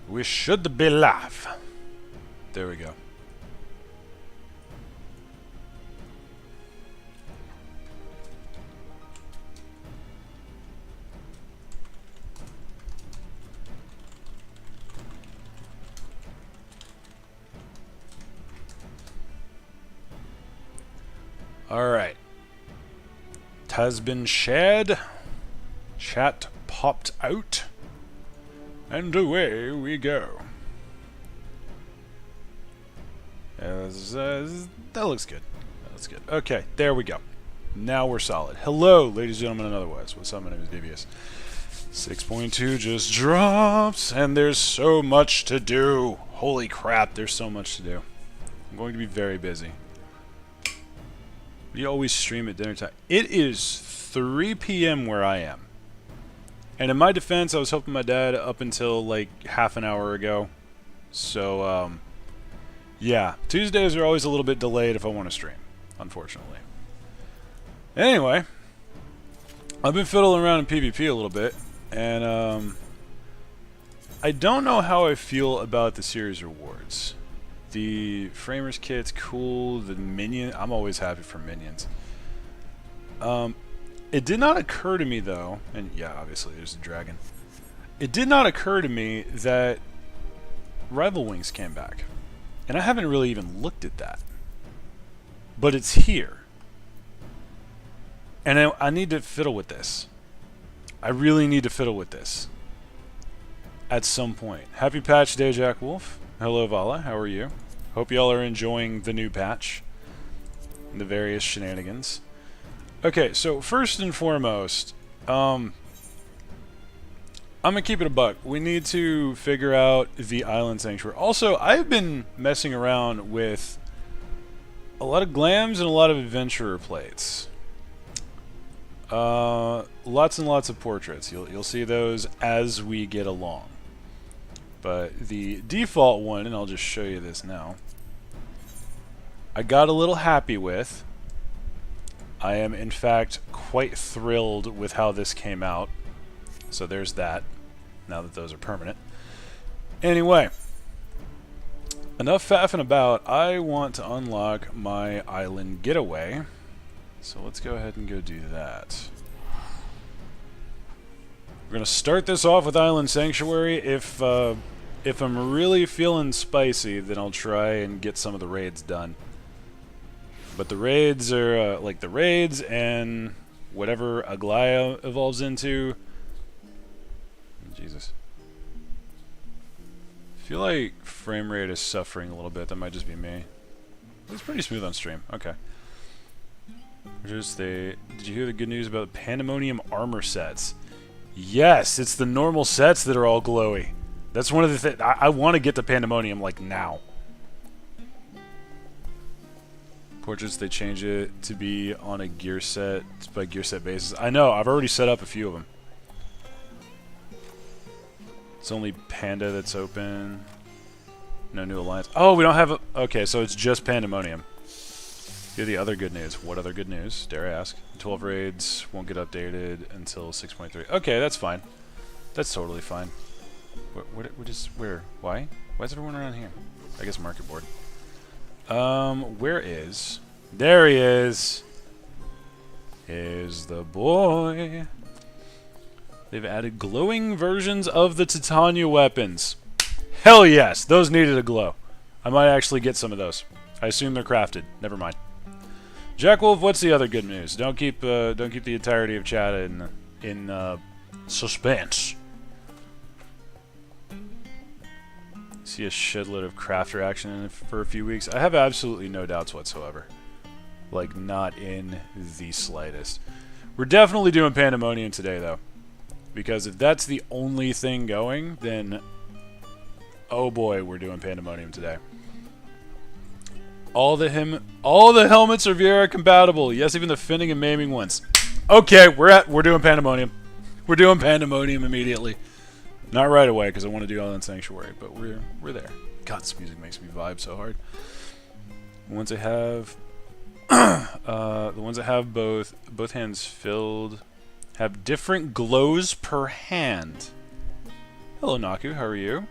We should be live. There we go. Alright. It has been shared. Chat popped out. And away we go. That looks good. That looks good. Okay, there we go. Now we're solid. Hello, ladies and gentlemen, and otherwise. What's up? My name is Devious. 6.2 just drops, and there's so much to do. Holy crap, there's so much to do. I'm going to be very busy. We always stream at dinner time. It is 3 p.m. where I am. And in my defense, I was helping my dad up until like half an hour ago. So, yeah. Tuesdays are always a little bit delayed if I want to stream, unfortunately. Anyway, I've been fiddling around in PvP a little bit, and I don't know how I feel about the series rewards. The Framers kit's cool, the minion, I'm always happy for minions. It did not occur to me though, and yeah, obviously there's a dragon. It did not occur to me that Rival Wings came back. And I haven't really even looked at that. But it's here. And I need to fiddle with this. I really need to fiddle with this. At some point. Happy patch day, Jack Wolf. Hello, Vala. How are you? Hope y'all are enjoying the new patch. And the various shenanigans. Okay, so first and foremost, I'm gonna keep it a buck. We need to figure out the island sanctuary. Also, I've been messing around with a lot of glams and a lot of adventurer plates. Lots and lots of portraits. You'll see those as we get along. But the default one, and I'll just show you this now, I got a little happy with. I am, in fact, quite thrilled with how this came out. So there's that, now that those are permanent. Anyway, enough faffing about. I want to unlock my island getaway. So let's go ahead and go do that. We're going to start this off with Island Sanctuary. If I'm really feeling spicy, then I'll try and get some of the raids done. But the raids are, like the raids and whatever AWAAAAY evolves into. Jesus. I feel like frame rate is suffering a little bit. That might just be me. It's pretty smooth on stream. Okay. Did you hear the good news about the Pandemonium armor sets? Yes, it's the normal sets that are all glowy. That's one of the things. I want to get to Pandemonium like now. Portraits, they change it to be on a gear set, by gear set basis. I know, I've already set up a few of them. It's only Panda that's open. No new alliance. Oh, we don't have a... Okay, so it's just Pandemonium. Here's the other good news. What other good news? Dare I ask? 12 raids won't get updated until 6.3. Okay, that's fine. That's totally fine. Where? Why? Why is everyone around here? I guess market board. Where is... There he is! Here's the boy. They've added glowing versions of the Titania weapons. Hell yes! Those needed a glow. I might actually get some of those. I assume they're crafted. Never mind. Jack Wolf, what's the other good news? Don't keep the entirety of chat in suspense. See a shitload of crafter action in it for a few weeks. I have absolutely no doubts whatsoever. Like, not in the slightest. We're definitely doing Pandemonium today, though. Because if that's the only thing going, then... Oh boy, we're doing Pandemonium today. All the helmets are VR compatible. Yes, even the finning and maiming ones. Okay, we're doing Pandemonium. We're doing Pandemonium immediately. Not right away, because I want to do Island Sanctuary, but we're there. God, this music makes me vibe so hard. The ones that have both hands filled have different glows per hand. Hello, Naku. How are you?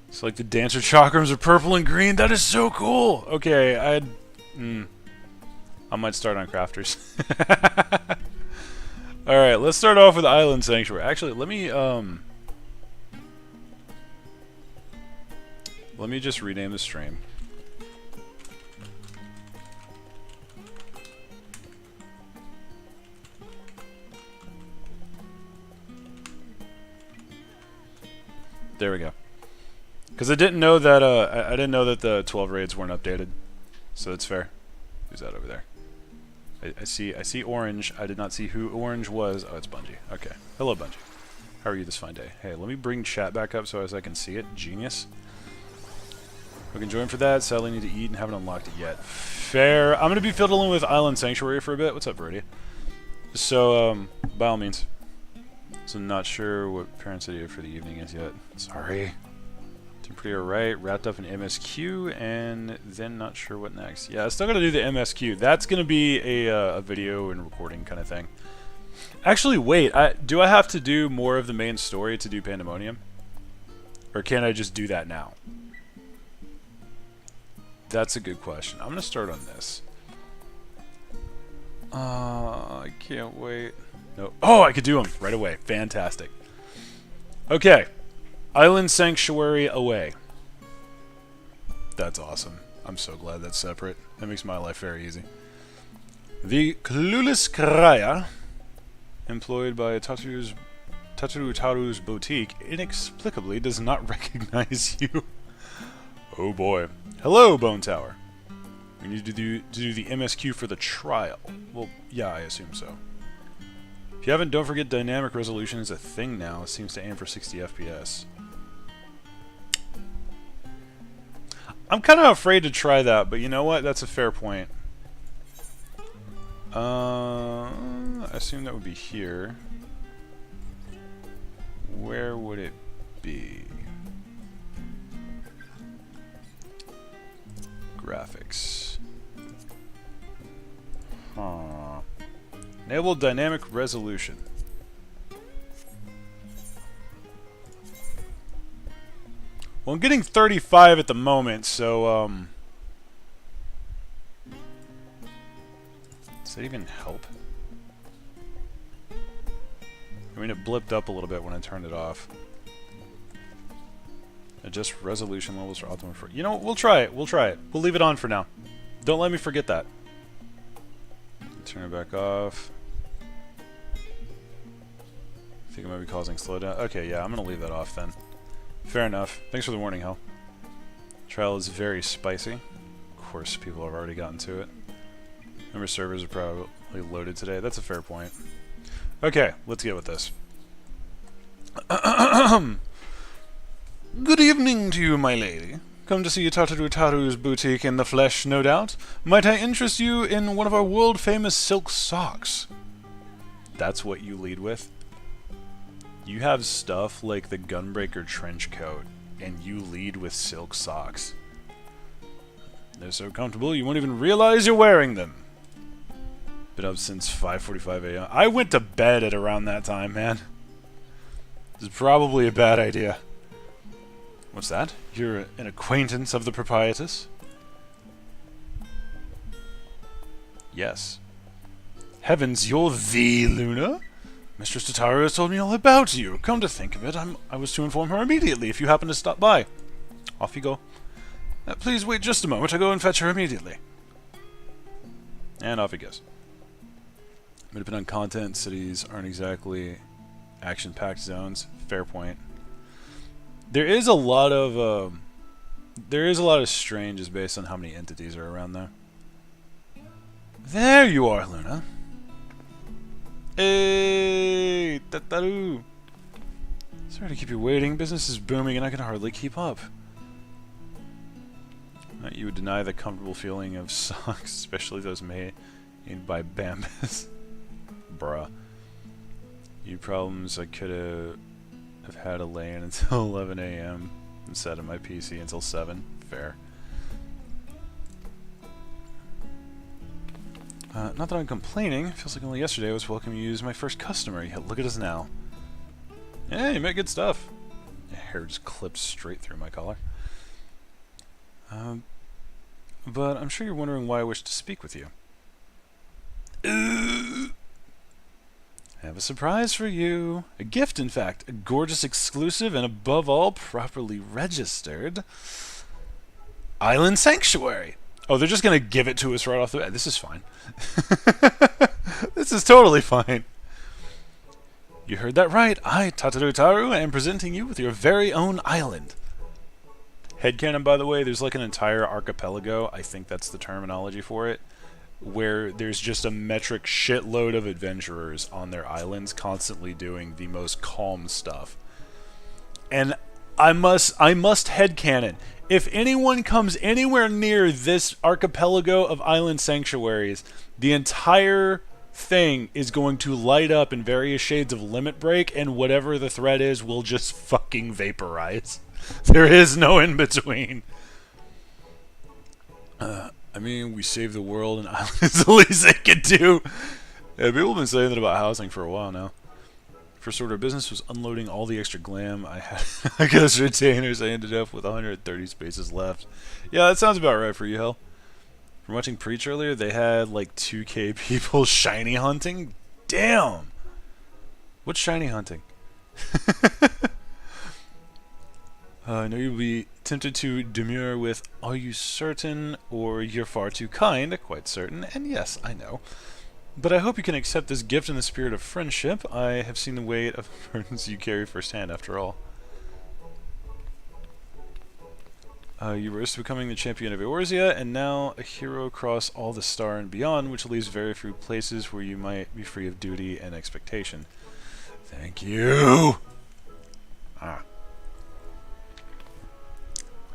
It's like the dancer chakrams are purple and green. That is so cool. Okay, I might start on crafters. All right, let's start off with Island Sanctuary. Actually, let me just rename the stream. There we go. Because I didn't know that I didn't know that the 12 raids weren't updated, so it's fair. Who's that over there? I see orange. I did not see who orange was. Oh, it's Bungie. Okay. Hello, Bungie. How are you this fine day? Hey, let me bring chat back up so as I can see it. Genius. We can join for that. Sadly, need to eat and haven't unlocked it yet. Fair. I'm gonna be fiddling with Island Sanctuary for a bit. What's up, Brody? So, by all means. So, not sure what parents idea for the evening is yet. Sorry. Doing pretty alright. Wrapped up in MSQ, and then not sure what next. Yeah, I still gotta do the MSQ. That's gonna be a video and recording kind of thing. Actually, wait. Do I have to do more of the main story to do Pandemonium? Or can I just do that now? That's a good question. I'm gonna start on this. I can't wait. No. Oh, I could do them right away. Fantastic. Okay. Island Sanctuary away. That's awesome. I'm so glad that's separate. That makes my life very easy. The clueless Kraya, employed by Tataru's boutique, inexplicably does not recognize you. Oh boy. Hello, Bone Tower. We need to do the MSQ for the trial. Well, yeah, I assume so. If you haven't, don't forget dynamic resolution is a thing now. It seems to aim for 60 FPS. I'm kind of afraid to try that, but you know what? That's a fair point. I assume that would be here. Where would it be? Graphics. Huh. Enable dynamic resolution. Well, I'm getting 35 at the moment, so, does that even help? I mean, it blipped up a little bit when I turned it off. Adjust resolution levels for optimum for... You know what? We'll try it. We'll try it. We'll leave it on for now. Don't let me forget that. Turn it back off. I think it might be causing slowdown. Okay, yeah, I'm going to leave that off then. Fair enough. Thanks for the warning, Hell. Trial is very spicy. Of course, people have already gotten to it. Number servers are probably loaded today. That's a fair point. Okay, let's get with this. Good evening to you, my lady. Come to see Tataru's boutique in the flesh, no doubt. Might I interest you in one of our world-famous silk socks? That's what you lead with? You have stuff like the Gunbreaker trench coat, and you lead with silk socks. They're so comfortable you won't even realize you're wearing them. Been up since 5:45 a.m. I went to bed at around that time, man. This is probably a bad idea. What's that? You're an acquaintance of the proprietress? Yes. Heavens, you're the Luna? Mistress Tataru has told me all about you. Come to think of it, I was to inform her immediately if you happen to stop by. Off you go. Please wait just a moment. I'll go and fetch her immediately. And off he goes. But depending on content, cities aren't exactly action-packed zones. Fair point. There is a lot of stranges based on how many entities are around there. There you are, Luna. Hey, Tataru. Sorry to keep you waiting. Business is booming and I can hardly keep up. You would deny the comfortable feeling of socks, especially those made by Bambus. Bruh. You problems I could have had a lay-in until 11 a.m. and set on my PC until 7. Fair. Not that I'm complaining. Feels like only yesterday I was welcoming you as my first customer. Yet look at us now. Yeah, you make good stuff. hair just clipped straight through my collar. But I'm sure you're wondering why I wish to speak with you. I have a surprise for you. A gift, in fact. A gorgeous exclusive and, above all, properly registered Island Sanctuary. Oh, they're just going to give it to us right off the bat. This is fine. This is totally fine. You heard that right. I, Tatarutaru, am presenting you with your very own island. Headcanon, by the way, there's like an entire archipelago, I think that's the terminology for it, where there's just a metric shitload of adventurers on their islands constantly doing the most calm stuff. And I must headcanon. If anyone comes anywhere near this archipelago of island sanctuaries, the entire thing is going to light up in various shades of limit break, and whatever the threat is will just fucking vaporize. There is no in between. I mean, we saved the world, and island is the least they could do. Yeah, people have been saying that about housing for a while now. First order of business was unloading all the extra glam I had. I guess retainers. I ended up with 130 spaces left. Yeah, that sounds about right for you, Hell. From watching Preach earlier, they had like 2K people shiny hunting. Damn! What's shiny hunting? I know you'll be tempted to demur with, "Are you certain?" or "You're far too kind," quite certain, and yes, I know. But I hope you can accept this gift in the spirit of friendship. I have seen the weight of burdens you carry firsthand, after all. You rose to becoming the champion of Eorzea, and now a hero across all the star and beyond, which leaves very few places where you might be free of duty and expectation. Thank you!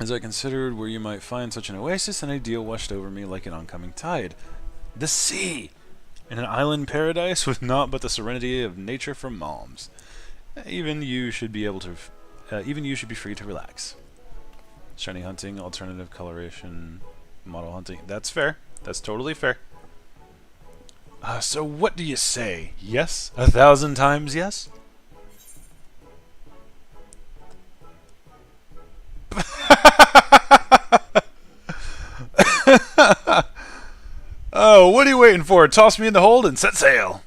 As I considered where you might find such an oasis, an idea washed over me like an oncoming tide. The sea! In an island paradise with naught but the serenity of nature for moms. Even you should be free to relax. Shiny hunting, alternative coloration, model hunting. That's fair. That's totally fair. So what do you say? Yes? 1,000 times yes? Oh, what are you waiting for? Toss me in the hold and set sail.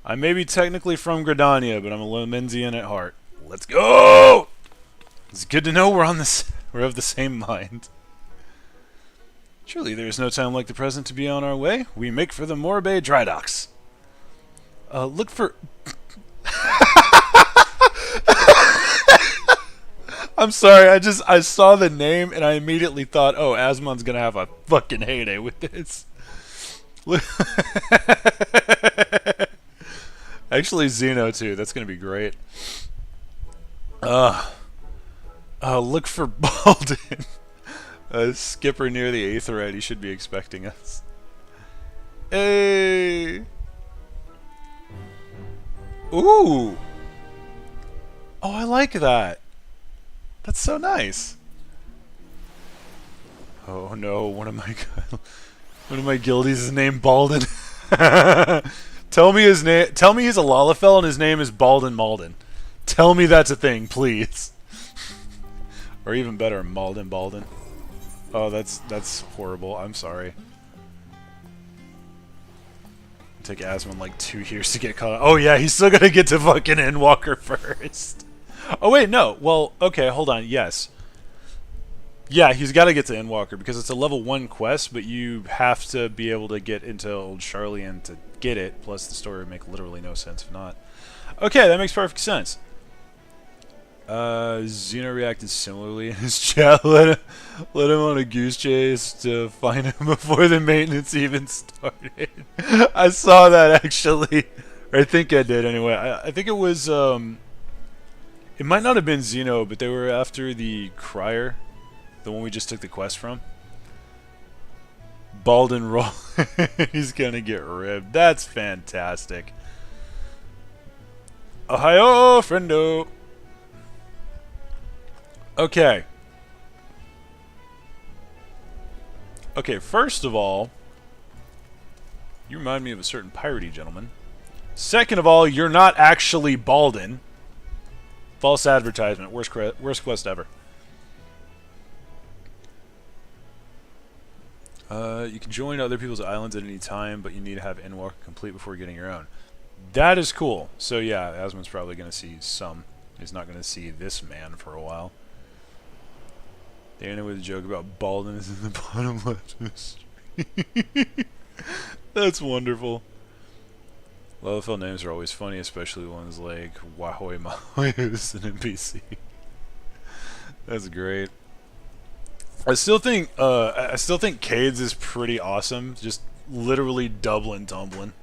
I may be technically from Gridania, but I'm a Lomensian at heart. Let's go! It's good to know we're of the same mind. Surely there is no time like the present to be on our way. We make for the Morbay dry docks. Look for... I'm sorry, I saw the name and I immediately thought, oh, Asmon's gonna have a fucking heyday with this. Actually, Xeno too, that's gonna be great. Look for Balden. A skipper near the Aetherite, he should be expecting us. Hey! Ooh! Oh, I like that. That's so nice. Oh no, one of my guildies is named Balden. Tell me his name. Tell me he's a Lalafell and his name is Balden Malden. Tell me that's a thing, please. Or even better, Malden Balden. Oh, that's horrible. I'm sorry. Take Asmon like 2 years to get caught up. Oh yeah, he's still gonna get to fucking Endwalker first. Oh wait, no. Well, okay, hold on. Yes. Yeah, he's got to get to Endwalker because it's a level 1 quest, but you have to be able to get into Old Charlian to get it, plus the story would make literally no sense if not. Okay, that makes perfect sense. Xeno reacted similarly in his chat. Let him on a goose chase to find him before the maintenance even started. I saw that actually. Or I think I did anyway. I think it was, it might not have been Xeno, but they were after the Crier. The one we just took the quest from. Balden roll. He's gonna get ribbed. That's fantastic. Ohio, friendo. Okay. Okay, first of all, you remind me of a certain piratey gentleman. Second of all, you're not actually Balden. False advertisement. Worst quest ever. You can join other people's islands at any time, but you need to have Endwalker complete before getting your own. That is cool. So yeah, Asmon's probably going to see some. He's not going to see this man for a while. They ended with a joke about baldness in the bottom left of the stream. That's wonderful. Lalafell names are always funny, especially ones like Wahoy Mahoy, who's an NPC. That's great. I still think Cades is pretty awesome. Just literally doubling tumbling.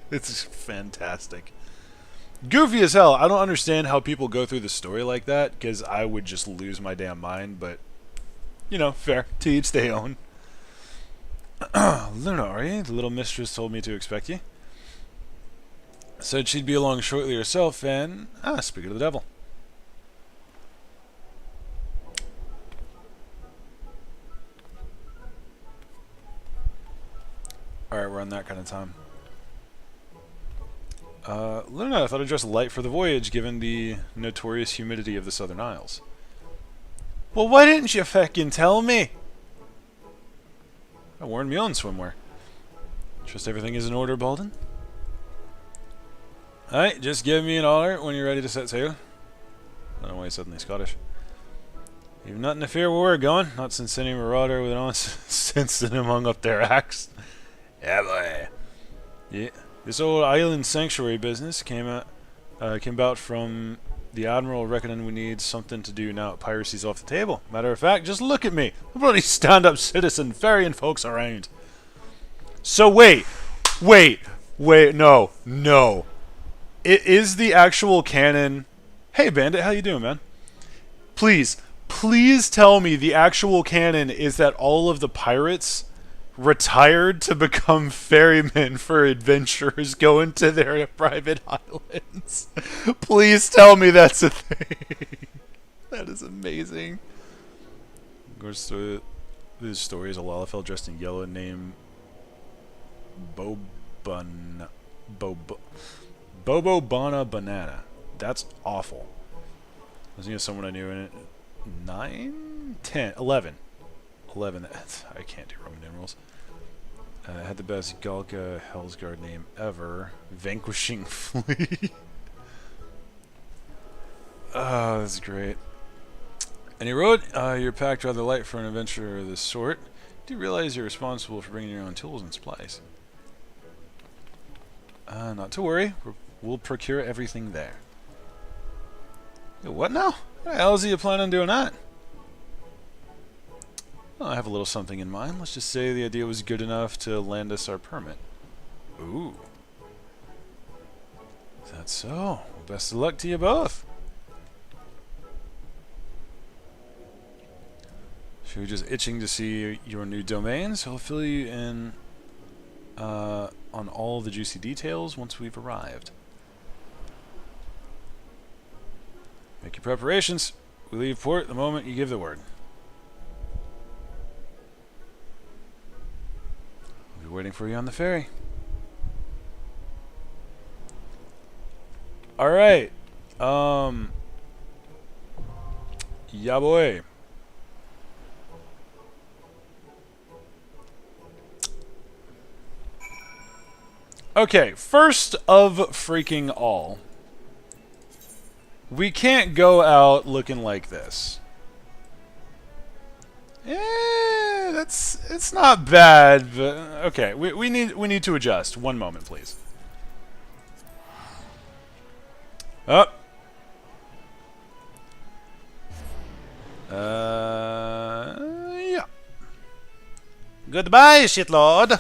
It's fantastic. Goofy as hell. I don't understand how people go through the story like that, because I would just lose my damn mind, but you know, fair. To each they own. Luna, are you? The little mistress told me to expect you. Said she'd be along shortly herself, and speak of the devil. Alright, we're on that kind of time. Luna, I thought I'd dress light for the voyage, given the notorious humidity of the Southern Isles. Well, why didn't you feckin' tell me? I worn me own swimwear. Trust everything is in order, Balden? Alright, just give me an holler when you're ready to set sail. I don't know why he's suddenly Scottish. You've nothing to fear where we're going, not since any marauder with an ounce in him hung up their axe. Yeah, boy. Yeah, this old island sanctuary business came about from the Admiral reckoning we need something to do now that piracy's off the table. Matter of fact, just look at me. I'm a bloody stand-up citizen ferrying folks around. So wait, no. It is the actual canon. Hey, Bandit, how you doing, man? Please tell me the actual canon is that all of the pirates retired to become ferrymen for adventurers going to their private islands. Please tell me that's a thing. That is amazing. Of course, this story is a Lalafell dressed in yellow named Bobo Bana Banana. That's awful. I was thinking of someone I knew in it. 9? 10? 11. 11. I can't do Roman numerals. Had the best Galka Hellsguard name ever. Vanquishing Flea. Oh, that's great. And he wrote, you're packed rather light for an adventure of this sort. Do you realize you're responsible for bringing your own tools and supplies? Not to worry. We'll procure everything there. Yo, what now? How the hell is he planning on doing that? Well, I have a little something in mind. Let's just say the idea was good enough to land us our permit. Ooh. Is that so? Well, best of luck to you both. She was just itching to see your new domain, so I'll fill you in on all the juicy details once we've arrived. Make your preparations. We leave port the moment you give the word. We'll be waiting for you on the ferry. Alright. Yeah, boy. Okay, first of freaking all, we can't go out looking like this. It's not bad, but okay, we need to adjust. One moment, please. Up. Yeah. Goodbye, shitlord.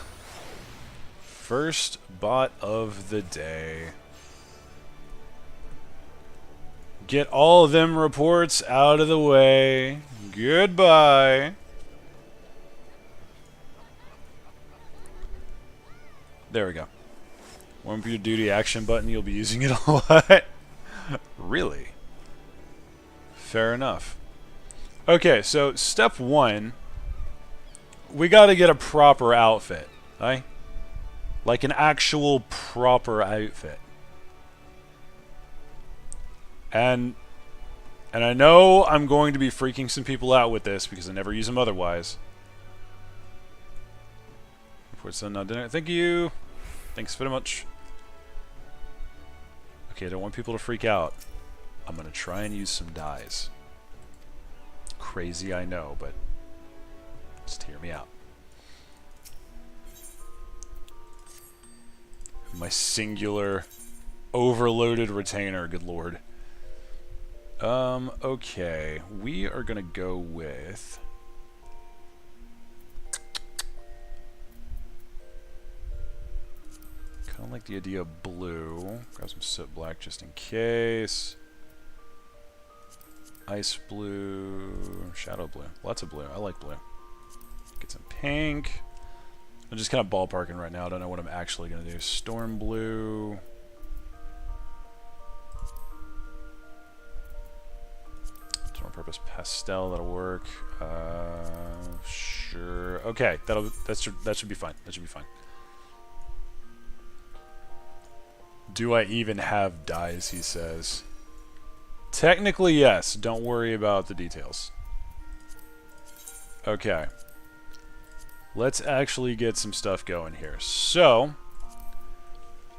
First bot of the day. Get all of them reports out of the way. Goodbye. There we go. Warm up your duty action button. You'll be using it a lot. Really? Fair enough. Okay, so step one. We gotta get a proper outfit. Right? Like an actual proper outfit. And And I know I'm going to be freaking some people out with this because I never use them otherwise. Before it's done, not dinner. Thank you. Thanks very much. Okay, I don't want people to freak out. I'm going to try and use some dyes. Crazy, I know, but just hear me out. My singular overloaded retainer, good lord. Okay. We are gonna go with kinda like the idea of blue. Grab some soot black just in case. Ice blue, shadow blue. Lots of blue. I like blue. Get some pink. I'm just kind of ballparking right now. I don't know what I'm actually going to do. Storm blue. General purpose pastel. That'll work. Sure. Okay. That should be fine. That should be fine. Do I even have dyes? He says. Technically, yes. Don't worry about the details. Okay. Let's actually get some stuff going here. So,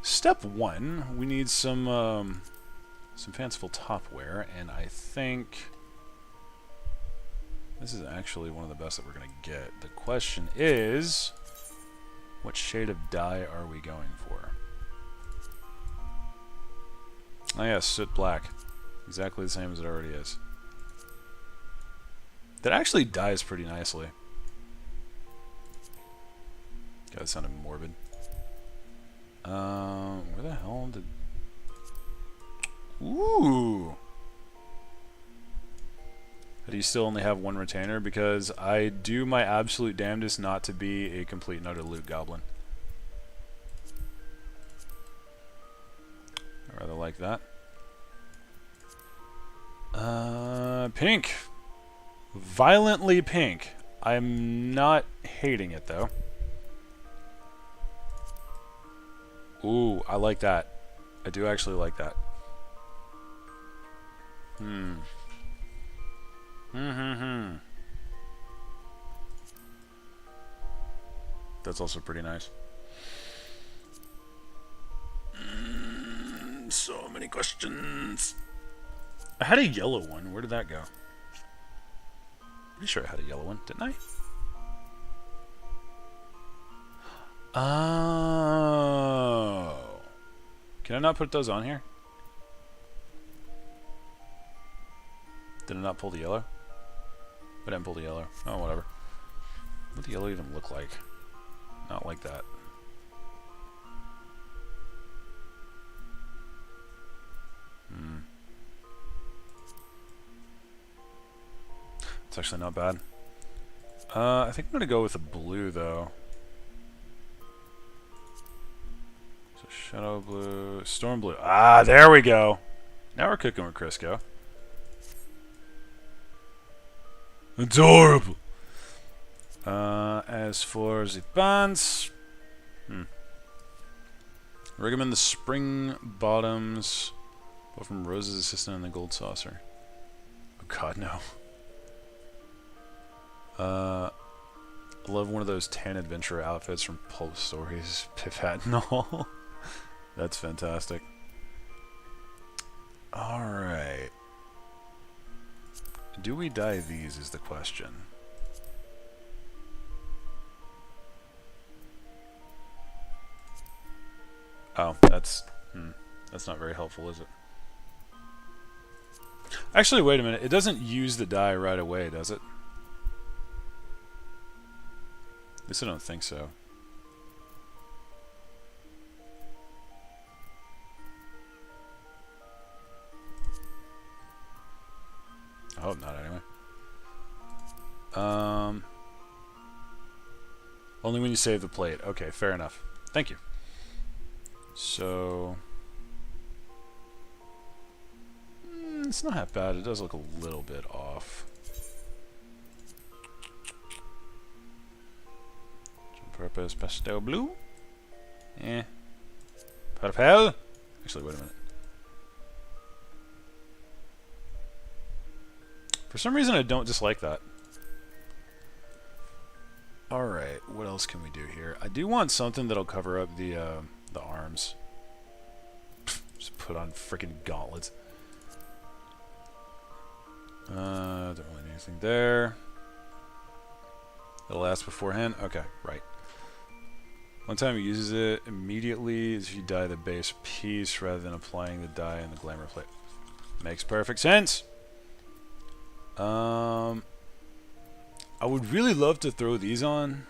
step one, we need some fanciful topware, and I think this is actually one of the best that we're going to get. The question is, what shade of dye are we going for? Oh yeah, soot black. Exactly the same as it already is. That actually dyes pretty nicely. God, that sounded morbid. Where the hell did... Ooh! Do you still only have one retainer? Because I do my absolute damnedest not to be a complete and utter loot goblin. I rather like that. Pink! Violently pink. I'm not hating it, though. Ooh, I like that. I do actually like that. That's also pretty nice. So many questions. I had a yellow one. Where did that go? Pretty sure I had a yellow one, didn't I? Oh. Can I not put those on here? Did I not pull the yellow? I didn't pull the yellow. Oh, whatever. What would the yellow even look like? Not like that. It's actually not bad. I think I'm gonna go with the blue though. So shadow blue, storm blue. Ah, there we go. Now we're cooking with Crisco. Adorable. As for the pants, recommend the spring bottoms, both from Rose's assistant and the gold saucer. Oh God, no. I love one of those tan adventure outfits from Pulp Stories. Pipette and all. That's fantastic. Alright. Do we dye these is the question. Oh, that's not very helpful, is it? Actually, wait a minute. It doesn't use the dye right away, does it? At least I don't think so. I hope not, anyway. Only when you save the plate. Okay, fair enough. Thank you. So... it's not that bad. It does look a little bit off. Purpose pastel blue. Purple. Actually, wait a minute. For some reason, I don't dislike that. Alright, what else can we do here? I do want something that'll cover up the arms. Just put on freaking gauntlets. Don't really need anything there. It'll last beforehand? Okay, right. One time he uses it immediately as you dye the base piece rather than applying the dye in the glamour plate. Makes perfect sense. I would really love to throw these on,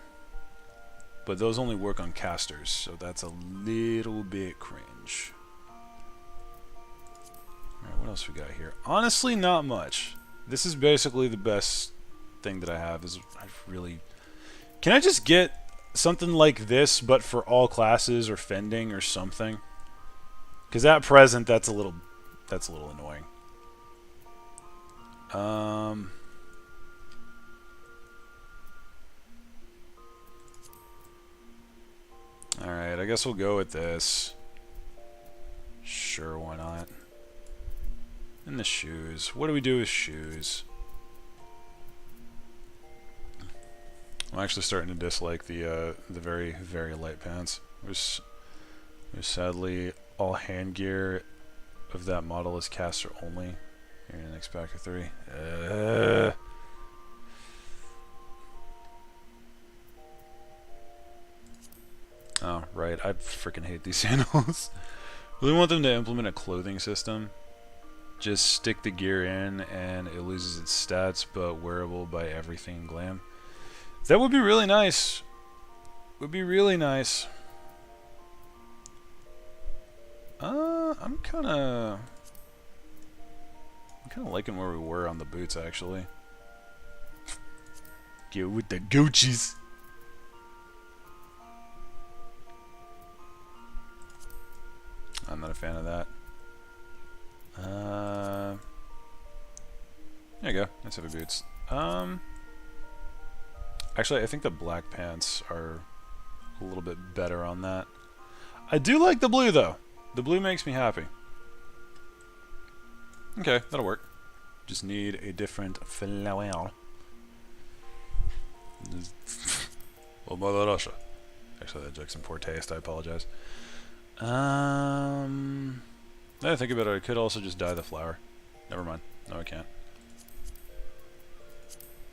but those only work on casters, so that's a little bit cringe. Alright, what else we got here? Honestly, not much. This is basically the best thing that I have. Can I just get something like this, but for all classes or fending or something? Because at present, that's a little annoying. Alright, I guess we'll go with this. Sure, why not? And the shoes. What do we do with shoes? I'm actually starting to dislike the very, very light pants. There's sadly all hand gear of that model is caster only. Here in the next pack of 3. Oh, right. I freaking hate these sandals. Really want them to implement a clothing system. Just stick the gear in and it loses its stats, but wearable by everything in Glam. That would be really nice. Would be really nice. I'm kind of liking where we were on the boots, actually. Get with the Gucci's. I'm not a fan of that. There you go. Nice heavy boots. Actually, I think the black pants are a little bit better on that. I do like the blue, though. The blue makes me happy. Okay, that'll work. Just need a different flower. Oh, Mother Russia. Actually, that joke's in poor taste. I apologize. Now that I think about it, I could also just dye the flower. Never mind. No, I can't.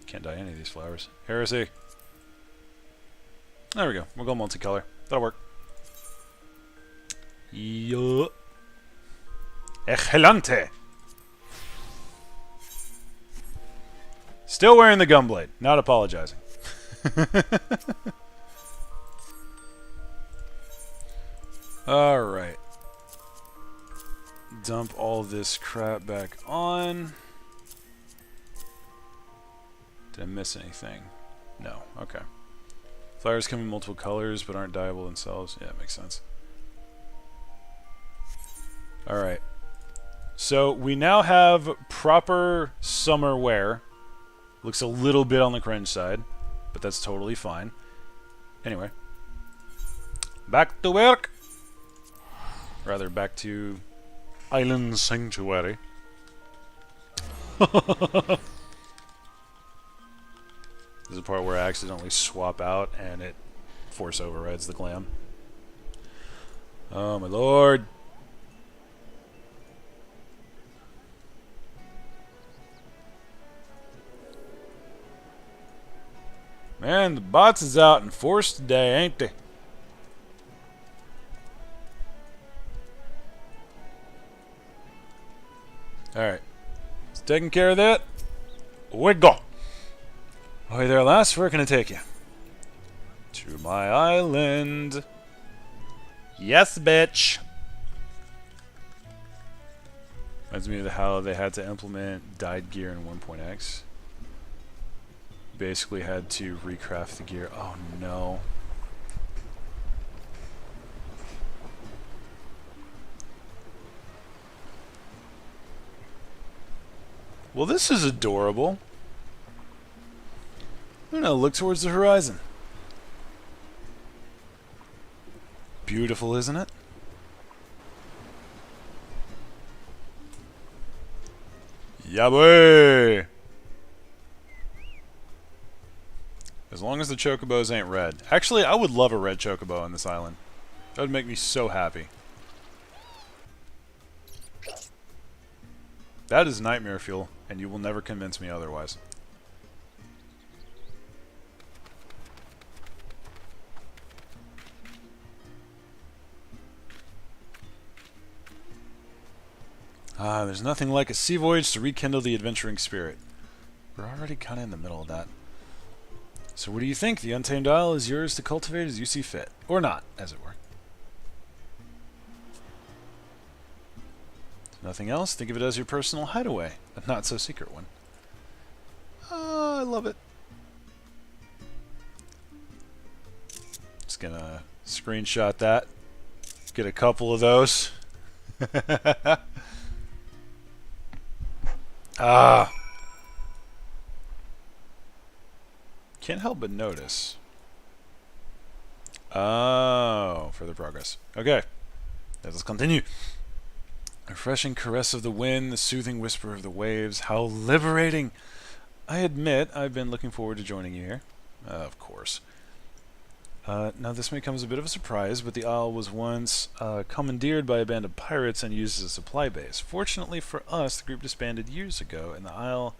Can't dye any of these flowers. Heresy. There we go. We'll go multicolor. That'll work. Yo. Excelente. Still wearing the gunblade. Not apologizing. Alright. Dump all this crap back on. Did I miss anything? No. Okay. Flowers come in multiple colors but aren't dyeable themselves. Yeah, it makes sense. Alright. So we now have proper summer wear. Looks a little bit on the cringe side, but that's totally fine. Anyway. Back to work! Rather, back to Island Sanctuary. This is the part where I accidentally swap out and it force overrides the glam. Oh my lord. Man, the bots is out in force today, ain't they? Alright. It's taking care of that. We go. Oh, hey there, lass. Where can I take you? To my island. Yes, bitch. Reminds me of how they had to implement dyed gear in 1.x. Basically had to recraft the gear. Oh no. Well, this is adorable. I don't know, look towards the horizon. Beautiful, isn't it? Yeah, boy! As long as the chocobos ain't red. Actually, I would love a red chocobo on this island. That would make me so happy. That is nightmare fuel, and you will never convince me otherwise. Ah, there's nothing like a sea voyage to rekindle the adventuring spirit. We're already kind of in the middle of that. So what do you think? The Untamed Isle is yours to cultivate as you see fit. Or not, as it were. Nothing else? Think of it as your personal hideaway. A not-so-secret one. Oh, I love it. Just gonna screenshot that. Get a couple of those. Ah. Can't help but notice. Oh, further progress. Okay. Let's continue. A refreshing caress of the wind, the soothing whisper of the waves. How liberating! I admit I've been looking forward to joining you here. Of course. Now this may come as a bit of a surprise, but the Isle was once commandeered by a band of pirates and used as a supply base. Fortunately for us, the group disbanded years ago, and the Isle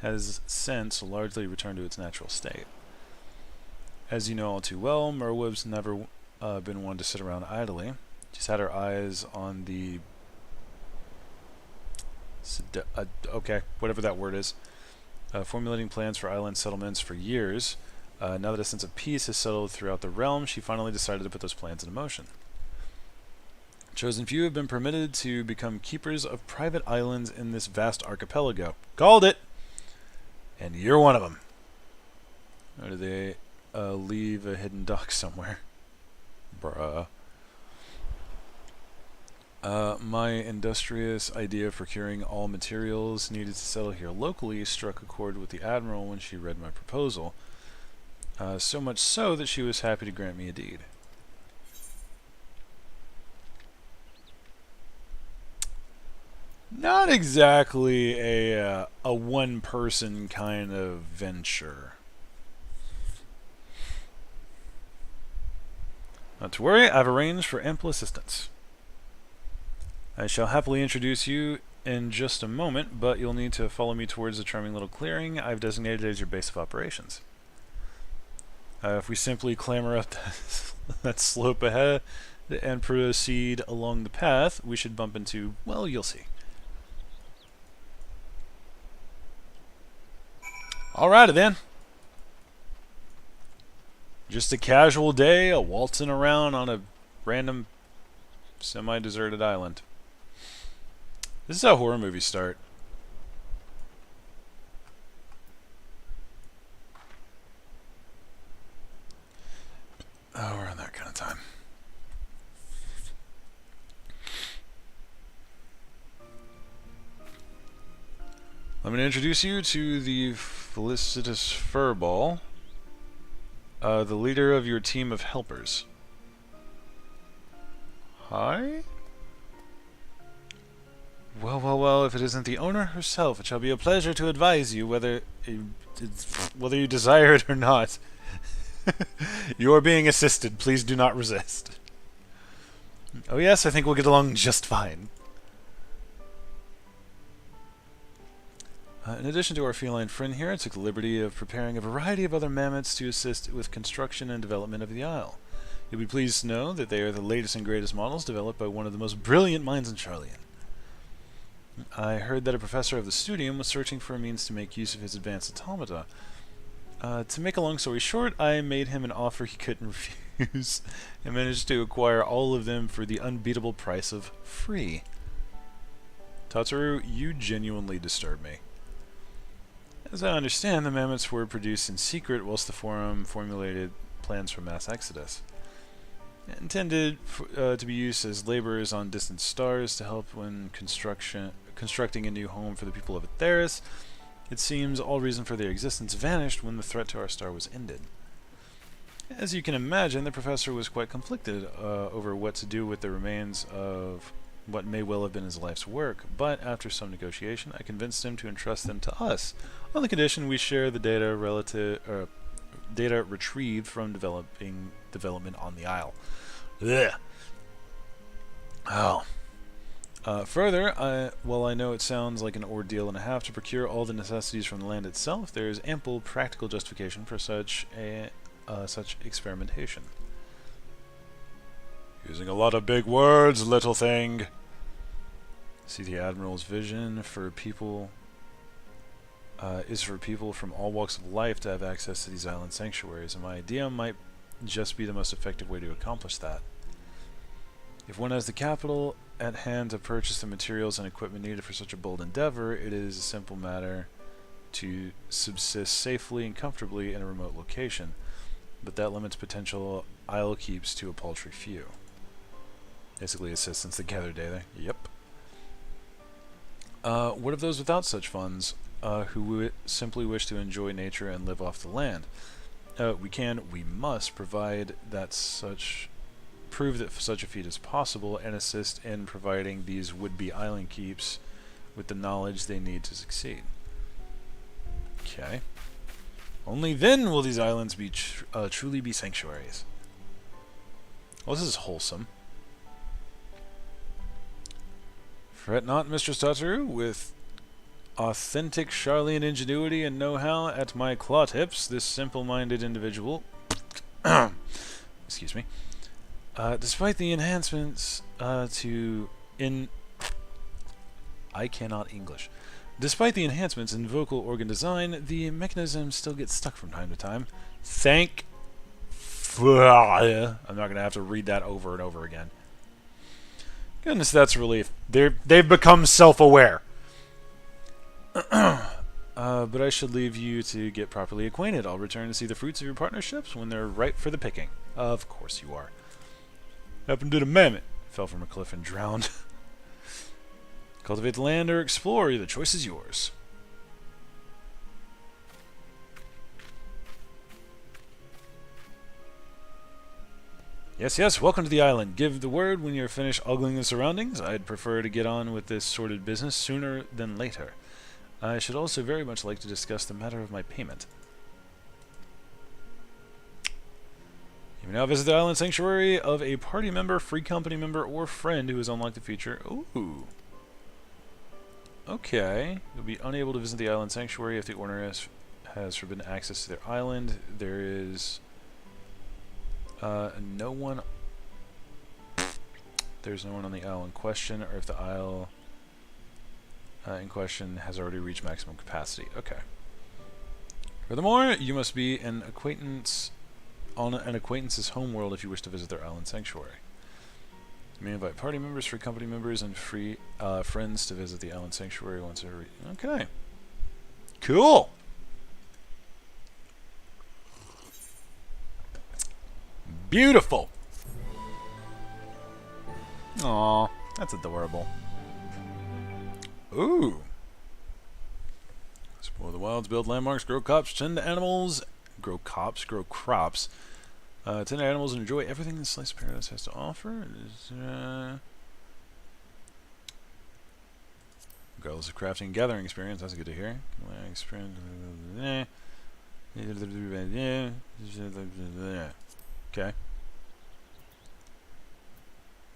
has since largely returned to its natural state. As you know all too well, Merweb's never been one to sit around idly. She's had her eyes on the... okay, whatever that word is. Formulating plans for island settlements for years. Now that a sense of peace has settled throughout the realm, she finally decided to put those plans into motion. Chosen few have been permitted to become keepers of private islands in this vast archipelago. Called it! And you're one of them. Or do they leave a hidden dock somewhere? Bruh. My industrious idea of procuring all materials needed to settle here locally struck a chord with the Admiral when she read my proposal. So much so that she was happy to grant me a deed. Not exactly a one-person kind of venture. Not to worry, I've arranged for ample assistance. I shall happily introduce you in just a moment, but you'll need to follow me towards the charming little clearing I've designated as your base of operations. If we simply clamber up that slope ahead and proceed along the path, we should bump into, well, you'll see. Alrighty then. Just a casual day, a waltzing around on a random semi-deserted island. This is how horror movies start. Oh, we're on that kind of time. Let me introduce you to the Felicitous Furball, the leader of your team of helpers. Hi? Well, well, well, if it isn't the owner herself, it shall be a pleasure to advise you whether you desire it or not. You are being assisted. Please do not resist. Oh yes, I think we'll get along just fine. In addition to our feline friend here, I took the liberty of preparing a variety of other mammoths to assist with construction and development of the Isle. You'll be pleased to know that they are the latest and greatest models developed by one of the most brilliant minds in Charlian. I heard that a professor of the studium was searching for a means to make use of his advanced automata. To make a long story short, I made him an offer he couldn't refuse, and managed to acquire all of them for the unbeatable price of free. Tataru, you genuinely disturb me. As I understand, the mammoths were produced in secret whilst the Forum formulated plans for mass exodus. Intended to be used as laborers on distant stars to help when constructing a new home for the people of Atheris, it seems all reason for their existence vanished when the threat to our star was ended. As you can imagine, the professor was quite conflicted over what to do with the remains of what may well have been his life's work, but after some negotiation, I convinced him to entrust them to us, on the condition we share the data data retrieved from development on the Isle. Ugh. Oh. Further, while I know it sounds like an ordeal and a half to procure all the necessities from the land itself, there is ample practical justification for such experimentation. Using a lot of big words, little thing. See, the Admiral's vision for people is for people from all walks of life to have access to these island sanctuaries, and my idea might just be the most effective way to accomplish that. If one has the capital at hand to purchase the materials and equipment needed for such a bold endeavor, it is a simple matter to subsist safely and comfortably in a remote location, but that limits potential isle keeps to a paltry few. Basically assistance to gather data. Yep. What of those without such funds, who simply wish to enjoy nature and live off the land? We must prove that such a feat is possible and assist in providing these would-be island keeps with the knowledge they need to succeed. Okay. Only then will these islands be truly be sanctuaries. Well, this is wholesome. Fret not, Mistress Tataru, with authentic Charlian ingenuity and know-how at my claw tips, this simple-minded individual excuse me, despite the enhancements I cannot English. Despite the enhancements in vocal organ design, the mechanism still gets stuck from time to time. I'm not going to have to read that over and over again. Goodness, that's a relief. They've become self-aware. But I should leave you to get properly acquainted. I'll return to see the fruits of your partnerships when they're ripe for the picking. Of course you are. Happened to the mammoth. Fell from a cliff and drowned. Cultivate the land or explore. The choice is yours. Yes, yes, welcome to the island. Give the word when you're finished ogling the surroundings. I'd prefer to get on with this sordid business sooner than later. I should also very much like to discuss the matter of my payment. You may now visit the island sanctuary of a party member, free company member, or friend who has unlocked the feature. Ooh. Okay. You'll be unable to visit the island sanctuary if the owner has forbidden access to their island. There is... no one... There's no one on the isle in question, or if the isle in question has already reached maximum capacity. Okay. Furthermore, you must be an acquaintance on an acquaintance's homeworld if you wish to visit their island sanctuary. You may invite party members, free company members, and free friends to visit the island sanctuary once every... Okay. Cool! Beautiful! Aw, that's adorable. Ooh! Explore the wilds, build landmarks, grow crops, tend to animals... Grow crops? Grow crops. Tend to animals and enjoy everything this slice of paradise has to offer. Regardless of crafting and gathering experience, that's good to hear. Okay.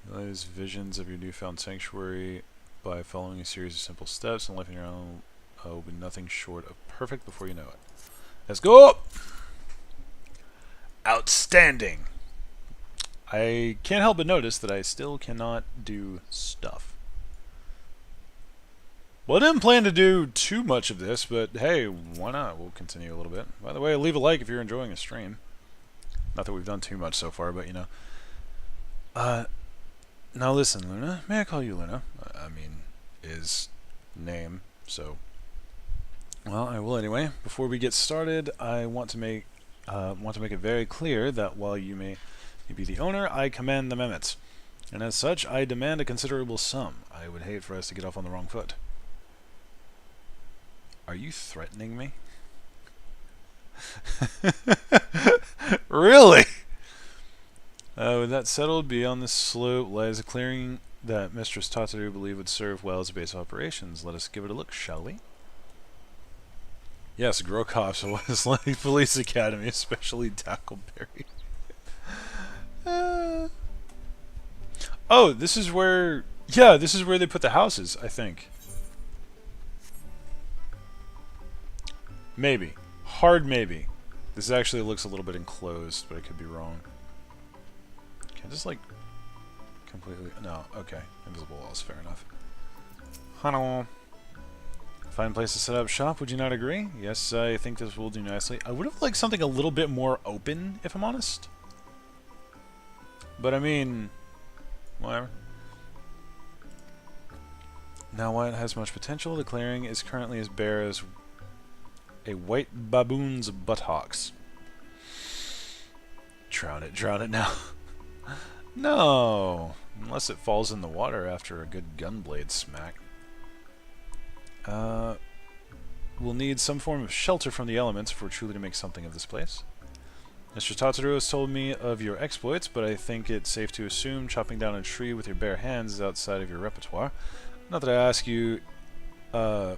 Realize visions of your newfound sanctuary by following a series of simple steps, and life in your own will be nothing short of perfect before you know it. Let's go! Outstanding! I can't help but notice that I still cannot do stuff. Well, I didn't plan to do too much of this, but hey, why not? We'll continue a little bit. By the way, leave a like if you're enjoying a stream. Not that we've done too much so far, but you know. Now listen, Luna. May I call you Luna? I mean, is name, so... Well, I will anyway. Before we get started, I want to make it very clear that while you may be the owner, I command the Mehmets, and as such, I demand a considerable sum. I would hate for us to get off on the wrong foot. Are you threatening me? Really? With that settled, beyond this slope lies a clearing that Mistress Tataru believed would serve well as a base of operations. Let us give it a look, shall we? Yes, Grow Cops was like Police Academy, especially Tackleberry. Oh, this is where... Yeah, this is where they put the houses, I think. Maybe. Hard maybe. This actually looks a little bit enclosed, but I could be wrong. Can I just, like... completely... No, okay. Invisible walls, fair enough. Hello. Fine place to set up shop, would you not agree? Yes, I think this will do nicely. I would have liked something a little bit more open, if I'm honest. But I mean... whatever. Now while it has much potential, the clearing is currently as bare as a white baboon's buttocks. Drown it now. No! Unless it falls in the water after a good gunblade smack. We'll need some form of shelter from the elements if we're truly to make something of this place. Mr. Totoro has told me of your exploits, but I think it's safe to assume chopping down a tree with your bare hands is outside of your repertoire. Not that I ask you to,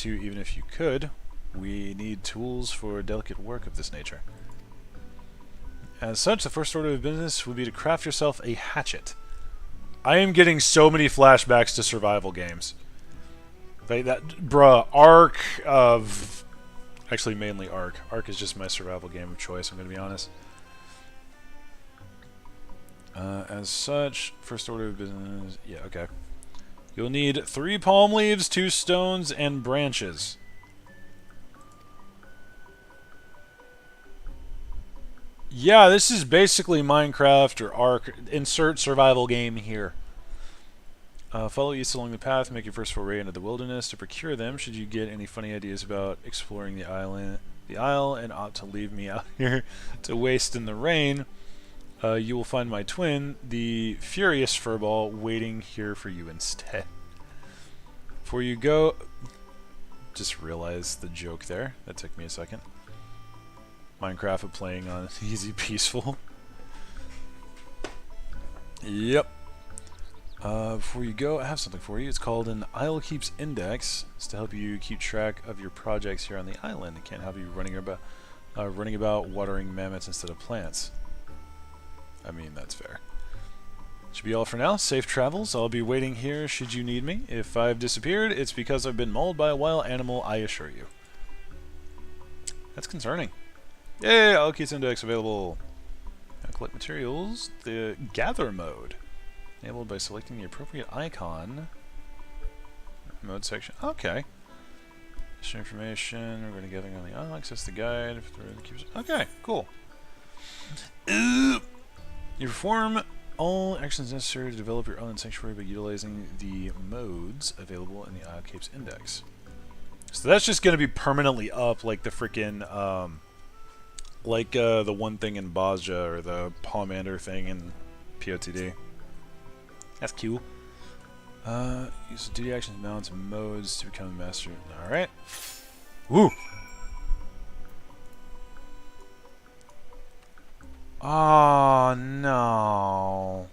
even if you could. We need tools for delicate work of this nature. As such, the first order of business would be to craft yourself a hatchet. I am getting so many flashbacks to survival games. Like that, bruh, Ark of... Actually, mainly Ark. Ark is just my survival game of choice, I'm going to be honest. As such, first order of business... Yeah, okay. You'll need 3 palm leaves, 2 stones, and branches. Yeah, this is basically Minecraft or Ark. Insert survival game here. Follow east along the path, make your first foray into the wilderness. To procure them, should you get any funny ideas about exploring the isle, and ought to leave me out here to waste in the rain, you will find my twin, the Furious Furball, waiting here for you instead. Before you go... Just realized the joke there. That took me a second. Minecraft of playing on easy peaceful. Yep. Before you go, I have something for you. It's called an Isle Keeps Index. It's to help you keep track of your projects here on the island. It can't have you running about watering mammoths instead of plants. I mean, that's fair. Should be all for now. Safe travels. I'll be waiting here should you need me. If I've disappeared, it's because I've been mauled by a wild animal, I assure you. That's concerning. Yay! Isle Keeps Index available. Now collect materials. The Gather mode. Enabled by selecting the appropriate icon. Mode section. Okay. Additional information. We're going to gather on the isle. Access the guide. Okay, cool. You perform all actions necessary to develop your island sanctuary by utilizing the modes available in the Isle Keeps Index. So that's just going to be permanently up, like the freaking, the one thing in Bozja or the Pomander thing in POTD. That's cool. Use duty actions, mounts, and modes to become the master. Alright. Woo! Oh, no.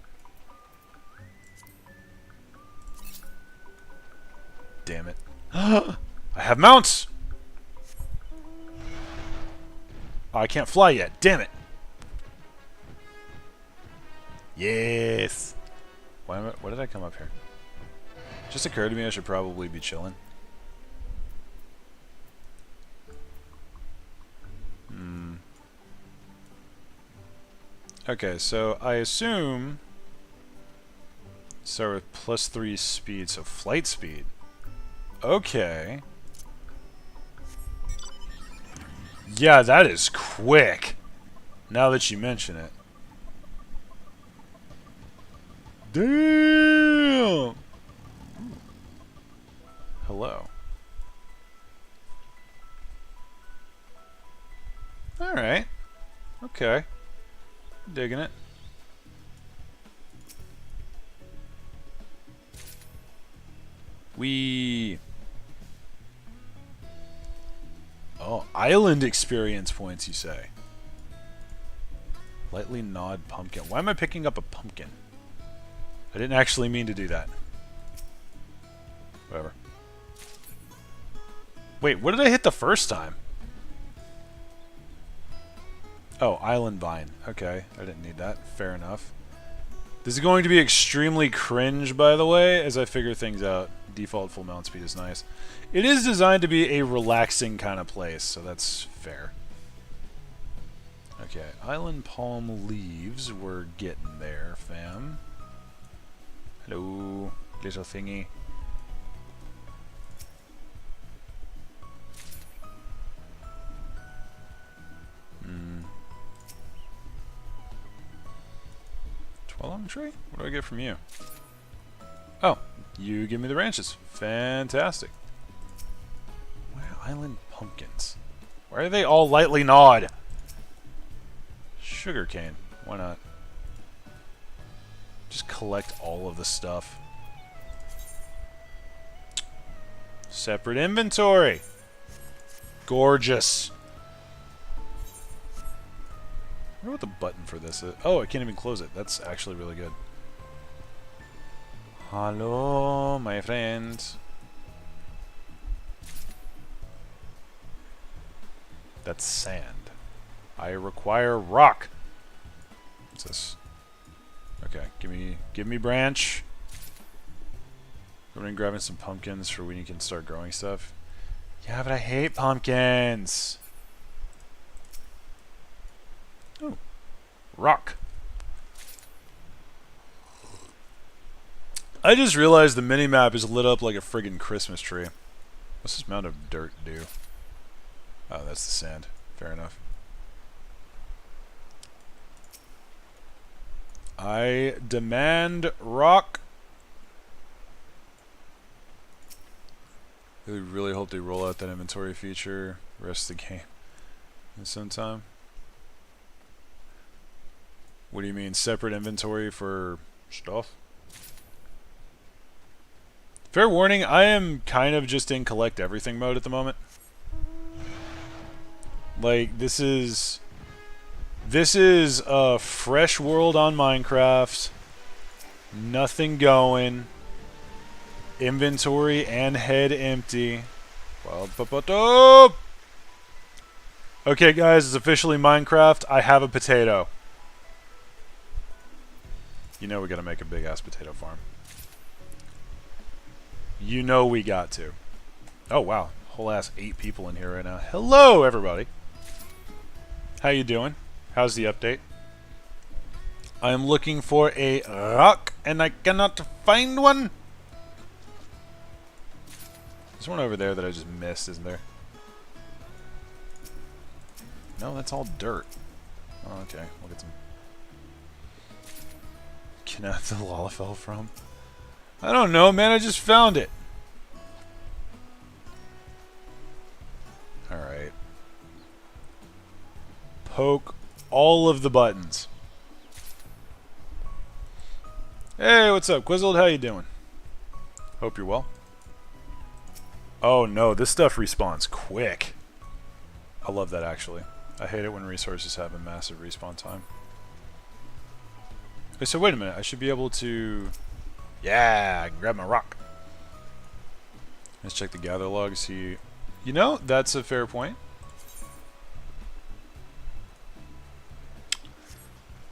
Damn it. I have mounts! Oh, I can't fly yet. Damn it. Yes. Why did I come up here? It just occurred to me I should probably be chilling. Okay, so I assume... Start with +3 speed, so flight speed. Okay. Yeah, that is quick. Now that you mention it. Damn! Hello. Alright. Okay. Digging it. Oh, island experience points, you say? Lightly gnawed pumpkin. Why am I picking up a pumpkin? I didn't actually mean to do that. Whatever. Wait, what did I hit the first time? Oh, Island Vine. Okay, I didn't need that. Fair enough. This is going to be extremely cringe, by the way, as I figure things out. Default full mount speed is nice. It is designed to be a relaxing kind of place, so that's fair. Okay, Island Palm Leaves. We're getting there, fam. Hello, little thingy. Hmm. 12 tree? What do I get from you? Oh, you give me the branches. Fantastic. Why are island pumpkins? Why are they all lightly gnawed? Sugarcane. Why not? Just collect all of the stuff. Separate inventory. Gorgeous. I wonder what the button for this is. Oh, I can't even close it. That's actually really good. Hello, my friend. That's sand. I require rock. What's this? Okay, give me branch. Going and grabbing some pumpkins for when you can start growing stuff. Yeah, but I hate pumpkins. Oh, rock. I just realized the mini-map is lit up like a friggin' Christmas tree. What's this mound of dirt do? Oh, that's the sand. Fair enough. I demand rock. I really hope they roll out that inventory feature rest of the game in some time. What do you mean, separate inventory for stuff? Fair warning, I am kind of just in collect everything mode at the moment. Like, this is a fresh world on Minecraft. Nothing going. Inventory and head empty. Okay, guys, it's officially Minecraft. I have a potato. You know we gotta make a big-ass potato farm. You know we got to. Oh, wow. Whole ass 8 people in here right now. Hello, everybody. How you doing? How's the update? I'm looking for a rock, and I cannot find one. There's one over there that I just missed, isn't there? No, that's all dirt. Oh, okay. We'll get some... Can I have the Lalafell from? I don't know, man. I just found it. Alright. Poke all of the buttons. Hey, what's up, Quizzled? How you doing? Hope you're well. Oh no, this stuff respawns quick. I love that, actually. I hate it when resources have a massive respawn time. Okay, so wait a minute. I should be able to... Yeah, grab my rock. Let's check the gather log, see... You know, that's a fair point.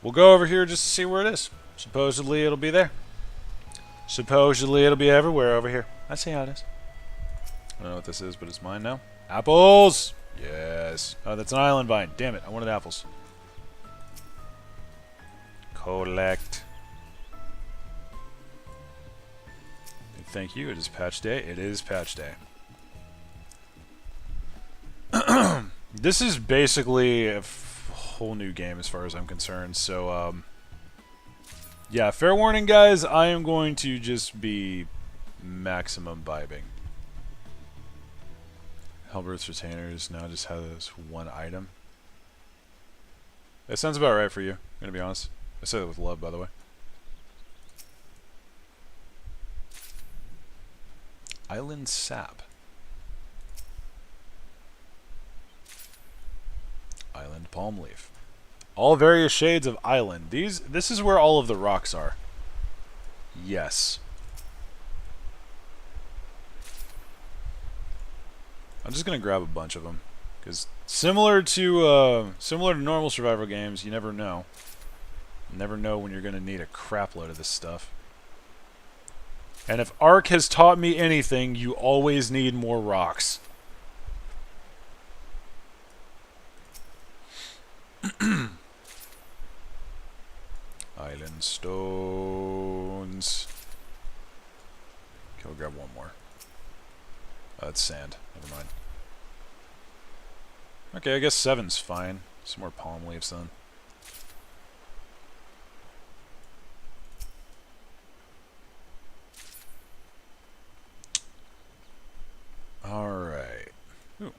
We'll go over here just to see where it is. Supposedly it'll be there. Supposedly it'll be everywhere over here. I see how it is. I don't know what this is, but it's mine now. Apples! Yes. Oh, that's an island vine. Damn it, I wanted apples. Collect. Thank you. It is patch day. It is patch day. This is basically a whole new game as far as I'm concerned. So, yeah, fair warning, guys. I am going to just be maximum vibing. Halbert's Retainers now just has one item. That sounds about right for you, I'm going to be honest. I say that with love, by the way. Island Sap. Island Palm Leaf. All various shades of island. This is where all of the rocks are. Yes. I'm just gonna grab a bunch of them, because similar to normal survival games, you never know. You never know when you're gonna need a crap load of this stuff. And if Ark has taught me anything, you always need more rocks. Island stones. Okay, we'll grab one more. It's sand. Never mind. Okay, I guess 7's fine. Some more palm leaves then. Alright. Ooh.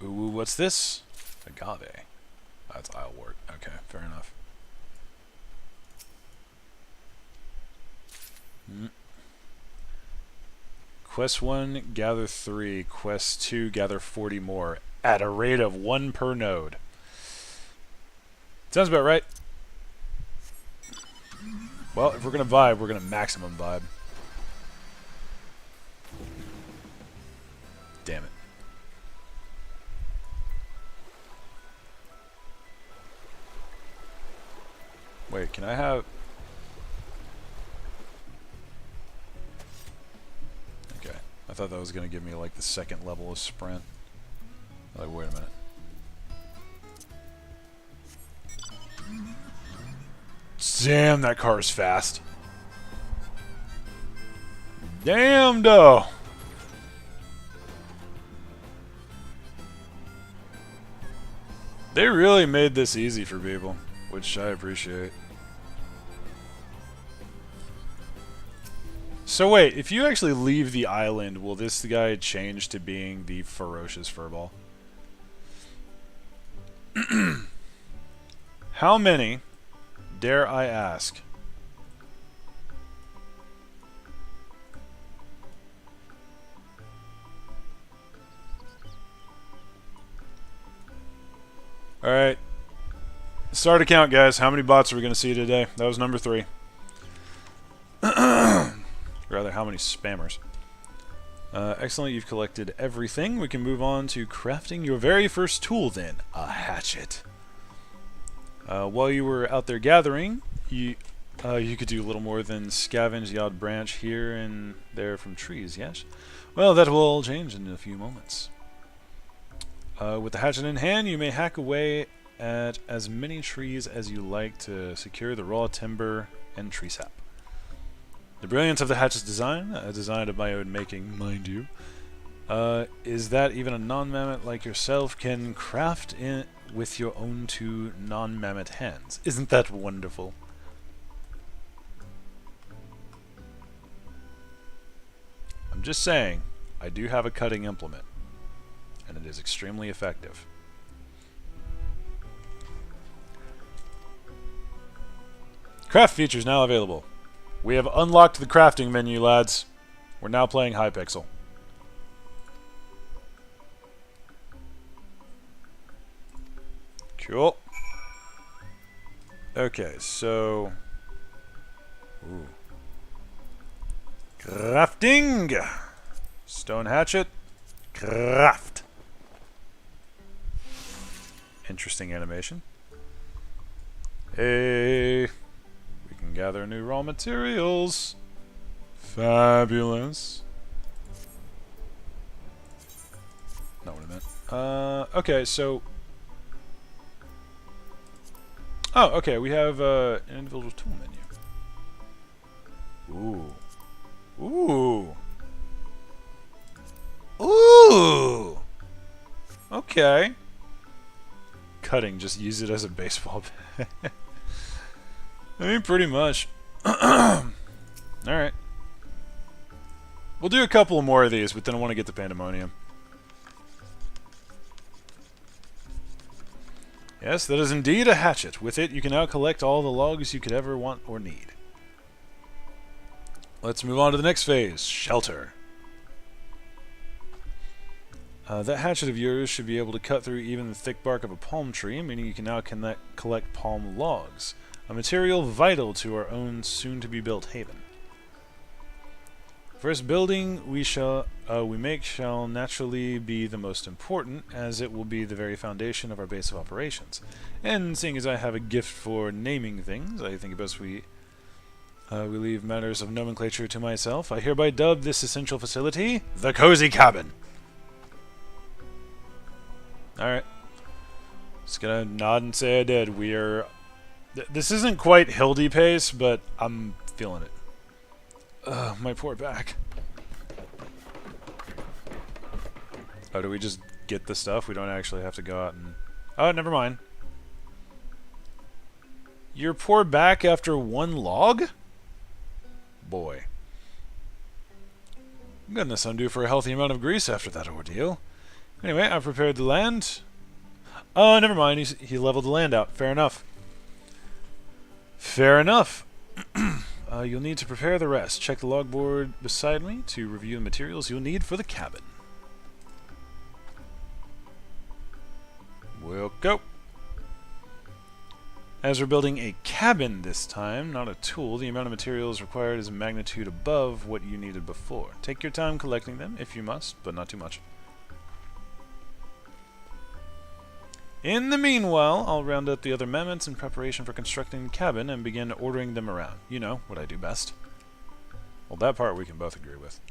Ooh, what's this? Agave. That's islewort. Okay, fair enough. Quest 1, gather 3. Quest 2, gather 40 more. At a rate of 1 per node. Sounds about right. Well, if we're gonna vibe, we're gonna maximum vibe. Damn it. Wait, can I have... Okay. I thought that was going to give me, like, the second level of sprint. Like, wait a minute. Damn, that car is fast. Damn, though. They really made this easy for people, which I appreciate. So wait, if you actually leave the island, will this guy change to being the ferocious furball? How many, dare I ask, alright. Start a count, guys. How many bots are we going to see today? That was number 3. Rather, how many spammers? Excellent, you've collected everything. We can move on to crafting your very first tool then. A hatchet. While you were out there gathering, you could do little more than scavenge the odd branch here and there from trees, yes? Well, that will all change in a few moments. With the hatchet in hand, you may hack away at as many trees as you like to secure the raw timber and tree sap. The brilliance of the hatchet's design, designed of my own making, mind you, is that even a non-mammoth like yourself can craft in with your own 2 non-mammoth hands. Isn't that wonderful? I'm just saying, I do have a cutting implement, and it is extremely effective. Craft features now available. We have unlocked the crafting menu, lads. We're now playing Hypixel. Cool. Okay, so... Ooh. Crafting! Stone hatchet. Craft. Interesting animation. Hey... Gather new raw materials. Fabulous. Not what I meant. Okay, so... Oh, okay, we have an individual tool menu. Ooh. Ooh. Ooh! Okay. Cutting, just use it as a baseball bat. I mean, pretty much. Alright. We'll do a couple more of these, but then I want to get to Pandemonium. Yes, that is indeed a hatchet. With it, you can now collect all the logs you could ever want or need. Let's move on to the next phase. Shelter. That hatchet of yours should be able to cut through even the thick bark of a palm tree, meaning you can now collect palm logs. A material vital to our own soon-to-be-built haven. First building we make shall naturally be the most important, as it will be the very foundation of our base of operations. And seeing as I have a gift for naming things, I think it best we leave matters of nomenclature to myself. I hereby dub this essential facility the Cozy Cabin. Alright. Just gonna nod and say I did. We are... this isn't quite Hildy pace, but I'm feeling it. Ugh, my poor back. Oh, do we just get the stuff? We don't actually have to go out and... oh, never mind. Your poor back after one log? Boy. Goodness, I'm due for a healthy amount of grease after that ordeal. Anyway, I've prepared the land. Oh, never mind. He leveled the land out. Fair enough. Fair enough. You'll need to prepare the rest. Check the logboard beside me to review the materials you'll need for the cabin. We'll go. As we're building a cabin this time, not a tool, the amount of materials required is a magnitude above what you needed before. Take your time collecting them, if you must, but not too much. In the meanwhile, I'll round up the other mammoths in preparation for constructing the cabin and begin ordering them around. You know, what I do best. Well, that part we can both agree with.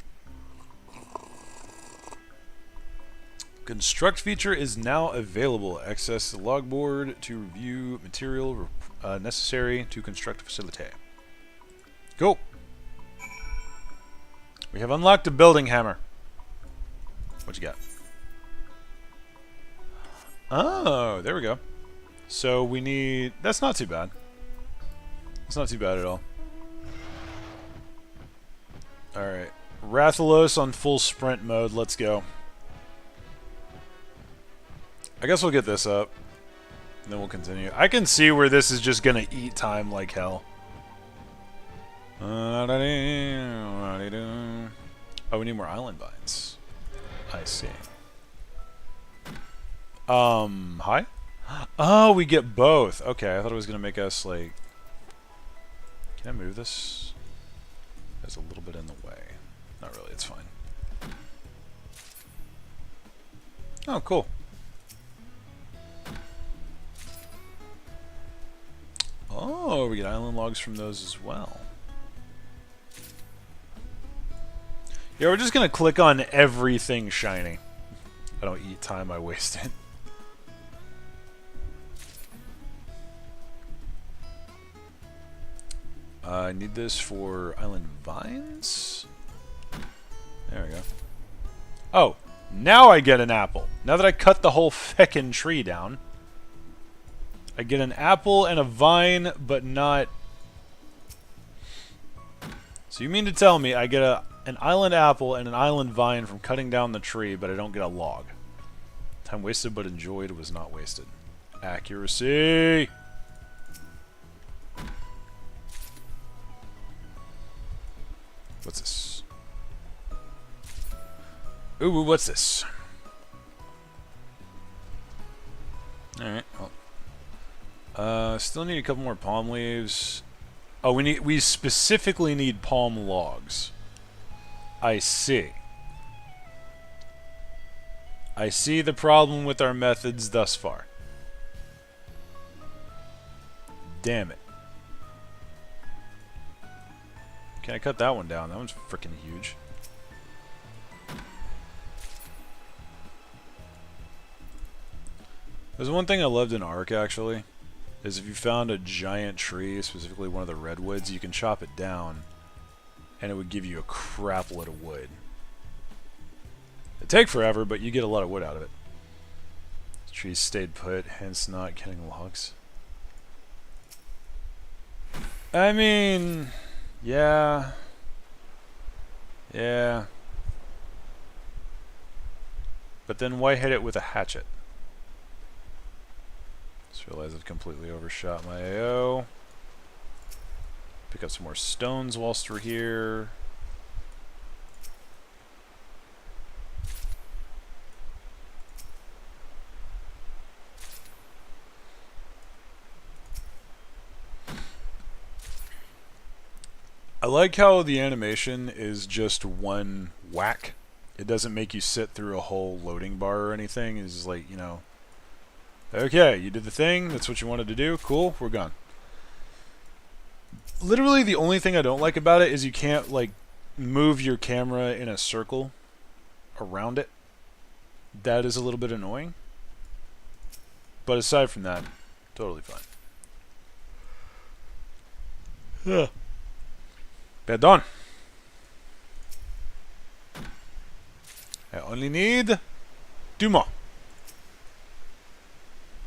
Construct feature is now available. Access the logboard to review material necessary to construct a facility. Go! We have unlocked a building hammer. What you got? Oh, there we go. So we need... that's not too bad. It's not too bad at all. Alright. Rathalos on full sprint mode. Let's go. I guess we'll get this up. And then we'll continue. I can see where this is just going to eat time like hell. Oh, we need more island vines. I see. Hi? Oh, we get both. Okay, I thought it was going to make us, like... can I move this? There's a little bit in the way. Not really, it's fine. Oh, cool. Oh, we get island logs from those as well. Yeah, we're just going to click on everything shiny. I don't eat time, I waste it. I need this for island vines. There we go. Oh, now I get an apple. Now that I cut the whole feckin' tree down, I get an apple and a vine, but not... so you mean to tell me I get an island apple and an island vine from cutting down the tree, but I don't get a log? Time wasted but enjoyed was not wasted. Accuracy! What's this? Ooh, what's this? Alright, well. Still need a couple more palm leaves. Oh, we specifically need palm logs. I see. I see the problem with our methods thus far. Damn it. Can I cut that one down? That one's freaking huge. There's one thing I loved in Ark, actually, is if you found a giant tree, specifically one of the redwoods, you can chop it down, and it would give you a crap load of wood. It'd take forever, but you get a lot of wood out of it. The trees stayed put, hence not getting logs. I mean... yeah. Yeah. But then why hit it with a hatchet? Just realized I've completely overshot my AO. Pick up some more stones whilst we're here. I like how the animation is just one whack. It doesn't make you sit through a whole loading bar or anything. It's just like, you know, okay, you did the thing. That's what you wanted to do. Cool, we're gone. Literally, the only thing I don't like about it is you can't, like, move your camera in a circle around it. That is a little bit annoying. But aside from that, totally fine. Yeah. Pardon. I only need 2 more.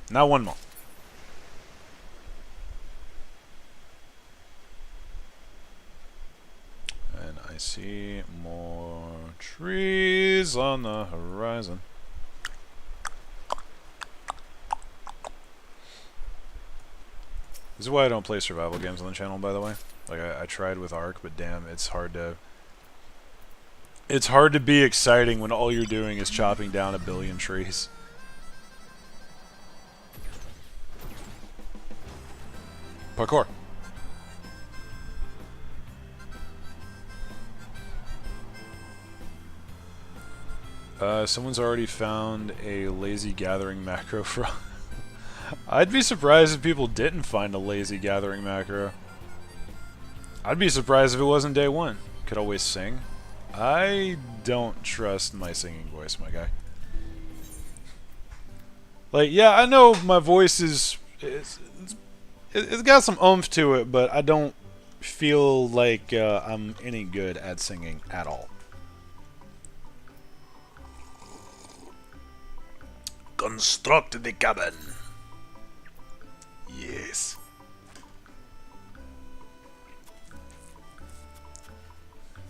Now 1 more. And I see more trees on the horizon. This is why I don't play survival games on the channel, by the way. Like, I tried with Ark, but damn, it's hard to be exciting when all you're doing is chopping down a billion trees. Parkour. Someone's already found a lazy gathering macro for... I'd be surprised if people didn't find a lazy gathering macro. I'd be surprised if it wasn't day 1. Could always sing. I don't trust my singing voice, my guy. Like, yeah, I know my voice is... It's got some oomph to it, but I don't feel like I'm any good at singing at all. Construct the cabin. Yes.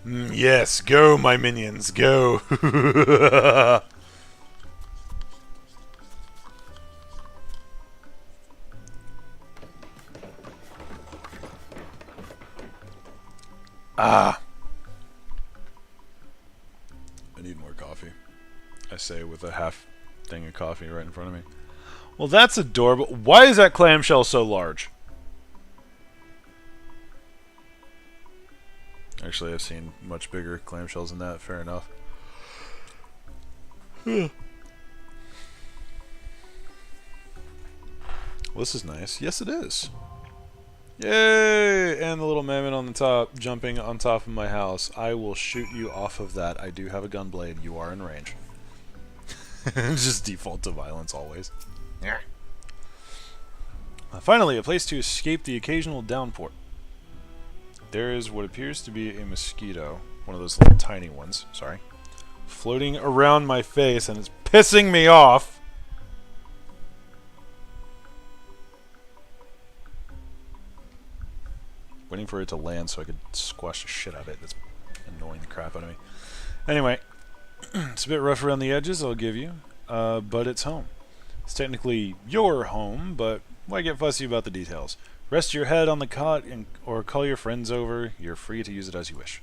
Yes, go, my minions, go. Ah. I need more coffee. I say with a half thing of coffee right in front of me. Well, that's adorable. Why is that clamshell so large? Actually, I've seen much bigger clamshells than that. Fair enough. Well, this is nice. Yes, it is. Yay! And the little mammoth on the top, jumping on top of my house. I will shoot you off of that. I do have a gun blade. You are in range. Just default to violence always. Yeah. Finally, a place to escape the occasional downpour. There is what appears to be a mosquito, one of those little tiny ones, sorry, floating around my face, and it's pissing me off. Waiting for it to land so I could squash the shit out of it. That's annoying the crap out of me. Anyway, it's a bit rough around the edges, I'll give you, but it's home. It's technically your home, but why get fussy about the details? Rest your head on the cot or call your friends over. You're free to use it as you wish.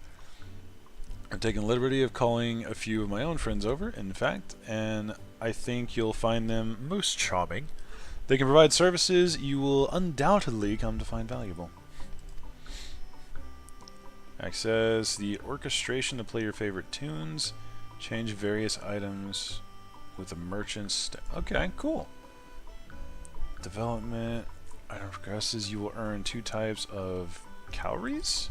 I've taken the liberty of calling a few of my own friends over, in fact, and I think you'll find them most charming. They can provide services you will undoubtedly come to find valuable. Access the orchestration to play your favorite tunes. Change various items with the merchants. Okay, cool. Development. Item progresses. You will earn 2 types of calories.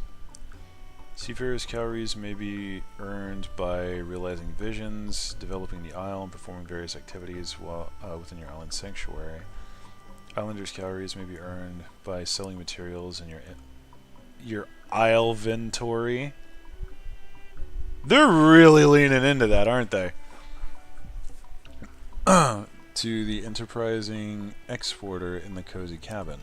Seafarers' calories may be earned by realizing visions, developing the isle, and performing various activities while within your island sanctuary. Islanders' calories may be earned by selling materials in your isle inventory. They're really leaning into that, aren't they? To the enterprising exporter in the cozy cabin.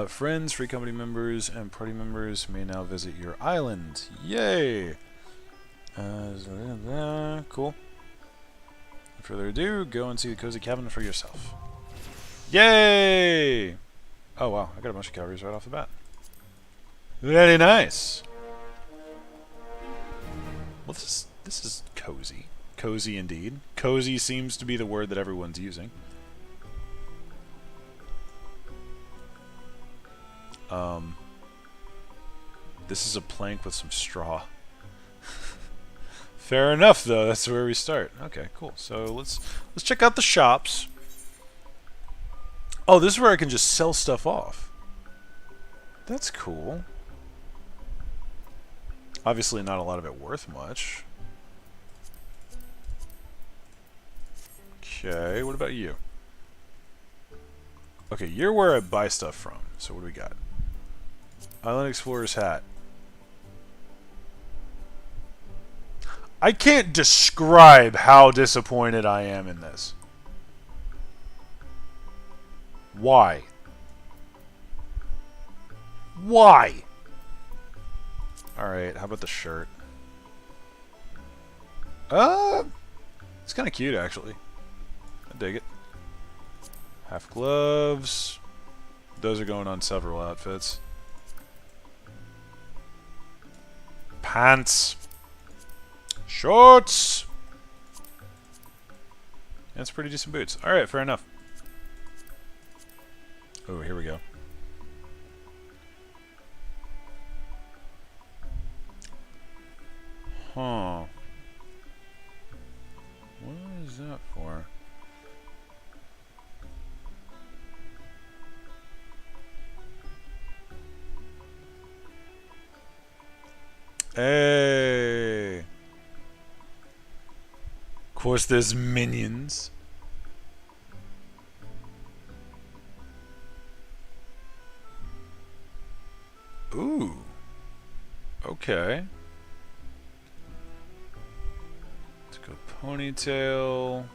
Friends, free company members, and party members may now visit your island. Yay! Cool. Without further ado, go and see the cozy cabin for yourself. Yay! Oh wow, I got a bunch of calories right off the bat. Very nice. Well, this is cozy. Cozy indeed. Cozy seems to be the word that everyone's using. This is a plank with some straw. Fair enough, though. That's where we start. Okay, cool. So let's check out the shops. Oh, this is where I can just sell stuff off. That's cool. Obviously, not a lot of it worth much. Okay, what about you? Okay, you're where I buy stuff from. So what do we got? Island Explorer's hat. I can't describe how disappointed I am in this. Why? Why? Alright, how about the shirt? It's kind of cute, actually. I dig it. Half gloves. Those are going on several outfits. Pants. Shorts. That's pretty decent boots. Alright, fair enough. Oh, here we go. Huh. What is that for? Hey. Of course, there's minions. Ooh. Okay. Let's go ponytail.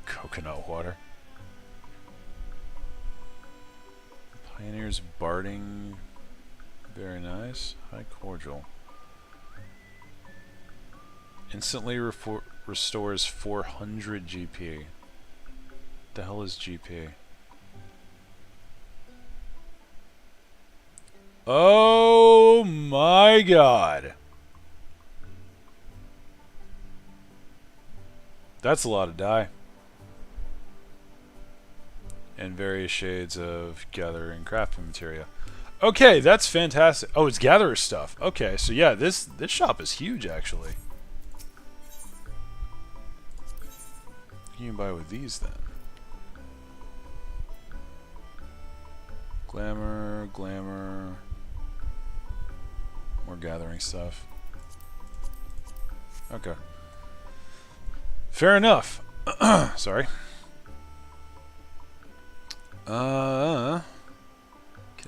Coconut water. Pioneer's barding. Very nice. High cordial. Instantly restores 400 GP. The hell is GP? Oh my god. That's a lot of dye. And various shades of gathering crafting materia. Okay, that's fantastic. Oh, it's gatherer stuff. Okay, so yeah, this shop is huge actually. You can buy with these then. Glamour, glamour. More gathering stuff. Okay. Fair enough. Sorry. Can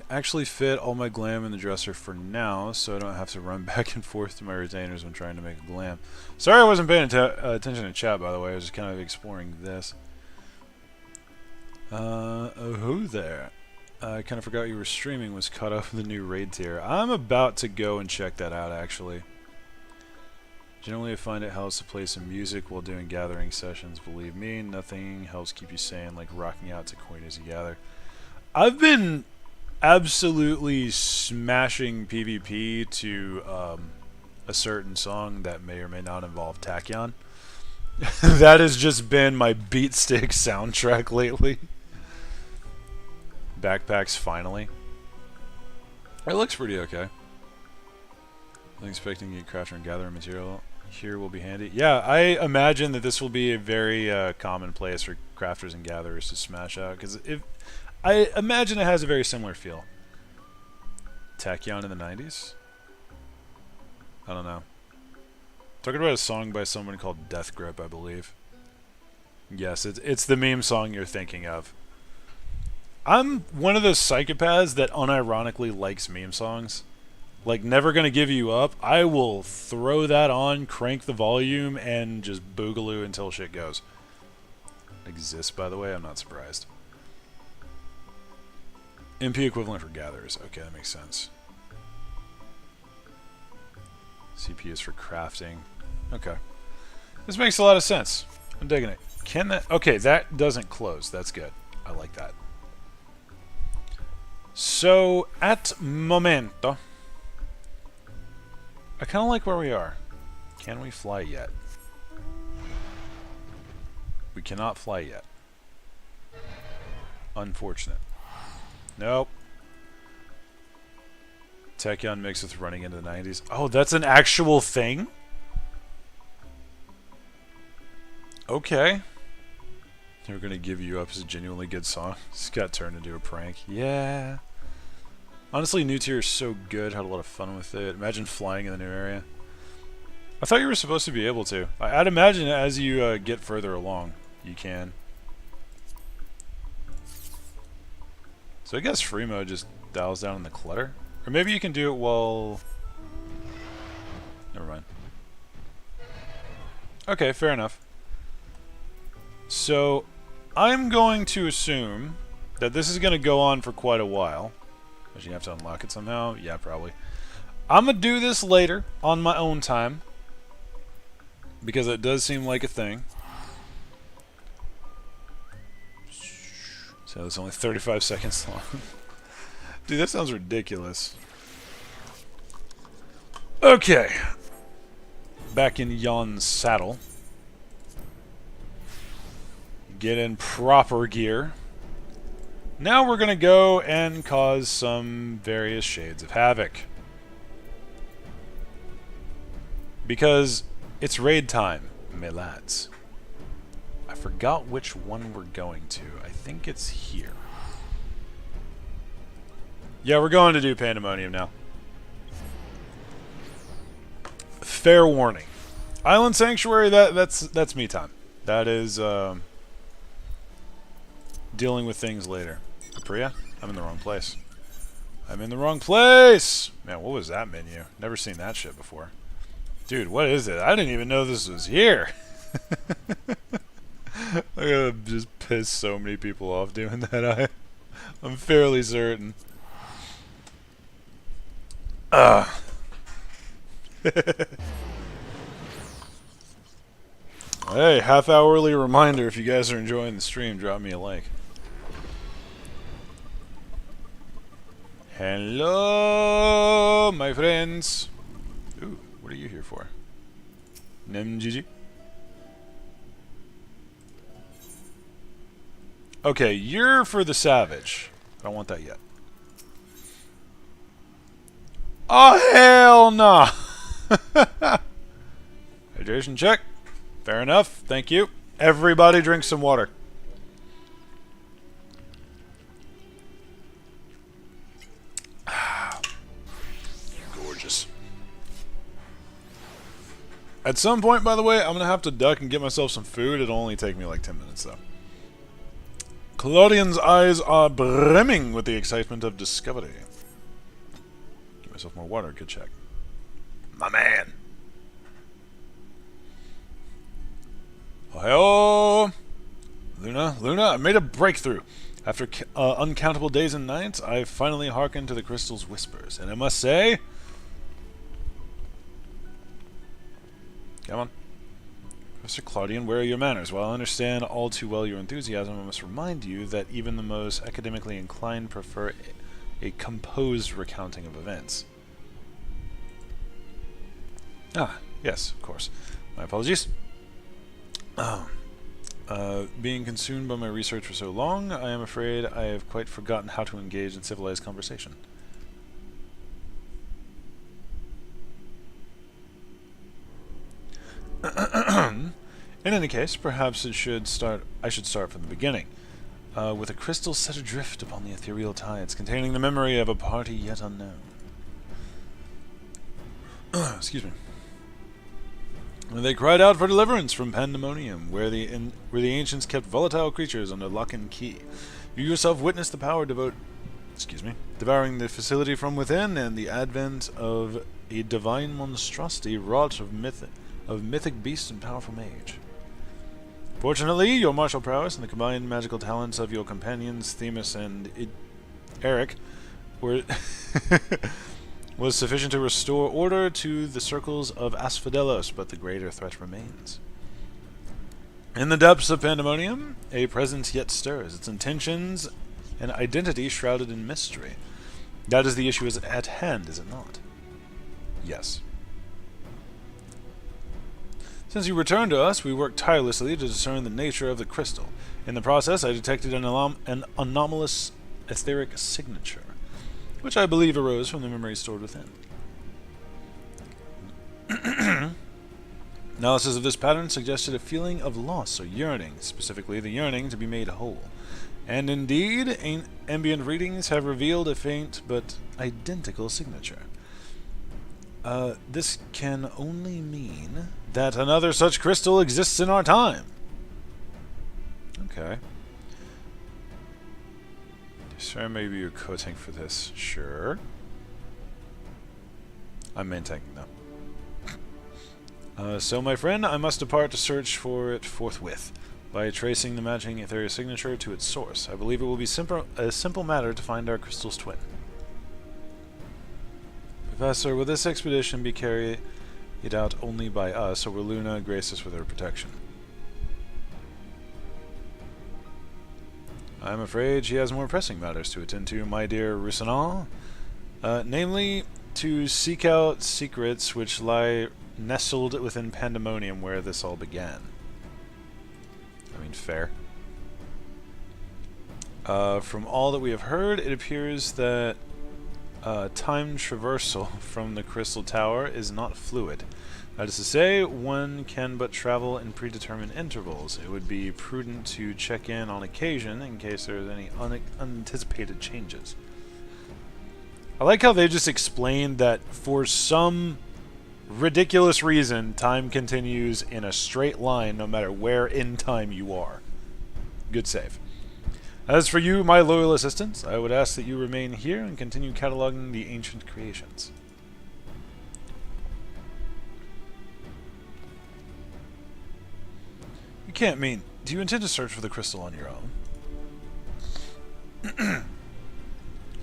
actually fit all my glam in the dresser for now, so I don't have to run back and forth to my retainers when trying to make a glam. Sorry I wasn't paying attention to chat, by the way. I was just kind of exploring this. Oh, who there? I kind of forgot you were streaming, was caught up with the new raid tier. I'm about to go and check that out, actually. Generally, I find it helps to play some music while doing gathering sessions. Believe me, nothing helps keep you sane like rocking out to Coin as you gather. I've been absolutely smashing PvP to a certain song that may or may not involve Tachyon. That has just been my beat stick soundtrack lately. Backpacks finally. It looks pretty okay. I'm expecting to get crafter and gathering material here will be handy. Yeah, I imagine that this will be a very common place for crafters and gatherers to smash out, because I imagine it has a very similar feel. Tachyon in the 90s? I don't know. Talking about a song by someone called Death Grip, I believe. Yes, it's the meme song you're thinking of. I'm one of those psychopaths that unironically likes meme songs. Like, Never Gonna Give You Up. I will throw that on, crank the volume, and just boogaloo until shit goes. It exists, by the way. I'm not surprised. MP equivalent for gatherers. Okay, that makes sense. CP is for crafting. Okay. This makes a lot of sense. I'm digging it. Can that... Okay, that doesn't close. That's good. I like that. So, at momento... I kind of like where we are. Can we fly yet? We cannot fly yet. Unfortunate. Nope. Tachyon mixed with running into the 90s. Oh, that's an actual thing? Okay. They were going to give you up as a genuinely good song. This got turned into a prank. Yeah. Honestly, New Tier is so good. Had a lot of fun with it. Imagine flying in the new area. I thought you were supposed to be able to. I'd imagine as you get further along, you can. So I guess free mode just dials down on the clutter. Or maybe you can do it while... Never mind. Okay, fair enough. So, I'm going to assume that this is going to go on for quite a while. Does you have to unlock it somehow? Yeah, probably. I'm going to do this later on my own time. Because it does seem like a thing. So it's only 35 seconds long. Dude, that sounds ridiculous. Okay. Back in Yon's saddle. Get in proper gear. Now we're going to go and cause some various shades of havoc. Because it's raid time, my lads. I forgot which one we're going to. I think it's here. Yeah, we're going to do Pandemonium now. Fair warning. Island Sanctuary, that's me time. That is dealing with things later. Priya? I'm in the wrong place. I'm in the wrong place! Man, what was that menu? Never seen that shit before. Dude, what is it? I didn't even know this was here. I'm gonna just piss so many people off doing that. I'm fairly certain. Hey, half-hourly reminder, if you guys are enjoying the stream, drop me a like. Hello, my friends. Ooh, what are you here for? Nemjiji? Okay, you're for the Savage. I don't want that yet. Oh, hell no! Hydration check. Fair enough. Thank you. Everybody drink some water. Gorgeous. At some point, by the way, I'm going to have to duck and get myself some food. It'll only take me like 10 minutes, though. Claudian's eyes are brimming with the excitement of discovery. Give myself more water. Good check. My man. Oh, Luna, I made a breakthrough. After uncountable days and nights, I finally hearkened to the crystal's whispers, and I must say... Come on. Mr. Claudian, where are your manners? While I understand all too well your enthusiasm, I must remind you that even the most academically inclined prefer a composed recounting of events. Ah, yes, of course. My apologies. Being consumed by my research for so long, I am afraid I have quite forgotten how to engage in civilized conversation. In any case, perhaps I should start from the beginning, with a crystal set adrift upon the ethereal tides, containing the memory of a party yet unknown. Excuse me. They cried out for deliverance from Pandemonium, where the ancients kept volatile creatures under lock and key. You yourself witnessed the power devouring the facility from within, and the advent of a divine monstrosity wrought of mythic beast and powerful mage. Fortunately, your martial prowess and the combined magical talents of your companions, Themis and Eric, were was sufficient to restore order to the circles of Asphodelos, but the greater threat remains. In the depths of Pandemonium, a presence yet stirs, its intentions and identity shrouded in mystery. That is the issue at hand, is it not? Yes. Since you returned to us, we worked tirelessly to discern the nature of the crystal. In the process, I detected an anomalous etheric signature. which I believe arose from the memory stored within. Analysis of this pattern suggested a feeling of loss or yearning, specifically the yearning to be made whole. And indeed, ambient readings have revealed a faint but identical signature. This can only mean that another such crystal exists in our time. Okay. Sir, maybe you're coding for this. Sure. I'm maintaining though. So, my friend, I must depart to search for it forthwith, by tracing the matching ethereal signature to its source. I believe it will be a simple matter to find our crystal's twin. Professor, will this expedition be carried out only by us, or will Luna grace us with her protection? I'm afraid she has more pressing matters to attend to, my dear Rousseau. Namely, to seek out secrets which lie nestled within Pandemonium, where this all began. I mean, fair. From all that we have heard, it appears that time traversal from the Crystal Tower is not fluid. That is to say, one can but travel in predetermined intervals. It would be prudent to check in on occasion in case there is any unanticipated changes. I like how they just explained that for some ridiculous reason, time continues in a straight line no matter where in time you are. Good save. As for you, my loyal assistant, I would ask that you remain here and continue cataloging the ancient creations. You can't mean... Do you intend to search for the crystal on your own?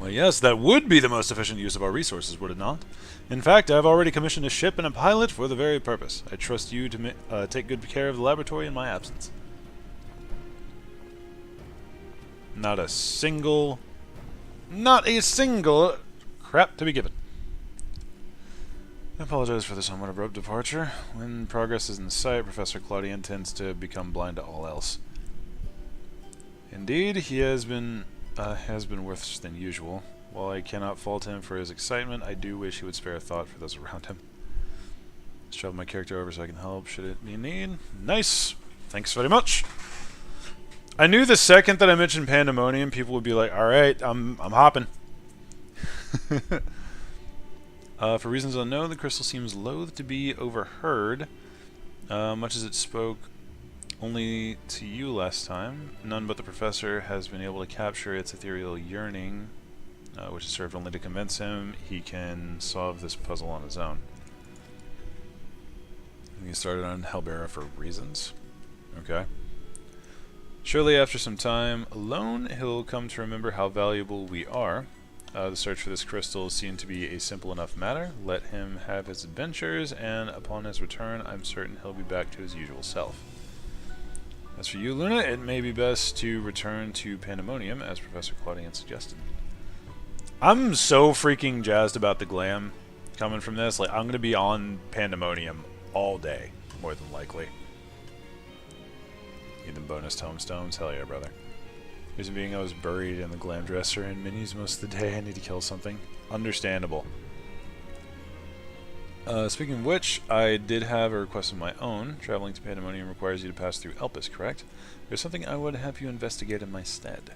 Well, yes, that would be the most efficient use of our resources, would it not? In fact, I have already commissioned a ship and a pilot for the very purpose. I trust you to take good care of the laboratory in my absence. Not a single crap to be given. I apologize for this somewhat abrupt departure. When progress is in sight, Professor Claudian tends to become blind to all else. Indeed, he has been worse than usual. While I cannot fault him for his excitement, I do wish he would spare a thought for those around him. Let's travel my character over so I can help, should it be need. Nice! Thanks very much! I knew the second that I mentioned Pandemonium, people would be like, alright, I'm hopping. For reasons unknown, the crystal seems loath to be overheard, much as it spoke only to you last time. None but the professor has been able to capture its ethereal yearning, which has served only to convince him he can solve this puzzle on his own. He started on Hellbearer for reasons. Okay. Surely after some time alone, he'll come to remember how valuable we are. The search for this crystal seemed to be a simple enough matter. Let him have his adventures, and upon his return, I'm certain he'll be back to his usual self. As for you, Luna, it may be best to return to Pandemonium, as Professor Claudian suggested. I'm so freaking jazzed about the glam coming from this. Like, I'm going to be on Pandemonium all day, more than likely. Even bonus tomestones? Hell yeah, brother. Reason being, I was buried in the glam dresser and minis most of the day. I need to kill something. Understandable. Speaking of which, I did have a request of my own. Traveling to Pandemonium requires you to pass through Elpis, correct? There's something I would have you investigate in my stead.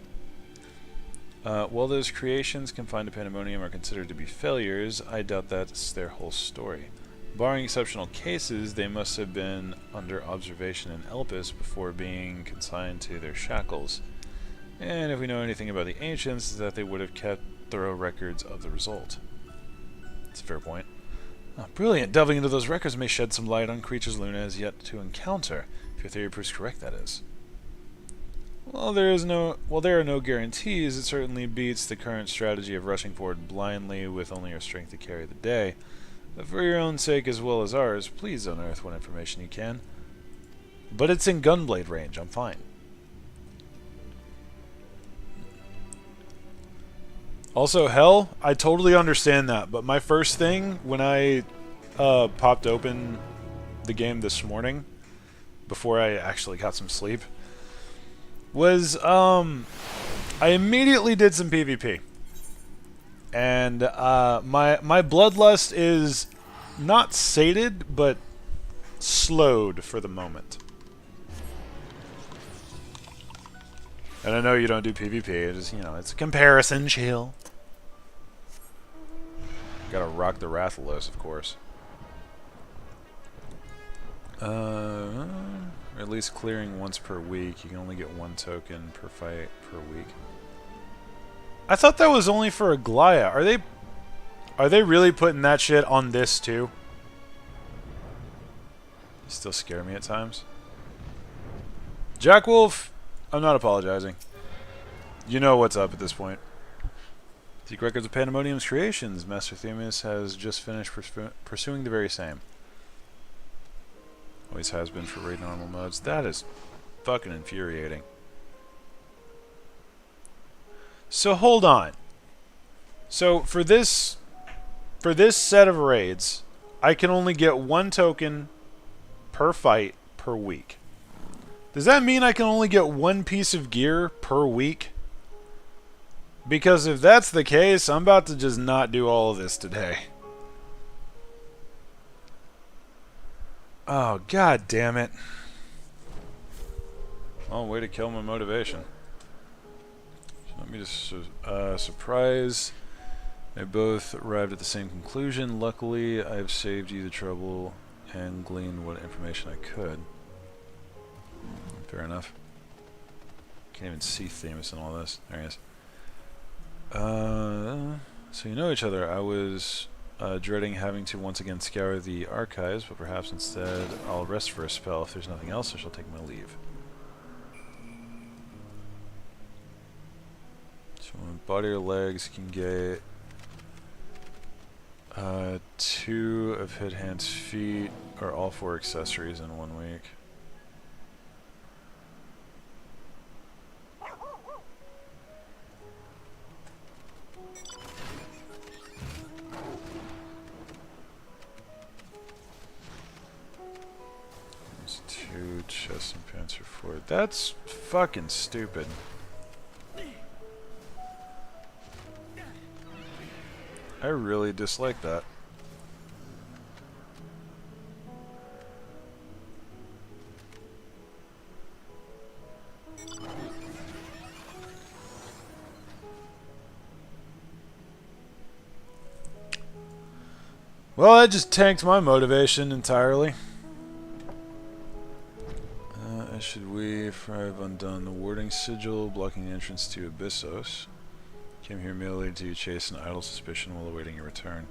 While those creations confined to Pandemonium are considered to be failures, I doubt that's their whole story. Barring exceptional cases, they must have been under observation in Elpis before being consigned to their shackles. And if we know anything about the ancients, it's that they would have kept thorough records of the result. That's a fair point. Oh, brilliant! Delving into those records may shed some light on creatures Luna has yet to encounter, if your theory proves correct, that is. While there are no guarantees, it certainly beats the current strategy of rushing forward blindly with only our strength to carry the day. But for your own sake as well as ours, please unearth what information you can. But it's in gunblade range, I'm fine. Also, hell, I totally understand that, but my first thing when I popped open the game this morning, before I actually got some sleep, was I immediately did some PvP. and my bloodlust is not sated, but slowed for the moment. And I know you don't do PvP. It is, you know, it's a comparison. Chill. Gotta rock the Rathalos, of course. At least clearing once per week. You can only get 1 token per fight per week. I thought that was only for Aglaya. Are they really putting that shit on this too? You still scare me at times. Jack Wolf, I'm not apologizing. You know what's up at this point. Seek records of Pandemonium's creations. Master Themis has just finished pursuing the very same. Always has been for raid normal modes. That is fucking infuriating. So hold on. So for this set of raids, I can only get 1 token per fight per week. Does that mean I can only get 1 piece of gear per week? Because if that's the case, I'm about to just not do all of this today. Oh, god damn it. Oh, way to kill my motivation. Let me just surprise. They both arrived at the same conclusion. Luckily, I have saved you the trouble and gleaned what information I could. Fair enough. Can't even see Themis in all this. There he is. So you know each other. I was dreading having to once again scour the archives, but perhaps instead I'll rest for a spell. If there's nothing else, I shall take my leave. So body or legs can get 2 of head, hands, feet, or all 4 accessories in 1 week. There's 2 chest and pants for 4. That's fucking stupid. I really dislike that. Well, that just tanked my motivation entirely. Should we, for I've undone the warding sigil blocking the entrance to Abyssos. Came here merely to chase an idle suspicion while awaiting your return.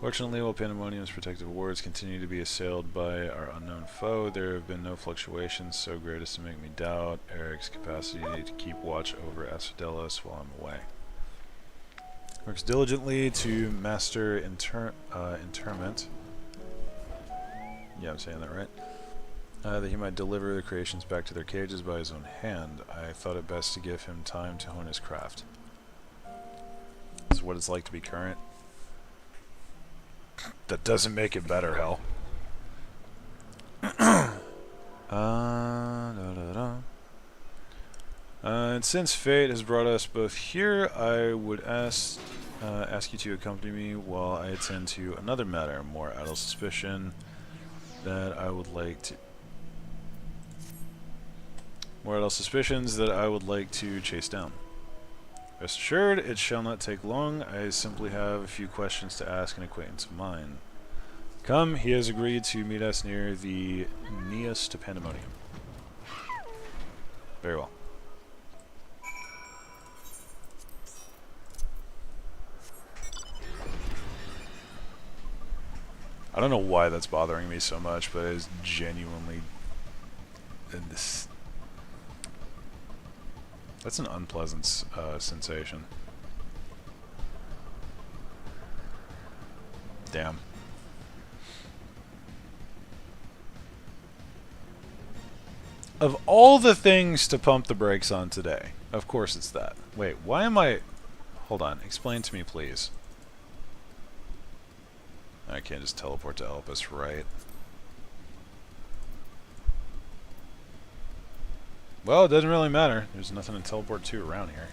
Fortunately, while Pandemonium's protective wards continue to be assailed by our unknown foe, there have been no fluctuations so great as to make me doubt Eric's capacity to keep watch over Asphodelos while I'm away. Works diligently to master interment. Yeah, I'm saying that right. That he might deliver the creations back to their cages by his own hand. I thought it best to give him time to hone his craft. This is what it's like to be current. That doesn't make it better, hell. And since fate has brought us both here, I would ask you to accompany me while I attend to another matter, more idle suspicion that I would like to... More idle suspicions that I would like to chase down. Rest assured, it shall not take long. I simply have a few questions to ask an acquaintance of mine. Come, he has agreed to meet us near the Neos to Pandemonium. Very well. I don't know why that's bothering me so much, but it is genuinely... That's an unpleasant sensation. Damn. Of all the things to pump the brakes on today, of course it's that. Wait, why am I... Hold on, explain to me, please. I can't just teleport to Elpis, right? Well, it doesn't really matter. There's nothing to teleport to around here.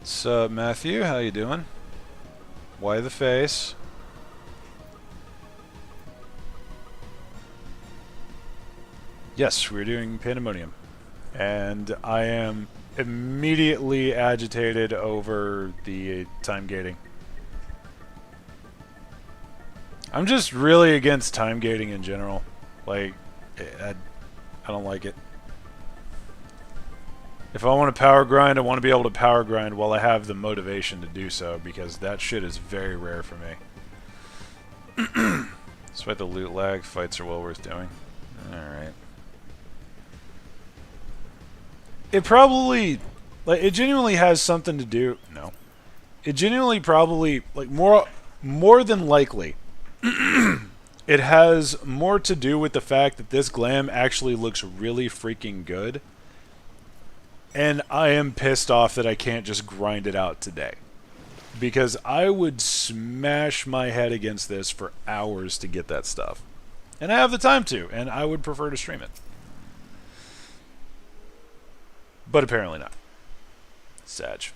What's up, Matthew? How you doing? Why the face? Yes, we're doing Pandemonium. And I am immediately agitated over the time gating. I'm just really against time gating in general. Like, I don't like it. If I want to power grind, I want to be able to power grind while I have the motivation to do so, because that shit is very rare for me. Despite the loot lag, fights are well worth doing. Alright. It probably, like, it genuinely has something to do. No. It genuinely probably, like, more than likely, it has more to do with the fact that this glam actually looks really freaking good. And I am pissed off that I can't just grind it out today. Because I would smash my head against this for hours to get that stuff. And I have the time to, and I would prefer to stream it. But apparently not. Sag.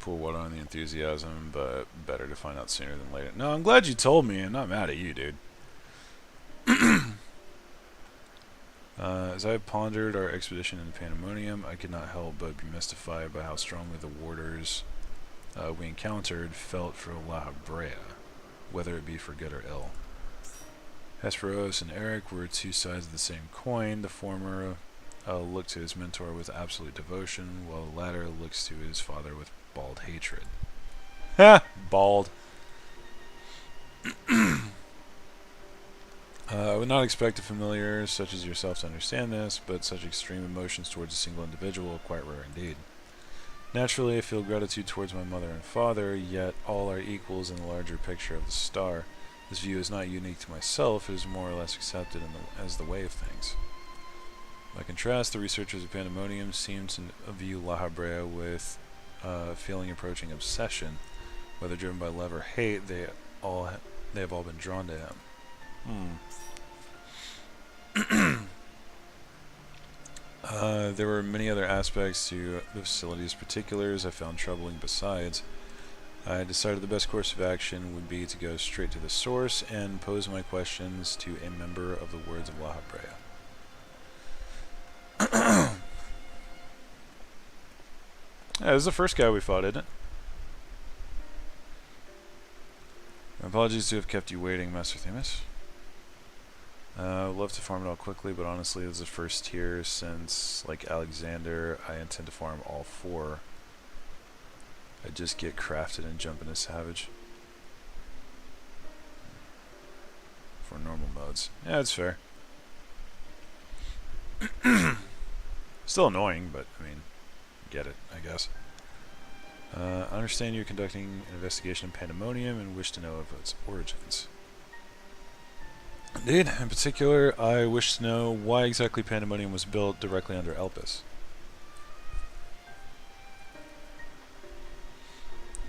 Pour water on the enthusiasm, but better to find out sooner than later. No, I'm glad you told me. I'm not mad at you, dude. As I pondered our expedition in Pandemonium, I could not help but be mystified by how strongly the warders we encountered felt for AWAAAAY, whether it be for good or ill. Hesperos and Eric were two sides of the same coin. The former looked to his mentor with absolute devotion, while the latter looks to his father with bald hatred. Ha! Bald. I would not expect a familiar such as yourself to understand this, but such extreme emotions towards a single individual are quite rare indeed. Naturally, I feel gratitude towards my mother and father, yet all are equals in the larger picture of the star. This view is not unique to myself, it is more or less accepted as the way of things. By contrast, the researchers of Pandemonium seem to view AWAAAAY with feeling approaching obsession. Whether driven by love or hate, they have all been drawn to him. There were many other aspects to the facility's particulars I found troubling besides. I decided the best course of action would be to go straight to the source and pose my questions to a member of the Words of AWAAAAY. Yeah, this is the first guy we fought, isn't it? My apologies to have kept you waiting, Master Themis. I would love to farm it all quickly, but honestly, this is the first tier since, like Alexander, I intend to farm all 4. I just get crafted and jump into Savage. For normal modes. Yeah, that's fair. Still annoying, but, I mean, get it, I guess. I understand you're conducting an investigation in Pandemonium and wish to know of its origins. Indeed, in particular, I wish to know why exactly Pandemonium was built directly under Elpis.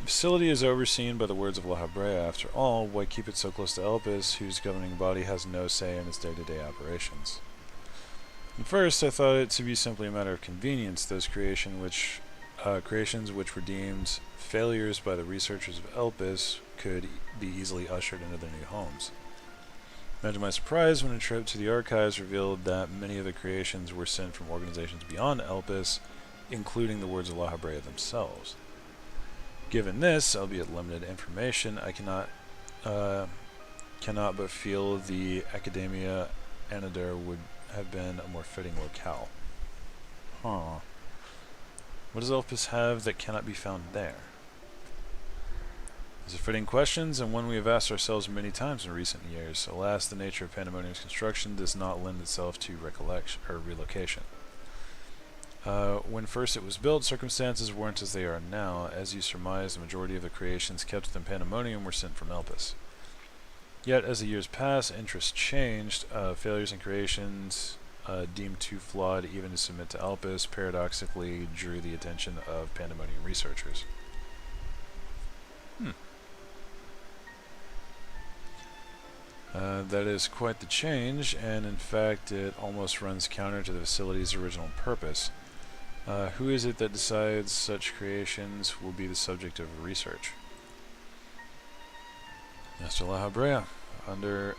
The facility is overseen by the Words of AWAAAAY. After all, why keep it so close to Elpis, whose governing body has no say in its day-to-day operations? At first, I thought it to be simply a matter of convenience. Those creations which were deemed failures by the researchers of Elpis could be easily ushered into their new homes. Imagine my surprise when a trip to the archives revealed that many of the creations were sent from organizations beyond Elpis, including the Words of AWAAAAY themselves. Given this, albeit limited information, I cannot but feel the Academia Anadir would have been a more fitting locale. Huh. What does Elpis have that cannot be found there? These are fitting questions, and one we have asked ourselves many times in recent years. Alas, the nature of Pandemonium's construction does not lend itself to relocation. When first it was built, circumstances weren't as they are now. As you surmise, the majority of the creations kept within Pandemonium were sent from Elpis. Yet, as the years passed, interests changed. Failures in creations deemed too flawed even to submit to Elpis paradoxically drew the attention of Pandemonium researchers. That is quite the change, and in fact it almost runs counter to the facility's original purpose. Who is it that decides such creations will be the subject of research? Master AWAAAAY. Under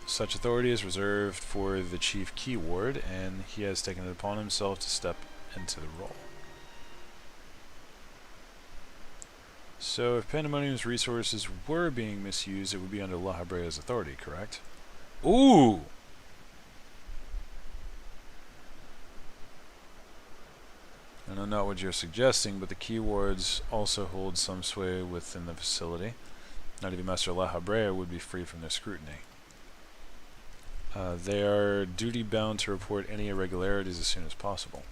such authority is reserved for the chief keyword, and he has taken it upon himself to step into the role. So if Pandemonium's resources were being misused, it would be under AWAAAAY's authority, correct? Ooh! I know not what you're suggesting, but the keywords also hold some sway within the facility. Not even Master AWAAAAY would be free from their scrutiny. They are duty-bound to report any irregularities as soon as possible.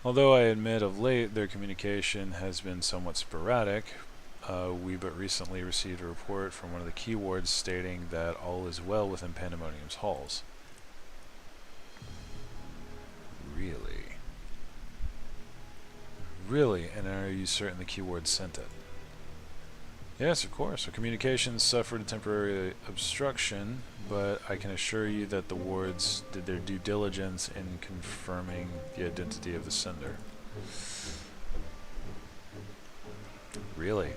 Although I admit of late their communication has been somewhat sporadic, we but recently received a report from one of the keywords stating that all is well within Pandemonium's halls. Really? Really? And are you certain the keyword sent it? Yes, of course. Our communications suffered a temporary obstruction, but I can assure you that the wards did their due diligence in confirming the identity of the sender. Really?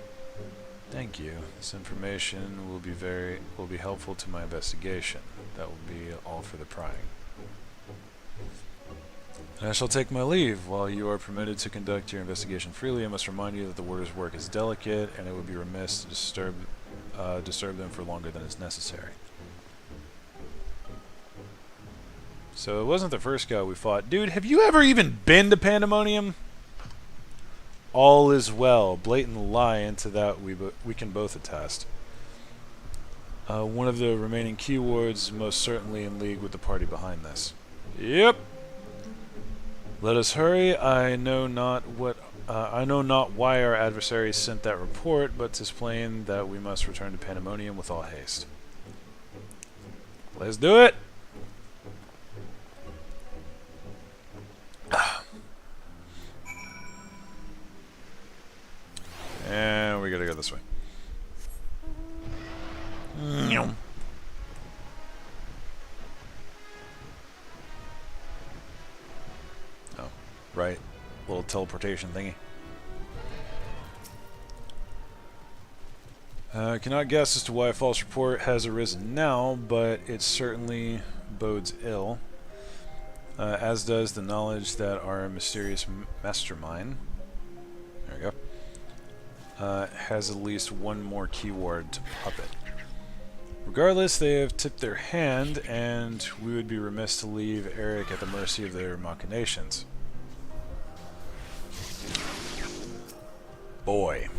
Thank you. This information will be helpful to my investigation. That will be all for the prying. And I shall take my leave. While you are permitted to conduct your investigation freely, I must remind you that the warder's work is delicate, and it would be remiss to disturb them for longer than is necessary. So it wasn't the first guy we fought. Dude, have you ever even been to Pandemonium? All is well. Blatant lie into that we can both attest. One of the remaining keywords is most certainly in league with the party behind this. Yep. Let us hurry. I know not why our adversary sent that report, but 'tis plain that we must return to Pandemonium with all haste. Let's do it. And we gotta go this way. Oh, right. Little teleportation thingy. I cannot guess as to why a false report has arisen now, but it certainly bodes ill. As does the knowledge that our mysterious mastermind, there we go, has at least one more keyword to puppet. Regardless, they have tipped their hand, and we would be remiss to leave Eric at the mercy of their machinations. Boy.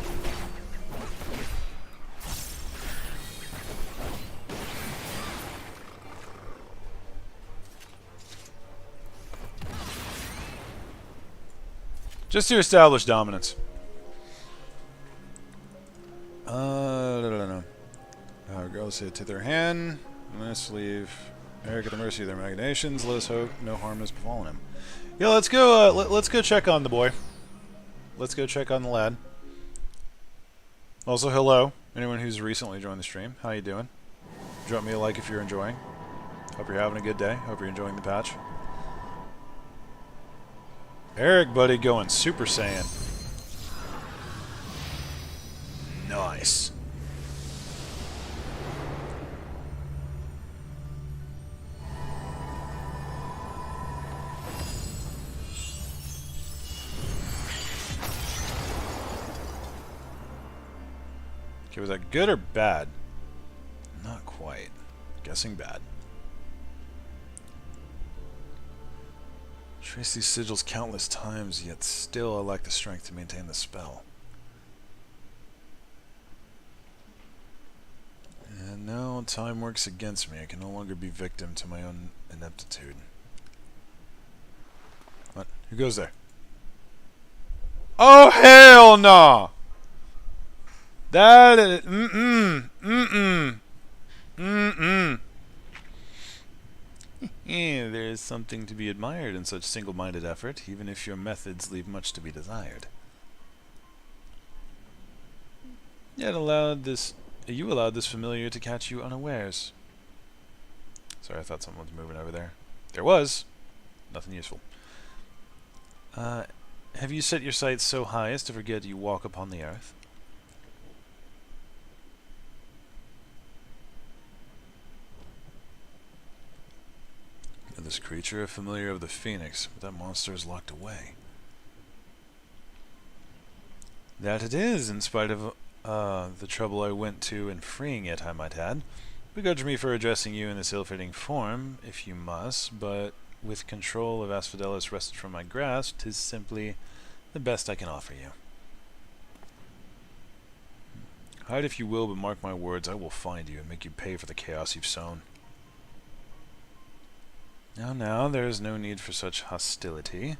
Just to establish dominance. Girls hit to their hand. Let's leave Eric at the mercy of their machinations. Let us hope no harm has befallen him. Yeah, let's go. Let's go check on the boy. Let's go check on the lad. Also, hello, anyone who's recently joined the stream. How you doing? Drop me a like if you're enjoying. Hope you're having a good day. Hope you're enjoying the patch. Eric, buddy, going Super Saiyan. Nice. Okay, was that good or bad? Not quite. Guessing bad. Trace these sigils countless times, yet still I lack the strength to maintain the spell. And now time works against me. I can no longer be victim to my own ineptitude. What? Who goes there? Oh, hell no! That is... There is something to be admired in such single-minded effort, even if your methods leave much to be desired. Yet you allowed this familiar to catch you unawares. Sorry, I thought someone was moving over there. There was. Nothing useful. Have you set your sights so high as to forget you walk upon the earth? This creature, familiar of the Phoenix, but that monster is locked away. That it is, in spite of the trouble I went to in freeing it, I might add. Begrudge me for addressing you in this ill-fitting form, if you must, but with control of Asphodelos wrested from my grasp, 'tis simply the best I can offer you. Hide if you will, but mark my words, I will find you and make you pay for the chaos you've sown. Now, there is no need for such hostility.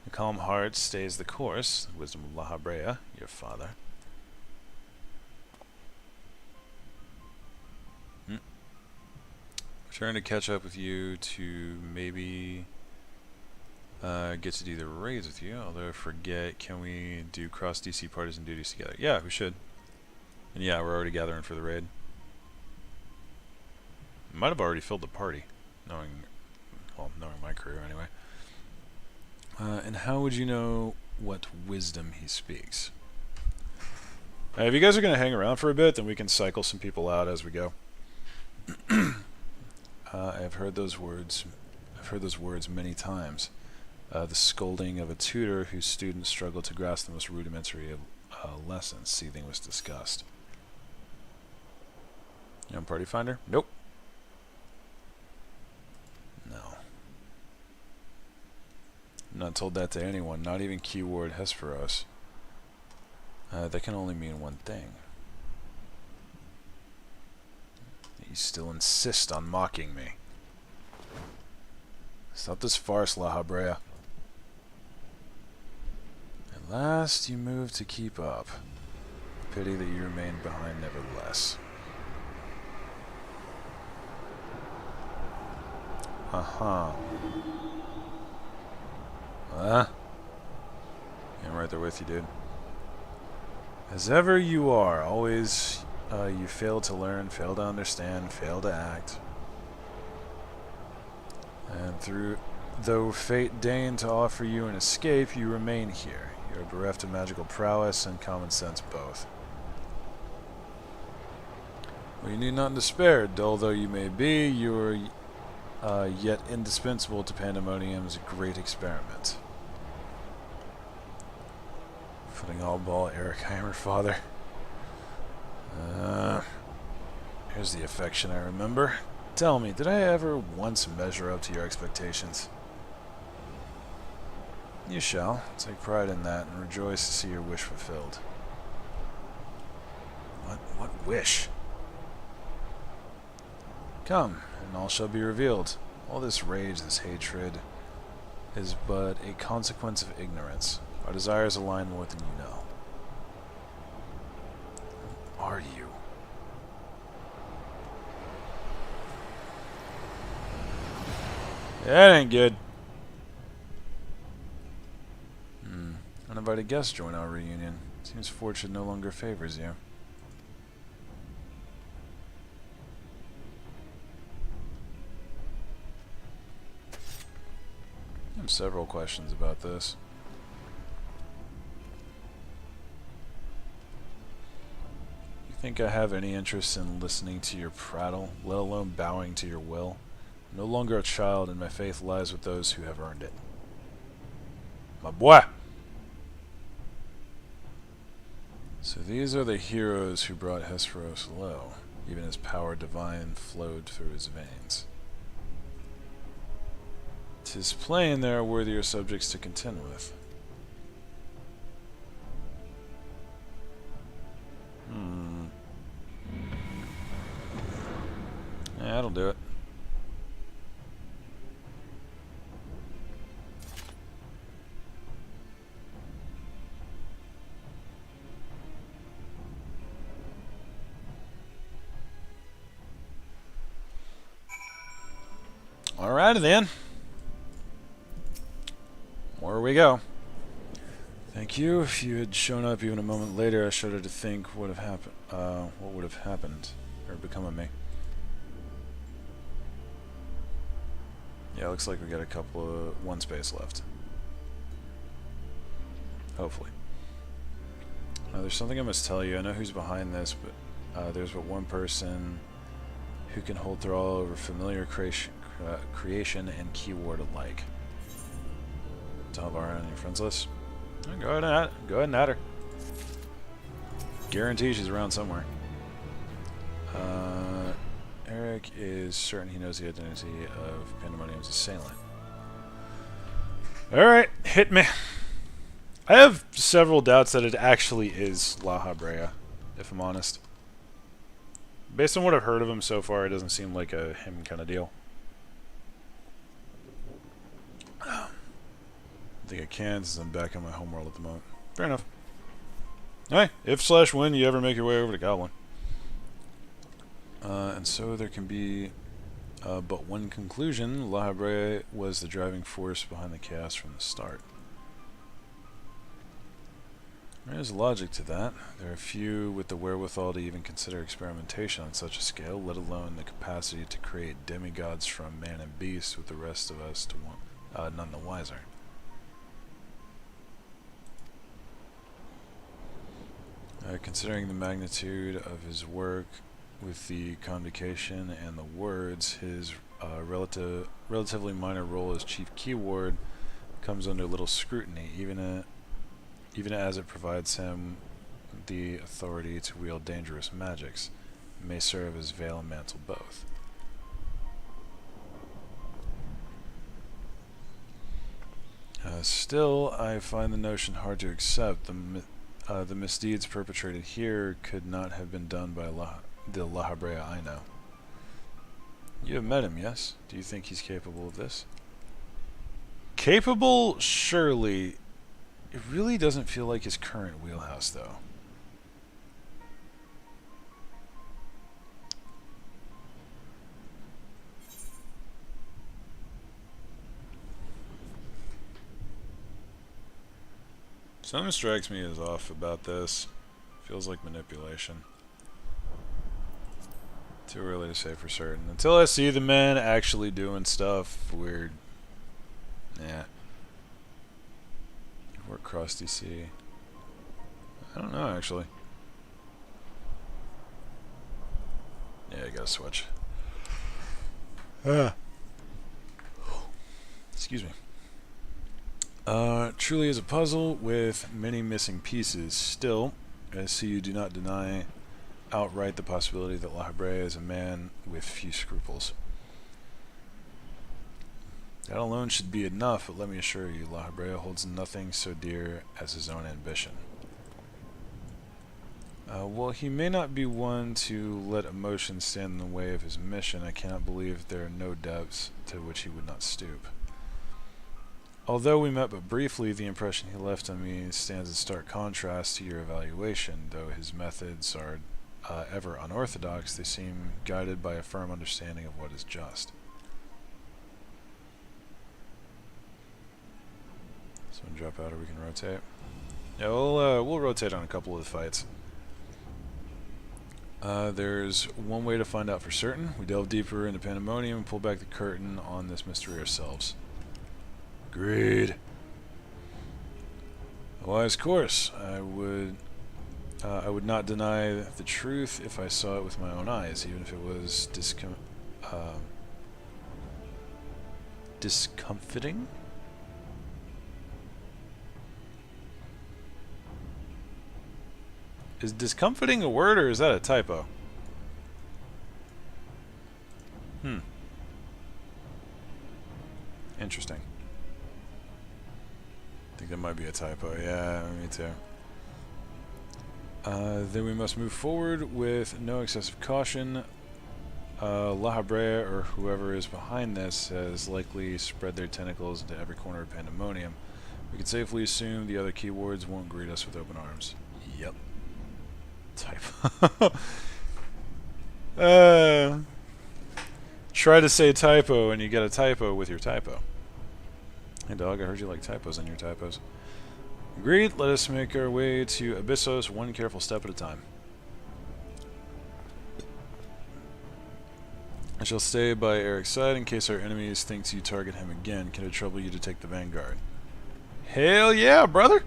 A calm heart stays the course. The wisdom of AWAAAAY, your father. Trying to catch up with you to maybe get to do the raids with you. Although I forget, can we do cross DC parties and duties together? Yeah, we should. And yeah, we're already gathering for the raid. Might have already filled the party, knowing my crew anyway. And how would you know what wisdom he speaks? If you guys are going to hang around for a bit, then we can cycle some people out as we go. I've heard those words. I've heard those words many times. The scolding of a tutor whose students struggle to grasp the most rudimentary of lessons, seething with disgust. Young party finder? Nope. No. I'm not told that to anyone, not even keyword Hesperos. That can only mean one thing. You still insist on mocking me. Stop this farce, AWAAAAY. At last you moved to keep up. Pity that you remained behind nevertheless. I'm right there with you, dude. As ever you are, always you fail to learn, fail to understand, fail to act. And though fate deigned to offer you an escape, you remain here. You are bereft of magical prowess and common sense both. Well, you need not despair. Dull though you may be, you are yet indispensable to Pandemonium's great experiment. Footing all ball, Erikheimer, father. Here's the affection I remember. Tell me, did I ever once measure up to your expectations? You shall. Take pride in that and rejoice to see your wish fulfilled. What wish? Come, and all shall be revealed. All this rage, this hatred, is but a consequence of ignorance. Our desires align more than you know. Who are you? That ain't good. Uninvited guests join our reunion. Seems fortune no longer favors you. I have several questions about this. You think I have any interest in listening to your prattle, let alone bowing to your will? I'm no longer a child, and my faith lies with those who have earned it. My boy! So these are the heroes who brought Hesperos low. Even his power divine flowed through his veins. 'Tis plain there are worthier subjects to contend with. Yeah, that'll do it. Alrighty then. Where we go. Thank you. If you had shown up even a moment later, I shudder to think what would have happened or become of me. Yeah, looks like we got a couple of one space left. Hopefully. There's something I must tell you. I know who's behind this, but there's but one person who can hold thrall over familiar creation and keyword alike. Talvara on your friends list? Go ahead and add her. Guarantee she's around somewhere. Eric is certain he knows the identity of Pandemonium's assailant. Alright, hit me. I have several doubts that it actually is AWAAAAY, if I'm honest. Based on what I've heard of him so far, it doesn't seem like a him kind of deal. I think I can since I'm back on my homeworld at the moment. Fair enough. Alright, if/when you ever make your way over to Goblin. And so there can be but one conclusion. AWAAAAY was the driving force behind the chaos from the start. There is logic to that. There are few with the wherewithal to even consider experimentation on such a scale, let alone the capacity to create demigods from man and beast, with the rest of us to none the wiser. Considering the magnitude of his work with the convocation and the words, his relatively minor role as chief keyword comes under little scrutiny, even as it provides him the authority to wield dangerous magics. It may serve as veil and mantle both. Still, I find the notion hard to accept. The misdeeds perpetrated here could not have been done by the AWAAAAY I know. You have met him, yes? Do you think he's capable of this? Capable? Surely. It really doesn't feel like his current wheelhouse, though. Something strikes me as off about this. Feels like manipulation. Too early to say for certain. Until I see the man actually doing stuff weird. Yeah. Work cross DC. I don't know, actually. Yeah, I gotta switch. Excuse me. Truly is a puzzle with many missing pieces. Still, I see you do not deny outright the possibility that AWAAAAY is a man with few scruples. That alone should be enough, but let me assure you, AWAAAAY holds nothing so dear as his own ambition. While he may not be one to let emotion stand in the way of his mission, I cannot believe there are no depths to which he would not stoop. Although we met but briefly, the impression he left on me stands in stark contrast to your evaluation. Though his methods are ever unorthodox, they seem guided by a firm understanding of what is just. Someone drop out or we can rotate. Yeah, we'll rotate on a couple of the fights. There's one way to find out for certain. We delve deeper into Pandemonium and pull back the curtain on this mystery ourselves. Agreed. A wise course. I would not deny the truth if I saw it with my own eyes, even if it was discomfiting. Is discomfiting a word, or is that a typo? Interesting. I think that might be a typo. Yeah, me too. Then we must move forward with no excessive caution. AWAAAAY, or whoever is behind this, has likely spread their tentacles into every corner of Pandemonium. We can safely assume the other keywords won't greet us with open arms. Yep. Typo. Try to say typo and you get a typo with your typo. Hey dog, I heard you like typos in your typos. Agreed, let us make our way to Abyssos one careful step at a time. I shall stay by Eric's side in case our enemies think to target him again. Can it trouble you to take the vanguard? Hell yeah, brother!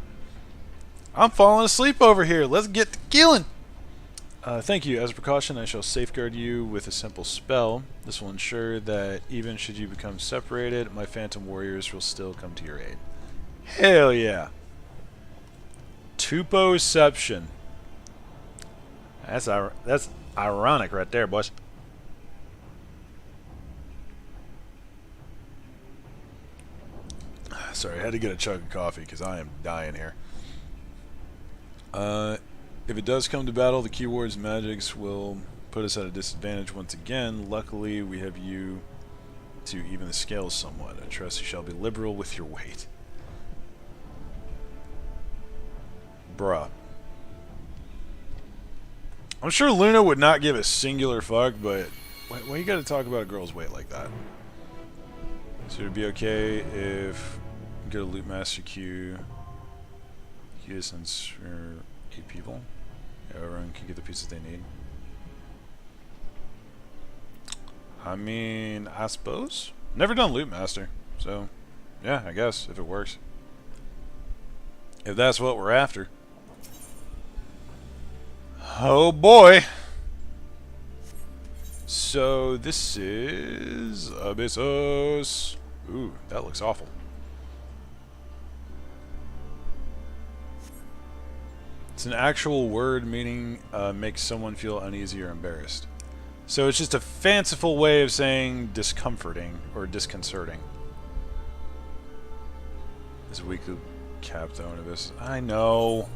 I'm falling asleep over here. Let's get to killing. Thank you. As a precaution, I shall safeguard you with a simple spell. This will ensure that even should you become separated, my phantom warriors will still come to your aid. Hell yeah. Tupoception. That's ironic right there, boys. Sorry, I had to get a chug of coffee because I am dying here. If it does come to battle, the keywords magics will put us at a disadvantage once again. Luckily, we have you to even the scales somewhat. I trust you shall be liberal with your weight. Bruh. I'm sure Luna would not give a singular fuck, but why you gotta talk about a girl's weight like that? So it'd be okay if you get a loot master queue. Queue since we're 8 people. Yeah, everyone can get the pieces they need. I mean, I suppose. Never done loot master, so yeah, I guess if it works. If that's what we're after. Oh boy! So this is Abyssos. Ooh, that looks awful. It's an actual word meaning makes someone feel uneasy or embarrassed. So it's just a fanciful way of saying discomforting or disconcerting. This weekly capstone of this. I know.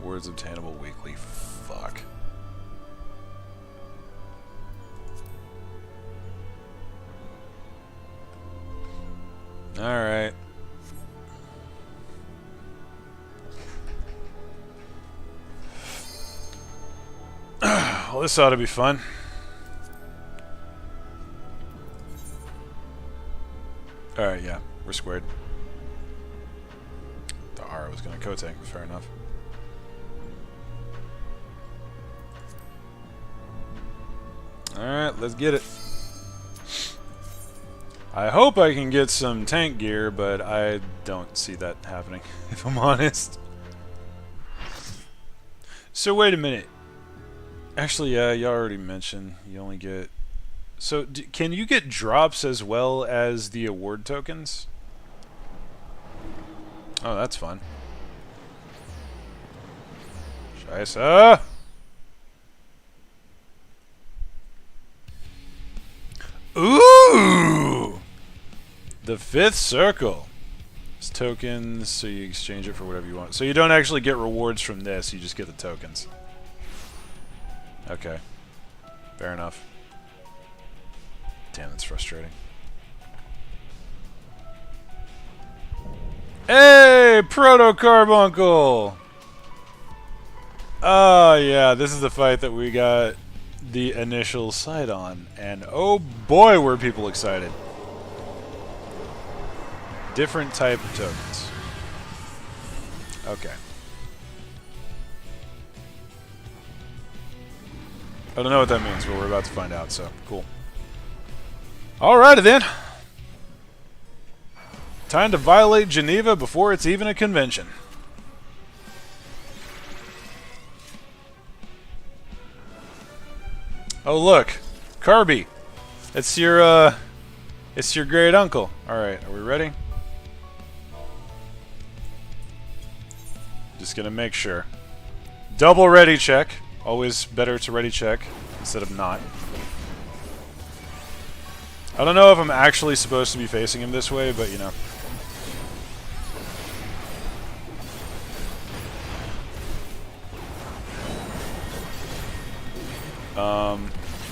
Words obtainable weekly. Fuck. Alright. Well, this ought to be fun. Alright, yeah. We're squared. The R was going to co-tank, but fair enough. Alright, let's get it. I hope I can get some tank gear, but I don't see that happening, if I'm honest. So wait a minute. Actually, yeah, you already mentioned you only get... So, can you get drops as well as the award tokens? Oh, that's fun. Scheiße! Ooh! The 5th circle. It's tokens, so you exchange it for whatever you want. So you don't actually get rewards from this, you just get the tokens. Okay. Fair enough. Damn, that's frustrating. Hey! Proto-Carbuncle! Oh, yeah, this is the fight that we got the initial sight on, and oh boy were people excited. Different type of tokens. Okay. I don't know what that means, but we're about to find out, so cool. Alrighty then. Time to violate Geneva before it's even a convention. Oh look, Kirby. It's your great uncle. Alright, are we ready? Just gonna make sure. Double ready check. Always better to ready check instead of not. I don't know if I'm actually supposed to be facing him this way, but you know.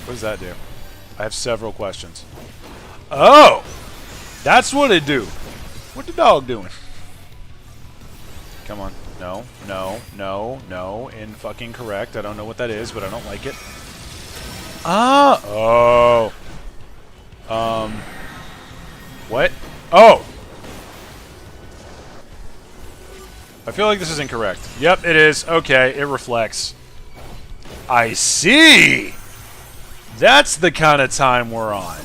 What does that do? I have several questions. Oh! That's what it do. What the dog doing? Come on. No, no, no, no. In-fucking correct. I don't know what that is, but I don't like it. Ah! Oh. What? Oh! I feel like this is incorrect. Yep, it is. Okay, it reflects. I see! That's the kind of time we're on.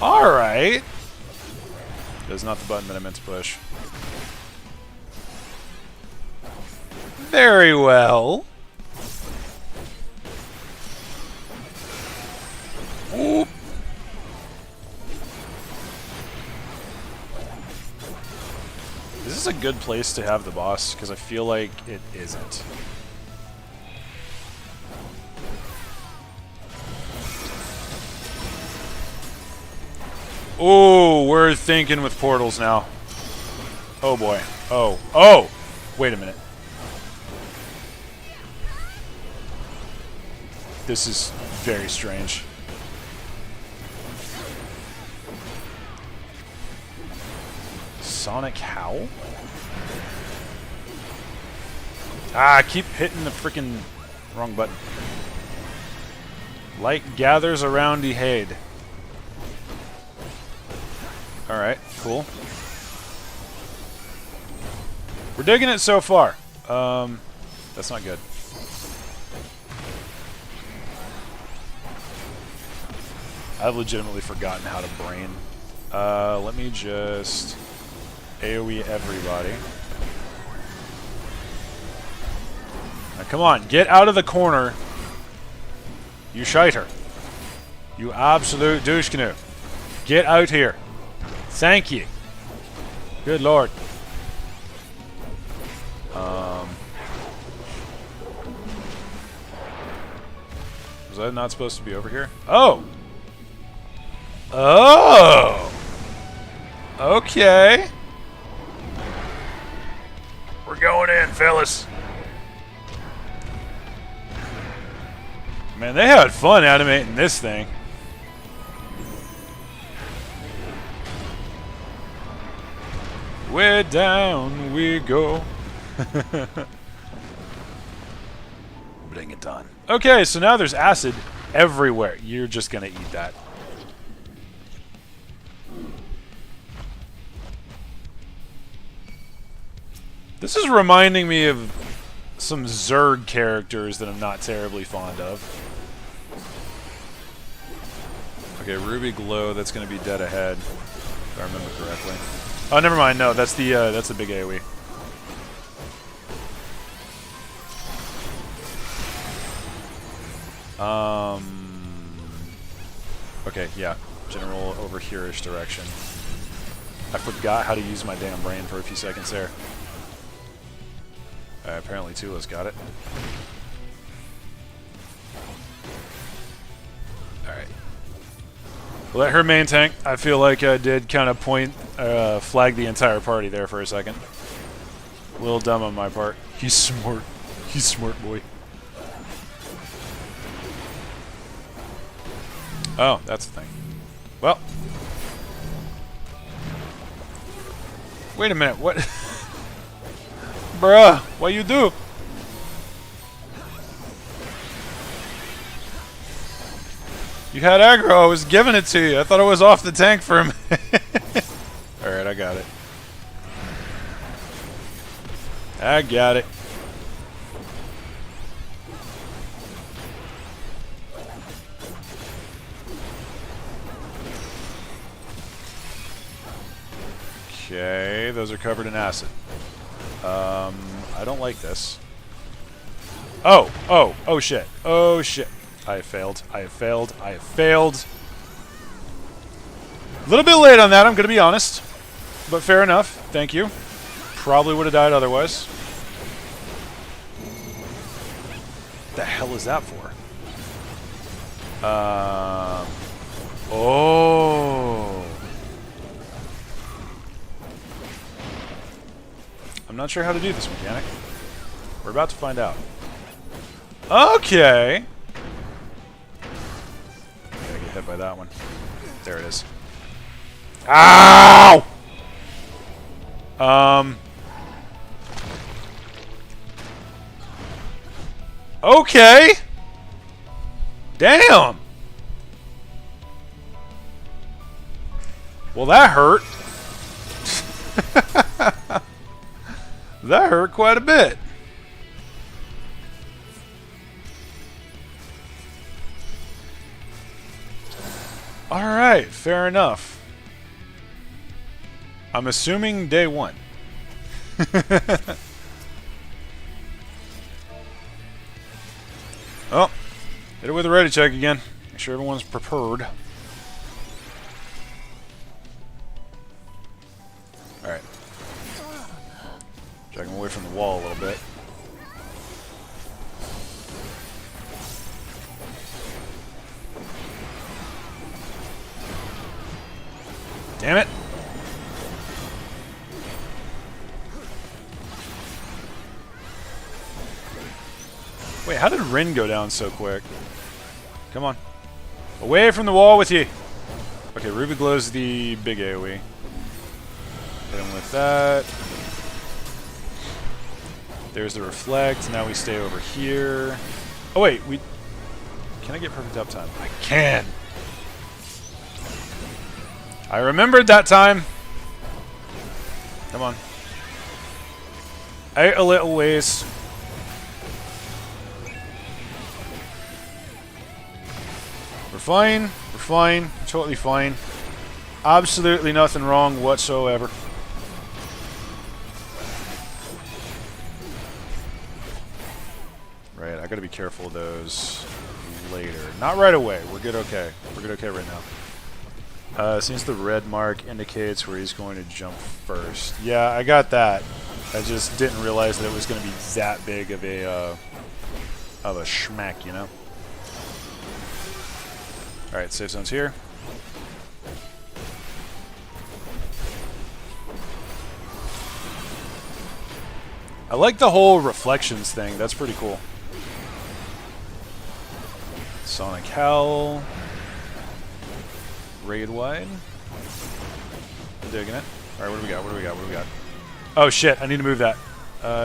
Alright. That's not the button that I meant to push. Very well. Ooh. Is this a good place to have the boss? Because I feel like it isn't. Oh, we're thinking with portals now. Oh boy. Oh. Oh! Wait a minute. This is very strange. Sonic Howl? Ah, I keep hitting the freaking wrong button. Light gathers around Ehade. Alright, cool. We're digging it so far. That's not good. I've legitimately forgotten how to brain. Let me just AoE everybody. Now, come on, get out of the corner. You shiter. You absolute douche canoe. Get out here. Thank you. Good lord. Was I not supposed to be over here? Oh! Oh! Okay. We're going in, fellas. Man, they had fun animating this thing. Way down we go. Bring it on. Okay, so now there's acid everywhere. You're just gonna eat that. This is reminding me of some Zerg characters that I'm not terribly fond of. Okay, Ruby Glow, that's gonna be dead ahead, if I remember correctly. Oh, never mind. No, that's the big AoE. Okay, yeah. General over here-ish direction. I forgot how to use my damn brain for a few seconds there. Apparently Tula's got it. Alright. Let her main tank. I feel like I did kind of flag the entire party there for a second. A little dumb on my part. He's smart. He's smart, boy. Oh, that's the thing. Well. Wait a minute, what? Bruh, what you do? You had aggro, I was giving it to you. I thought it was off the tank for a minute. Alright, I got it. I got it. Okay, those are covered in acid. I don't like this. Oh, oh, oh shit. Oh shit. I have failed. I have failed. I have failed. A little bit late on that, I'm going to be honest. But fair enough. Thank you. Probably would have died otherwise. The hell is that for? Oh. I'm not sure how to do this mechanic. We're about to find out. Okay. Gotta get hit by that one. There it is. Ow! Okay. Damn. Well, that hurt. That hurt quite a bit. Alright, fair enough. I'm assuming day 1. Oh, hit it with a ready check again. Make sure everyone's prepared. Alright. Drag him away from the wall a little bit. Damn it! Wait, how did Rin go down so quick? Come on. Away from the wall with you! Okay, Ruby Glow's the big AoE. Hit him with that. There's the Reflect. Now we stay over here. Oh wait, we... Can I get perfect uptime? I can! I remembered that time! Come on. Out a little ways. We're fine. We're fine. Totally fine. Absolutely nothing wrong whatsoever. Right, I gotta be careful of those later. Not right away. We're good okay. We're good okay right now. Seems the red mark indicates where he's going to jump first. Yeah, I got that. I just didn't realize that it was going to be that big of a schmack, you know? Alright, safe zone's here. I like the whole reflections thing. That's pretty cool. Sonic Howl. Raid wide. I'm digging it. Alright, what do we got? What do we got? What do we got? Oh shit, I need to move that.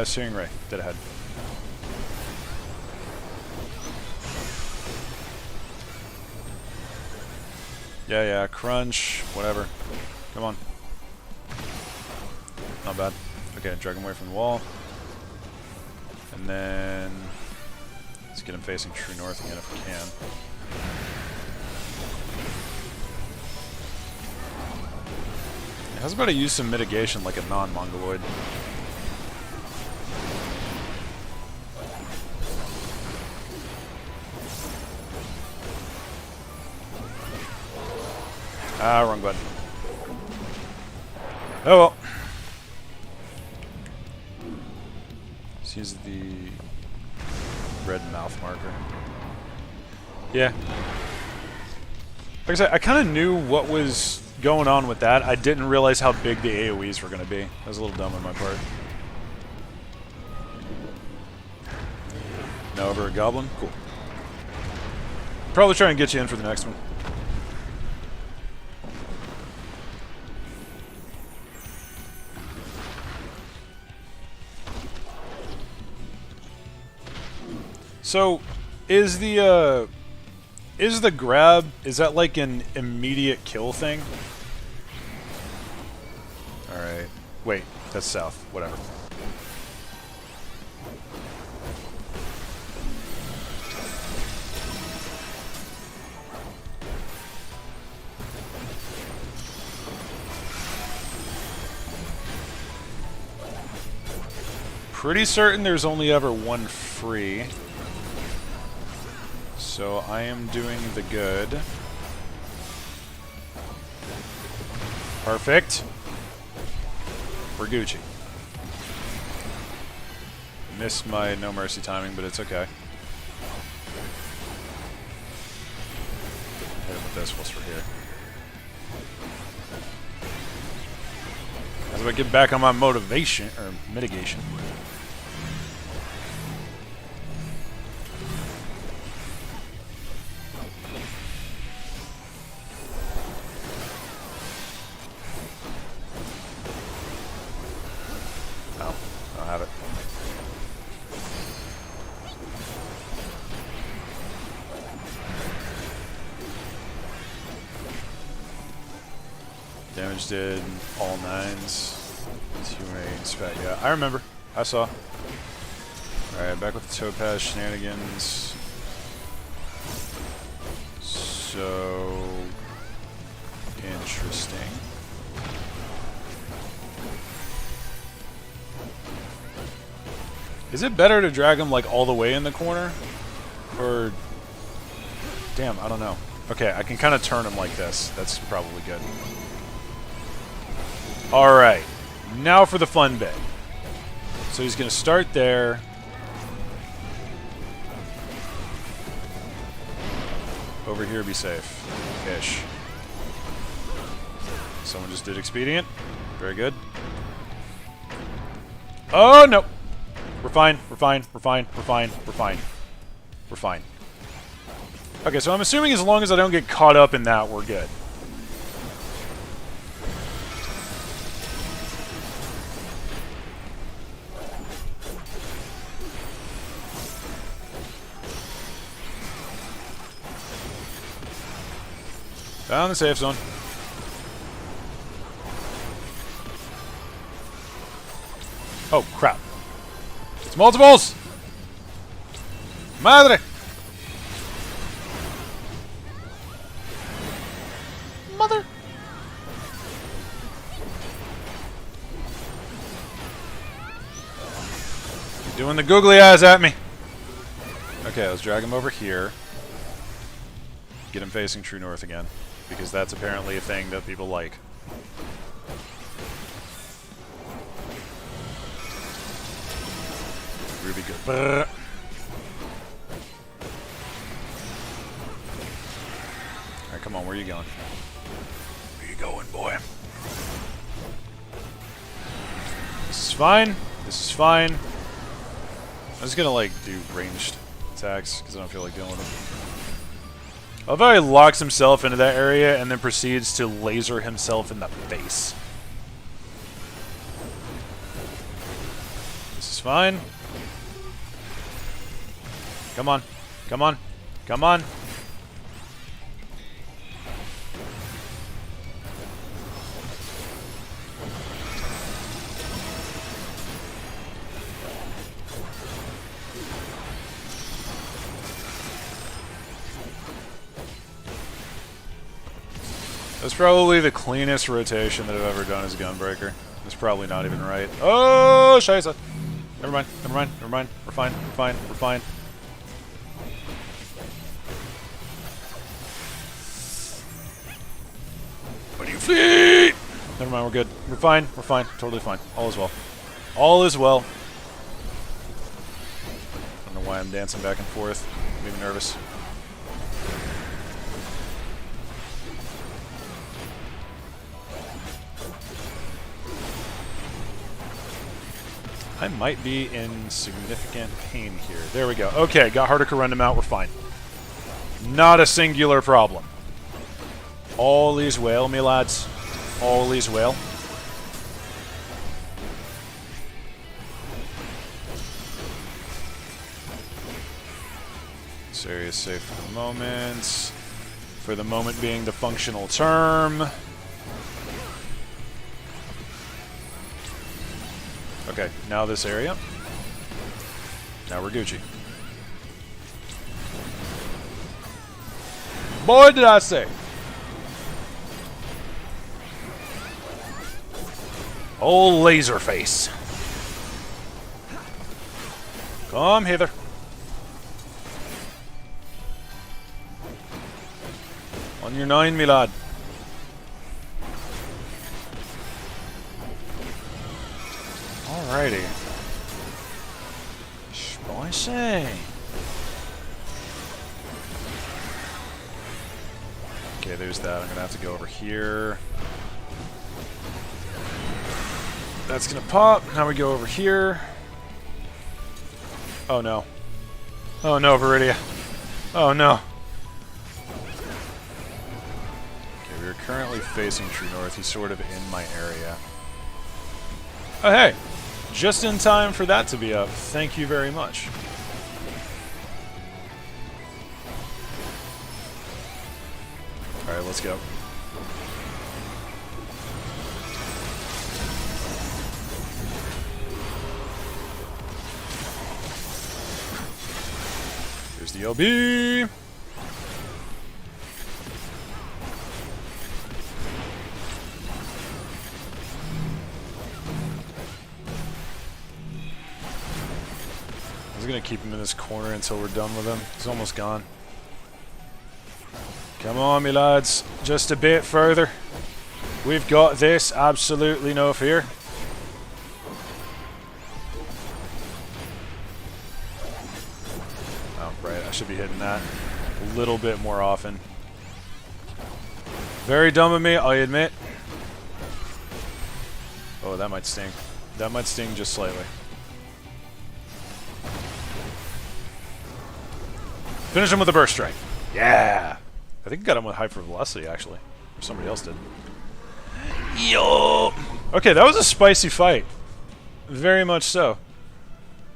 Searing Ray. Dead ahead. Yeah, yeah, crunch, whatever. Come on. Not bad. Okay, drag him away from the wall. And then... let's get him facing true north again if we can. How's about I use some mitigation like a non-Mongoloid? Ah, wrong button. Oh well. Let's use the red mouth marker. Yeah. Like I said, I kind of knew what was going on with that. I didn't realize how big the AoEs were going to be. That was a little dumb on my part. Now over a goblin? Cool. Probably try and get you in for the next one. So, is the grab, is that like an immediate kill thing? Alright. Wait, that's south. Whatever. Pretty certain there's only ever one free. So I am doing the good. Perfect. We're Gucci. Missed my no mercy timing, but it's okay. Hit it with this whilst we're here. As I get back on my motivation or mitigation. Damage did all 9s. 2A spat. Yeah, I remember. I saw. Alright, back with the Topaz shenanigans. So interesting. Is it better to drag him like all the way in the corner? Or... Damn, I don't know. Okay, I can kind of turn him like this. That's probably good. Alright. Now for the fun bit. So he's going to start there. Over here, be safe. Ish. Someone just did expedient. Very good. Oh, no! We're fine, we're fine, we're fine, we're fine, we're fine. We're fine. Okay, so I'm assuming as long as I don't get caught up in that, we're good. Down the safe zone. Oh, crap. It's multiples! Madre! Mother! You're doing the googly eyes at me. Okay, let's drag him over here. Get him facing true north again. Because that's apparently a thing that people like. Really good. Alright, come on, where are you going? Where are you going, boy? This is fine. This is fine. I'm just gonna, like, do ranged attacks, because I don't feel like dealing with them. I love how he locks himself into that area and then proceeds to laser himself in the face. This is fine. Come on. Come on. Come on. That's probably the cleanest rotation that I've ever done as a Gunbreaker. That's probably not even right. Oh, scheisse. Never mind, never mind, never mind. We're fine, we're fine, we're fine. What do you flee? Never mind, we're good. We're fine, totally fine. All is well. All is well. I don't know why I'm dancing back and forth. I'm even nervous. I might be in significant pain here. There we go. Okay, got Hardica run him out. We're fine. Not a singular problem. All is well, me lads. All is well. This area is safe for the moment. For the moment being the functional term. Okay, now this area. Now we're Gucci. Boy, did I say! Old laser face. Come hither. On your 9, me lad. Alrighty. Spicy. Okay, there's that. I'm gonna have to go over here. That's gonna pop. Now we go over here. Oh no. Oh no, Viridia. Oh no. Okay, we're currently facing true north. He's sort of in my area. Oh hey! Just in time for that to be up. Thank you very much. Alright, let's go. Here's the LB. gonna keep him in this corner until we're done with him. He's almost gone. Come on, me lads. Just a bit further. We've got this. Absolutely no fear. Oh, right. I should be hitting that a little bit more often. Very dumb of me, I admit. Oh, that might sting. That might sting just slightly. Finish him with a burst strike. Yeah! I think I got him with hyper velocity, actually. Or somebody else did. Yo! Okay, that was a spicy fight. Very much so.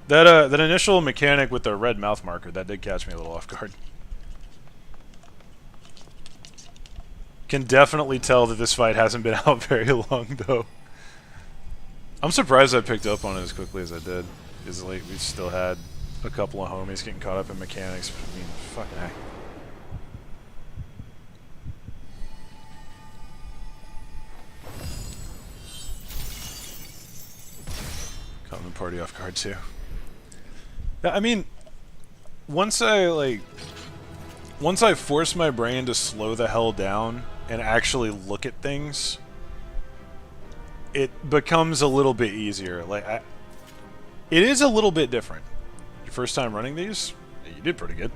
That initial mechanic with the red mouth marker, that did catch me a little off guard. Can definitely tell that this fight hasn't been out very long, though. I'm surprised I picked up on it as quickly as I did. Because like, we still had a couple of homies getting caught up in mechanics. I mean, fucking heck. Caught the party off guard, too. I mean, once I force my brain to slow the hell down and actually look at things, it becomes a little bit easier. Like, it is a little bit different. Your first time running these, you did pretty good.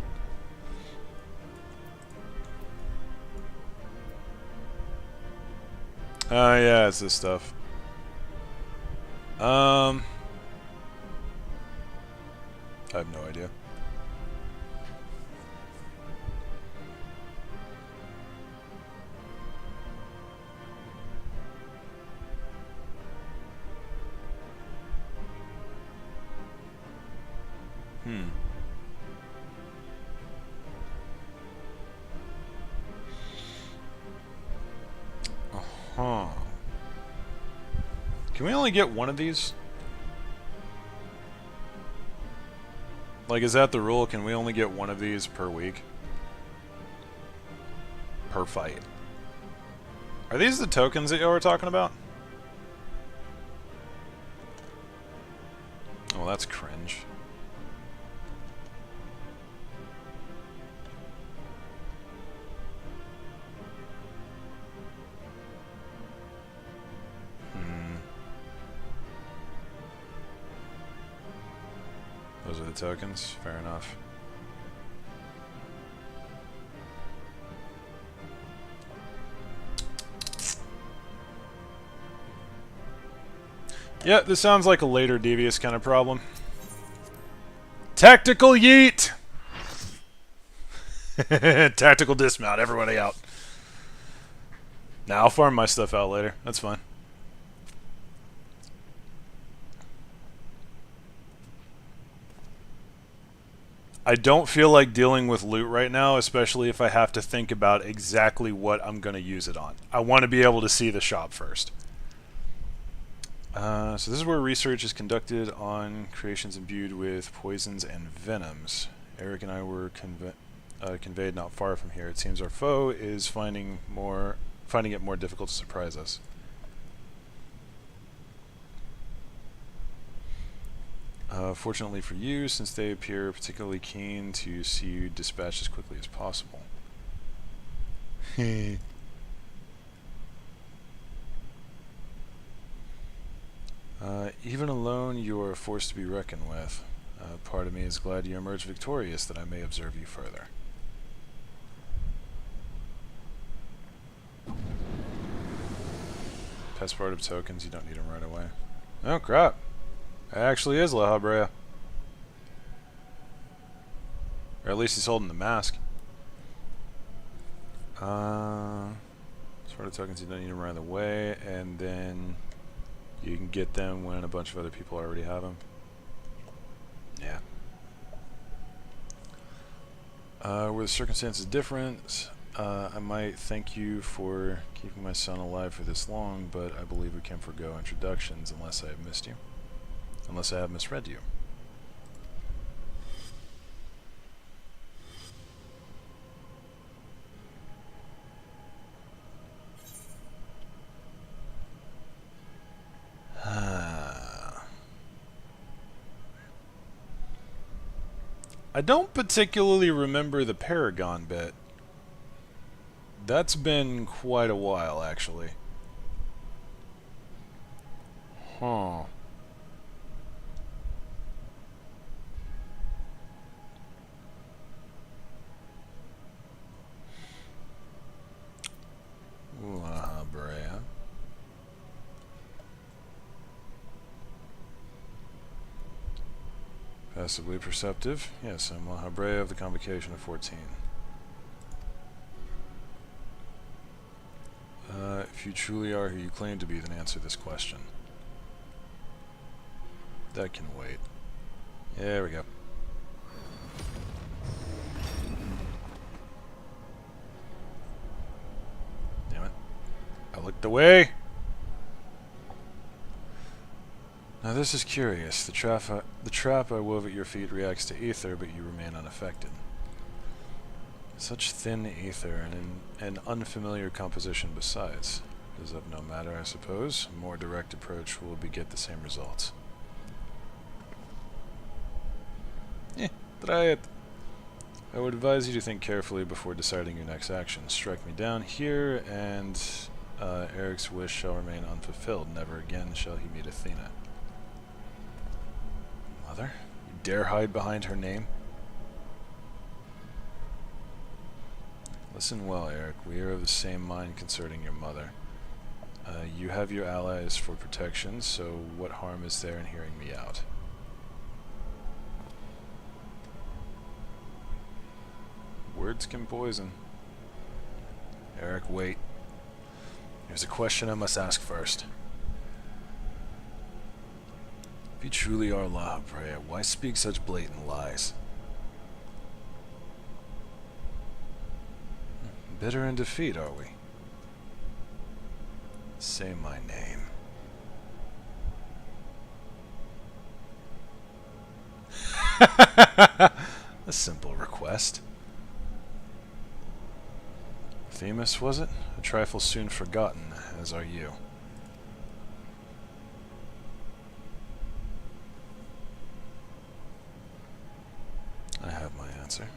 Yeah, it's this stuff. I have no idea. Uh-huh. Can we only get one of these? Like, is that the rule? Can we only get one of these per week? Per fight. Are these the tokens that y'all were talking about? Oh, that's cringe. Those are the tokens. Fair enough. Yeah, this sounds like a later devious kind of problem. Tactical yeet! Tactical dismount, everybody out. Nah, I'll farm my stuff out later. That's fine. I don't feel like dealing with loot right now, especially if I have to think about exactly what I'm going to use it on. I want to be able to see the shop first. So this is where research is conducted on creations imbued with poisons and venoms. Eric and I were conveyed not far from here. It seems our foe is finding it more difficult to surprise us. Fortunately for you, since they appear particularly keen to see you dispatched as quickly as possible. Even alone, you are a force to be reckoned with. Part of me is glad you emerged victorious, that I may observe you further. Passport tokens, you don't need them right away. Oh crap! It actually is La Habrea. Or at least he's holding the mask. Sort of tokens, you don't need them right away, and then you can get them when a bunch of other people already have them. Yeah. Were the circumstances different, I might thank you for keeping my son alive for this long, but I believe we can forgo introductions unless I have missed you. Unless I have misread you. I don't particularly remember the Paragon bit. That's been quite a while, actually. Huh. AWAAAAAY. Passively perceptive. Yes, I'm AWAAAAAY of the convocation of 14. If you truly are who you claim to be, then answer this question. That can wait. There we go. Damn it. I looked away! Now this is curious. The trap I wove at your feet reacts to ether, but you remain unaffected. Such thin ether, and in an unfamiliar composition besides. Does that no matter, I suppose? A more direct approach will beget the same results. Try it. I would advise you to think carefully before deciding your next action. Strike me down here, and Eric's wish shall remain unfulfilled. Never again shall he meet Athena. Mother? You dare hide behind her name? Listen well, Eric. We are of the same mind concerning your mother. You have your allies for protection, so what harm is there in hearing me out? Words can poison. Eric, wait. There's a question I must ask first. If you truly are AWAAAAAY, why speak such blatant lies? Bitter in defeat, are we? Say my name. A simple request. Themis, was it? A trifle soon forgotten, as are you. I have my answer.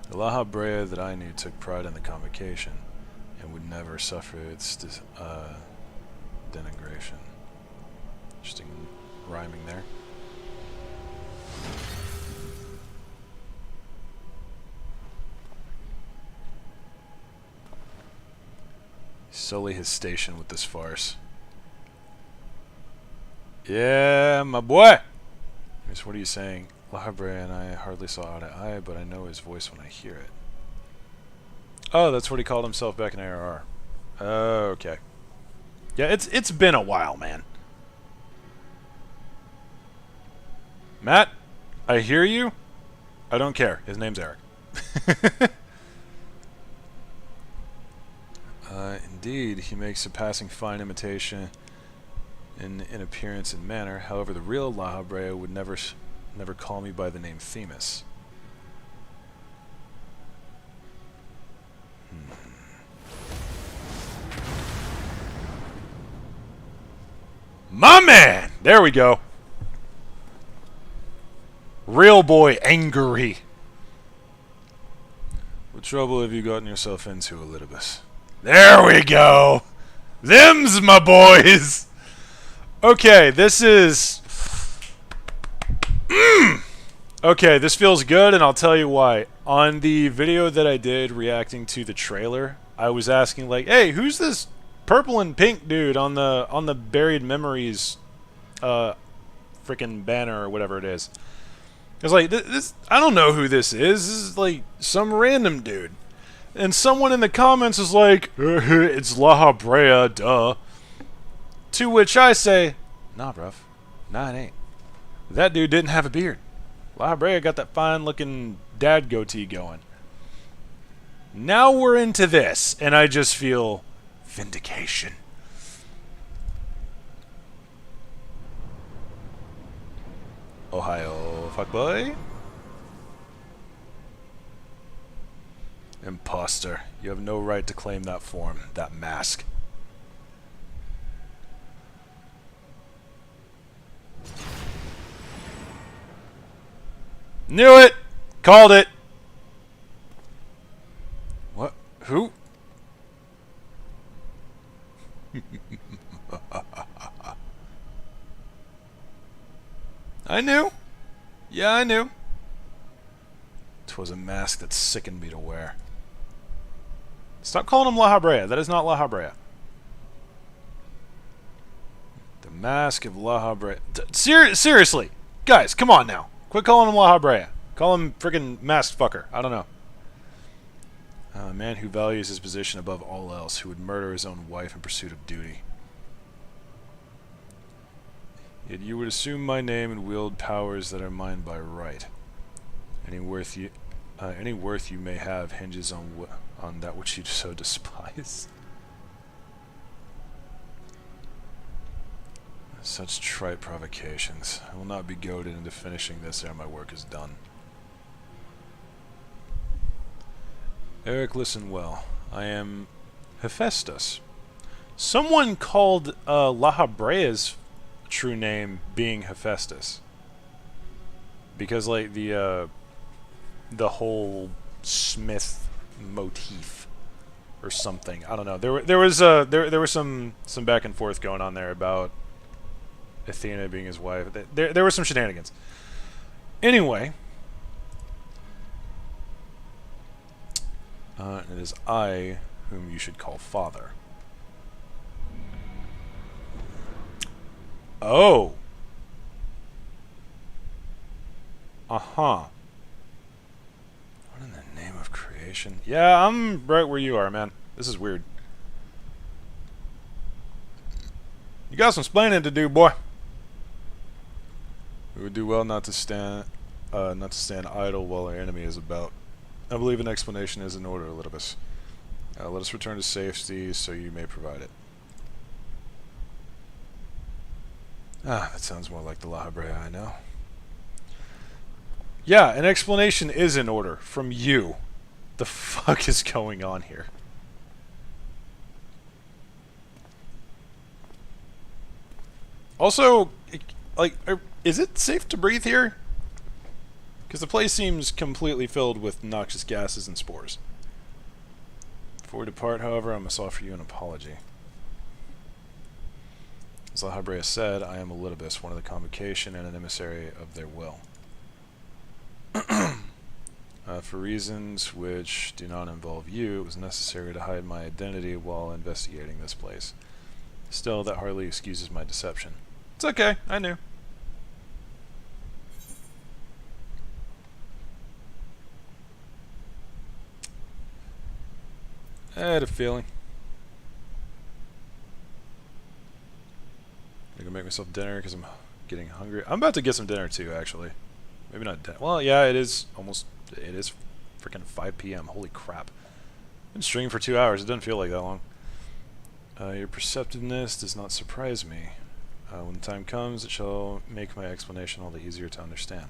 The AWAAAAAY that I knew took pride in the convocation, and would never suffer its denigration. Interesting rhyming there. Sully his station with this farce. Yeah, my boy! Here's what are you saying? AWAAAAAY and I hardly saw eye to eye, but I know his voice when I hear it. Oh, that's what he called himself back in ARR. Oh, okay. Yeah, it's been a while, man. Matt, I hear you. I don't care. His name's Eric. Indeed, he makes a passing fine imitation in appearance and manner. However, the real AWAAAAAY would never call me by the name Themis. My man! There we go. Real boy angry. What trouble have you gotten yourself into, Elidibus? There we go! Them's my boys! Okay, this is... Okay, this feels good, and I'll tell you why. On the video that I did reacting to the trailer, I was asking, like, hey, who's this purple and pink dude on the Buried Memories freaking banner or whatever it is? I was like, this I don't know who this is. This is like some random dude. And someone in the comments is like, it's AWAAAAAY, duh. To which I say, nah, bruv. Nah, it ain't. That dude didn't have a beard. AWAAAAAY got that fine-looking dad goatee going. Now we're into this, and I just feel vindication. Ohio, fuckboy. Imposter. You have no right to claim that form, that mask. Knew it! Called it! What? Who? I knew. Yeah, I knew. 'Twas a mask that sickened me to wear. Stop calling him La Habrea. That is not La Habrea. The mask of La Habrea. Seriously! Guys, come on now. Quit calling him La Habrea. Call him friggin' masked fucker. I don't know. A man who values his position above all else, who would murder his own wife in pursuit of duty. Yet you would assume my name and wield powers that are mine by right. Any worth you may have hinges on that which you so despise. Such trite provocations. I will not be goaded into finishing this ere my work is done. Eric, listen well. I am Hephaestus. Someone called La Habrea's true name being Hephaestus. Because like the whole Smith motif or something. I don't know. There was some back and forth going on there about Athena being his wife. There were some shenanigans. Anyway, it is I whom you should call father. Oh. Uh-huh. What in the name of creation? Yeah, I'm right where you are, man. This is weird. You got some splaining to do, boy. We would do well not to stand idle while our enemy is about. I believe an explanation is in order, Elidibus. Let us return to safety so you may provide it. Ah, that sounds more like the La Habrea I know. Yeah, an explanation is in order from you. The fuck is going on here? Also, like, is it safe to breathe here? Because the place seems completely filled with noxious gases and spores. Before we depart, however, I must offer you an apology. As La Habrea said, I am Elidibus, one of the convocation and an emissary of their will. For reasons which do not involve you, it was necessary to hide my identity while investigating this place. Still, that hardly excuses my deception. It's okay, I knew. I had a feeling. I'm gonna make myself dinner because I'm getting hungry. I'm about to get some dinner too, actually. Maybe not dinner. Well, yeah, it is freaking 5 p.m. Holy crap. I've been streaming for 2 hours. It doesn't feel like that long. Your perceptiveness does not surprise me. When the time comes, it shall make my explanation all the easier to understand.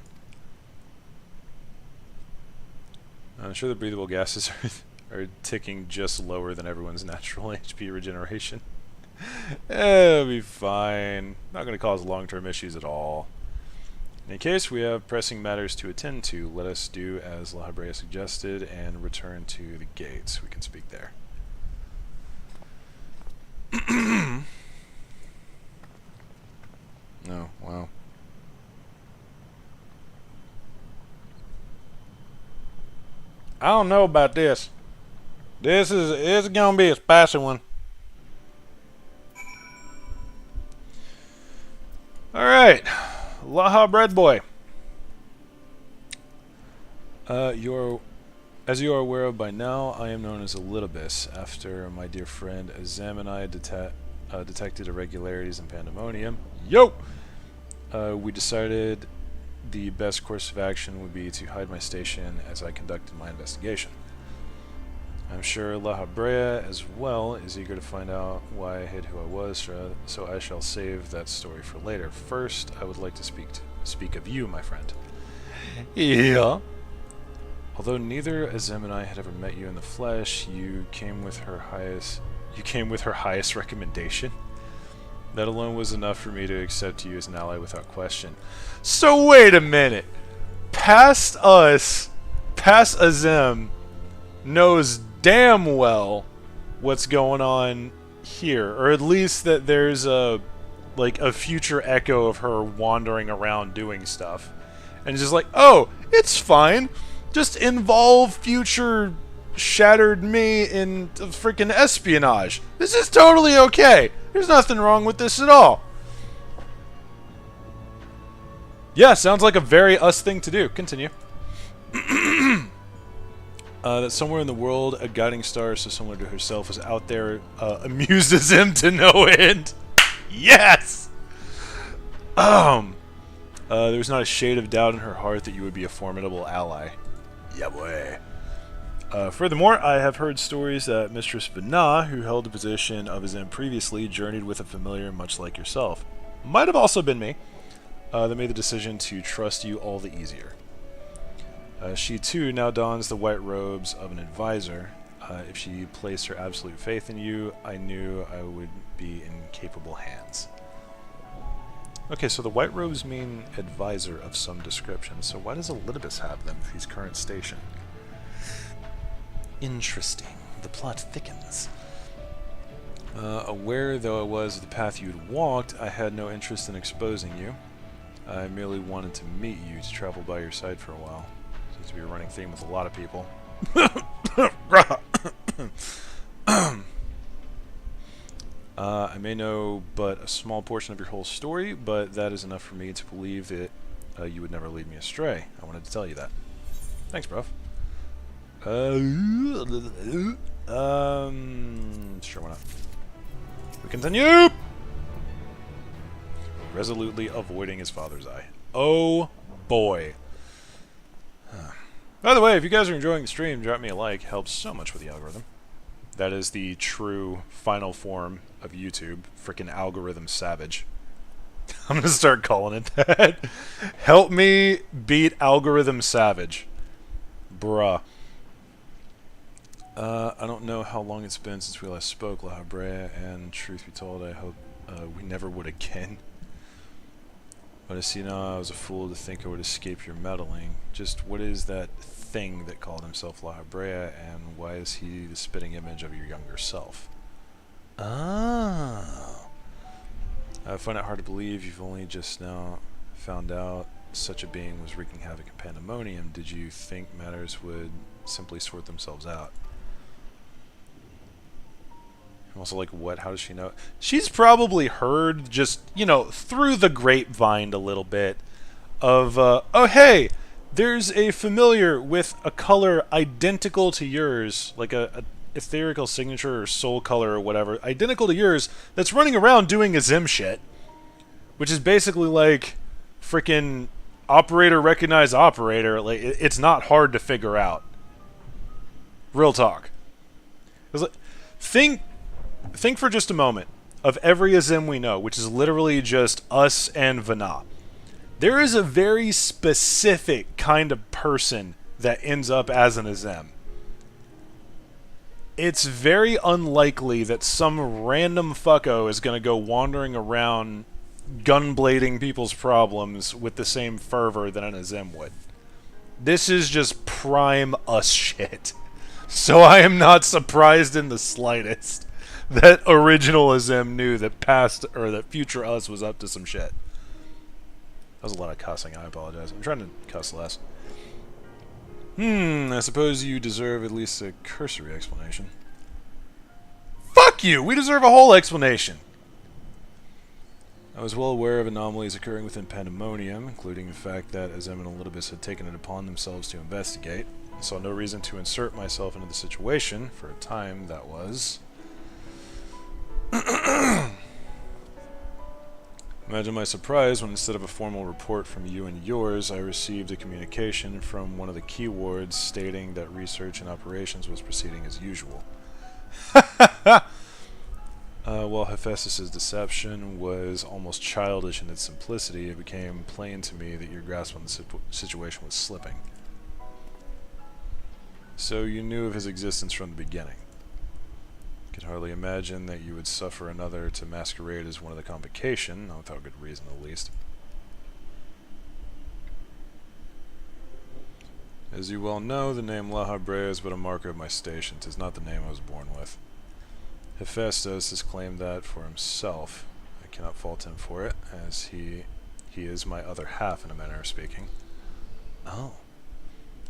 I'm sure the breathable gases are ticking just lower than everyone's natural HP regeneration. It'll be fine. Not going to cause long-term issues at all. In case we have pressing matters to attend to, let us do as La Habrea suggested and return to the gates. We can speak there. Oh, wow. I don't know about this. It's gonna be a spicy one. Alright. Laha Bread Boy. As you are aware of by now, I am known as Elidibus, after my dear friend Azam detected irregularities in Pandemonium. Yo! We decided the best course of action would be to hide my station as I conducted my investigation. I'm sure La Habrea as well is eager to find out why I hid who I was, so I shall save that story for later. First, I would like to speak of you, my friend. Yeah. Although neither Azem and I had ever met you in the flesh, you came with her highest recommendation. That alone was enough for me to accept you as an ally without question. So wait a minute. past us, past Azem, knows damn well what's going on here, or at least that there's a future echo of her wandering around doing stuff, and just like, oh, it's fine, just involve future shattered me in freaking espionage. This is totally okay. There's nothing wrong with this at all. Yeah, sounds like a very us thing to do. Continue. That somewhere in the world, a guiding star so similar to herself was out there, amuses him to no end. Yes! There was not a shade of doubt in her heart that you would be a formidable ally. Yeah, boy. Furthermore, I have heard stories that Mistress Vana, who held the position of Azem previously, journeyed with a familiar much like yourself. Might have also been me. That made the decision to trust you all the easier. She too now dons the white robes of an advisor. If she placed her absolute faith in you, I knew I would be in capable hands. Okay, so the white robes mean advisor of some description, so why does Elidibus have them for his current station? Interesting. The plot thickens. Aware though I was of the path you'd walked, I had no interest in exposing you. I merely wanted to meet you, to travel by your side for a while. Seems to be a running theme with a lot of people. I may know but a small portion of your whole story, but that is enough for me to believe that you would never lead me astray. I wanted to tell you that. Thanks, bruv. Sure, why not? We continue! Resolutely avoiding his father's eye. Oh, boy. By the way, if you guys are enjoying the stream, drop me a like. Helps so much with the algorithm. That is the true final form of YouTube. Frickin' algorithm savage. I'm gonna start calling it that. Help me beat algorithm savage. Bruh. I don't know how long it's been since we last spoke, AWAAAAY, and truth be told, I hope we never would again. But I see now I was a fool to think I would escape your meddling. Just what is that thing that called himself AWAAAAY, and why is he the spitting image of your younger self? Ah. I find it hard to believe you've only just now found out such a being was wreaking havoc in Pandemonium. Did you think matters would simply sort themselves out? I'm also like, what? How does she know? She's probably heard just, you know, through the grapevine a little bit of, oh hey, there's a familiar with a color identical to yours, like a etherical signature or soul color or whatever, identical to yours, that's running around doing Azem shit. Which is basically like freaking operator recognize operator. Like, it's not hard to figure out. Real talk. It's like, think for just a moment of every Azem we know, which is literally just us and Vana. There is a very specific kind of person that ends up as an Azem. It's very unlikely that some random fucko is going to go wandering around gunblading people's problems with the same fervor that an Azem would. This is just prime us shit. So I am not surprised in the slightest that original Azem knew that past, or that future us was up to some shit. That was a lot of cussing, I apologize. I'm trying to cuss less. I suppose you deserve at least a cursory explanation. Fuck you! We deserve a whole explanation! I was well aware of anomalies occurring within Pandemonium, including the fact that Azem and Elidibus had taken it upon themselves to investigate. I saw no reason to insert myself into the situation. For a time, that was... Imagine my surprise when instead of a formal report from you and yours, I received a communication from one of the key wards stating that research and operations was proceeding as usual. While Hephaestus' deception was almost childish in its simplicity, it became plain to me that your grasp on the situation was slipping. So you knew of his existence from the beginning. Could hardly imagine that you would suffer another to masquerade as one of the convocation, not without good reason at least. As you well know, the name AWAAAAAY is but a marker of my station. 'Tis not the name I was born with. Hephaestus has claimed that for himself. I cannot fault him for it, as he is my other half in a manner of speaking. Oh.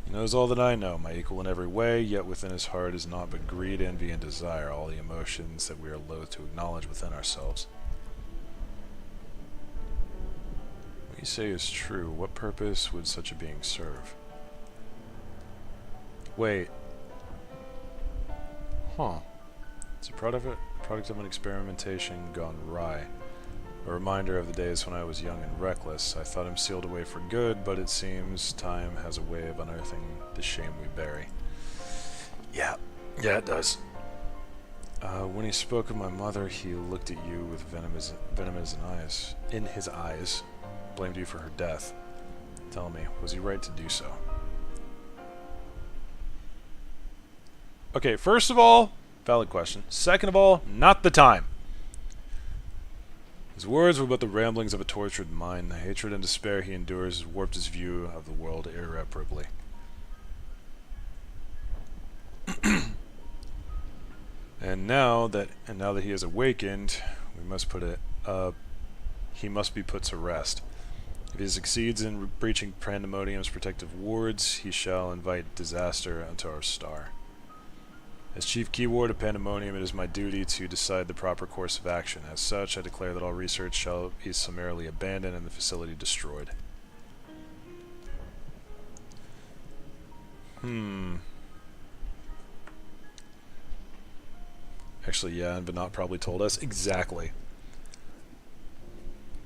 He knows all that I know, my equal in every way, yet within his heart is naught but greed, envy, and desire, all the emotions that we are loath to acknowledge within ourselves. What you say is true. What purpose would such a being serve? Wait. Huh. It's a product of an experimentation gone awry. A reminder of the days when I was young and reckless. I thought him sealed away for good, but it seems time has a way of unearthing the shame we bury. Yeah, it does. When he spoke of my mother, he looked at you with venomous eyes. In his eyes, blamed you for her death. Tell me, was he right to do so? Okay, first of all, valid question. Second of all, not the time. His words were but the ramblings of a tortured mind. The hatred and despair he endures has warped his view of the world irreparably. And now that he has awakened, he must be put to rest. If he succeeds in breaching Pandemonium's protective wards, he shall invite disaster unto our star. As Chief Keyword of Pandemonium, it is my duty to decide the proper course of action. As such, I declare that all research shall be summarily abandoned and the facility destroyed. Actually, yeah, but not probably told us. Exactly.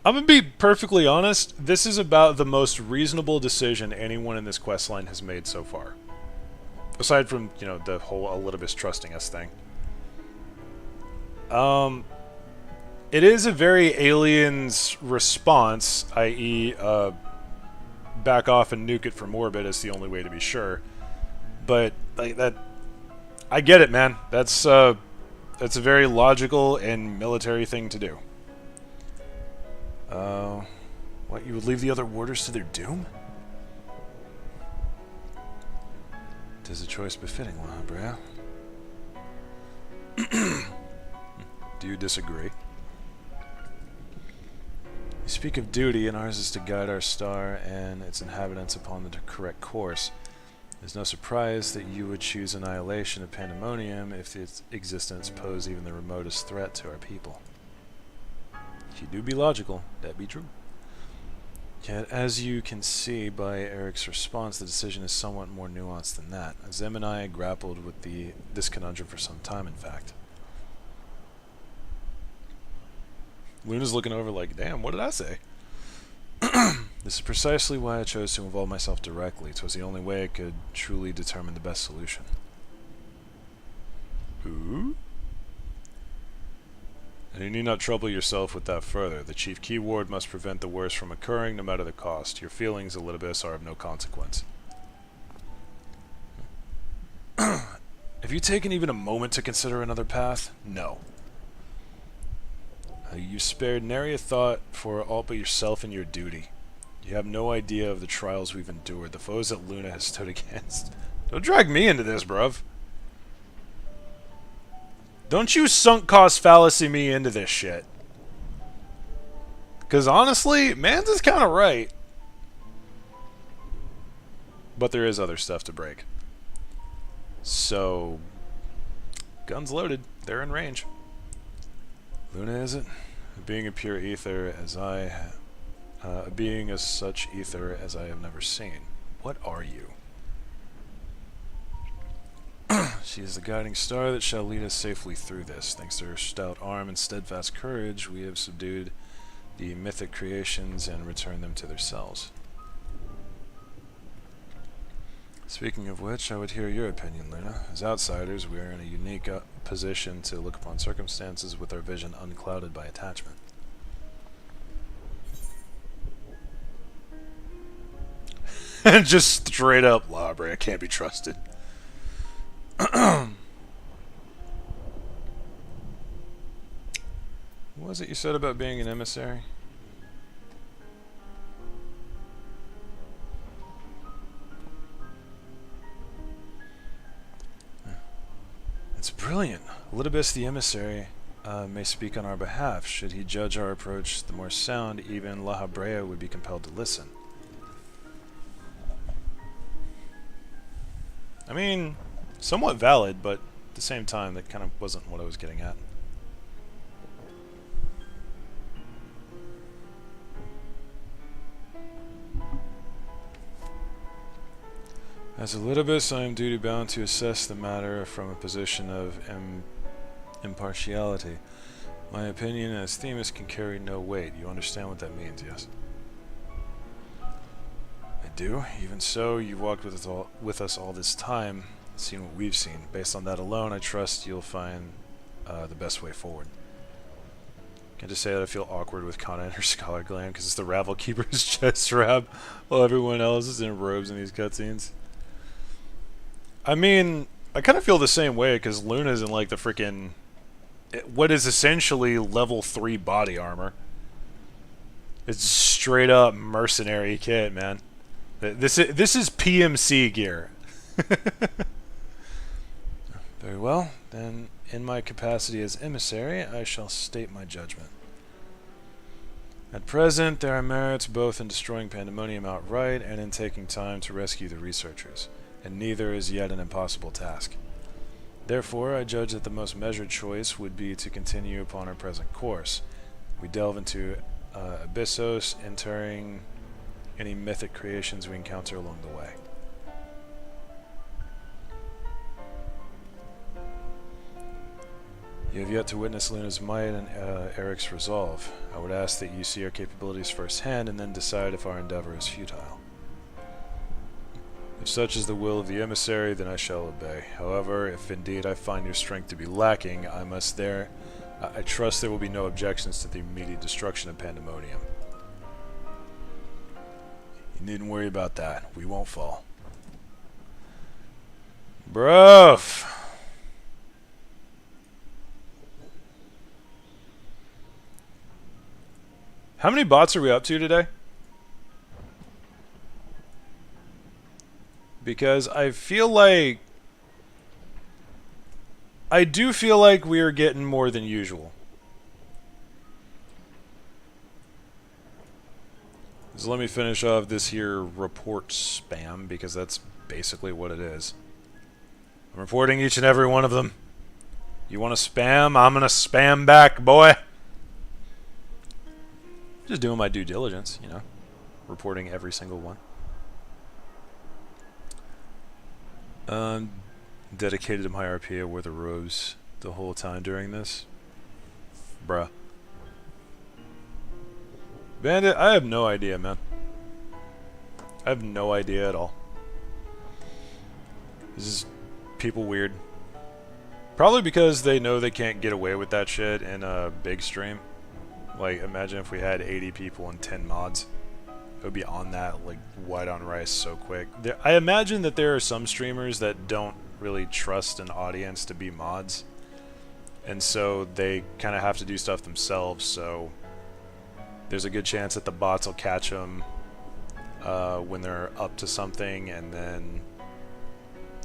I'm gonna be perfectly honest, this is about the most reasonable decision anyone in this questline has made so far. Aside from, you know, the whole Elidibus trusting us thing. It is a very Aliens response, i.e., back off and nuke it from orbit is the only way to be sure. But, like, that... I get it, man. That's a very logical and military thing to do. What, you would leave the other warders to their doom? 'Tis a choice befitting AWAAAAAY. Do you disagree? You speak of duty, and ours is to guide our star and its inhabitants upon the correct course. There's no surprise that you would choose annihilation of Pandemonium if its existence posed even the remotest threat to our people. If you do be logical, that be true. Yet, as you can see by Eric's response, the decision is somewhat more nuanced than that. Zem and I grappled with this conundrum for some time, in fact. Luna's looking over like, damn, what did I say? This is precisely why I chose to involve myself directly. It was the only way I could truly determine the best solution. Ooh? And you need not trouble yourself with that further. The Chief Keyword must prevent the worst from occurring, no matter the cost. Your feelings, Elidibus, are of no consequence. Have you taken even a moment to consider another path? No. You spared nary a thought for all but yourself and your duty. You have no idea of the trials we've endured, the foes that Luna has stood against. Don't drag me into this, bruv. Don't you sunk cost fallacy me into this shit. Because honestly, Mans is kind of right. But there is other stuff to break. So, guns loaded. They're in range. Luna, is it? Being a pure ether as a being as such ether as I have never seen. What are you? She is the guiding star that shall lead us safely through this. Thanks to her stout arm and steadfast courage, we have subdued the mythic creations and returned them to their cells. Speaking of which, I would hear your opinion, Luna. As outsiders, we are in a unique position to look upon circumstances with our vision unclouded by attachment. Just straight up, AWAAAAY can't be trusted. What was it you said about being an emissary? Elidibus the emissary may speak on our behalf. Should he judge our approach the more sound, even AWAAAAY would be compelled to listen. I mean, somewhat valid, but at the same time, that kind of wasn't what I was getting at. As Elidibus, I am duty-bound to assess the matter from a position of impartiality. My opinion as Themis can carry no weight. You understand what that means, yes? I do. Even so, you've walked with us all this time, seen what we've seen. Based on that alone, I trust you'll find the best way forward. Can I just say that I feel awkward with Kana and her Scholar Glam because it's the Ravel Keeper's chest strap while everyone else is in robes in these cutscenes. I mean, I kind of feel the same way because Luna's in like the freaking what is essentially level 3 body armor. It's straight up mercenary kit, man. This is PMC gear. Very well, then in my capacity as emissary, I shall state my judgment. At present, there are merits both in destroying Pandemonium outright and in taking time to rescue the researchers, and neither is yet an impossible task. Therefore, I judge that the most measured choice would be to continue upon our present course. We delve into Abyssos, entering any mythic creations we encounter along the way. You have yet to witness Luna's might and Eric's resolve. I would ask that you see our capabilities firsthand and then decide if our endeavor is futile. If such is the will of the emissary, then I shall obey. However, if indeed I find your strength to be lacking, I trust there will be no objections to the immediate destruction of Pandemonium. You needn't worry about that. We won't fall. Bro! How many bots are we up to today? Because I do feel like we are getting more than usual. So let me finish off this here report spam, because that's basically what it is. I'm reporting each and every one of them. You want to spam? I'm gonna spam back, boy. Just doing my due diligence, you know. Reporting every single one. Dedicated to my RP. I wore the robes the whole time during this. Bruh. Bandit, I have no idea, man. I have no idea at all. This is people weird. Probably because they know they can't get away with that shit in a big stream. Like, imagine if we had 80 people and 10 mods. It would be on that, like, white on rice so quick. I imagine that there are some streamers that don't really trust an audience to be mods. And so they kind of have to do stuff themselves, so there's a good chance that the bots will catch them when they're up to something, and then,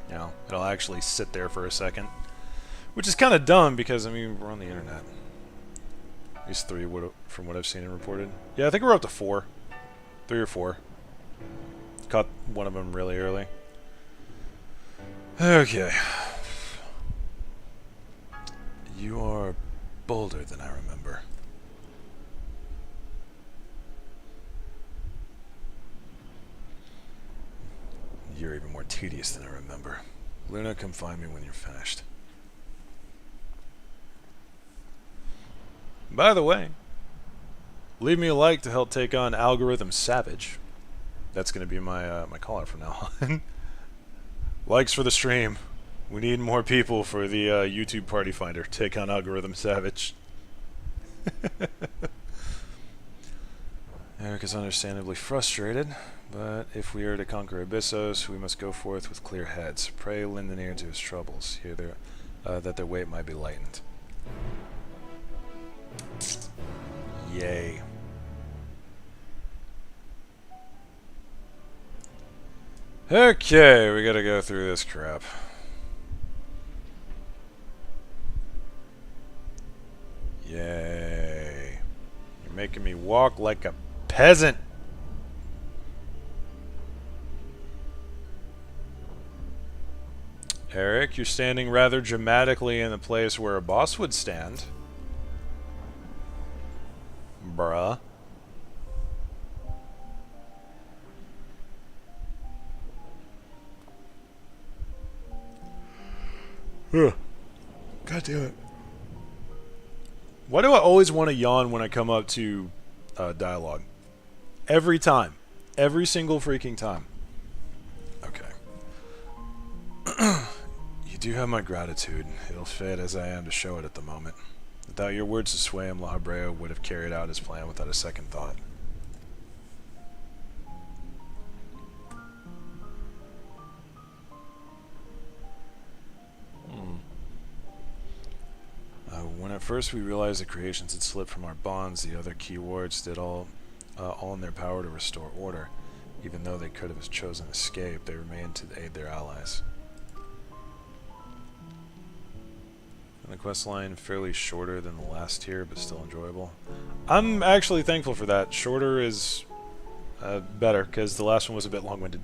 you know, it'll actually sit there for a second. Which is kind of dumb because, I mean, we're on the internet. At least 3 from what I've seen and reported. Yeah, I think we're up to 4. 3 or 4. Caught one of them really early. Okay. You are bolder than I remember. You're even more tedious than I remember. Luna, come find me when you're finished. By the way, leave me a like to help take on Algorithm Savage. That's going to be my my call out from now on. Likes for the stream. We need more people for the YouTube Party Finder. Take on Algorithm Savage. Eric is understandably frustrated, but if we are to conquer Abyssos, we must go forth with clear heads. Pray lend an ear to his troubles. Hear that their weight might be lightened. Yay. Okay, we gotta go through this crap. Yay. You're making me walk like a peasant. Eric, you're standing rather dramatically in the place where a boss would stand. Bruh. God damn it. Why do I always want to yawn when I come up to dialogue? Every time. Every single freaking time. Okay. You do have my gratitude. It'll fit as I am to show it at the moment. Without your words to sway him, AWAAAAY would have carried out his plan without a second thought. When at first we realized the creations had slipped from our bonds, the other key wards did all in their power to restore order. Even though they could have chosen escape, they remained to aid their allies. And the questline fairly shorter than the last tier, but still enjoyable. I'm actually thankful for that. Shorter is better, because the last one was a bit long-winded.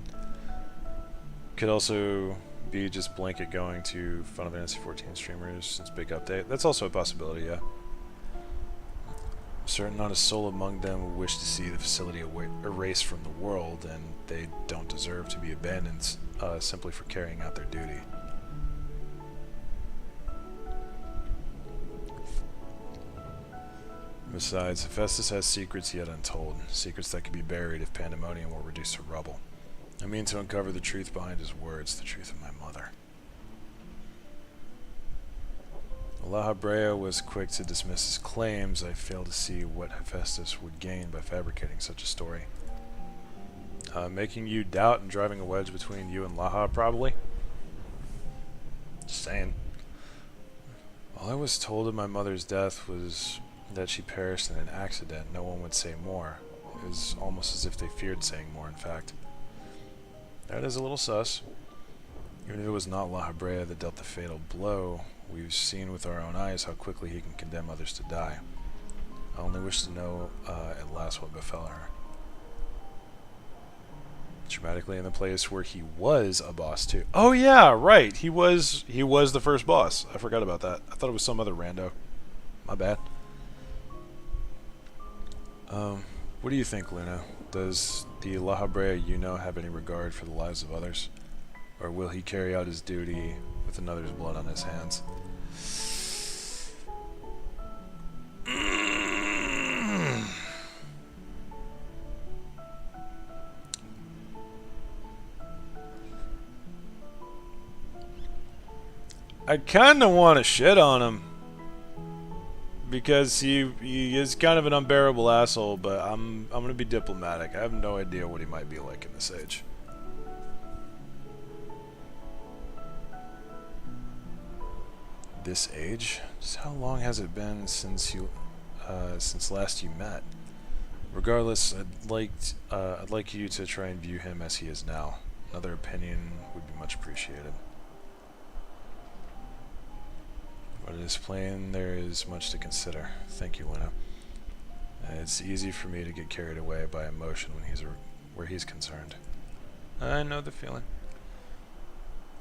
Could also be just blanket going to Final Fantasy XIV streamers since big update. That's also a possibility, yeah. I'm certain not a soul among them would wish to see the facility erased from the world, and they don't deserve to be abandoned simply for carrying out their duty. Besides, Hephaestus has secrets yet untold, secrets that could be buried if Pandemonium were reduced to rubble. I mean to uncover the truth behind his words, the truth of my mother. While AWAAAAY was quick to dismiss his claims, I fail to see what Hephaestus would gain by fabricating such a story. Making you doubt and driving a wedge between you and Laha, probably? Just saying. All I was told of my mother's death was that she perished in an accident. No one would say more. It was almost as if they feared saying more, in fact. That is a little sus. Even if it was not AWAAAAY that dealt the fatal blow, we've seen with our own eyes how quickly he can condemn others to die. I only wish to know at last what befell her. Dramatically in the place where he was a boss too. Oh yeah, right. He was the first boss. I forgot about that. I thought it was some other rando. My bad. What do you think, Luna? Does the AWAAAAY you know have any regard for the lives of others? Or will he carry out his duty with another's blood on his hands? I kinda wanna shit on him. Because he is kind of an unbearable asshole, but I'm gonna be diplomatic. I have no idea what he might be like in this age. This age? Just how long has it been since last you met? Regardless, I'd like you to try and view him as he is now. Another opinion would be much appreciated. But it is plain there is much to consider. Thank you, Luna. It's easy for me to get carried away by emotion when where he's concerned. I know the feeling.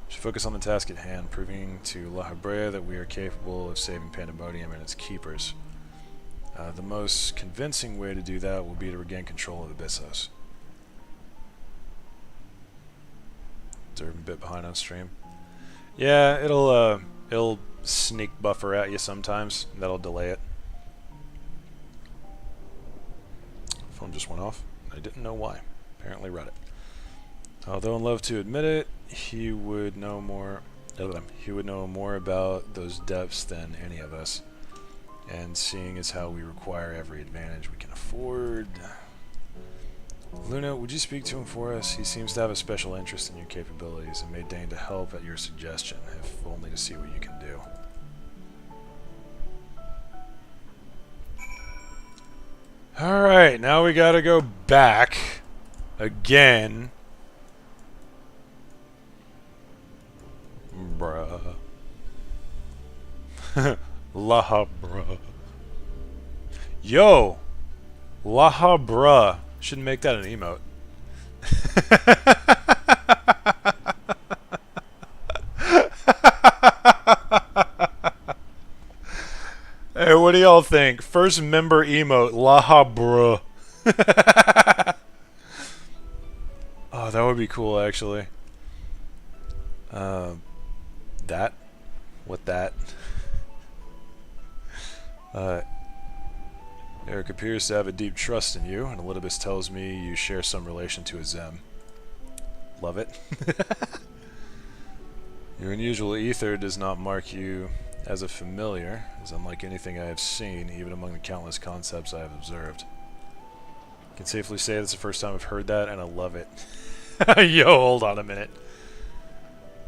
Should focus on the task at hand, proving to AWAAAAY that we are capable of saving Pandemonium and its keepers. The most convincing way to do that will be to regain control of Abyssos. They're a bit behind on stream. Yeah, it'll sneak buffer at you sometimes. That'll delay it. Phone just went off. I didn't know why. Apparently Reddit. Although I'd love to admit it, he would know more. He would know more about those depths than any of us. And seeing as how we require every advantage we can afford. Luna, would you speak to him for us? He seems to have a special interest in your capabilities and may deign to help at your suggestion, if only to see what you can do. Alright, now we gotta go back again. Bruh. Laha, bruh. Yo! Laha bruh. Shouldn't make that an emote. Hey, what do y'all think? First member emote, Laha bruh. Oh, that would be cool, actually. That? What that? Eric appears to have a deep trust in you, and Elidibus tells me you share some relation to a Zem. Love it. Your unusual ether does not mark you as a familiar, as unlike anything I have seen, even among the countless concepts I have observed. I can safely say that's the first time I've heard that, and I love it. Yo, hold on a minute.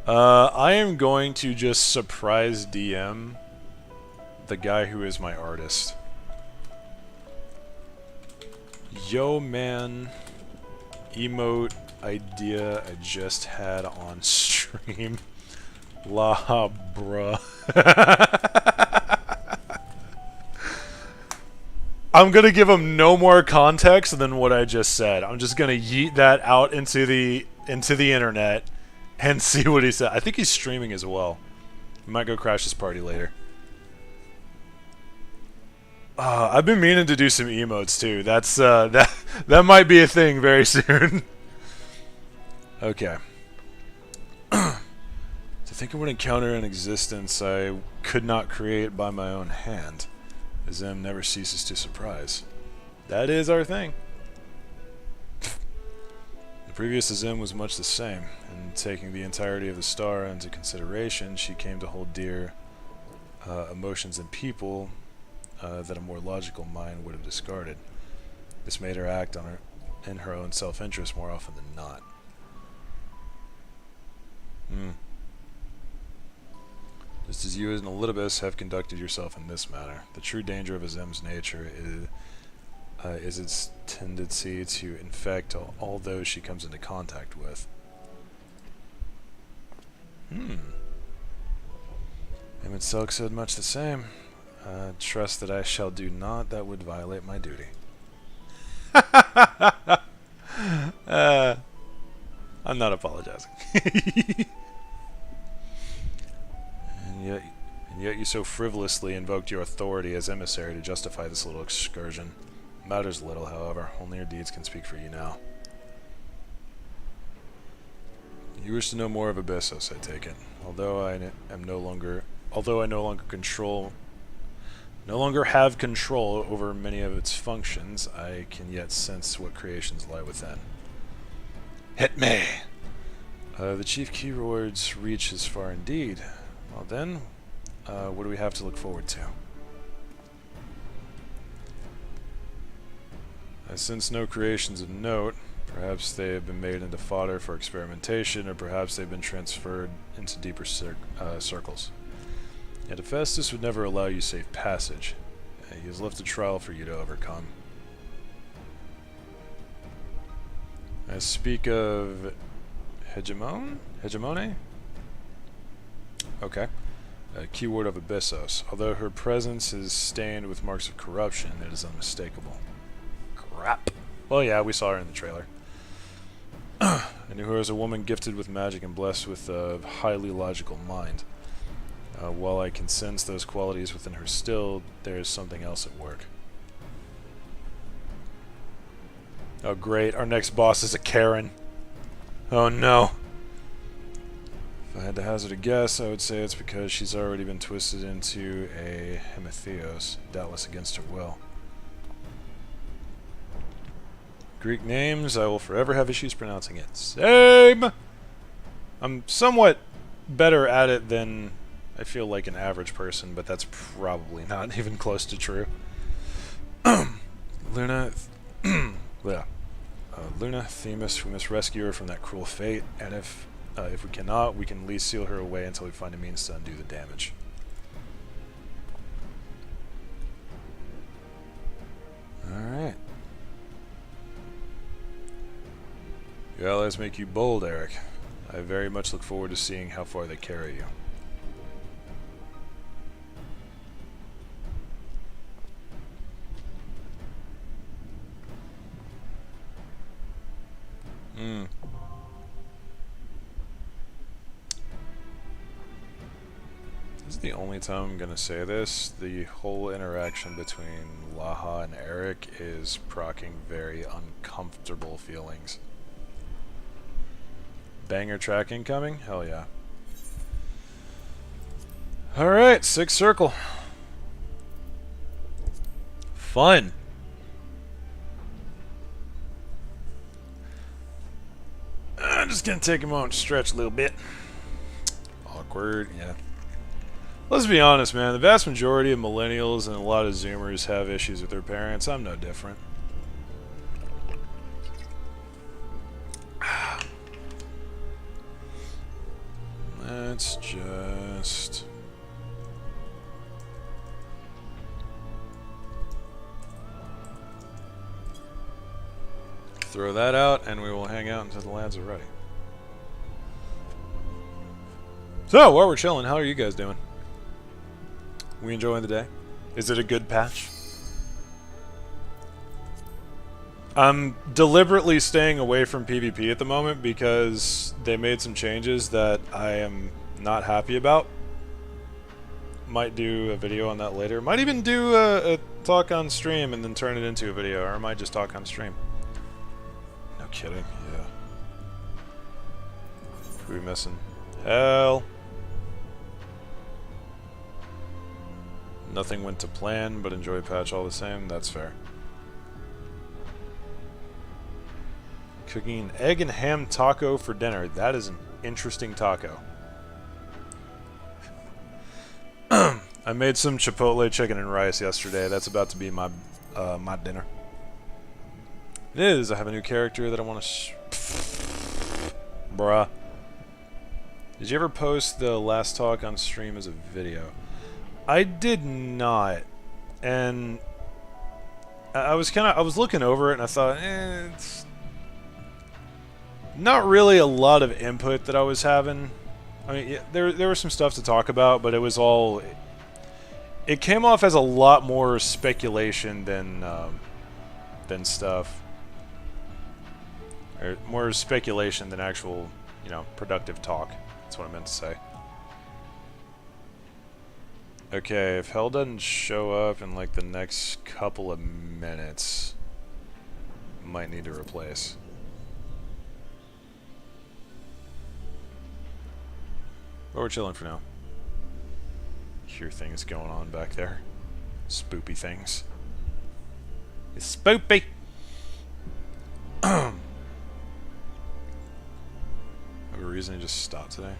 I am going to just surprise DM the guy who is my artist. Yo, man. Emote idea I just had on stream. La bruh. I'm gonna give him no more context than what I just said. I'm just gonna yeet that out into the internet and see what he said. I think he's streaming as well. We might go crash his party later. I've been meaning to do some emotes too. That's that might be a thing very soon. Okay. To think I would encounter an existence I could not create by my own hand. Zem never ceases to surprise. That is our thing. The previous Zem was much the same, and taking the entirety of the star into consideration, she came to hold dear emotions and people that a more logical mind would have discarded. This made her act on in her own self-interest more often than not. Just as you and Elidibus have conducted yourself in this manner, the true danger of a Zem's nature is its tendency to infect all those she comes into contact with. Emmett Silk said much the same. Trust that I shall do naught that would violate my duty. I'm not apologizing. And yet you so frivolously invoked your authority as emissary to justify this little excursion. Matters little, however. Only your deeds can speak for you now. You wish to know more of Abyssos, I take it. Although I no longer have control over many of its functions, I can yet sense what creations lie within. Hit me! The chief keywords reach as far indeed. Well then, what do we have to look forward to? I sense no creations of note. Perhaps they have been made into fodder for experimentation, or perhaps they've been transferred into deeper circles. Yet Hephaestus would never allow you safe passage. He has left a trial for you to overcome. I speak of Hegemone? Okay. A keyword of Abyssos. Although her presence is stained with marks of corruption, it is unmistakable. Crap. Well, yeah, we saw her in the trailer. I knew her as a woman gifted with magic and blessed with a highly logical mind. While I can sense those qualities within her still, there is something else at work. Oh great, our next boss is a Karen. Oh no. If I had to hazard a guess, I would say it's because she's already been twisted into a Hemetheos, doubtless against her will. Greek names, I will forever have issues pronouncing it. Same! I'm somewhat better at it than I feel like an average person, but that's probably not even close to true. Luna... Luna, Themis, we must rescue her from that cruel fate, and if we cannot, we can at least seal her away until we find a means to undo the damage. Alright. Your allies make you bold, Eric. I very much look forward to seeing how far they carry you. Mm. This is the only time I'm gonna say this. The whole interaction between Laha and Eric is proccing very uncomfortable feelings. Banger track incoming? Hell yeah. Alright, 6th circle. Fun. I'm just gonna take a moment to stretch a little bit. Awkward, yeah. Let's be honest, man. The vast majority of millennials and a lot of Zoomers have issues with their parents. I'm no different. Let's just... throw that out, and we will hang out until the lads are ready. So, while we're chilling, how are you guys doing? We enjoying the day? Is it a good patch? I'm deliberately staying away from PvP at the moment because they made some changes that I am not happy about. Might do a video on that later. Might even do a talk on stream and then turn it into a video, or I might just talk on stream. No kidding, yeah. Who are we missing? Hell. Nothing went to plan, but enjoy patch all the same. That's fair. Cooking an egg and ham taco for dinner. That is an interesting taco. I made some chipotle chicken and rice yesterday. That's about to be my my dinner. It is. I have a new character that I want to... Bruh. Did you ever post the last talk on stream as a video? I did not. And I was looking over it and I thought, it's not really a lot of input that I was having. I mean, yeah, there was some stuff to talk about, but it was all... It came off as a lot more speculation than stuff. Or more speculation than actual, you know, productive talk. That's what I meant to say. Okay, if Hell doesn't show up in like the next couple of minutes, might need to replace. But we're chilling for now. Hear things going on back there. Spoopy things. It's spoopy! Have a reason to just stop today?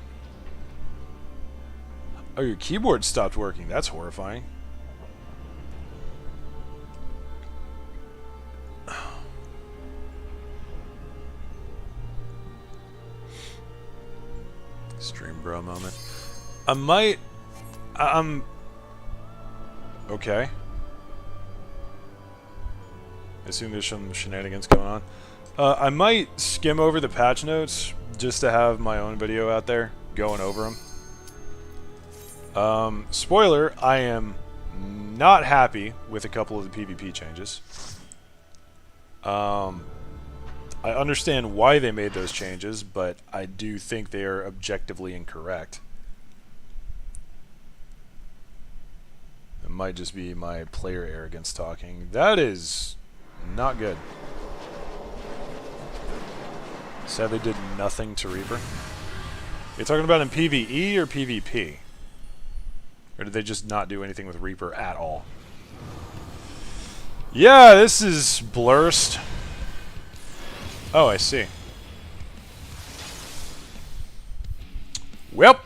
Oh, your keyboard stopped working. That's horrifying. Stream bro moment. I might... I'm... Okay. I assume there's some shenanigans going on. I might skim over the patch notes just to have my own video out there going over them. Spoiler, I am not happy with a couple of the PvP changes. I understand why they made those changes, but I do think they are objectively incorrect. It might just be my player arrogance talking. That is not good. Sadly did nothing to Reaper. You're talking about in PvE or PvP? Or did they just not do anything with Reaper at all? Yeah, this is blurst. Oh, I see. Well,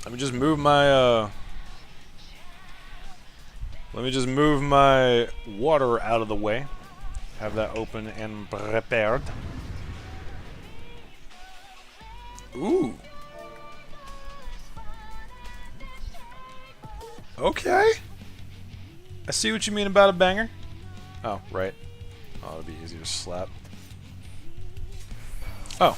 let me just move my let me just move my water out of the way. Have that open and prepared. Ooh. Okay. I see what you mean about a banger. Oh, right. Oh, it'd be easier to slap. Oh.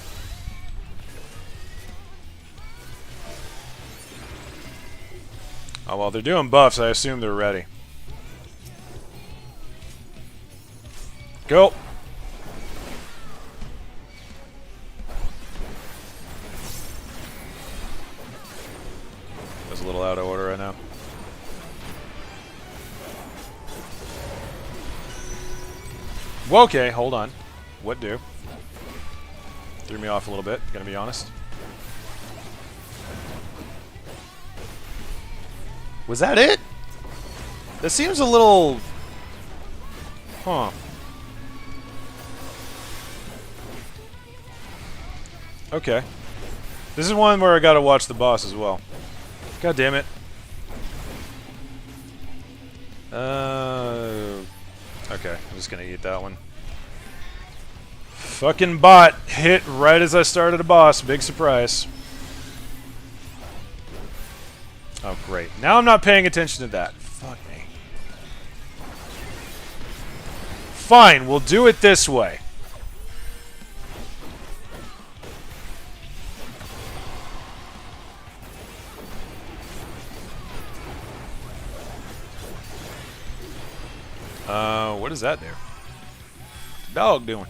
Oh, well, they're doing buffs. I assume they're ready. Go. Whoa, okay, hold on. What do? Threw me off a little bit, gonna be honest. Was that it? That seems a little... Huh. Okay. This is one where I gotta watch the boss as well. God damn it. Okay, I'm just gonna eat that one. Fucking bot hit right as I started a boss. Big surprise. Oh, great. Now I'm not paying attention to that. Fuck me. Fine, we'll do it this way. What does that do? Dog doing?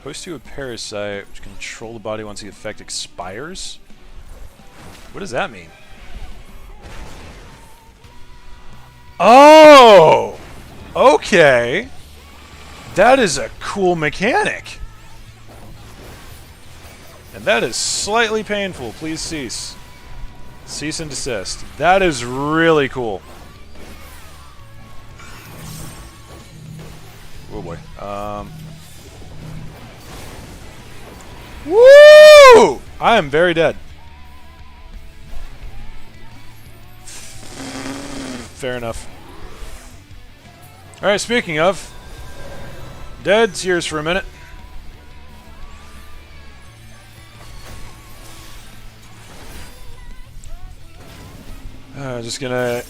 Host to a parasite which can control the body once the effect expires? What does that mean? Oh! Okay! That is a cool mechanic! And that is slightly painful. Please cease. Cease and desist. That is really cool. Oh boy. Woo! I am very dead. Fair enough. Alright, speaking of dead, cheers for a minute. Just gonna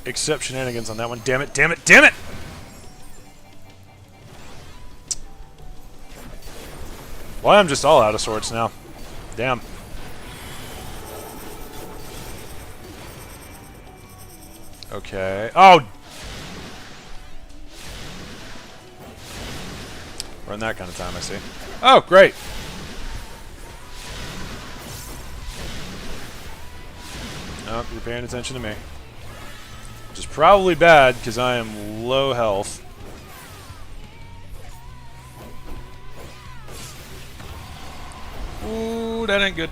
accept shenanigans on that one. Damn it, damn it, damn it! Well, I'm just all out of sorts now. Damn. Okay. Oh! We're in that kind of time, I see. Oh, great! Nope, you're paying attention to me. Which is probably bad, because I am low health. Ooh, that ain't good.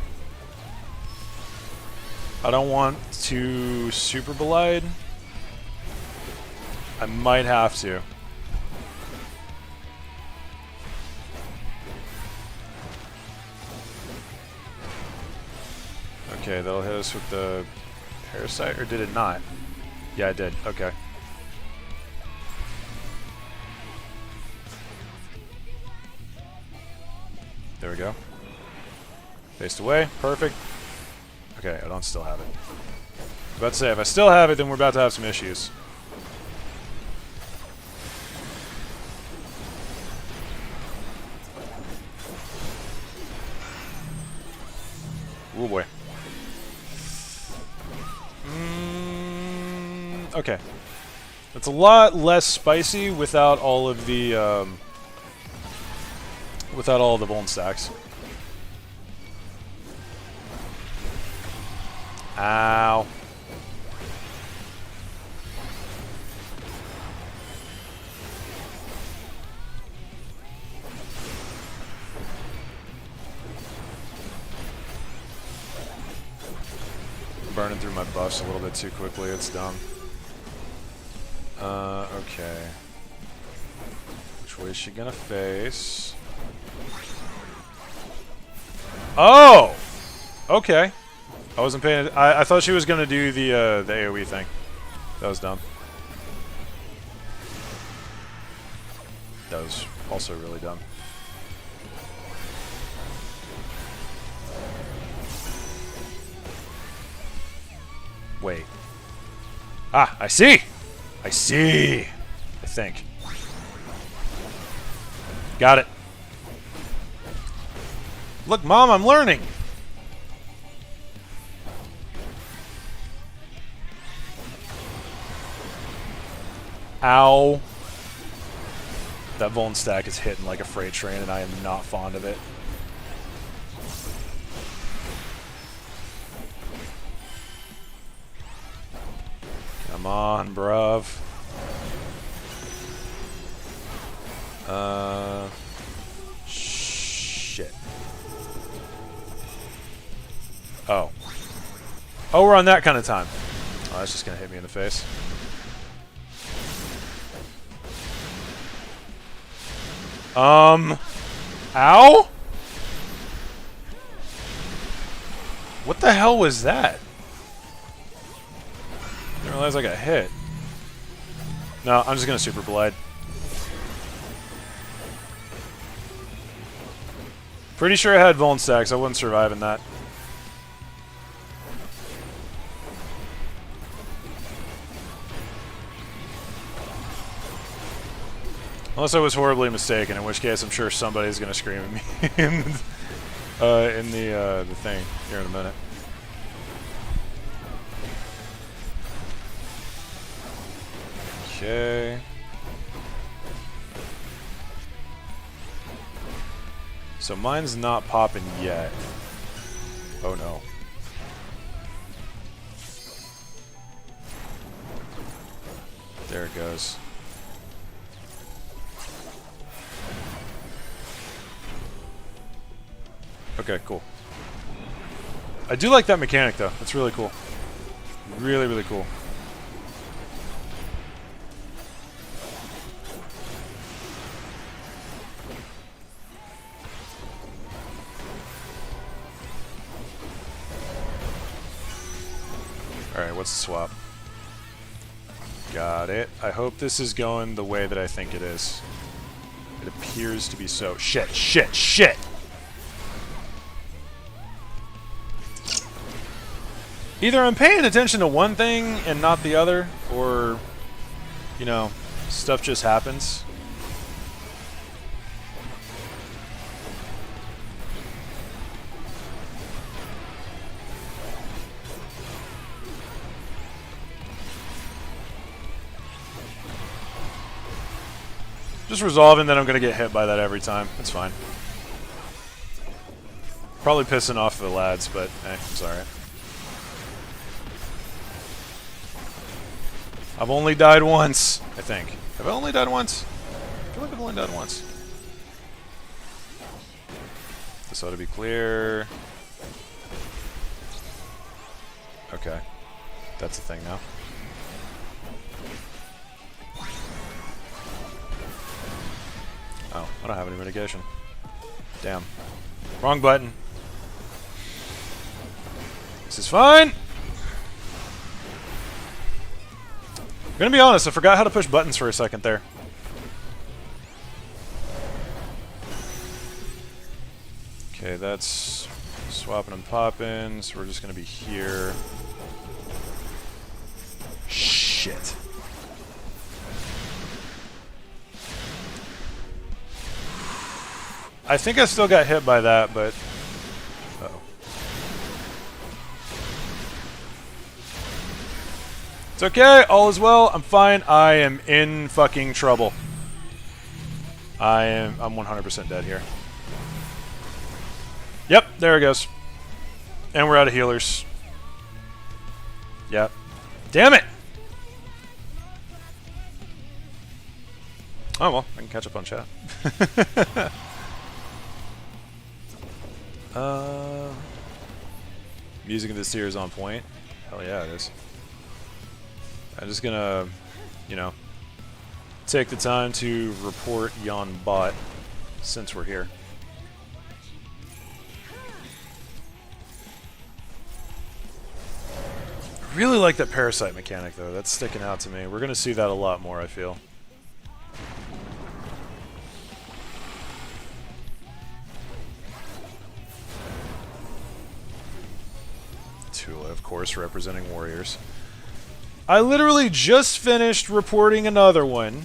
I don't want to super belide. I might have to. Okay, that'll hit us with the parasite, or did it not? Yeah, it did. Okay. There we go. Faced away. Perfect. Okay, I don't still have it. I was about to say, if I still have it, then we're about to have some issues. Oh boy. Okay. It's a lot less spicy without all of the bone stacks. Ow. Burning through my buffs a little bit too quickly, it's dumb. Okay. Which way is she gonna face? Oh! Okay. I wasn't paying... I thought she was gonna do the AoE thing. That was dumb. That was also really dumb. Wait. Ah, I see! I see! I think. Got it. Look, Mom, I'm learning! Ow. That Vuln stack is hitting like a freight train, and I am not fond of it. Come on, bruv. Shit. Oh. Oh, we're on that kind of time. Oh, that's just gonna hit me in the face. Ow? What the hell was that? Didn't realize I got hit. No, I'm just gonna super blade. Pretty sure I had Vuln stacks. I wouldn't survive in that. Unless I was horribly mistaken, in which case I'm sure somebody's gonna scream at me in the thing here in a minute. Okay. So mine's not popping yet. Oh no. There it goes. Okay, cool. I do like that mechanic though. That's really cool. Really, really cool. Alright, what's the swap? Got it. I hope this is going the way that I think it is. It appears to be so. Shit, shit, shit! Either I'm paying attention to one thing and not the other, or, you know, stuff just happens. Just resolving that I'm going to get hit by that every time. It's fine. Probably pissing off the lads, but it's alright. I've only died once, I think. Have I only died once? I feel like I've only died once. This ought to be clear. Okay. That's the thing now. Oh, I don't have any mitigation. Damn. Wrong button. This is fine! I'm gonna be honest, I forgot how to push buttons for a second there. Okay, that's swapping and popping, so we're just gonna be here. Shit. I think I still got hit by that, but... Uh-oh. It's okay, all is well, I'm fine, I am in fucking trouble. I'm 100% dead here. Yep, there it goes. And we're out of healers. Yep. Damn it! Oh well, I can catch up on chat. Music of this tier is on point. Hell yeah, it is. I'm just gonna, you know, take the time to report yon bot since we're here. I really like that parasite mechanic though, that's sticking out to me. We're gonna see that a lot more, I feel. Tula, of course, representing warriors. I literally just finished reporting another one.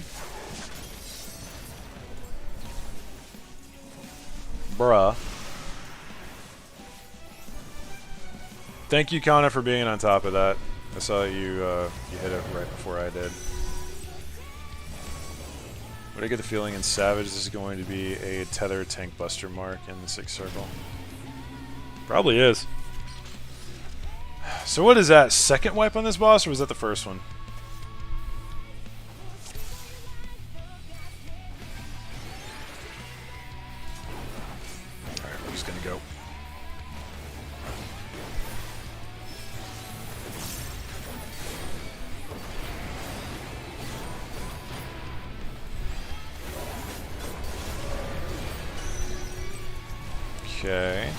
Bruh. Thank you, Kana, for being on top of that. I saw you you hit it right before I did. But I get the feeling in Savage this is going to be a tether tank buster mark in the 6th circle. Probably is. So what is that? Second wipe on this boss, or was that the first one? Okay.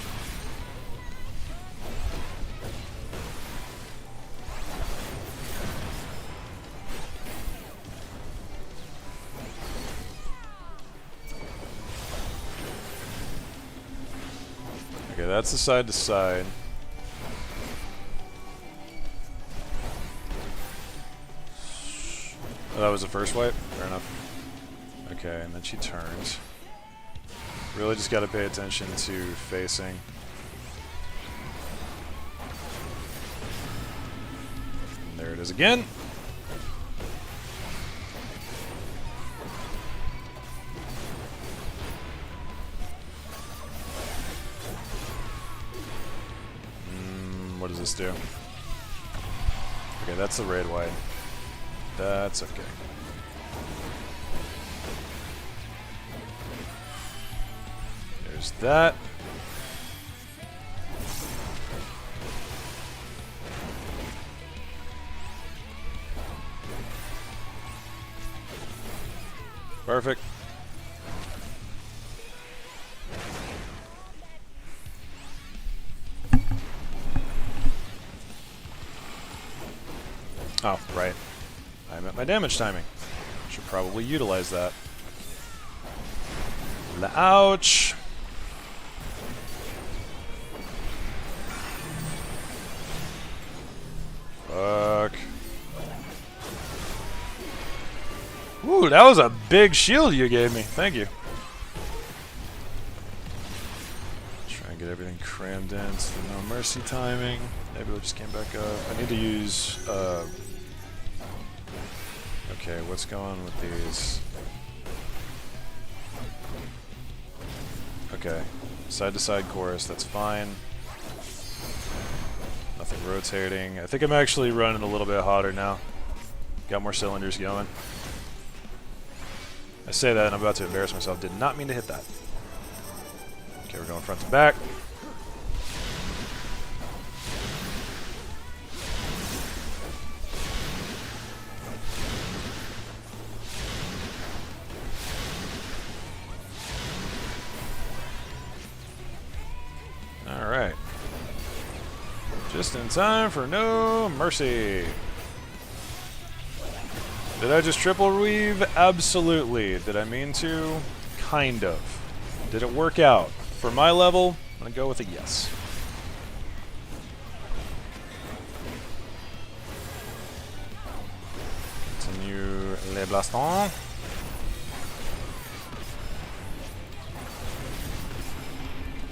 Okay, that's the side to side. Oh, that was the first wipe? Fair enough. Okay, and then she turns. Really just gotta pay attention to facing. And there it is again. What does this do? Okay, that's the raid wide. That's okay. There's that. Perfect. Oh, right. I'm at my damage timing. Should probably utilize that. Ouch! Fuck. Ooh, that was a big shield you gave me. Thank you. Try and get everything crammed in so no mercy timing. Maybe we'll just came back up. I need to use, okay, what's going on with these? Okay, side-to-side chorus, that's fine. Nothing rotating. I think I'm actually running a little bit hotter now. Got more cylinders going. I say that and I'm about to embarrass myself. Did not mean to hit that. Okay, we're going front to back. Alright. Just in time for no mercy. Did I just triple weave? Absolutely. Did I mean to? Kind of. Did it work out? For my level, I'm going to go with a yes. Continue les blastons.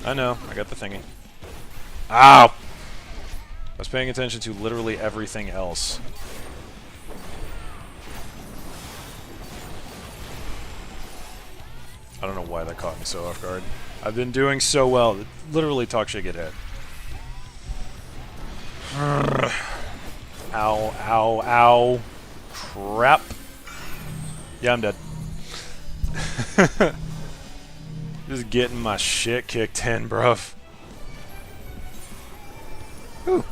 I know, I got the thingy. Ow! I was paying attention to literally everything else. I don't know why that caught me so off guard. I've been doing so well. Literally talk shit, get hit. Ow, ow, ow. Crap. Yeah, I'm dead. Just getting my shit kicked in, bruv. Whew.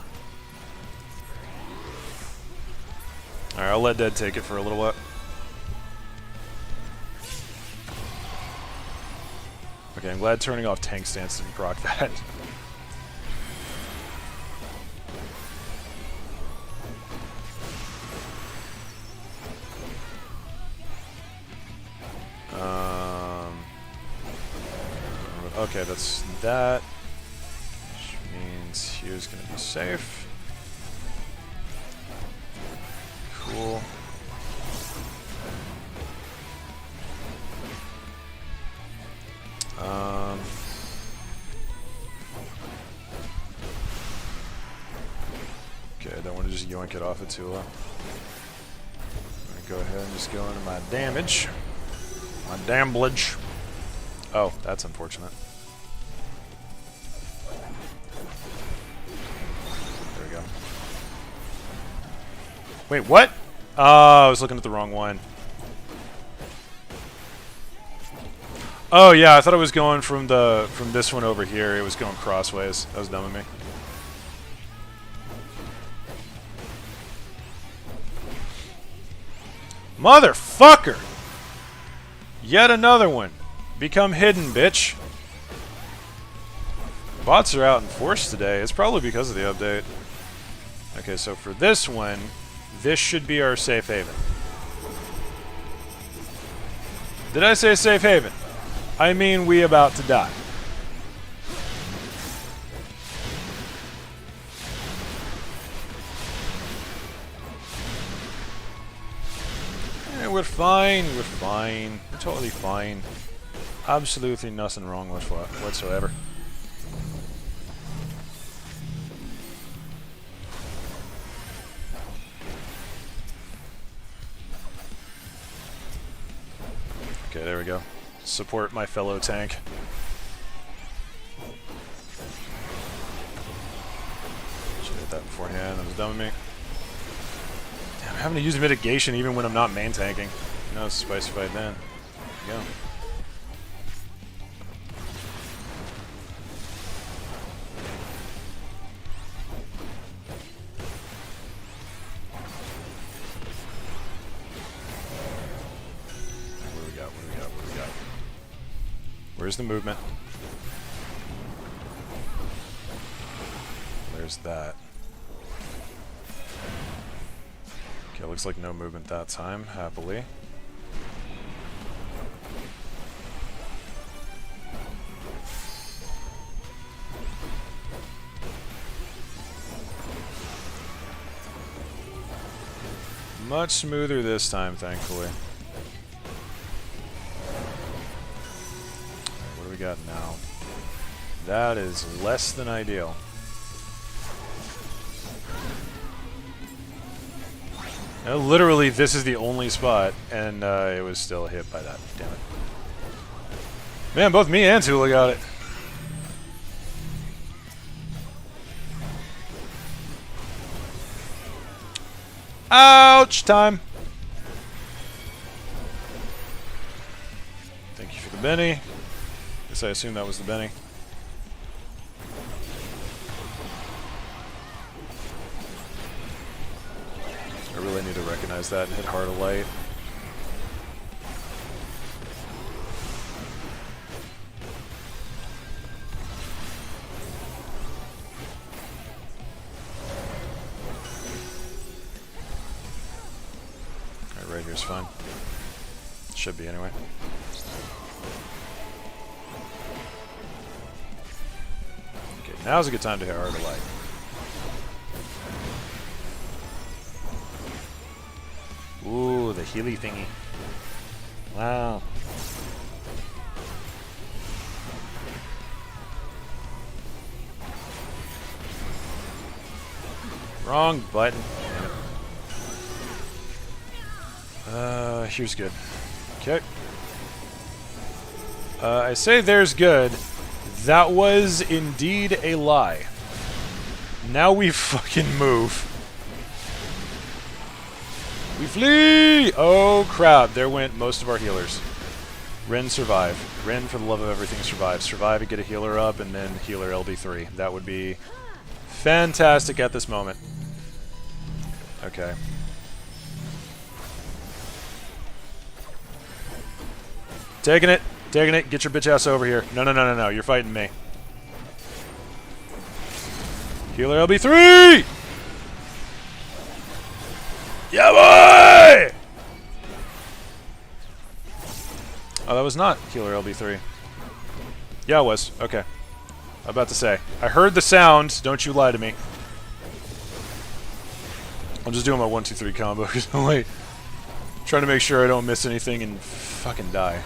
Alright, I'll let Dead take it for a little while. Okay, I'm glad turning off tank stance didn't proc that. Okay, that's that. Which means here's gonna be safe. Cool. Okay, I don't want to just yoink it off of Tula. I'm gonna go ahead and just go into my damage. My damblage. Oh, that's unfortunate. There we go. Wait, what? Oh, I was looking at the wrong one. Oh yeah, I thought it was going from this one over here. It was going crossways. That was dumb of me. Motherfucker! Yet another one. Become hidden, bitch. Bots are out in force today. It's probably because of the update. Okay, so for this one, this should be our safe haven. Did I say safe haven? I mean we about to die. We're fine, we're fine. We're totally fine. Absolutely nothing wrong with whatsoever. Okay, there we go. Support my fellow tank. Should have hit that beforehand. That was dumb of me. Damn, I'm having to use mitigation even when I'm not main tanking. No, it's a spicy fight then. There we go. What do we got? What do we got? What do we got? Where's the movement? There's that. Okay, looks like no movement that time, happily. Much smoother this time, thankfully. What do we got now? That is less than ideal. Literally, this is the only spot, and it was still hit by that. Damn it. Man, both me and Tula got it. Ouch! Time. Thank you for the Benny. Guess I assume that was the Benny. I really need to recognize that and hit Heart of Light. Alright, right here's fine. Should be anyway. Okay, now's a good time to hit Heart of Light. Ooh, the Healy thingy. Wow. Wrong button. Here's good. Okay. I say there's good. That was indeed a lie. Now we fucking move. We flee! Oh crap, there went most of our healers. Ren survive. Ren, for the love of everything, survive. Survive and get a healer up, and then healer LB3. That would be fantastic at this moment. Okay. Taking it. Taking it. Get your bitch ass over here. No, no, no, no, no. You're fighting me. Healer LB3! Yeah, boy! Oh, that was not healer LB3. Yeah, it was. Okay. I'm about to say. I heard the sound. Don't you lie to me. I'm just doing my 1, 2, 3 combo because I'm like trying to make sure I don't miss anything and fucking die.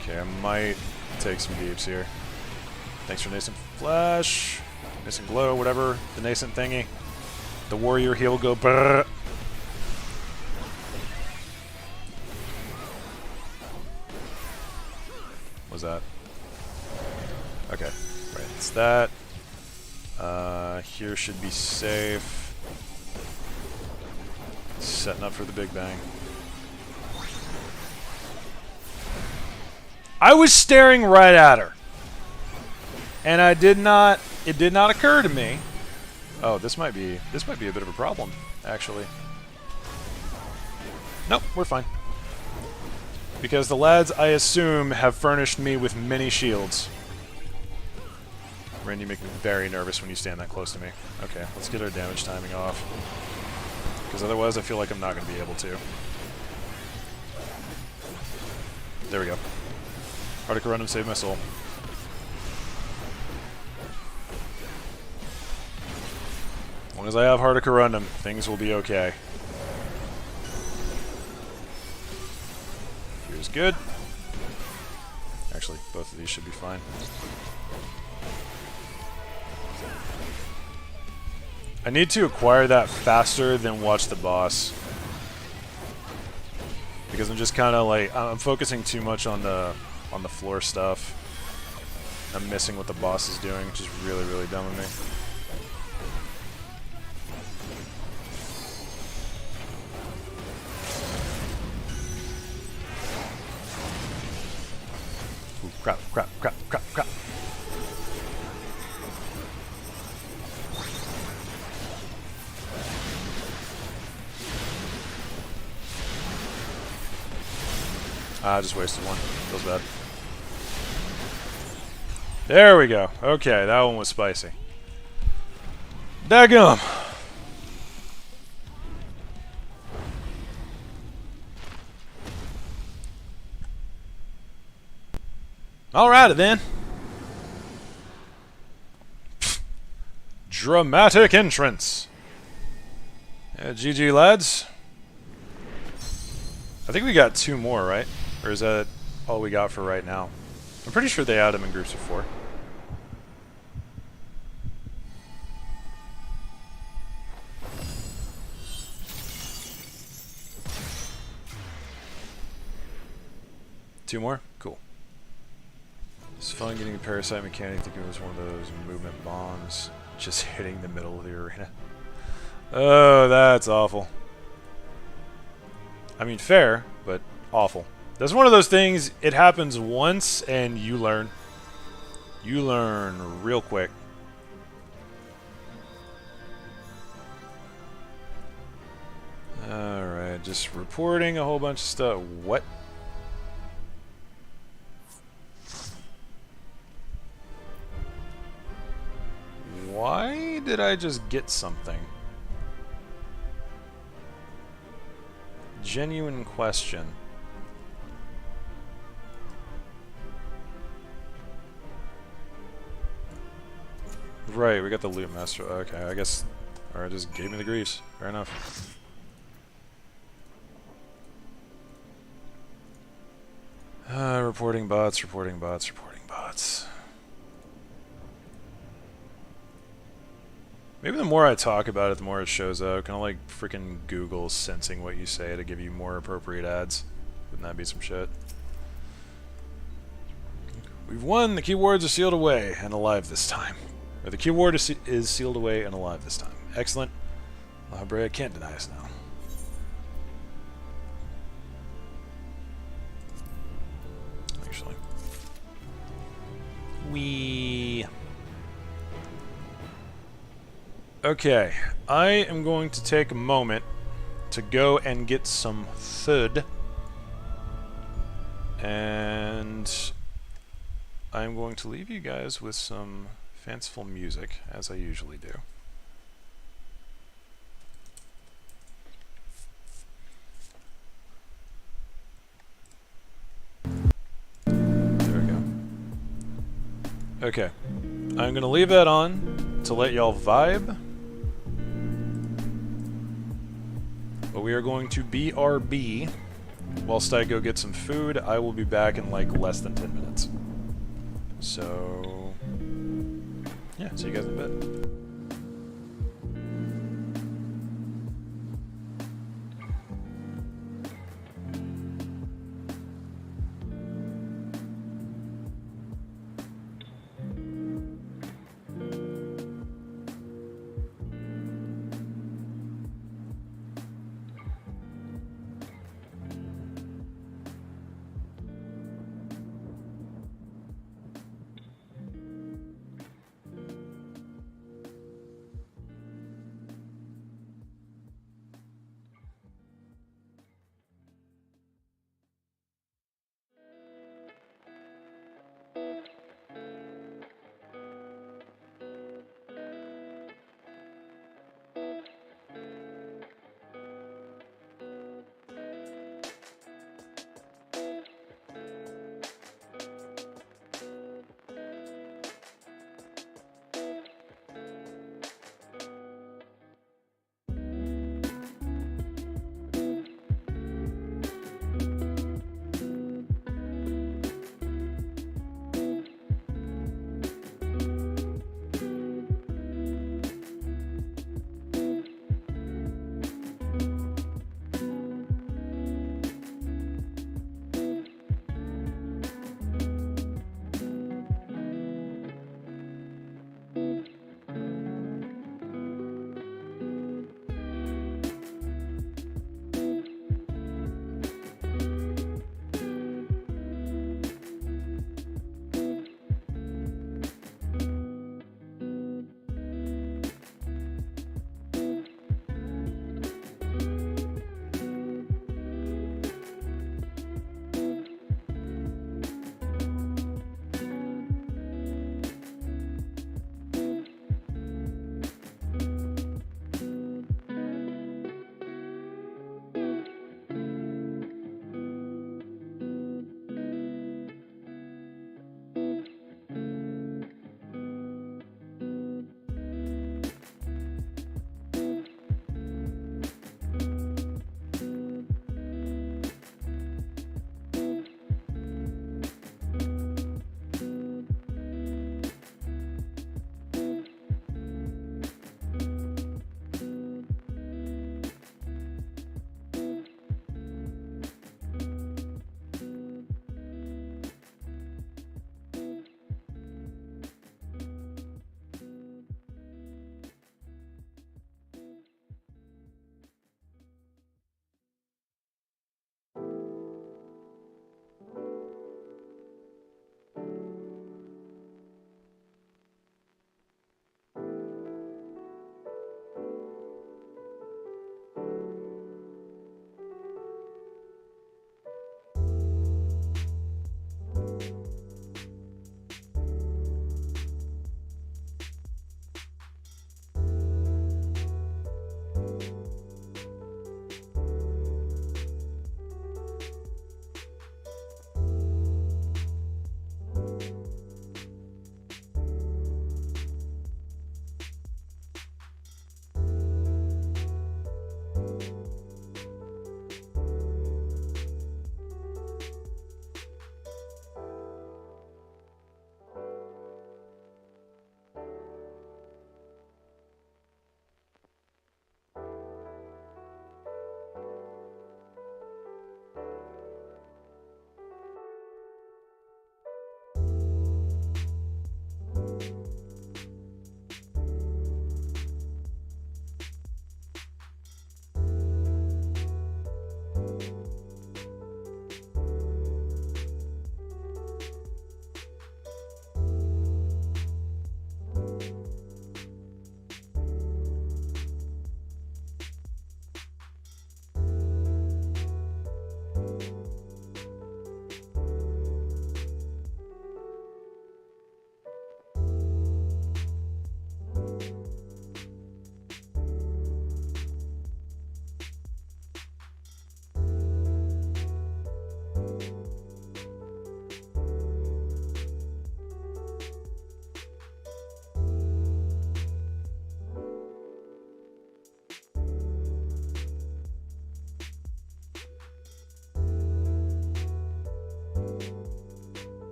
Okay, I might take some deeps here. Thanks for Nascent Flash, Nascent Glow, whatever, the Nascent thingy. The warrior heal go brrr. What's that? Okay, right, it's that. Here should be safe. Setting up for the Big Bang. I was staring right at her. And it did not occur to me. Oh, this might be a bit of a problem, actually. Nope, we're fine. Because the lads, I assume, have furnished me with many shields. Ren, you make me very nervous when you stand that close to me. Okay, let's get our damage timing off. Because otherwise I feel like I'm not going to be able to. There we go. Arctic Random saved my soul. As long as I have Heart Corundum, things will be okay. Here's good. Actually, both of these should be fine. I need to acquire that faster than watch the boss. Because I'm just kind of like, I'm focusing too much on the floor stuff. I'm missing what the boss is doing, which is really, really dumb of me. Ooh, crap, crap, crap, crap, crap. I just wasted one. Feels bad. There we go. Okay, that one was spicy. Daggum! Alrighty then. Dramatic entrance. Yeah, GG lads. I think we got 2 more, right? Or is that all we got for right now? I'm pretty sure they add them in groups of 4. Two more? Cool. It's fun getting a parasite mechanic. I think it was one of those movement bombs just hitting the middle of the arena. Oh, that's awful. I mean, fair, but awful. That's one of those things, it happens once and you learn. You learn real quick. Alright, just reporting a whole bunch of stuff. What? Why did I just get something? Genuine question. Right, we got the loot master. Okay, I guess. Or just gave me the grease. Fair enough. Reporting bots, reporting bots, reporting bots. Maybe the more I talk about it, the more it shows up. Kind of like freaking Google sensing what you say to give you more appropriate ads. Wouldn't that be some shit? We've won! The keywords are sealed away and alive this time. Or the keyword is sealed away and alive this time. Excellent. Library, I can't deny us now. Actually. Okay, I am going to take a moment to go and get some food. And I'm going to leave you guys with some fanciful music, as I usually do. There we go. Okay. I'm going to leave that on to let y'all vibe. But we are going to BRB. Whilst I go get some food, I will be back in like less than 10 minutes. So, yeah, see you guys in a bit.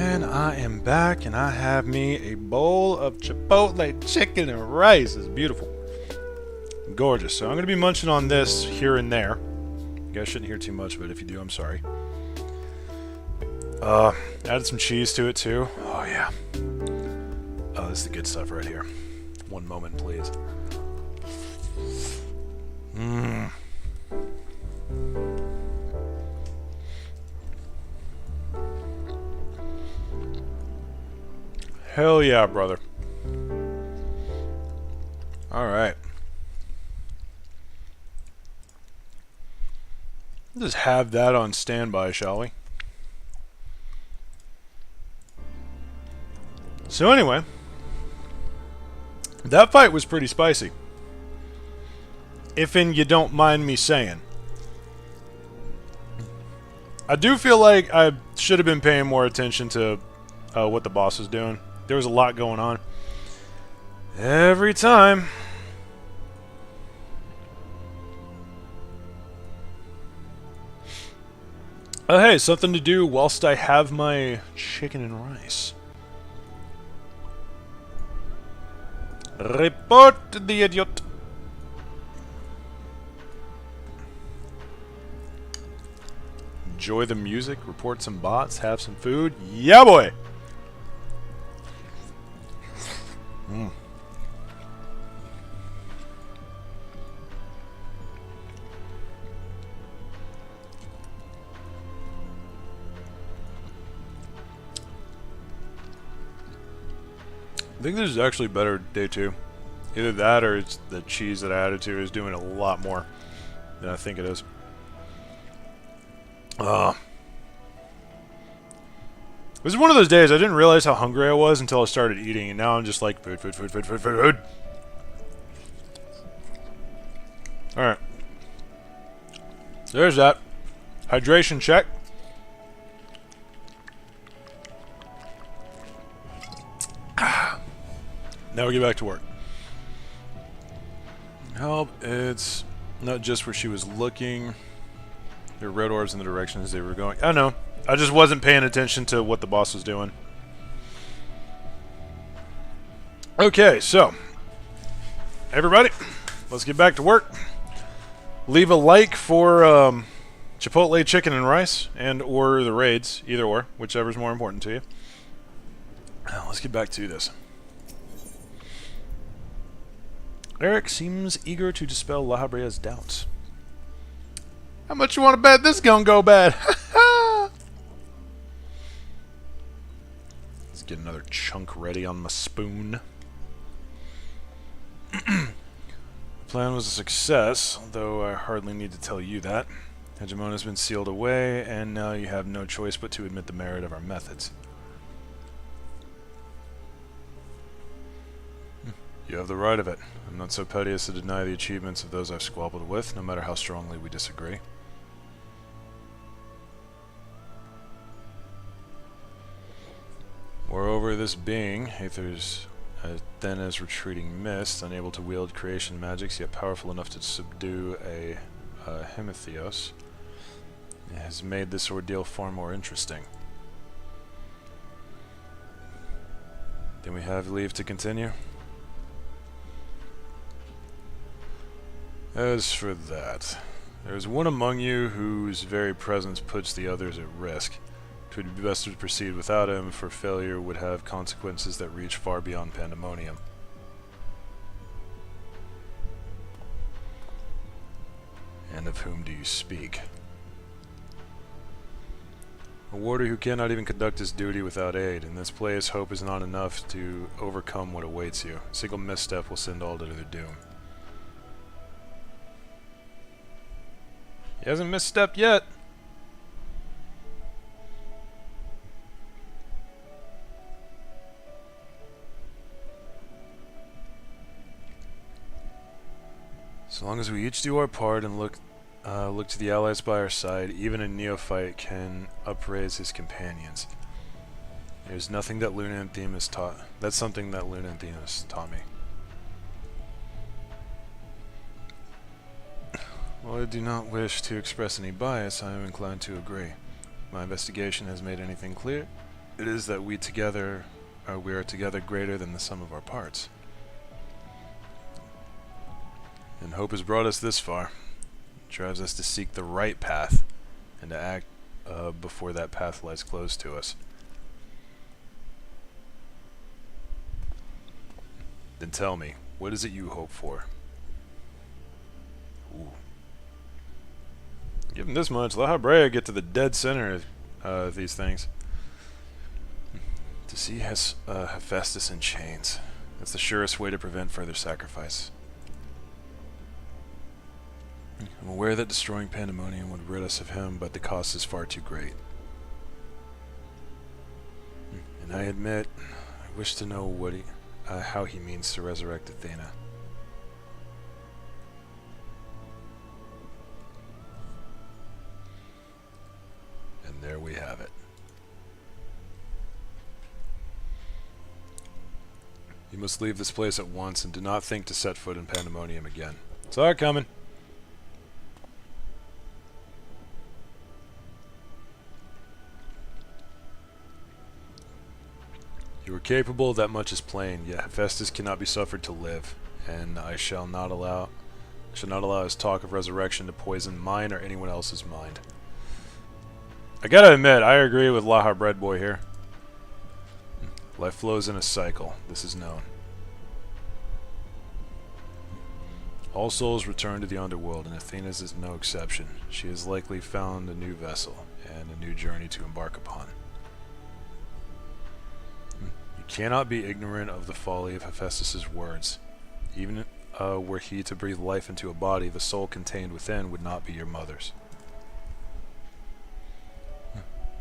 And I am back, and I have me a bowl of Chipotle chicken and rice. It's beautiful. Gorgeous. So I'm going to be munching on this here and there. You guys shouldn't hear too much of it. If you do, I'm sorry. Added some cheese to it, too. Oh, yeah. Oh, this is the good stuff right here. One moment, please. Mmm. Hell yeah, brother. Alright. Just have that on standby, shall we? So anyway, that fight was pretty spicy. If you don't mind me saying. I do feel like I should have been paying more attention to what the boss was doing. There was a lot going on. Every time. Oh, hey, something to do whilst I have my chicken and rice. Report the idiot. Enjoy the music, report some bots, have some food. Yeah, boy! Mm. I think this is actually better day 2. Either that or it's the cheese that I added to is doing a lot more than I think it is. This is one of those days I didn't realize how hungry I was until I started eating, and now I'm just like, food, food, food, food, food, food, food. Alright. There's that. Hydration check. Now we get back to work. Help, it's not just where she was looking. There were red orbs in the directions they were going. I know. I just wasn't paying attention to what the boss was doing. Okay, so everybody, let's get back to work. Leave a like for Chipotle chicken and rice, and or the raids, either or, whichever's more important to you. Now, let's get back to this. Eric seems eager to dispel La Habrea's doubts. How much you want to bet this gonna go bad? Let's get another chunk ready on my spoon. The plan was a success, though I hardly need to tell you that. Hegemon has been sealed away, and now you have no choice but to admit the merit of our methods. You have the right of it. I'm not so petty as to deny the achievements of those I've squabbled with, no matter how strongly we disagree. Moreover, this being, Aether's then as retreating mist, unable to wield creation magics, yet powerful enough to subdue a Hemitheos, has made this ordeal far more interesting. Then we have leave to continue? As for that, there is one among you whose very presence puts the others at risk. It would be best to proceed without him, for failure would have consequences that reach far beyond Pandemonium. And of whom do you speak? A warder who cannot even conduct his duty without aid. In this place, hope is not enough to overcome what awaits you. A single misstep will send all to their doom. He hasn't misstepped yet. As long as we each do our part and look to the allies by our side, even a neophyte can upraise his companions. There's nothing that Luna and Themis taught. That's something that Luna and Themis taught me. While I do not wish to express any bias, I am inclined to agree. My investigation has made anything clear. it is that we are together greater than the sum of our parts. And hope has brought us this far. It drives us to seek the right path and to act before that path lies closed to us. Then tell me, what is it you hope for? Ooh. Given this much, let AWAAAAAY get to the dead center of these things. To see Hephaestus in chains. That's the surest way to prevent further sacrifice. I'm aware that destroying Pandemonium would rid us of him, but the cost is far too great. And I admit, I wish to know what how he means to resurrect Athena. And there we have it. You must leave this place at once and do not think to set foot in Pandemonium again. Saw it coming. You are capable, that much is plain, yet Hephaestus cannot be suffered to live, and I shall not allow his talk of resurrection to poison mine or anyone else's mind. I gotta admit, I agree with Laha Breadboy here. Life flows in a cycle, this is known. All souls return to the underworld, and Athena's is no exception. She has likely found a new vessel, and a new journey to embark upon. You cannot be ignorant of the folly of Hephaestus' words. Even were he to breathe life into a body, the soul contained within would not be your mother's.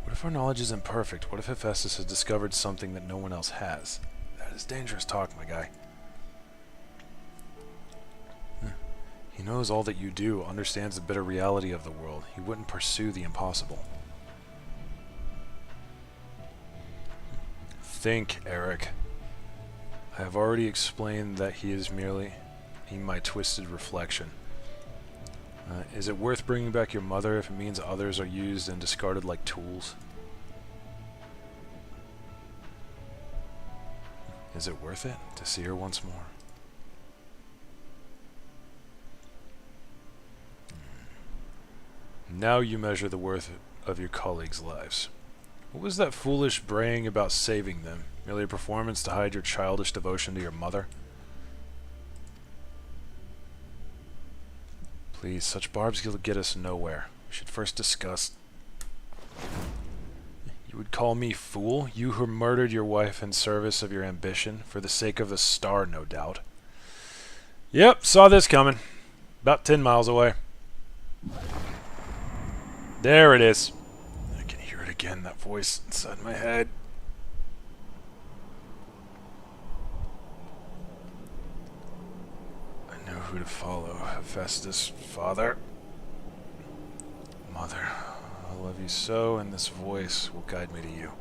What if our knowledge is imperfect? What if Hephaestus has discovered something that no one else has? That is dangerous talk, my guy. He knows all that you do, understands the bitter reality of the world. He wouldn't pursue the impossible. Think, Eric. I have already explained that he is merely my twisted reflection. Is it worth bringing back your mother if it means others are used and discarded like tools? Is it worth it to see her once more? Now you measure the worth of your colleagues' lives. What was that foolish braying about saving them? Merely a performance to hide your childish devotion to your mother? Please, such barbs will get us nowhere. We should first discuss... You would call me fool? You who murdered your wife in service of your ambition, for the sake of the star, no doubt. Yep, saw this coming. About 10 miles away. There it is. I can hear it again, that voice inside my head. I know who to follow. Hephaestus, father. Mother, I love you so, and this voice will guide me to you.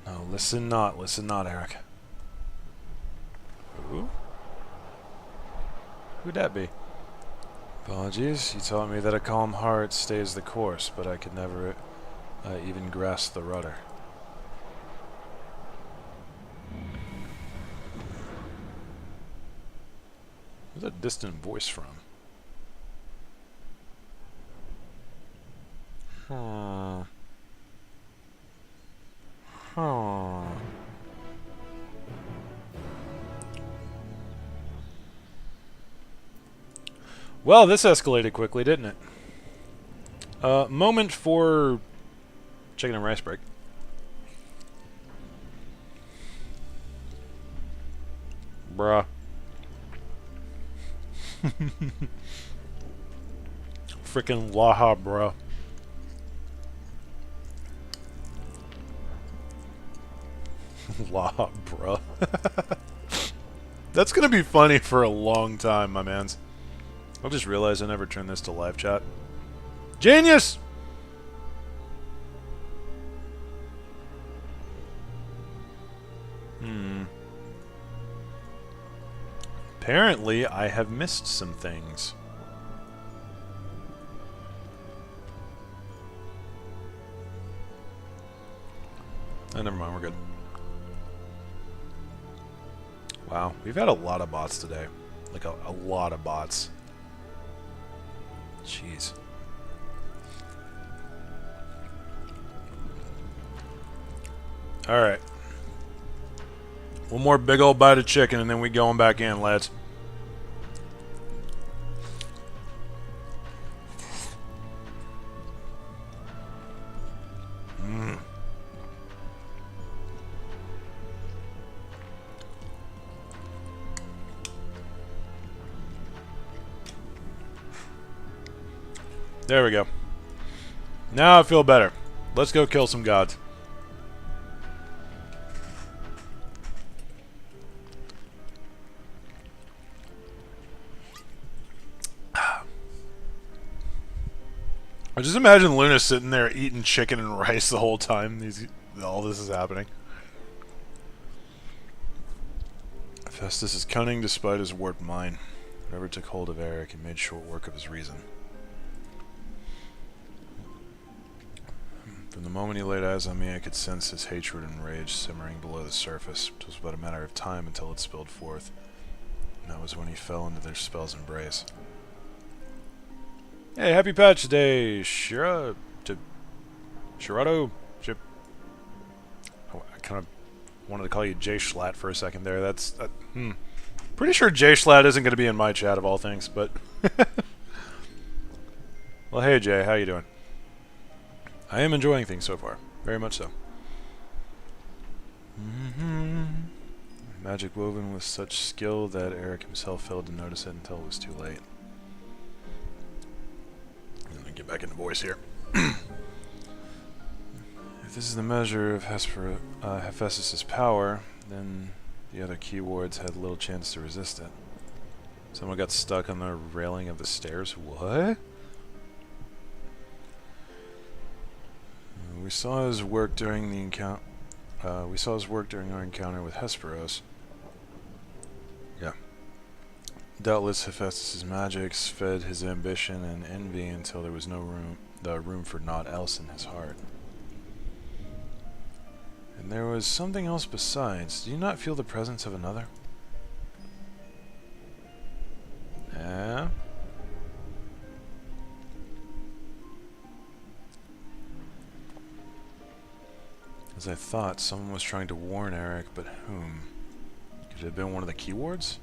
No, listen not, Eric. Who? Who'd that be? Apologies, you taught me that a calm heart stays the course, but I could never even grasp the rudder. Where's that distant voice from? Huh. Huh. Well, this escalated quickly, didn't it? Moment for chicken and rice break. Bruh. Frickin' Laha, bruh. Laha, bruh. That's gonna be funny for a long time, my mans. I just realized I never turned this to live chat. Genius! Apparently, I have missed some things. Never mind, we're good. Wow, we've had a lot of bots today. Like a lot of bots. Jeez. Alright. One more big old bite of chicken and then we going back in, lads. There we go. Now I feel better. Let's go kill some gods. I just imagine Luna sitting there eating chicken and rice the whole time all this is happening. Festus is cunning despite his warped mind. Whatever took hold of Eric and made short work of his reason. From the moment he laid eyes on me, I could sense his hatred and rage simmering below the surface. It was but a matter of time until it spilled forth. And that was when he fell into their spell's embrace. Hey, happy patch day, Shirado. I kind of wanted to call you Jay Schlatt for a second there. That's pretty sure Jay Schlatt isn't going to be in my chat of all things, but well, hey Jay, how you doing? I am enjoying things so far, very much so. Magic woven with such skill that Eric himself failed to notice it until it was too late. Let me get back into voice here. If this is the measure of Hephaestus' power, then the other keywards had little chance to resist it. Someone got stuck on the railing of the stairs. What? We saw his work during the encounter. We saw his work during our encounter with Hesperos. Yeah. Doubtless Hephaestus' magics fed his ambition and envy until there was no room for naught else in his heart. And there was something else besides. Do you not feel the presence of another? Yeah. As I thought, someone was trying to warn Eric, but whom? Could it have been one of the keywards?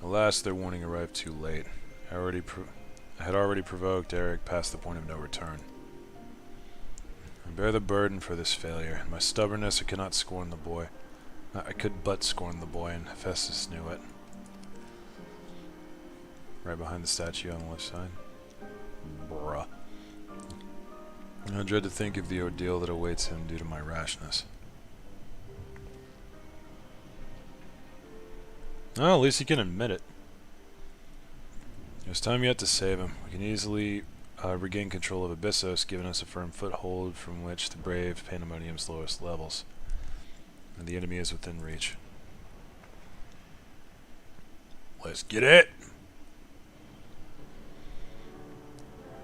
Alas, their warning arrived too late. I had already provoked Eric past the point of no return. I bear the burden for this failure. In my stubbornness, I could not scorn the boy. I could but scorn the boy, and Hephaestus knew it. Right behind the statue on the left side. Bruh. I dread to think of the ordeal that awaits him due to my rashness. Well, at least he can admit it. There's time yet to save him. We can easily regain control of Abyssos, giving us a firm foothold from which to brave Pandemonium's lowest levels. And the enemy is within reach. Let's get it!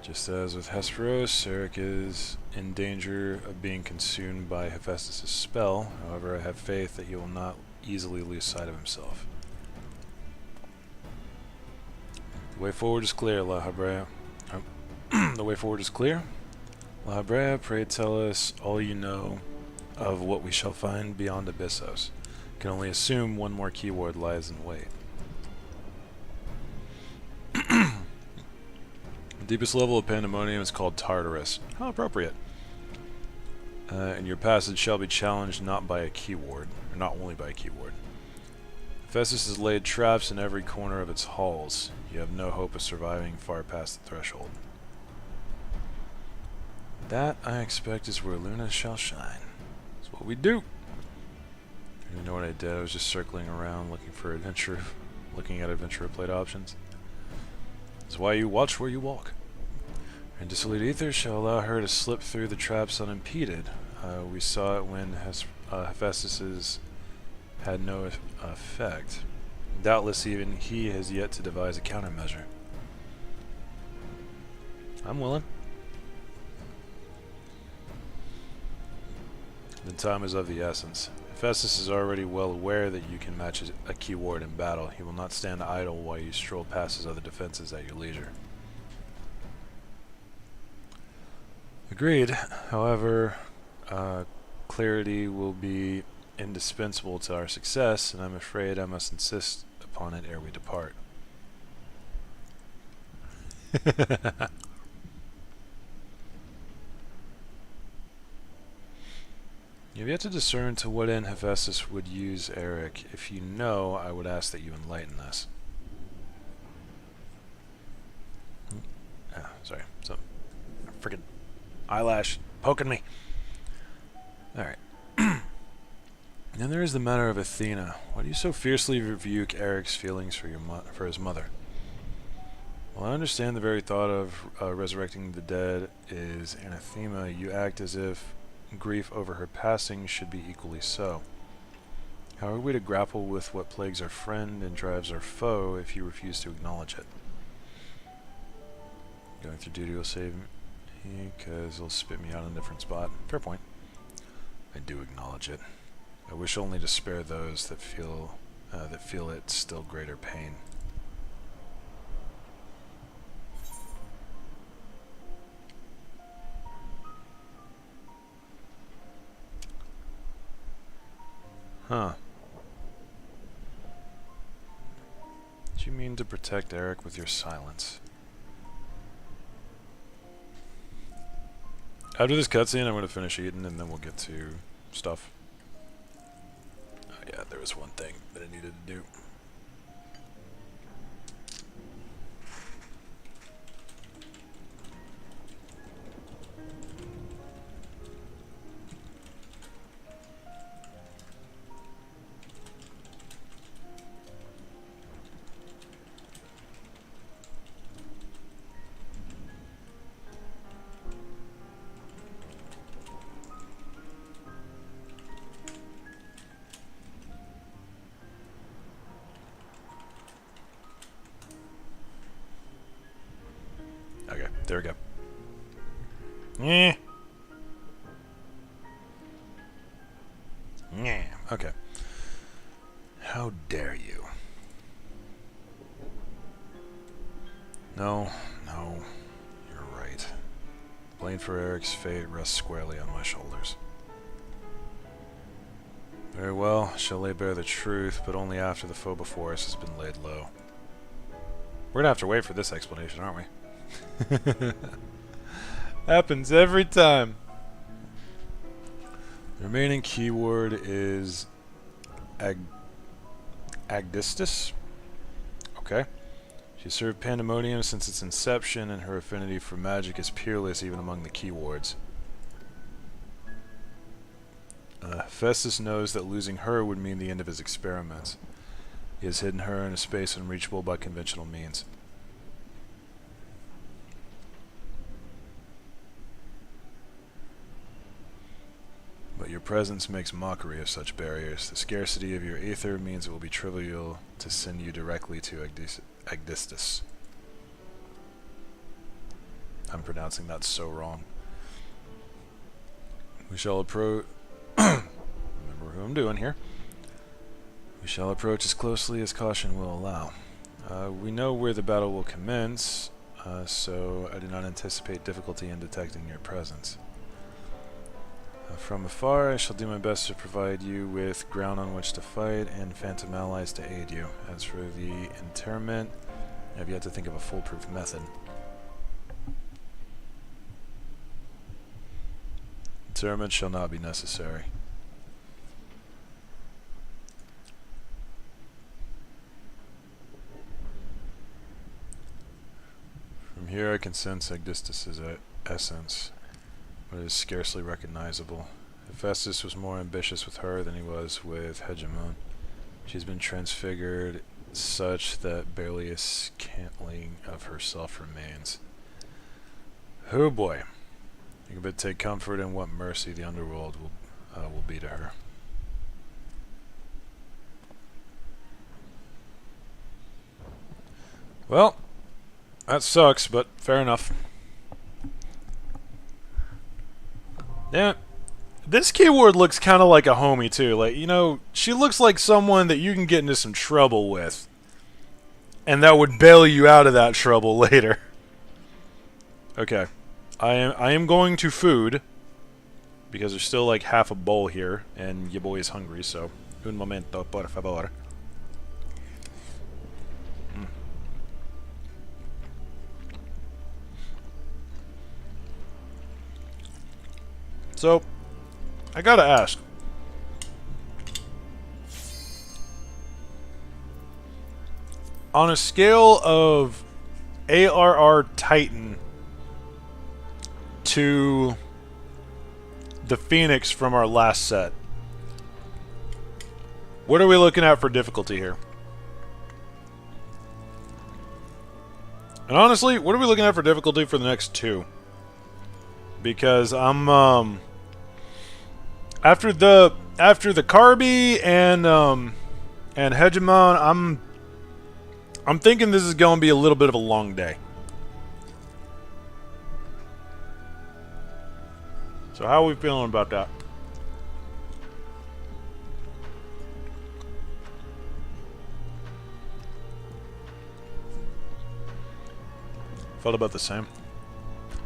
Just as with Hesperos, Eric is in danger of being consumed by Hephaestus' spell. However, I have faith that he will not easily lose sight of himself. The way forward is clear, La Habrea. The way forward is clear. La Habrea, pray tell us all you know of what we shall find beyond Abyssos. Can only assume one more keyword lies in wait. The deepest level of Pandemonium is called Tartarus. How appropriate. And your passage shall be challenged not by a keyword, or not only by a keyword. Hephaestus has laid traps in every corner of its halls. You have no hope of surviving far past the threshold. That, I expect, is where Luna shall shine. That's what we do. You know what I did? I was just circling around looking for adventure, looking at adventure plate options. That's why you watch where you walk. And dissolute ether shall allow her to slip through the traps unimpeded. We saw it when Hephaestus's had no effect. Doubtless even he has yet to devise a countermeasure. I'm willing. The time is of the essence. Hephaestus is already well aware that you can match a keyword in battle. He will not stand idle while you stroll past his other defenses at your leisure. Agreed. However, clarity will be indispensable to our success, and I'm afraid I must insist upon it ere we depart. You have yet to discern to what end Hephaestus would use Eric. If you know, I would ask that you enlighten us. Sorry, some freaking eyelash poking me. Alright. Then there is the matter of Athena. Why do you so fiercely rebuke Eric's feelings for his mother? While I understand the very thought of resurrecting the dead is anathema, you act as if grief over her passing should be equally so. How are we to grapple with what plagues our friend and drives our foe if you refuse to acknowledge it? Going through duty will save me, because it'll spit me out in a different spot. Fair point. I do acknowledge it. I wish only to spare those that feel it still greater pain. Huh. Do you mean to protect Eric with your silence? After this cutscene, I'm going to finish eating and then we'll get to stuff. Oh yeah, there was one thing that I needed to do. Okay, there we go. Yeah. Yeah. Okay. How dare you? No, you're right. The blame for Eric's fate rests squarely on my shoulders. Very well, shall lay bare the truth, but only after the foe before us has been laid low. We're gonna have to wait for this explanation, aren't we? Happens every time. The remaining keyword is Agdistus. Okay. She served Pandemonium since its inception, and her affinity for magic is peerless even among the keywords. Hephaestus knows that losing her would mean the end of his experiments. He has hidden her in a space unreachable by conventional means. But your presence makes mockery of such barriers. The scarcity of your aether means it will be trivial to send you directly to Agdistus. I'm pronouncing that so wrong. We shall approach... Remember who I'm doing here. We shall approach as closely as caution will allow. We know where the battle will commence, so I do not anticipate difficulty in detecting your presence. From afar, I shall do my best to provide you with ground on which to fight and phantom allies to aid you. As for the interment, I have yet to think of a foolproof method. Interment shall not be necessary. From here I can sense Agdistus's essence, but it is scarcely recognizable. Hephaestus was more ambitious with her than he was with Hegemon. She has been transfigured such that barely a scantling of herself remains. Oh boy. You can but take comfort in what mercy the underworld will be to her. Well, that sucks, but fair enough. Yeah, This keyword looks kind of like a homie, too. Like, you know, she looks like someone that you can get into some trouble with. And that would bail you out of that trouble later. Okay. I am going to food. Because there's still like half a bowl here. And your boy is hungry, so... Un momento, por favor. So... I gotta ask. On a scale of ARR Titan to the Phoenix from our last set, what are we looking at for difficulty here? And honestly, what are we looking at for difficulty for the next two? Because I'm after the Carby and Hegemon, I'm thinking this is going to be a little bit of a long day. So how are we feeling about that? Felt about the same.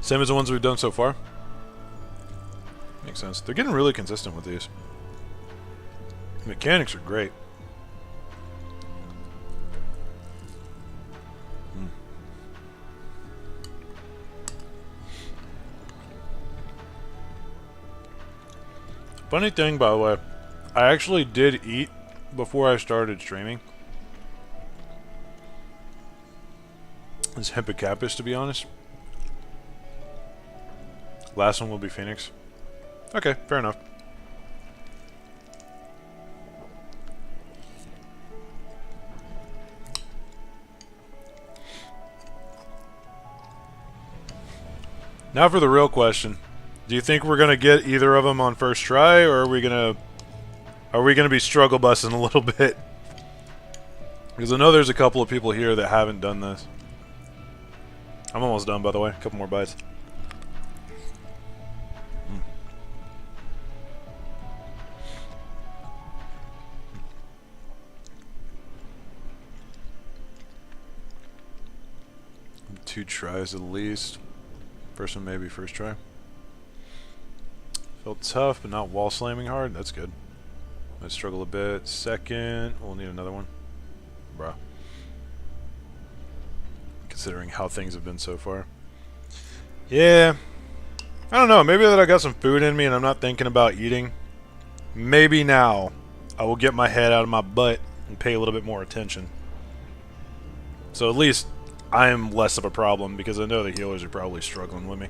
Same as the ones we've done so far. Makes sense. They're getting really consistent with these. The mechanics are great. Funny thing, by the way, I actually did eat before I started streaming. It's Hippocampus, to be honest. Last one will be Phoenix. Okay, fair enough. Now for the real question. Do you think we're gonna get either of them on first try, or are we gonna be struggle busting a little bit? Because I know there's a couple of people here that haven't done this. I'm almost done, by the way. A couple more bites. Two tries at least. First one maybe first try. Felt tough, but not wall slamming hard. That's good. Might struggle a bit. Second, we'll need another one. Bruh. Considering how things have been so far. Yeah. I don't know. Maybe that I got some food in me and I'm not thinking about eating. Maybe now I will get my head out of my butt and pay a little bit more attention. So at least I am less of a problem because I know the healers are probably struggling with me.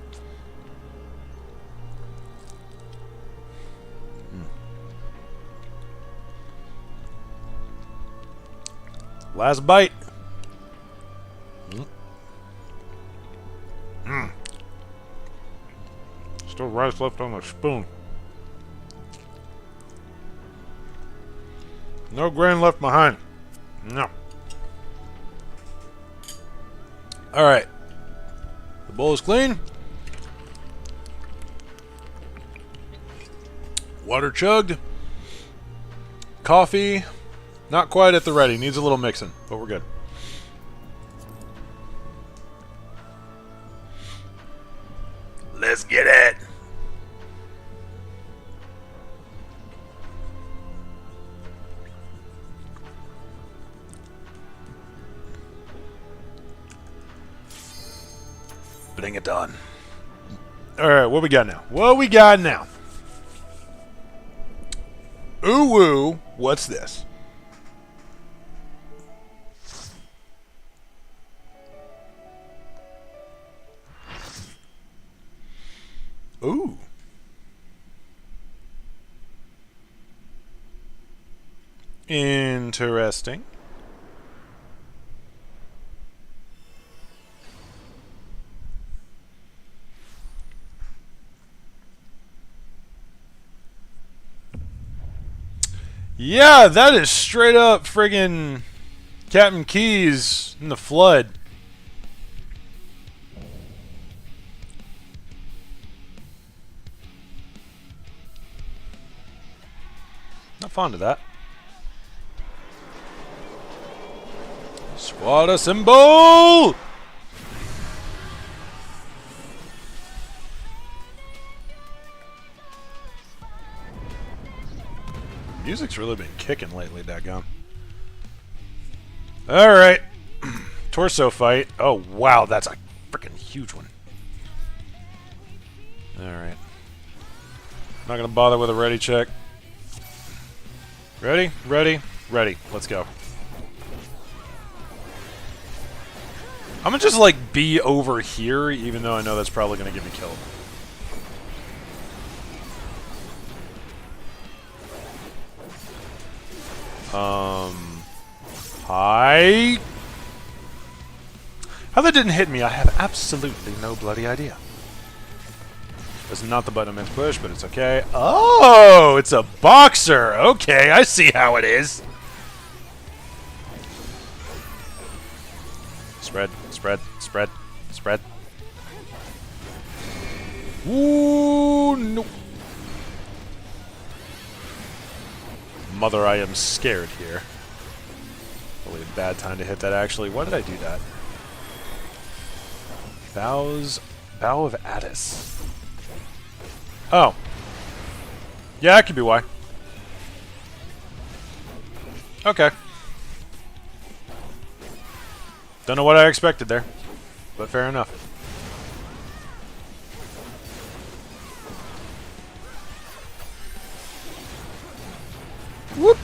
Last bite. Still rice left on the spoon. No grain left behind. No. Alright. The bowl is clean. Water chugged. Coffee. Not quite at the ready. Needs a little mixing, but we're good. Let's get it. Bring it on. Alright, what we got now? What we got now? Ooh woo, what's this? Ooh. Interesting. Yeah, that is straight up friggin' Captain Keys in the flood. fond of that. Squad assemble! Music's really been kicking lately, daggone. Alright. Torso fight. Oh, wow, that's a freaking huge one. Alright. Not gonna bother with a ready check. Ready? Ready? Ready. Let's go. I'm gonna just, like, be over here, even though I know that's probably gonna get me killed. Hi. How that didn't hit me, I have absolutely no bloody idea. That's not the button I meant to push, but it's okay. Oh, it's a boxer. Okay, I see how it is. Spread, spread, spread, spread. Ooh, no. Mother, I am scared here. Probably a bad time to hit that, actually. Why did I do that? Bow of Abyssos. Oh. Yeah, that could be why. Okay. Don't know what I expected there, but fair enough. Whoop!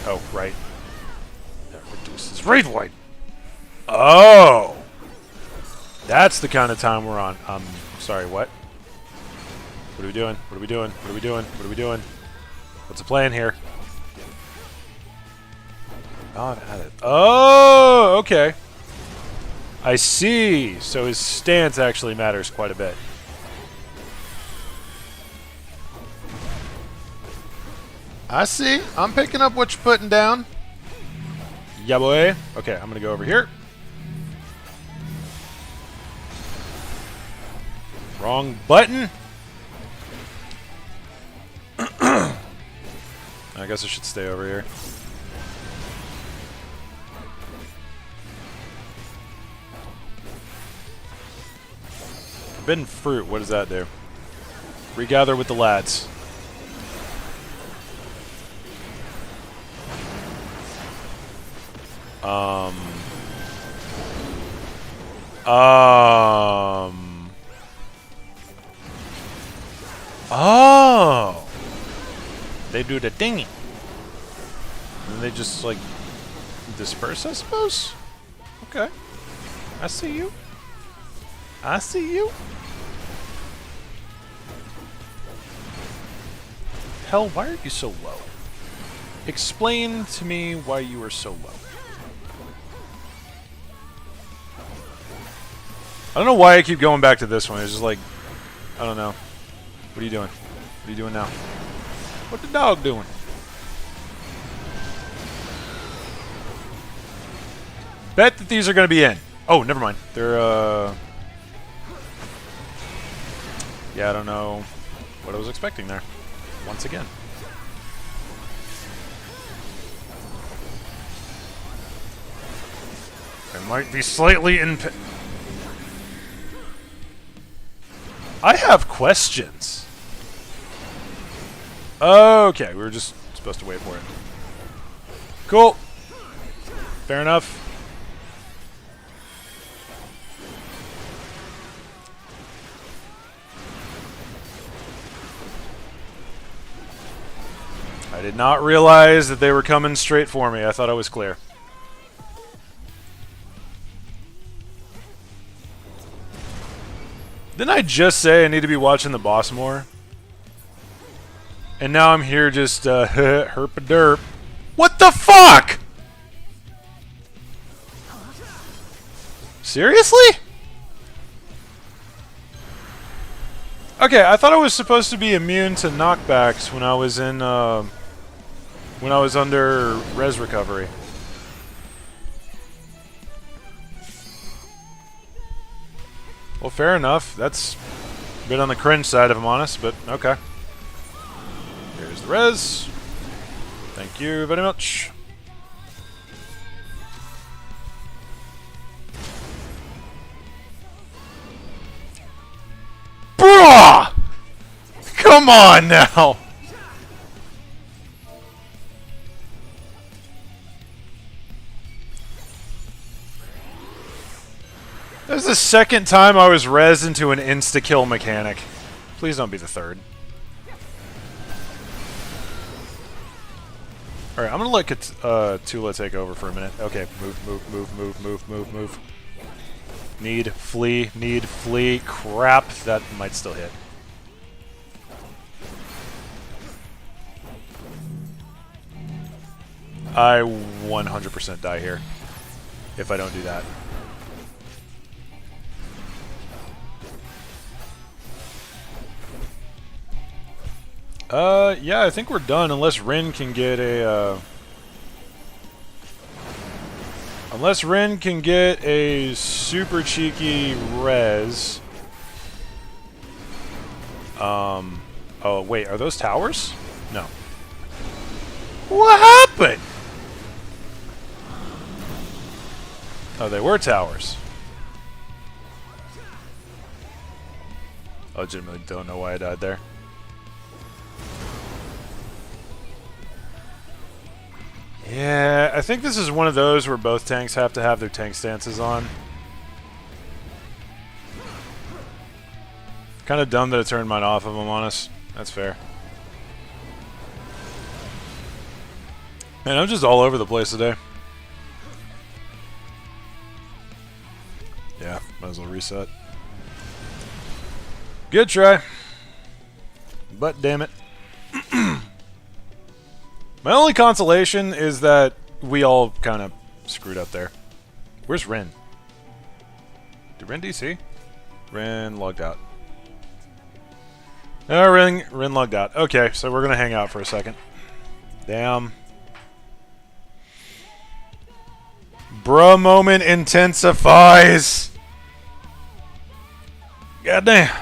Oh, right. That reduces raid void. Oh! That's the kind of time we're on. Sorry, what? What are we doing? What are we doing? What are we doing? What are we doing? What's the plan here? Oh, okay. I see. So his stance actually matters quite a bit. I see. I'm picking up what you're putting down. Yeah, boy. Okay, I'm going to go over here. Wrong button. I guess I should stay over here. Forbidden fruit, what does that do? Regather with the lads. Oh! They do the thingy. And they just, like, disperse, I suppose? Okay. I see you. I see you. Hell, why are you so low? Explain to me why you are so low. I don't know why I keep going back to this one. It's just like, I don't know. What are you doing? What are you doing now? What the dog doing? Bet that these are going to be in. Oh, never mind. They're, yeah, I don't know what I was expecting there. Once again. I might be slightly in... I have questions. Okay, we were just supposed to wait for it. Cool. Fair enough. I did not realize that they were coming straight for me. I thought I was clear. Didn't I just say I need to be watching the boss more? And now I'm here just, herp-a-derp. What the fuck?! Seriously?! Okay, I thought I was supposed to be immune to knockbacks when I was in, when I was under res recovery. Well, fair enough. That's a bit on the cringe side, if I'm honest, but okay. Here's the res. Thank you very much. Bruh! Come on now! That was the second time I was rezzed into an insta-kill mechanic. Please don't be the third. Alright, I'm gonna let Tula take over for a minute. Okay, move. Need flee. Crap, that might still hit. I 100% die here if I don't do that. Yeah, I think we're done unless Rin can get a, unless Rin can get a super cheeky res. Oh, wait, are those towers? No. What happened? Oh, they were towers. I legitimately don't know why I died there. Yeah, I think this is one of those where both tanks have to have their tank stances on. Kind of dumb that I turned mine off, if I'm honest. That's fair. Man, I'm just all over the place today. Yeah, might as well reset. Good try. But damn it. My only consolation is that we all kind of screwed up there. Where's Rin? Did Rin DC? Rin logged out. Oh, Rin logged out. Okay, so we're going to hang out for a second. Damn. Bruh moment intensifies. Goddamn.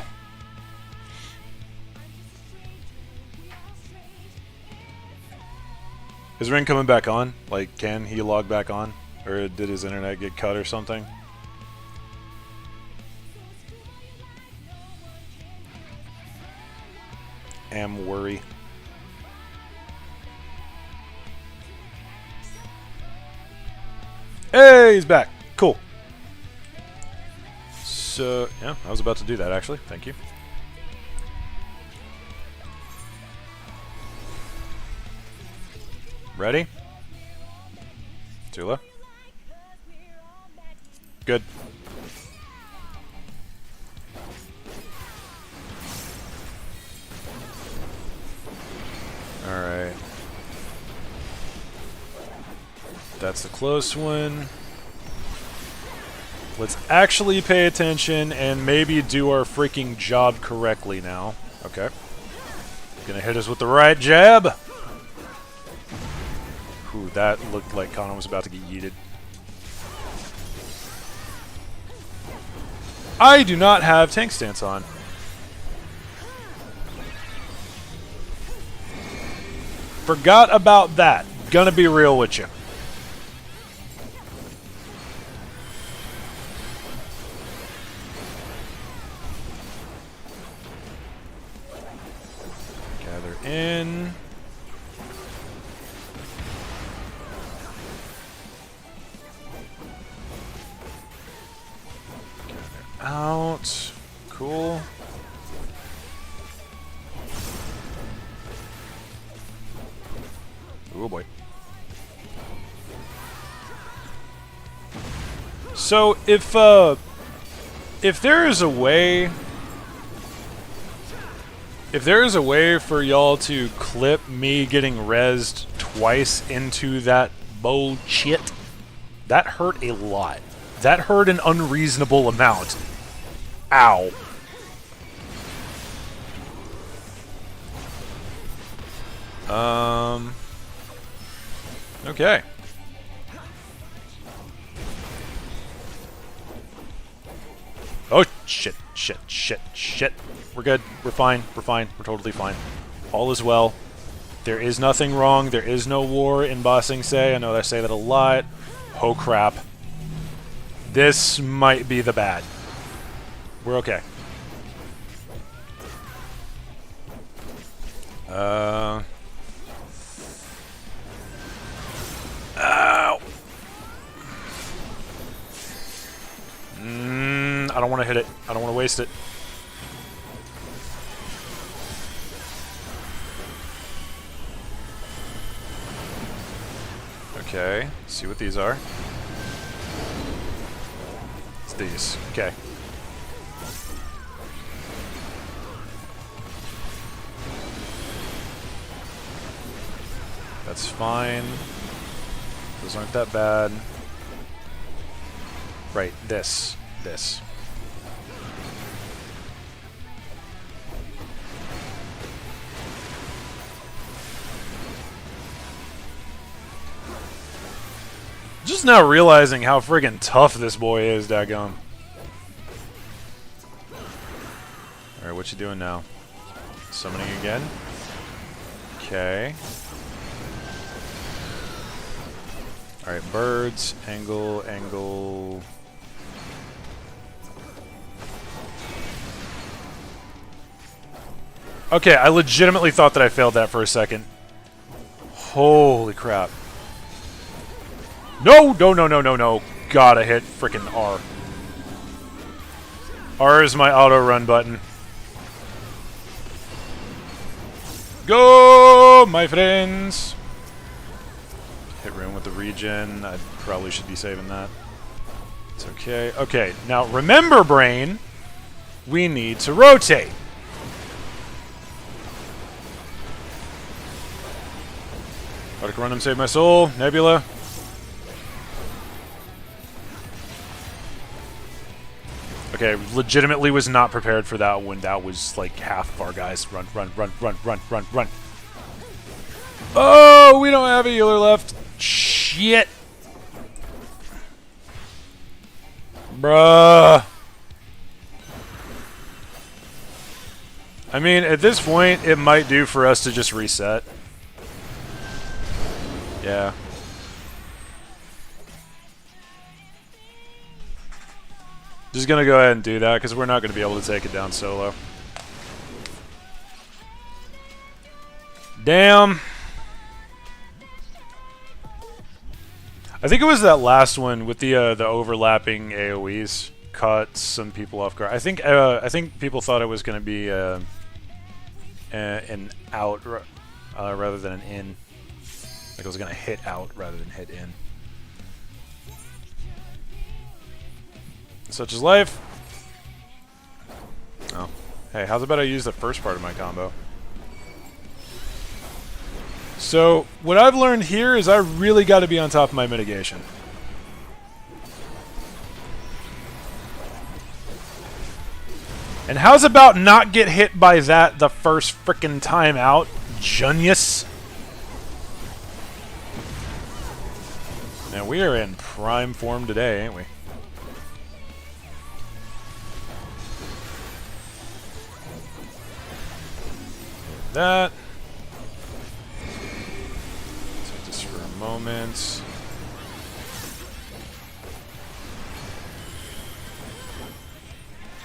Is Rin coming back on? Like, can he log back on? Or did his internet get cut or something? Am worry. Hey, he's back. Cool. So, yeah, I was about to do that, actually. Thank you. Ready? Tula? Good. Alright. That's the close one. Let's actually pay attention and maybe do our freaking job correctly now. Okay. Gonna hit us with the right jab. Ooh, that looked like Connor was about to get yeeted. I do not have tank stance on. Forgot about that. Gonna be real with you. Gather in. Out. Cool. Oh boy. So if there is a way for y'all to clip me getting rezzed twice into that bullshit, that hurt a lot. That hurt an unreasonable amount. Ow. Okay. Oh, shit, shit, shit, shit. We're good. We're fine. We're fine. We're totally fine. All is well. There is nothing wrong. There is no war in Ba Sing Se. I know I say that a lot. Oh crap. This might be the bad. We're okay. Ow. I don't want to hit it. I don't want to waste it. Okay, let's see what these are. It's these. Okay. That's fine. Those aren't that bad. Right, this. Just now realizing how friggin' tough this boy is, daggone. Alright, what you doing now? Summoning again? Okay. Alright, birds, angle. Okay, I legitimately thought that I failed that for a second. Holy crap. No! Gotta hit frickin' R. R is my auto run button. Go, my friends! Hit room with the regen. I probably should be saving that. It's okay. Okay, now remember, brain, we need to rotate. Arctic Run him, save my soul. Nebula. Okay, legitimately was not prepared for that one. That was like half of our guys. Run. Oh, we don't have a healer left. Shit. Bruh. I mean, at this point, it might do for us to just reset. Yeah. Just gonna go ahead and do that, because we're not gonna be able to take it down solo. Damn. I think it was that last one with the overlapping AoEs caught some people off guard. I think people thought it was gonna be an out rather than an in. Like it was gonna hit out rather than hit in. Such is life. Oh. Hey, how's about I use the first part of my combo? So, what I've learned here is I really got to be on top of my mitigation. And how's about not get hit by that the first frickin' time out? Genius. Now we are in prime form today, ain't we? That. Take this for a moment.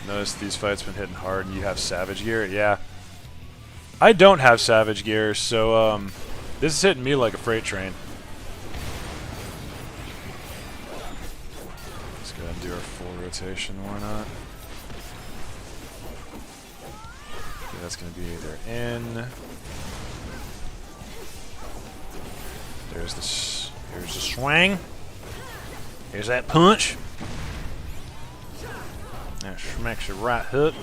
Notice these fights been hitting hard and you have Savage Gear? Yeah. I don't have Savage Gear, so this is hitting me like a freight train. Let's go ahead and do our full rotation, why not? Okay, that's going to be either in. Here's the swing. Here's that punch. That smacks your right hook.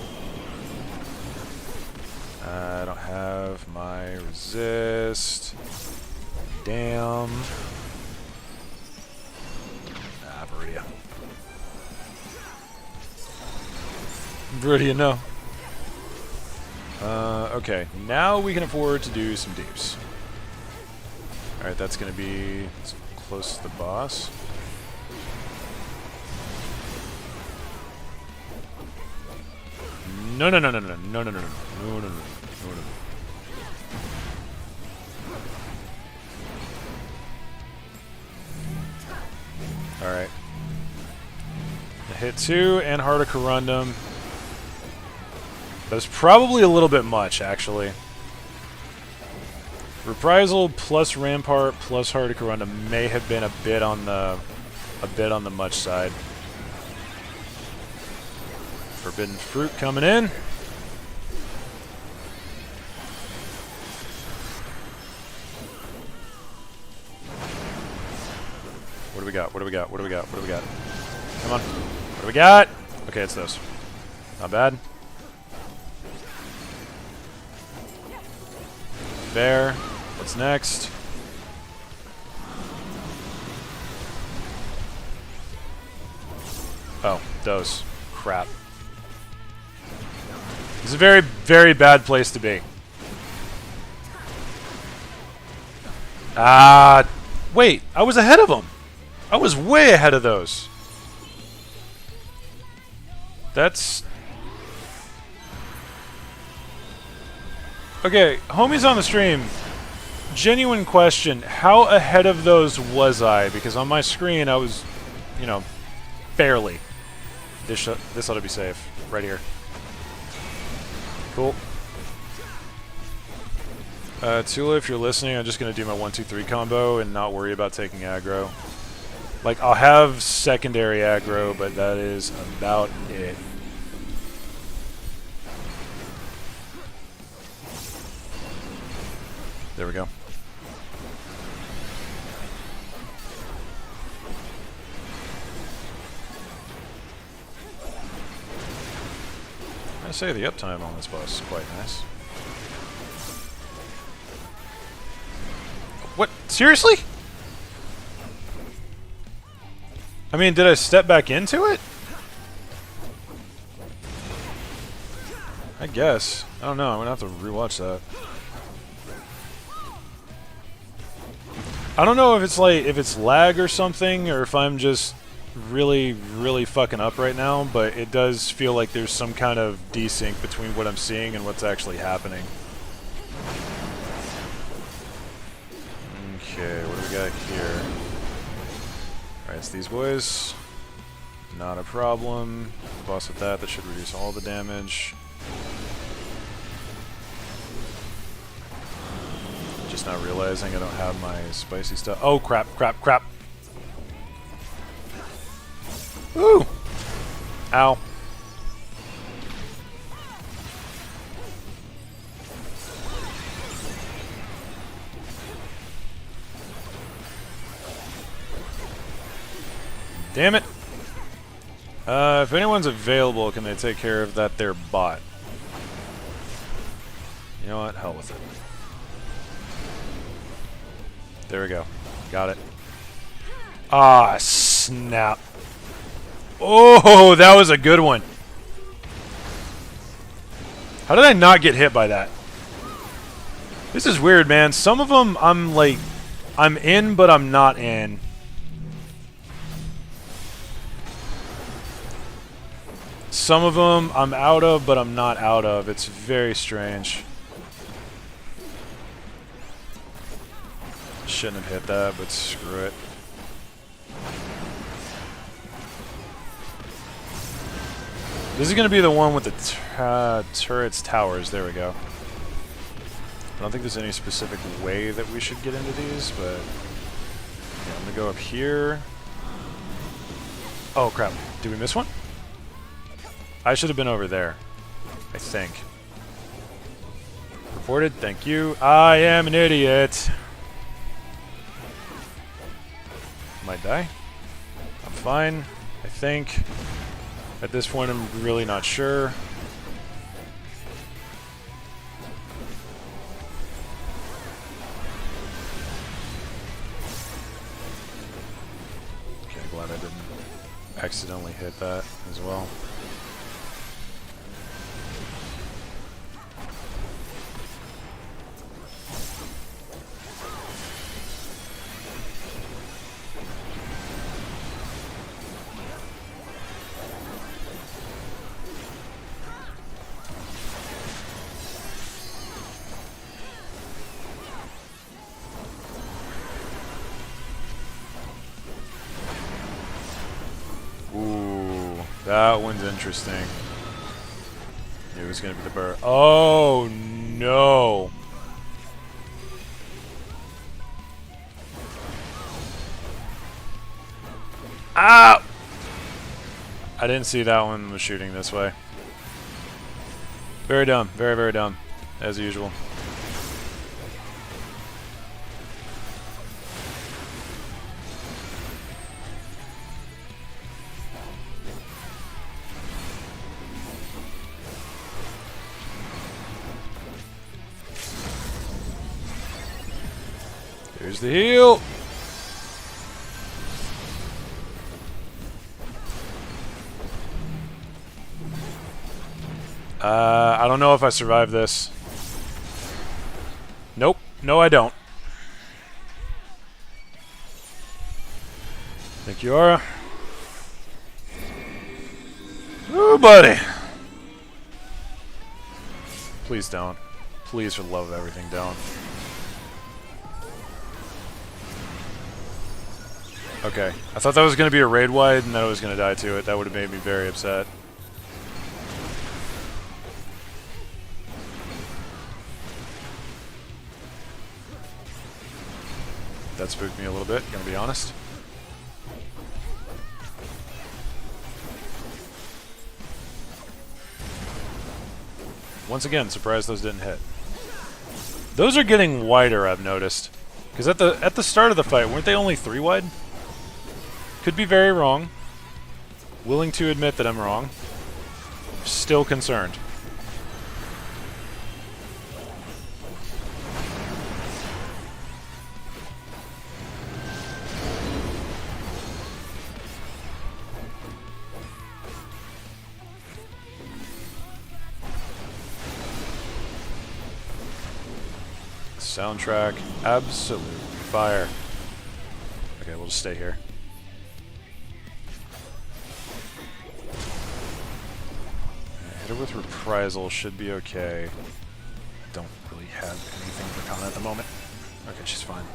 I don't have my resist. Damn. Ah, Viridia. Viridia, no. Okay, now we can afford to do some deeps. Alright, that's going to be close to the boss. No, no, no, no, no, no, no, no, no, no, no, no, no, no, no. Alright. Hit 2 and Heart of Corundum. That's probably a little bit much, actually. Reprisal plus Rampart plus Heart of Corundum may have been a bit on the much side. Forbidden Fruit coming in. What do we got? What do we got? What do we got? What do we got? Come on. What do we got? Okay, it's those. Not bad. There. What's next? Oh, those. Crap. This is a very, very bad place to be. Wait, I was ahead of them. I was way ahead of those. That's... Okay, homies on the stream, genuine question, how ahead of those was I? Because on my screen I was, you know, barely. This ought to be safe. Right here. Cool. Tula, if you're listening, I'm just going to do my 1-2-3 combo and not worry about taking aggro. Like, I'll have secondary aggro, but that is about it. There we go. I say the uptime on this boss is quite nice. What? Seriously? I mean, did I step back into it? I guess. I don't know. I'm gonna have to rewatch that. I don't know if it's like, if it's lag or something, or if I'm just really, really fucking up right now, but it does feel like there's some kind of desync between what I'm seeing and what's actually happening. Okay, what do we got here? Alright, it's these boys. Not a problem. Boss with that should reduce all the damage. Just not realizing I don't have my spicy stuff. Oh, crap, crap, crap. Ooh! Ow. Damn it. If anyone's available, can they take care of that there bot? You know what? Hell with it. There we go. Got it. Ah, snap. Oh, that was a good one. How did I not get hit by that? This is weird, man. Some of them, I'm like, I'm in, but I'm not in. Some of them, I'm out of, but I'm not out of. It's very strange. Shouldn't have hit that, but screw it. This is going to be the one with the turrets, towers. There we go. I don't think there's any specific way that we should get into these, but yeah, I'm going to go up here. Oh, crap. Did we miss one? I should have been over there, I think. Reported. Thank you. I am an idiot. Might die. I'm fine, I think. At this point, I'm really not sure. Okay, glad I didn't accidentally hit that as well. That one's interesting. It was going to be the burr. Oh, no. Ah! I didn't see that one was shooting this way. Very dumb. Very, very dumb. As usual. Here's the heal. I don't know if I survive this. Nope. No, I don't. Thank you, Aura. Ooh, buddy. Please don't. Please, for the love of everything, don't. Okay. I thought that was going to be a raid wide and that I was going to die to it. That would have made me very upset. That spooked me a little bit, gonna be honest. Once again, surprised those didn't hit. Those are getting wider, I've noticed. Because at the start of the fight, weren't they only 3 wide? Could be very wrong. Willing to admit that I'm wrong. Still concerned. Soundtrack, absolute fire. Okay, we'll just stay here. Hit her with reprisal, should be okay. Don't really have anything for Kana at the moment. Okay, she's fine.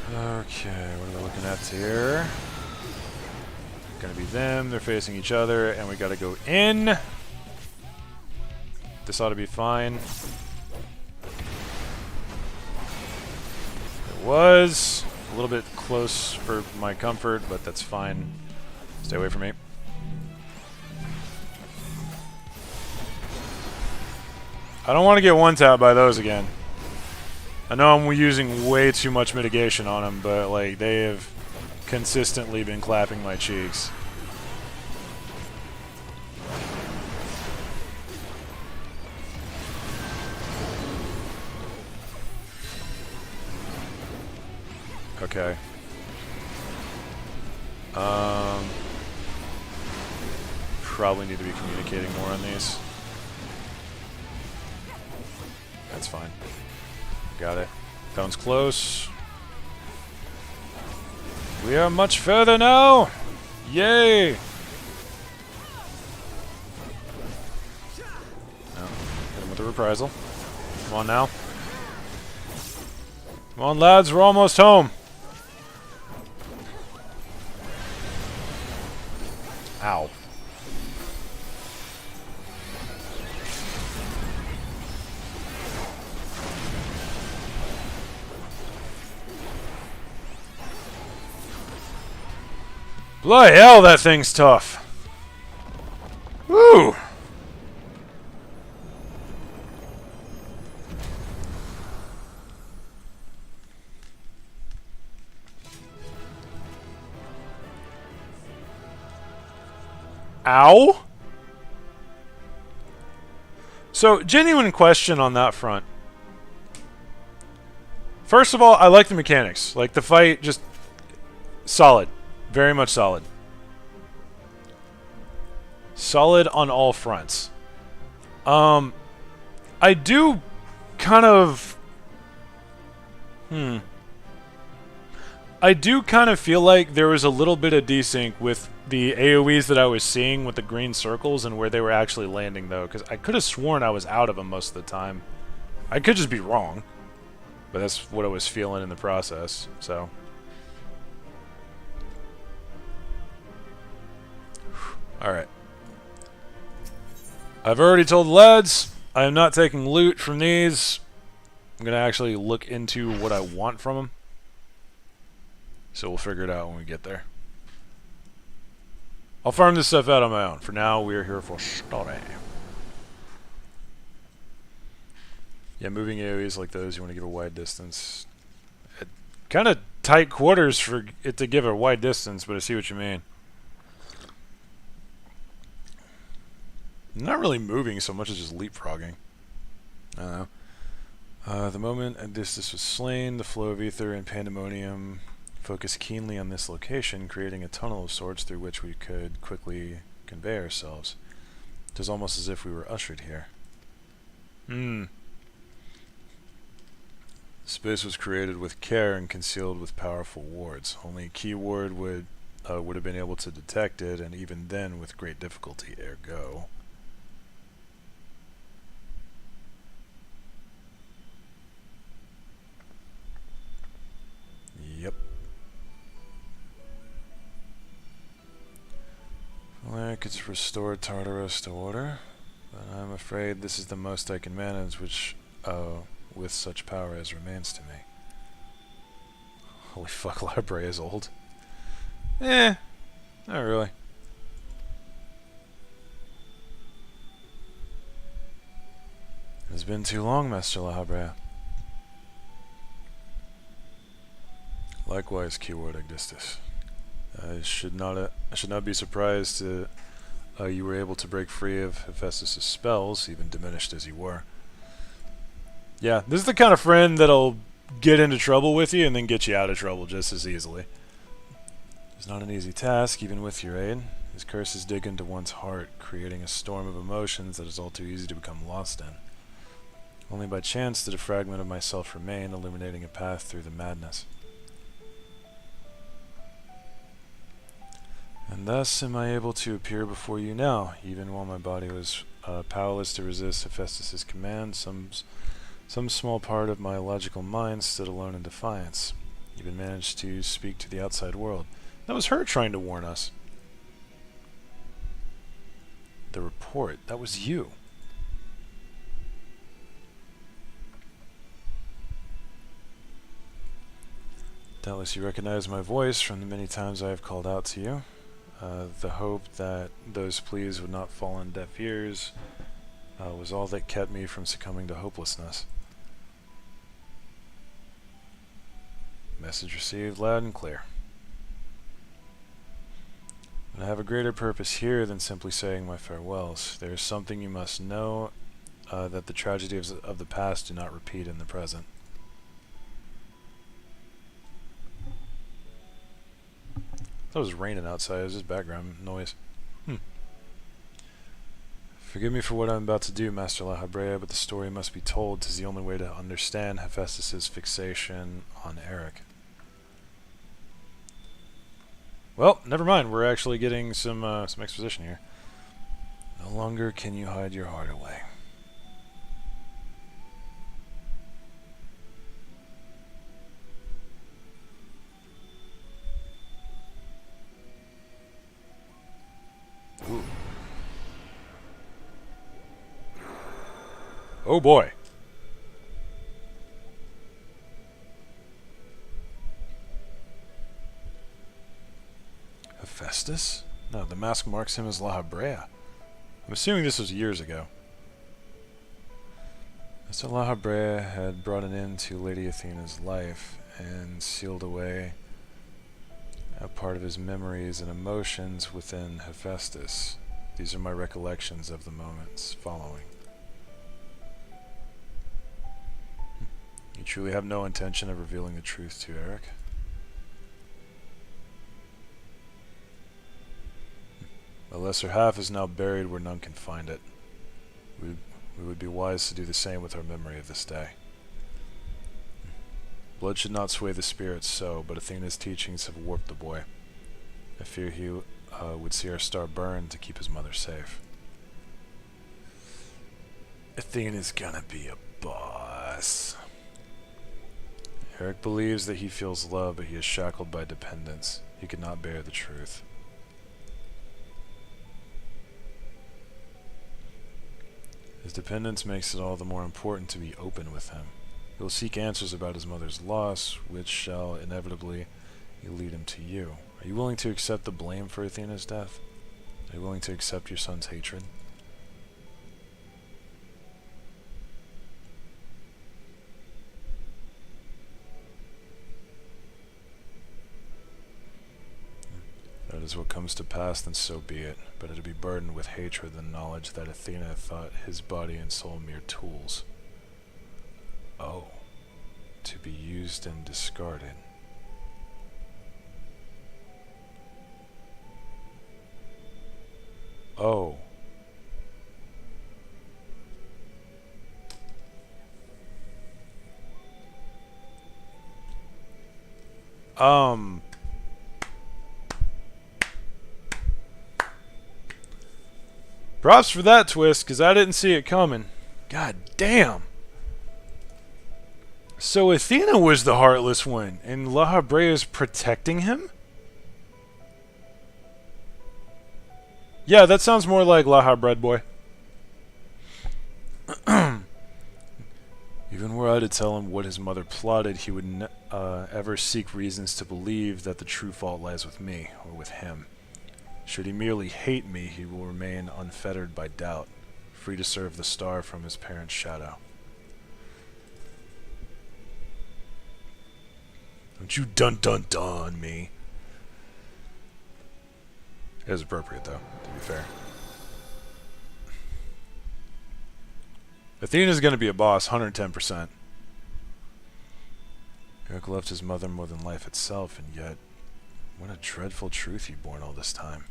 Okay, what are we looking at here? Gonna be them, they're facing each other, and we gotta go in. This ought to be fine. It was a little bit close for my comfort, but that's fine. Stay away from me. I don't want to get one-tapped by those again. I know I'm using way too much mitigation on them, but like they have consistently been clapping my cheeks. Okay. Probably need to be communicating more on these. That's fine. Got it. That one's close. We are much further now! Yay! No. Hit him with a reprisal. Come on now. Come on, lads, we're almost home. Ow. Bloody hell, that thing's tough. Woo! Ow? So, genuine question on that front. First of all, I like the mechanics. Like, the fight, just solid. Very much solid. Solid on all fronts. I do kind of... I do kind of feel like there was a little bit of desync with the AoEs that I was seeing with the green circles and where they were actually landing, though, because I could have sworn I was out of them most of the time. I could just be wrong, but that's what I was feeling in the process, so... Alright. I've already told the lads I am not taking loot from these. I'm going to actually look into what I want from them. So we'll figure it out when we get there. I'll farm this stuff out on my own. For now, we are here for story. Yeah, moving AoEs like those, you want to give a wide distance. Kind of tight quarters for it to give a wide distance, but I see what you mean. Not really moving so much as just leapfrogging. I don't know. The moment Abyssos was slain, the flow of ether and Pandemonium focused keenly on this location, creating a tunnel of sorts through which we could quickly convey ourselves. It was almost as if we were ushered here. Space was created with care and concealed with powerful wards. Only a keyword would have been able to detect it, and even then with great difficulty, ergo. Yep. Well, I could restore Tartarus to order, but I'm afraid this is the most I can manage, which, with such power as remains to me. Holy fuck, AWAAAAAY is old. Not really. It's been too long, Master AWAAAAAY. Likewise, keyword Abyssos. I should not be surprised you were able to break free of Hephaestus' spells, even diminished as you were. Yeah, this is the kind of friend that'll get into trouble with you and then get you out of trouble just as easily. It's not an easy task, even with your aid. His curses dig into one's heart, creating a storm of emotions that is all too easy to become lost in. Only by chance did a fragment of myself remain, illuminating a path through the madness. And thus am I able to appear before you now, even while my body was powerless to resist Hephaestus' command. Some small part of my logical mind stood alone in defiance, even managed to speak to the outside world. That was her trying to warn us. The report, that was you. Doubtless you recognize my voice from the many times I have called out to you. The hope that those pleas would not fall on deaf ears was all that kept me from succumbing to hopelessness. Message received loud and clear. And I have a greater purpose here than simply saying my farewells. There is something you must know, that the tragedies of the past do not repeat in the present. It was raining outside. It was just background noise. Forgive me for what I'm about to do, Master AWAAAAY, but the story must be told. 'Tis the only way to understand Hephaestus' fixation on Eric. Well, never mind. We're actually getting some exposition here. No longer can you hide your heart away. Ooh. Oh boy. Hephaestus? No, the mask marks him as AWAAAAAY. I'm assuming this was years ago. Mr. AWAAAAAY had brought an end to Lady Athena's life and sealed away a part of his memories and emotions within Hephaestus. These are my recollections of the moments following. You truly have no intention of revealing the truth to Eric? The lesser half is now buried where none can find it. We would be wise to do the same with our memory of this day. Blood should not sway the spirits so, but Athena's teachings have warped the boy. I fear he would see our star burn to keep his mother safe. Athena's gonna be a boss. Eric believes that he feels love, but he is shackled by dependence. He cannot bear the truth. His dependence makes it all the more important to be open with him. He will seek answers about his mother's loss, which shall inevitably lead him to you. Are you willing to accept the blame for Athena's death? Are you willing to accept your son's hatred? That is what comes to pass, then so be it. But it will be burdened with hatred and knowledge that Athena thought his body and soul mere tools. Oh, to be used and discarded. Oh. Props for that twist, because I didn't see it coming. God damn. So Athena was the heartless one, and AWAAAAAY is protecting him? Yeah, that sounds more like Laha Bread Boy. Even were I to tell him what his mother plotted, he would ever seek reasons to believe that the true fault lies with me, or with him. Should he merely hate me, he will remain unfettered by doubt, free to serve the star from his parent's shadow. Don't you dun-dun-dun me. It is appropriate, though, to be fair. Athena's gonna be a boss, 110%. Eric loved his mother more than life itself, and yet, what a dreadful truth he borne all this time.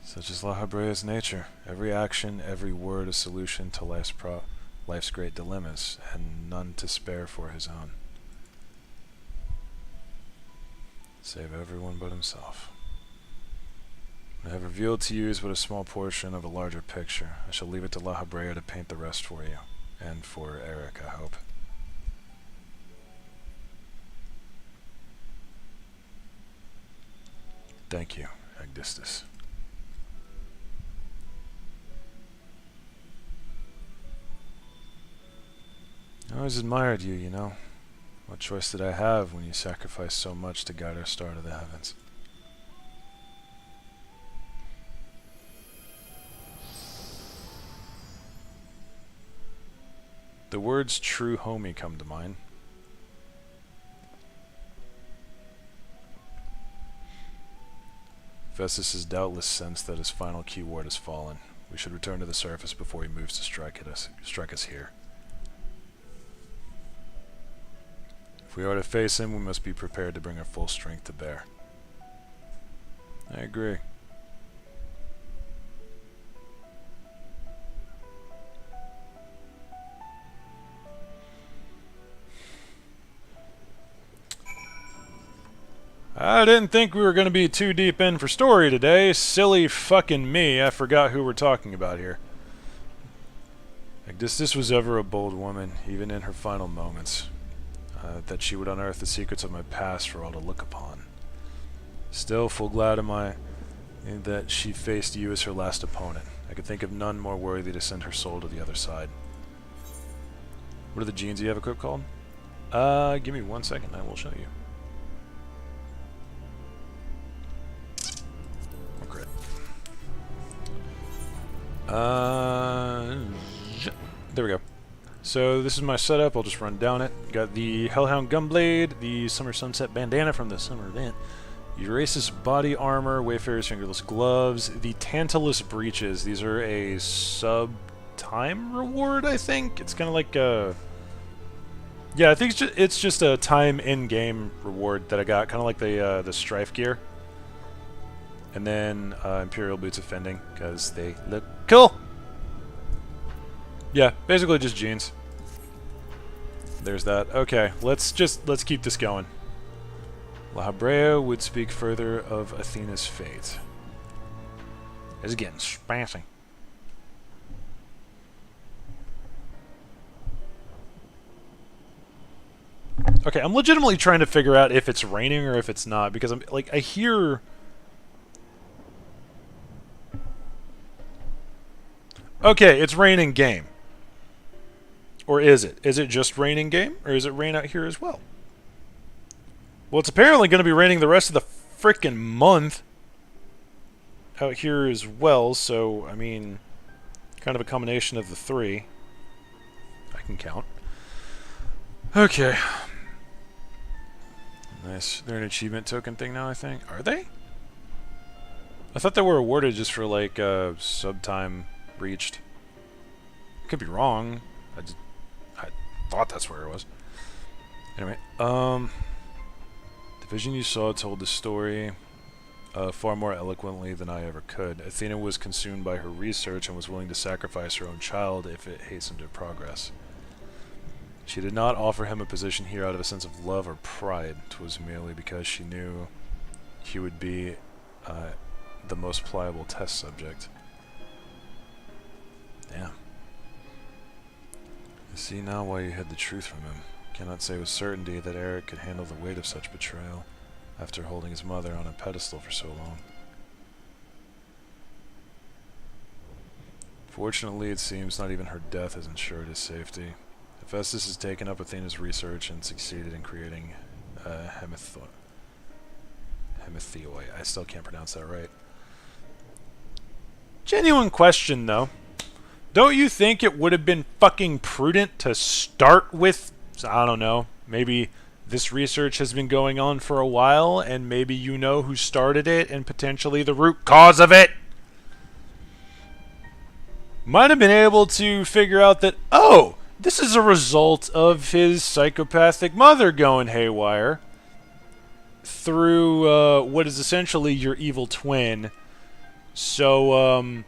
Such is AWAAAAAY's nature. Every action, every word a solution to life's great dilemmas, and none to spare for his own. Save everyone but himself. What I have revealed to you is but a small portion of a larger picture. I shall leave it to AWAAAAAY to paint the rest for you. And for Eric, I hope. Thank you, Abyssos. I always admired you, you know. What choice did I have when you sacrificed so much to guide our star to the heavens? The words true homie come to mind. Abyssos has doubtless sensed that his final keyword has fallen. We should return to the surface before he moves to strike us here. If we are to face him, we must be prepared to bring our full strength to bear. I agree. I didn't think we were going to be too deep in for story today. Silly fucking me, I forgot who we're talking about here. This was ever a bold woman, even in her final moments. That she would unearth the secrets of my past for all to look upon. Still, full glad am I that she faced you as her last opponent. I could think of none more worthy to send her soul to the other side. What are the genes you have equipped called? Give me 1 second, I will show you. There we go. So this is my setup. I'll just run down it. Got the Hellhound Gunblade, the Summer Sunset Bandana from the summer event, Urasis Body Armor, Wayfarer's Fingerless Gloves, the Tantalus Breeches. These are a sub-time reward, I think. It's kind of like a... Yeah, I think it's just a time in-game reward that I got, kind of like the Strife gear. And then Imperial Boots of Fending, because they look cool! Yeah, basically just jeans. There's that. Okay, let's keep this going. La Habrea would speak further of Athena's fate. It's getting spicy. Okay, I'm legitimately trying to figure out if it's raining or if it's not, because I'm like, I hear... Okay, it's raining game. Or is it? Is it just raining game? Or is it rain out here as well? Well, it's apparently going to be raining the rest of the frickin' month out here as well, so, I mean, kind of a combination of the three. I can count. Okay. Nice. They're an achievement token thing now, I think. Are they? I thought they were awarded just for, like, sub time reached. Could be wrong. I thought that's where it was. Anyway, the vision you saw told the story far more eloquently than I ever could. Athena was consumed by her research and was willing to sacrifice her own child if it hastened her progress. She did not offer him a position here out of a sense of love or pride. 'Twas merely because she knew he would be the most pliable test subject. Damn. I see now why you hid the truth from him. Cannot say with certainty that Eric could handle the weight of such betrayal after holding his mother on a pedestal for so long. Fortunately, it seems not even her death has ensured his safety. Hephaestus has taken up Athena's research and succeeded in creating Hemethioi. I still can't pronounce that right. Genuine question, though. Don't you think it would have been fucking prudent to start with, I don't know, maybe this research has been going on for a while, and maybe you know who started it and potentially the root cause of it? Might have been able to figure out that, oh, this is a result of his psychopathic mother going haywire through what is essentially your evil twin. So,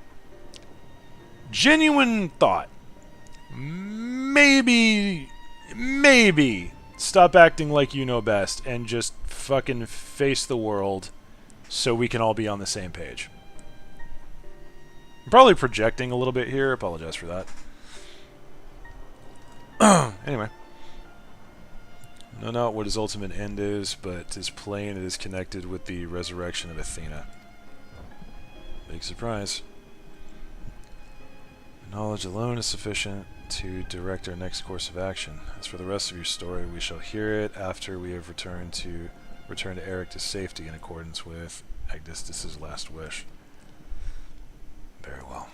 genuine thought. Maybe stop acting like you know best and just fucking face the world so we can all be on the same page. I'm probably projecting a little bit here. Apologize for that. Anyway. No, not what his ultimate end is, but his plain it is connected with the resurrection of Athena. Big surprise. Knowledge alone is sufficient to direct our next course of action. As for the rest of your story, we shall hear it after we have returned to Eric to safety in accordance with Abyssos' last wish. Very well.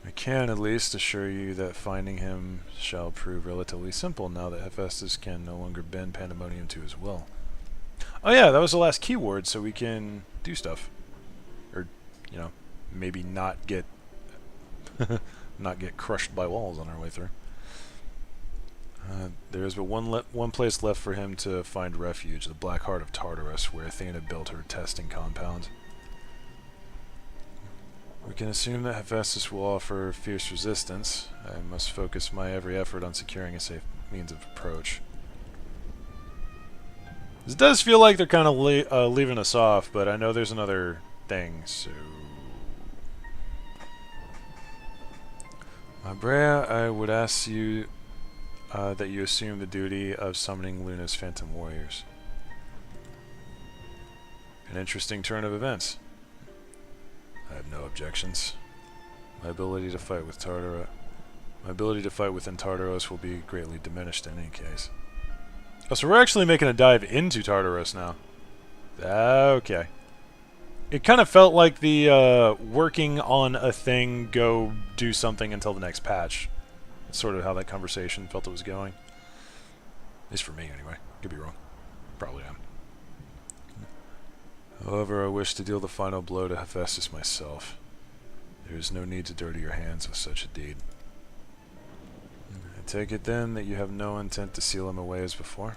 I can at least assure you that finding him shall prove relatively simple now that Hephaestus can no longer bend Pandemonium to his will. Oh yeah, that was the last keyword, so we can do stuff. Or, you know, maybe not get not get crushed by walls on our way through. There is but one place left for him to find refuge, the Black Heart of Tartarus, where Athena built her testing compound. We can assume that Hephaestus will offer fierce resistance. I must focus my every effort on securing a safe means of approach. This does feel like they're kind of leaving us off, but I know there's another thing, so... Brea, I would ask you that you assume the duty of summoning Luna's Phantom Warriors. An interesting turn of events. I have no objections. My ability to fight within Tartaros will be greatly diminished in any case. Oh, so we're actually making a dive into Tartaros now. Okay. It kind of felt like the working on a thing, go do something until the next patch. That's sort of how that conversation felt it was going. At least for me, anyway. Could be wrong. Probably am. However, I wish to deal the final blow to Hephaestus myself. There is no need to dirty your hands with such a deed. I take it then that you have no intent to seal him away as before?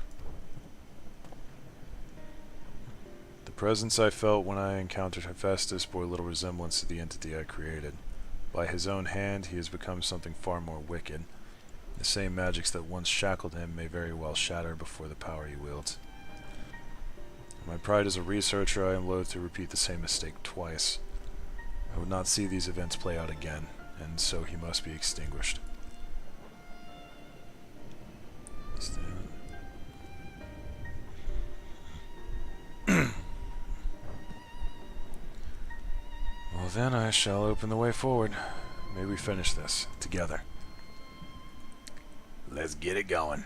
The presence I felt when I encountered Hephaestus bore little resemblance to the entity I created. By his own hand, he has become something far more wicked. The same magics that once shackled him may very well shatter before the power he wields. My pride as a researcher, I am loath to repeat the same mistake twice. I would not see these events play out again, and so he must be extinguished. Well then, I shall open the way forward. May we finish this together. Let's get it going.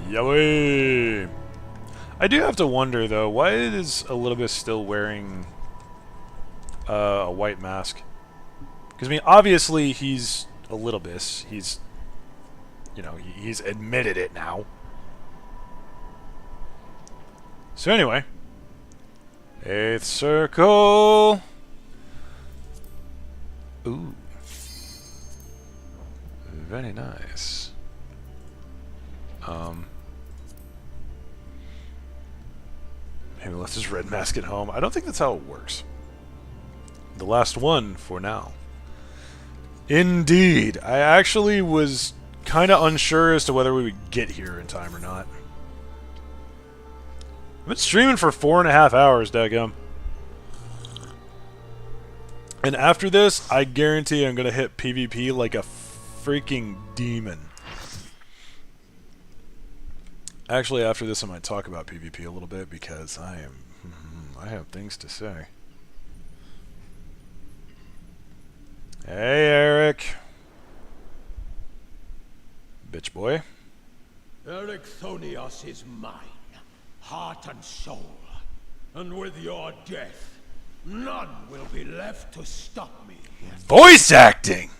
Yahweh! I do have to wonder though, why is Elizabeth still wearing a white mask? Because I mean, obviously he's Elizabeth. He's, you know, he's admitted it now. So anyway, 8th circle. Ooh, very nice. Maybe left his red mask at home. I don't think that's how it works. The last one for now. Indeed. I actually was kind of unsure as to whether we would get here in time or not. I've been streaming for 4.5 hours, daggum. And after this, I guarantee I'm going to hit PvP like a freaking demon. Actually, after this, I might talk about PvP a little bit because I have things to say. Hey, Eric. Bitch boy. Ericthonios is mine, heart and soul. And with your death, none will be left to stop me. Voice acting!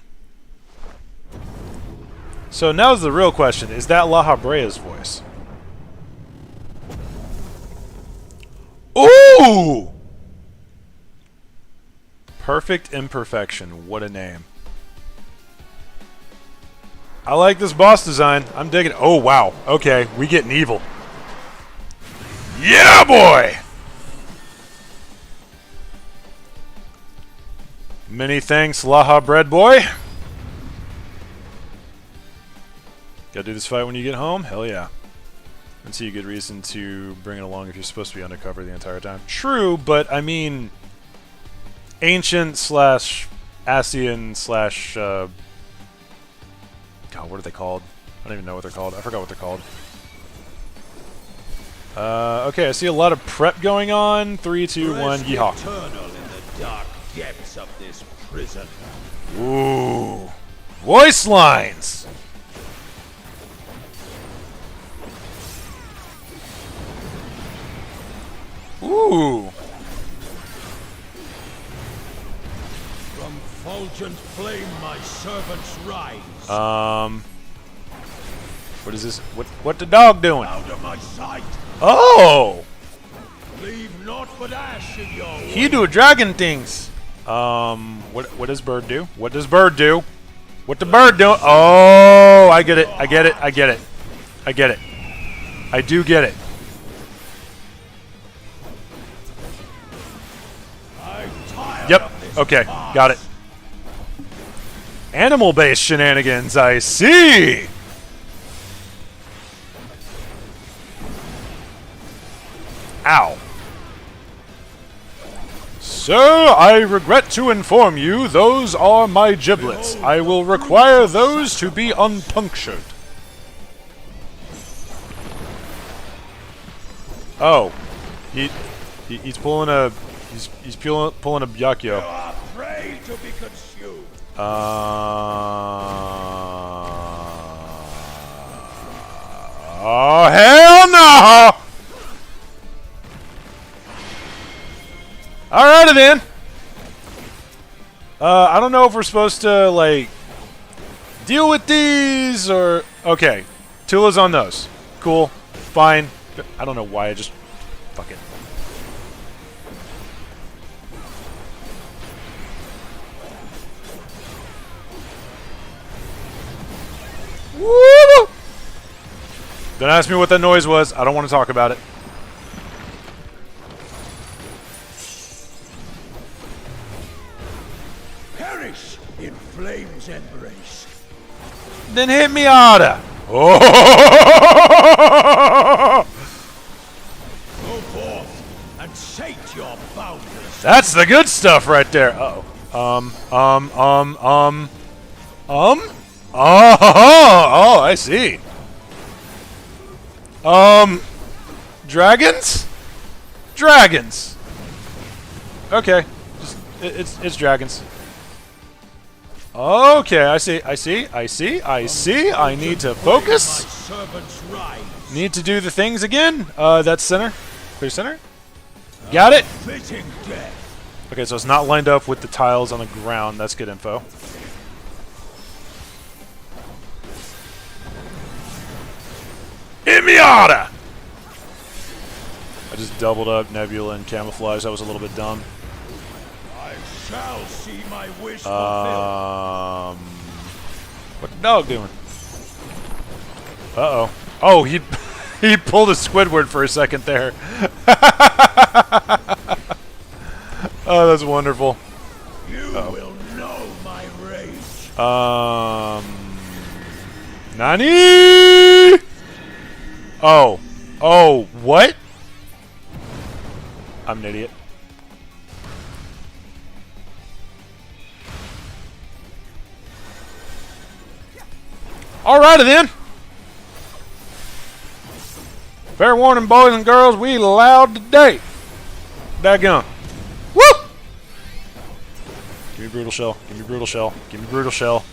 So now's the real question. Is that AWAAAAAY's voice? Ooh! Perfect Imperfection. What a name. I like this boss design. I'm digging it. Oh, wow. Okay, we getting evil. Yeah, boy! Many thanks, Laha Bread Boy. Gotta do this fight when you get home? Hell yeah. And see a good reason to bring it along if you're supposed to be undercover the entire time. True, but I mean... Ancient slash... Asian slash... God, what are they called? I don't even know what they're called. I forgot what they're called. Okay, I see a lot of prep going on. 3, 2, 1, yeehaw. Eternal in the dark depths of this prison. Ooh. Voice lines! Ooh. From fulgent flame my servants rise. What is this? What the dog doing? Out of my sight. Oh! Leave naught but ash in your He do dragon things. What does bird do? What does bird do? What the bird do? Oh, I get it. I get it. I get it. I get it. I do get it. Yep. Okay. Got it. Animal-based shenanigans, I see! Ow. Sir, I regret to inform you, those are my giblets. I will require those to be unpunctured. Oh. He's pulling a... He's pulling a Byakyo. You are prey to be consumed. Oh, hell no! Alrighty then. I don't know if we're supposed to, like, deal with these or... Okay. Tula's on those. Cool. Fine. I don't know why I just... Fuck it. Woo! Don't ask me what that noise was. I don't want to talk about it. embrace. Then hit me harder. Oh! Go forth and sate your boundless. That's the good stuff right there. Uh-oh. Oh, I see. Dragons? Dragons. Okay. Just, it's dragons. Okay, I see. I need to focus. My servants rise. Need to do the things again. That's center. Clear center. Got it. Fitting death. Okay, so it's not lined up with the tiles on the ground. That's good info. Imiata! I just doubled up Nebula and Camouflage. That was a little bit dumb. I shall see my wish fulfilled. What the dog doing? Uh-oh. Oh, he he pulled a Squidward for a second there. Oh, that's wonderful. You will know my rage. Nani? Oh. Oh, what? I'm an idiot. Alrighty then. Fair warning, boys and girls, we loud today. Daggone. Woo! Give me Brutal Shell. Give me Brutal Shell. Give me Brutal Shell.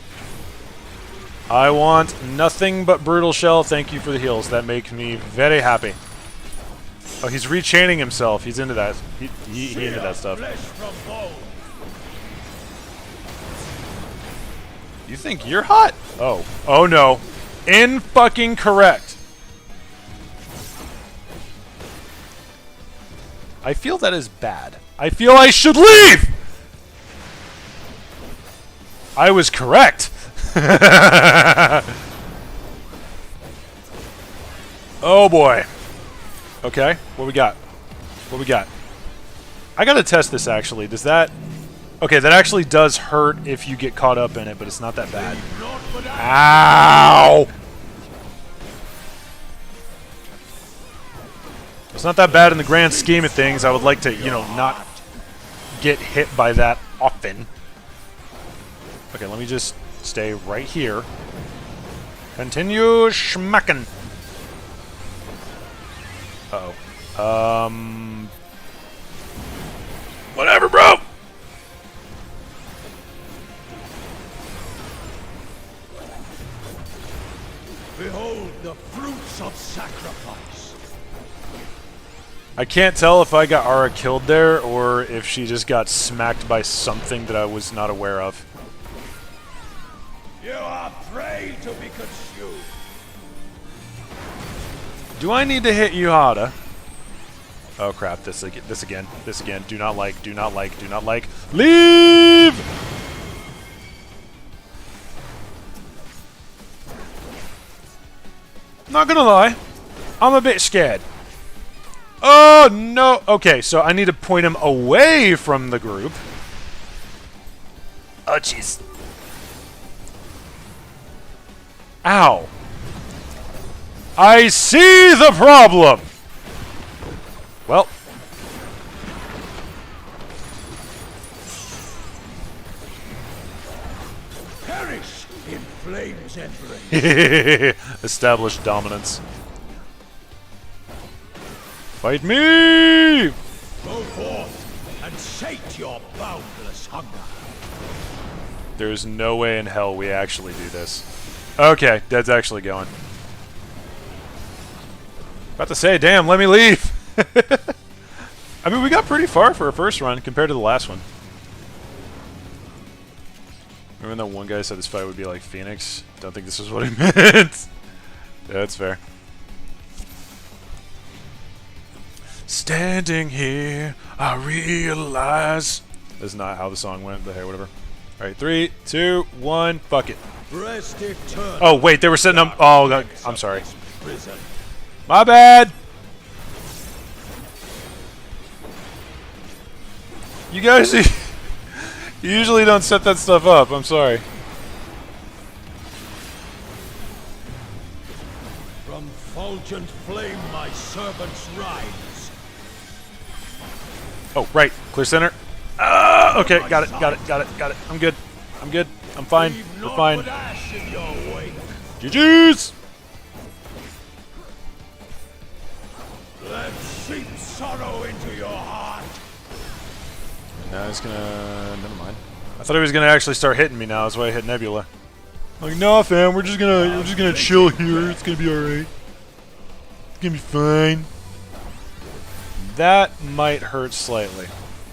I want nothing but Brutal Shell. Thank you for the heals. That makes me very happy. Oh, he's rechaining himself. He's into that. He into that stuff. Flesh from bone. You think you're hot? Oh. Oh no. In-fucking correct. I feel that is bad. I feel I should leave! I was correct. Oh boy. Okay, what we got? What we got? I gotta test this actually. Does that... Okay, that actually does hurt if you get caught up in it, but it's not that bad. Ow! It's not that bad in the grand scheme of things. I would like to, you know, not get hit by that often. Okay, let me just stay right here. Continue schmacking. Uh-oh. Whatever, bro! Behold the fruits of sacrifice. I can't tell if I got Ara killed there or if she just got smacked by something that I was not aware of. You are prey to be consumed. Do I need to hit you harder? Oh crap, this again. Do not like. Leave! Not gonna lie, I'm a bit scared. Oh no! Okay, so I need to point him away from the group. Oh jeez. Ow. I see the problem! Well. Perish in flames embrace. Establish dominance. Fight me! Go forth and sate your boundless hunger. There's no way in hell we actually do this. Okay, Dead's actually going. About to say, damn, let me leave! I mean, we got pretty far for a first run compared to the last one. Remember that one guy said this fight would be like Phoenix? Don't think this is what he meant. Yeah, that's fair. Standing here, I realize... That's not how the song went, but hey, whatever. Alright, 3, 2, 1, fuck it. Rest eternal. Oh, wait, they were setting up... Oh, God, I'm sorry. Prison. My bad! You guys... You usually don't set that stuff up, I'm sorry. From fulgent flame my servants rise. Oh, right. Clear center. Okay, got it. I'm good. I'm fine. Leave We're naught fine. but ash in your wake. GG's! Let sheep sorrow into your heart. Now he's gonna... Never mind. I thought he was gonna actually start hitting me now. That's why I hit Nebula. Like, nah, fam. We're just gonna chill here. It's gonna be alright. It's gonna be fine. That might hurt slightly.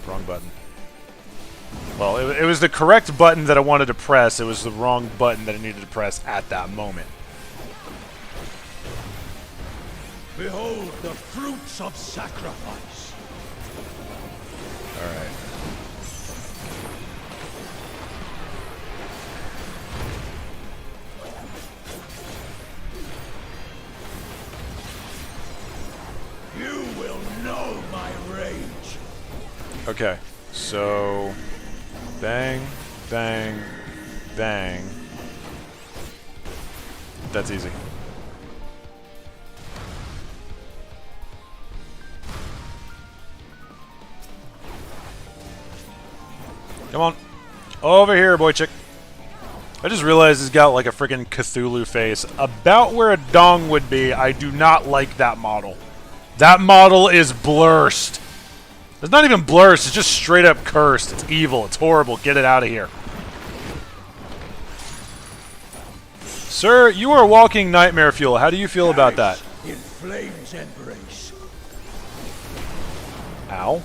Wrong button. Well, it was the correct button that I wanted to press. It was the wrong button that I needed to press at that moment. Behold the fruits of sacrifice. Alright. You will know my rage. Okay, so... Bang, bang, bang. That's easy. Come on. Over here, boy chick. I just realized he's got like a freaking Cthulhu face. About where a dong would be. I do not like that model. That model is blurst. It's not even blurst, it's just straight up cursed. It's evil, it's horrible. Get it out of here. Sir, you are walking nightmare fuel. How do you feel about that? In flame's embrace. Ow.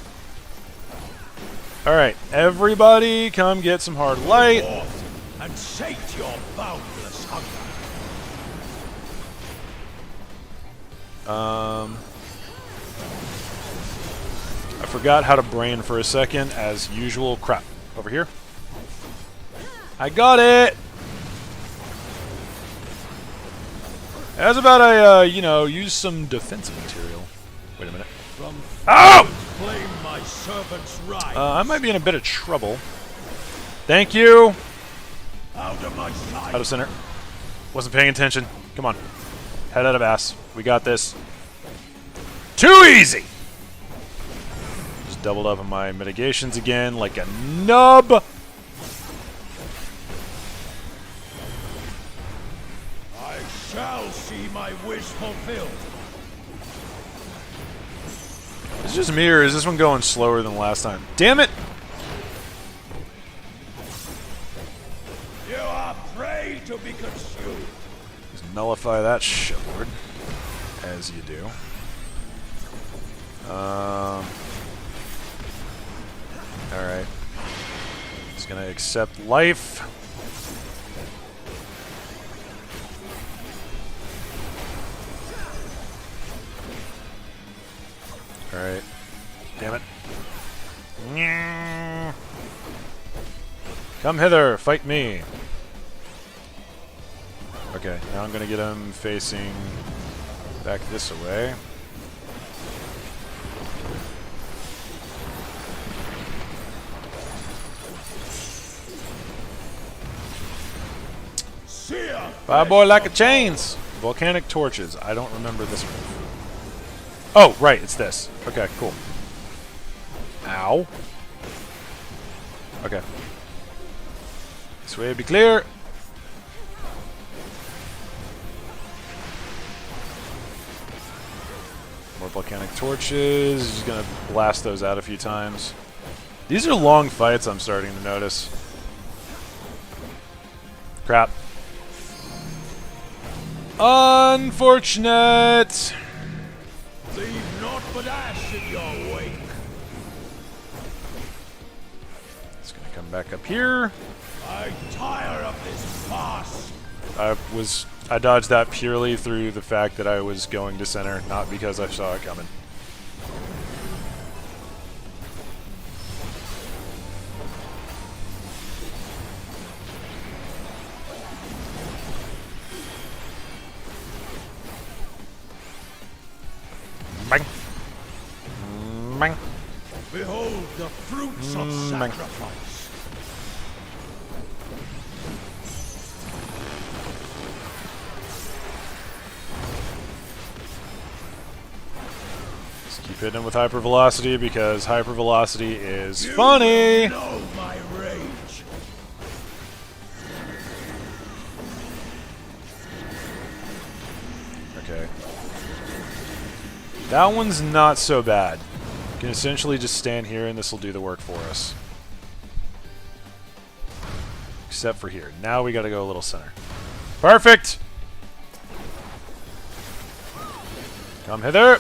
Alright, everybody come get some hard light. Forth and sate your boundless hunger. I forgot how to brain for a second, as usual. Crap. Over here. I got it! How's about I, you know, use some defensive material? Wait a minute. From Oh! flame my servants rise. I might be in a bit of trouble. Thank you! Out of my sight. Out of center. Wasn't paying attention. Come on. Head out of ass. We got this. Too easy! Just doubled up on my mitigations again like a nub. I shall see my wish fulfilled. Is it just me or is this one going slower than last time? Damn it! You are prey to be consumed. Just nullify that shitlord. As you do. Alright. Just gonna accept life. Alright. Damn it. Come hither, fight me. Okay, now I'm gonna get him facing back this way. Fire boy like a chains! Volcanic torches. I don't remember this one. Oh, right, it's this. Okay, cool. Ow. Okay. This way be clear. More volcanic torches. Just gonna blast those out a few times. These are long fights, I'm starting to notice. Crap. Unfortunate. Leave naught but ash in your wake. It's gonna come back up here. I tire of this farce. I dodged that purely through the fact that I was going to center, not because I saw it coming. Bang. Bang. Behold the fruits of Bang. sacrifice. Just keep hitting him with hypervelocity because hypervelocity is funny. Know my rage. Okay. That one's not so bad. You can essentially just stand here and this will do the work for us. Except for here. Now we gotta go a little center. Perfect! Come hither!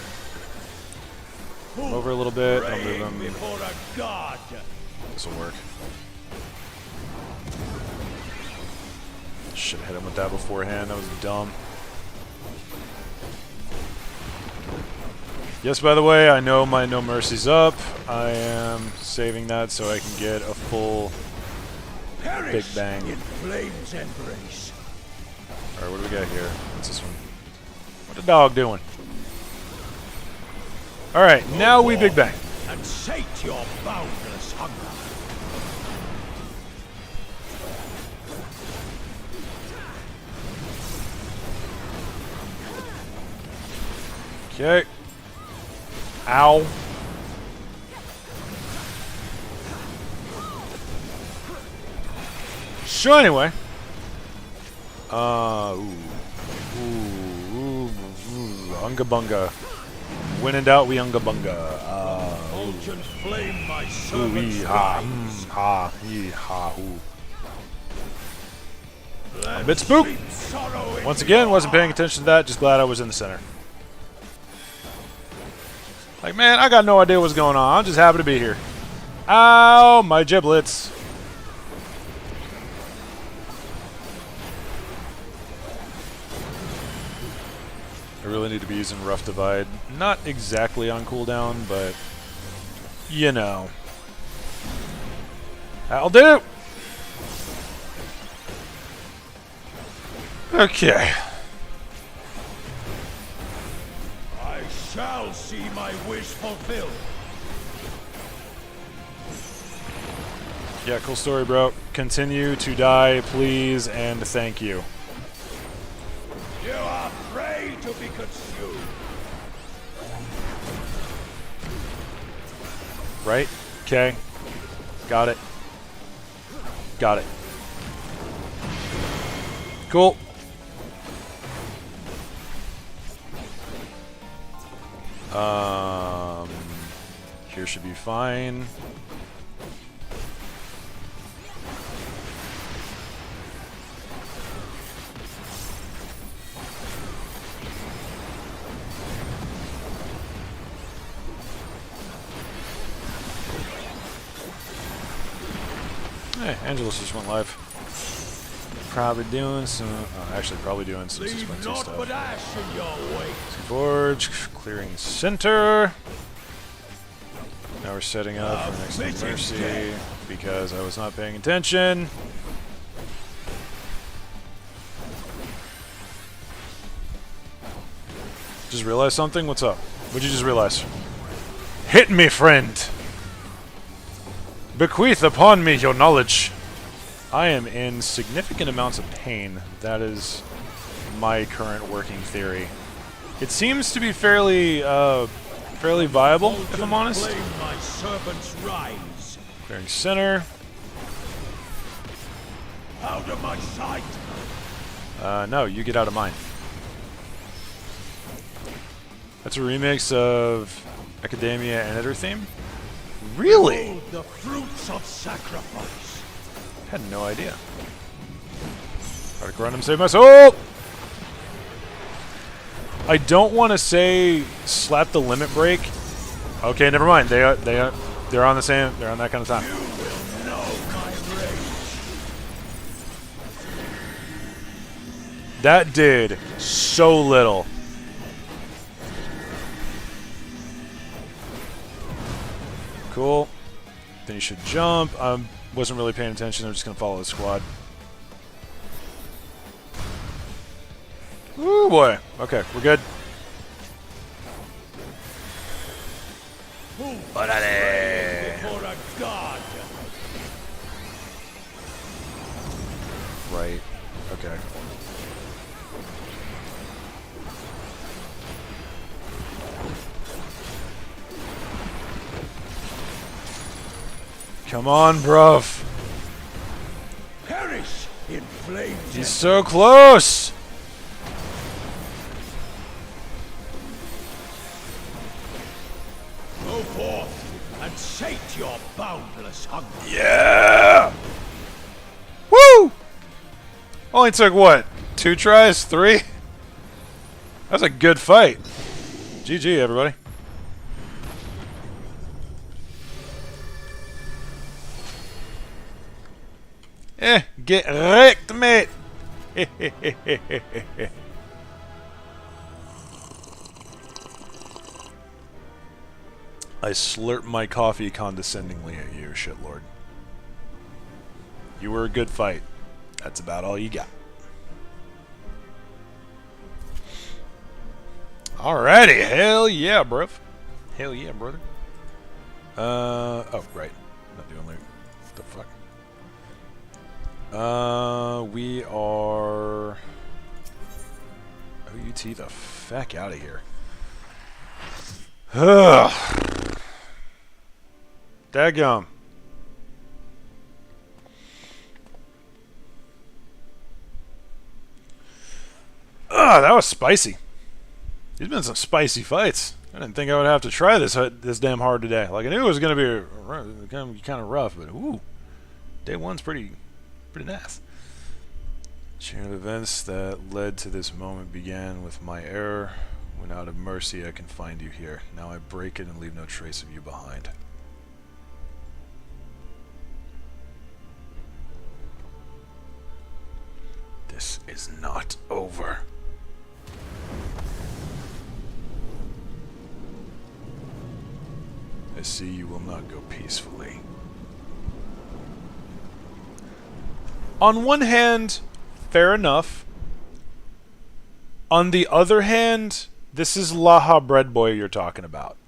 Come over a little bit. I'll move him. Before a god. This'll work. Should've hit him with that beforehand. That was dumb. Yes, by the way, I know my No Mercy's up. I am saving that so I can get a full Big Bang. In flames embrace. Alright, what do we got here? What's this one? What the dog doing? Alright, now we Big Bang. And sate your boundless hunger. Okay. Ow. So anyway. Unga bunga. When in doubt, we unga bunga. Fulgent flame my Ooh, servants ee, ha, rise. ha, ee, ha, ooh. Let A bit spooked. sweet sorrow into Once again, your wasn't paying heart. attention to that. Just glad I was in the center. Like, man, I got no idea what's going on. I'm just happy to be here. Ow, my giblets. I really need to be using Rough Divide. Not exactly on cooldown, but you know. That'll do. Okay. I shall see my wish fulfilled. Yeah, cool story, bro. Continue to die, please, and thank you. You are prey to be consumed. Right? Okay. Got it. Got it. Cool. Here should be fine. Hey, Angelus just went live. Probably doing some, actually probably doing some Leave suspense naught stuff. but ash in your wake. Forge, clearing center. Now we're setting up for next Fitting Mercy death. because I was not paying attention. Just realized something? What's up? What'd you just realize? Hit me, friend! Bequeath upon me your knowledge. I am in significant amounts of pain. That is my current working theory. It seems to be fairly viable, if I'm honest. Flame my servants rise. Clearing center. Out of my sight. No, you get out of mine. That's a remix of Academia and Eder theme? Really? Behold the fruits of sacrifice. Had no idea. Gotta run and save my soul! I don't want to say slap the limit break. Okay, never mind. They're on the same. They're on that kind of time. You will know my rage. That did so little. Cool. Then you should jump. Wasn't really paying attention. I'm just gonna follow the squad. Ooh boy. Okay, we're good. Who pray before a god? Right. Okay. Come on, bruv. Perish in flames. He's so close. Go forth and sate your boundless hunger. Yeah. Woo! Only took what? 2 tries? 3? That was a good fight. GG, everybody. Get wrecked, mate. I slurp my coffee condescendingly at you, shitlord. You were a good fight. That's about all you got. Alrighty, hell yeah, bruv. Hell yeah, brother. Oh, right. Not doing like, what the fuck? We are... OUT the feck out of here. Ugh. Daggum. Ugh, that was spicy. There's been some spicy fights. I didn't think I would have to try this damn hard today. Like, I knew it was going to be kind of rough, but ooh, day one's pretty nice. Chain of events that led to this moment began with my error. When out of mercy I can find you here. Now I break it and leave no trace of you behind. This is not over. I see you will not go peacefully. On one hand, fair enough. On the other hand, this is Laha Bread Boy you're talking about.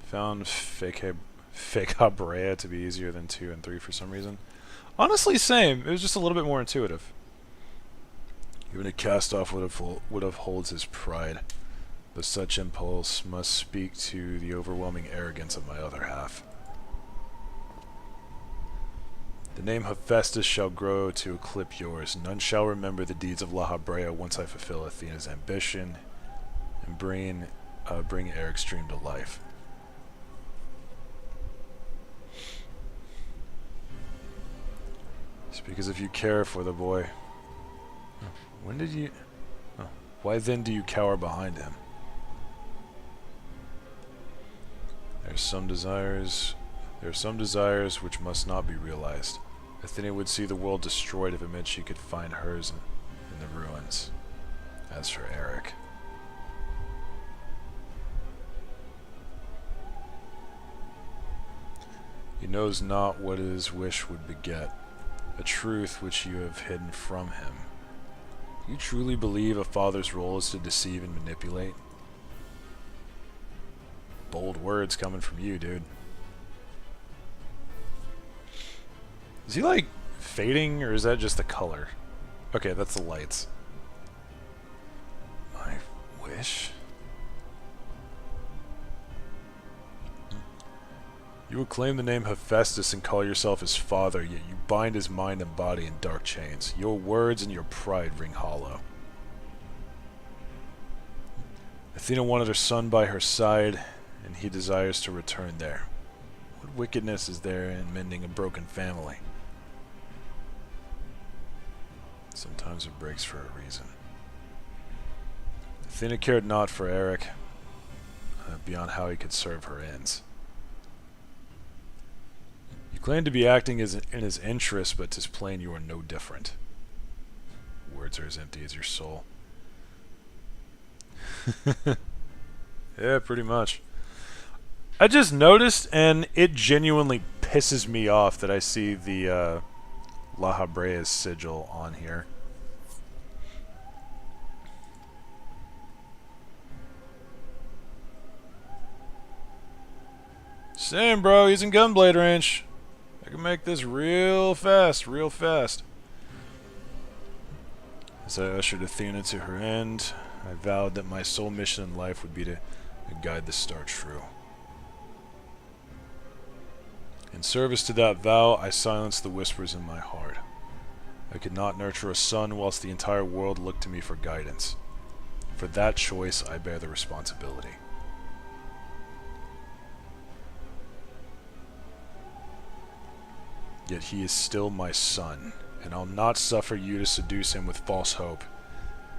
Found FFXIV to be easier than 2 and 3 for some reason. Honestly, same. It was just a little bit more intuitive. Even a cast-off would have holds his pride, but such impulse must speak to the overwhelming arrogance of my other half. The name Hephaestus shall grow to eclipse yours. None shall remember the deeds of La Habrea once I fulfill Athena's ambition and bring Eric's dream to life. Speak as if you care for the boy. When did you... Oh. Why then do you cower behind him? There are some desires which must not be realized. Athena would see the world destroyed if it meant she could find hers in the ruins. As for Eric... He knows not what his wish would beget, a truth which you have hidden from him. Do you truly believe a father's role is to deceive and manipulate? Bold words coming from you, dude. Is he like fading, or is that just the color? Okay, that's the lights. My wish? You will claim the name Hephaestus and call yourself his father, yet you bind his mind and body in dark chains. Your words and your pride ring hollow. Athena wanted her son by her side, and he desires to return there. What wickedness is there in mending a broken family? Sometimes it breaks for a reason. Athena cared not for Eric, beyond how he could serve her ends. You claim to be acting in his interest, but 'tis plain you are no different. Words are as empty as your soul. Yeah, pretty much. I just noticed, and it genuinely pisses me off that I see the La Habrea's sigil on here. Same, bro. Using gunblade range. I can make this real fast, real fast. As I ushered Athena to her end, I vowed that my sole mission in life would be to and guide the star true. In service to that vow, I silenced the whispers in my heart. I could not nurture a son whilst the entire world looked to me for guidance. For that choice, I bear the responsibility. Yet he is still my son, and I'll not suffer you to seduce him with false hope.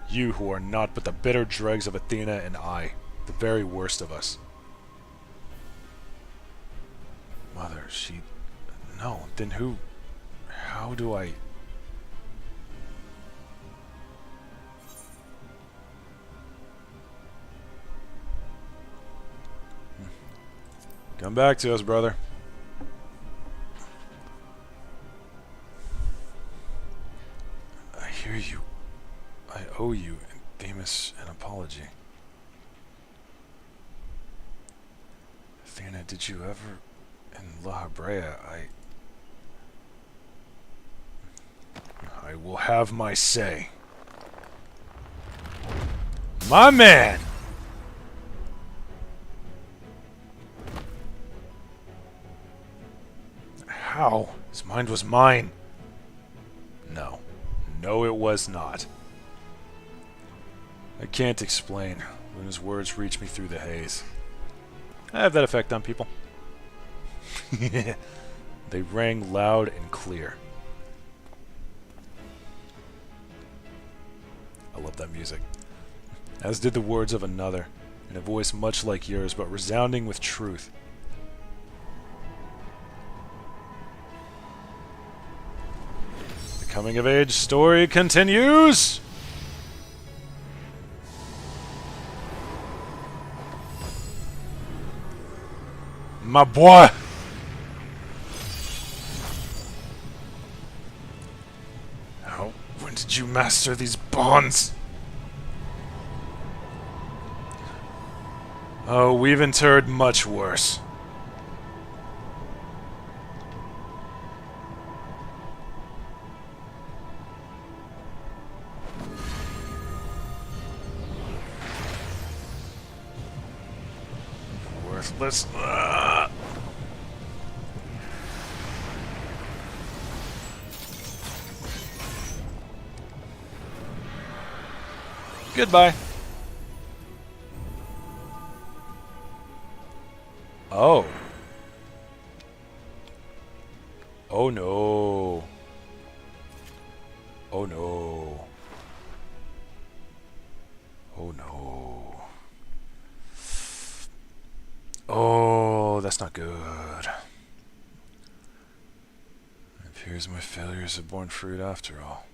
You who are naught but the bitter dregs of Athena and I, the very worst of us. Mother, she... No, then who... How do I... Come back to us, brother. I hear you. I owe you, Themis, an apology. Athena, did you ever... In AWAAAAY, I will have my say. My man! How? His mind was mine. No. No, it was not. I can't explain when his words reach me through the haze. I have that effect on people. They rang loud and clear. I love that music. As did the words of another, in a voice much like yours, but resounding with truth. The coming-of-age story continues! My boy! When did you master these bonds? Oh, we've interred much worse. Worthless. Goodbye. Oh. Oh no. Oh no. Oh no. Oh, that's not good. It appears my failures have borne fruit after all.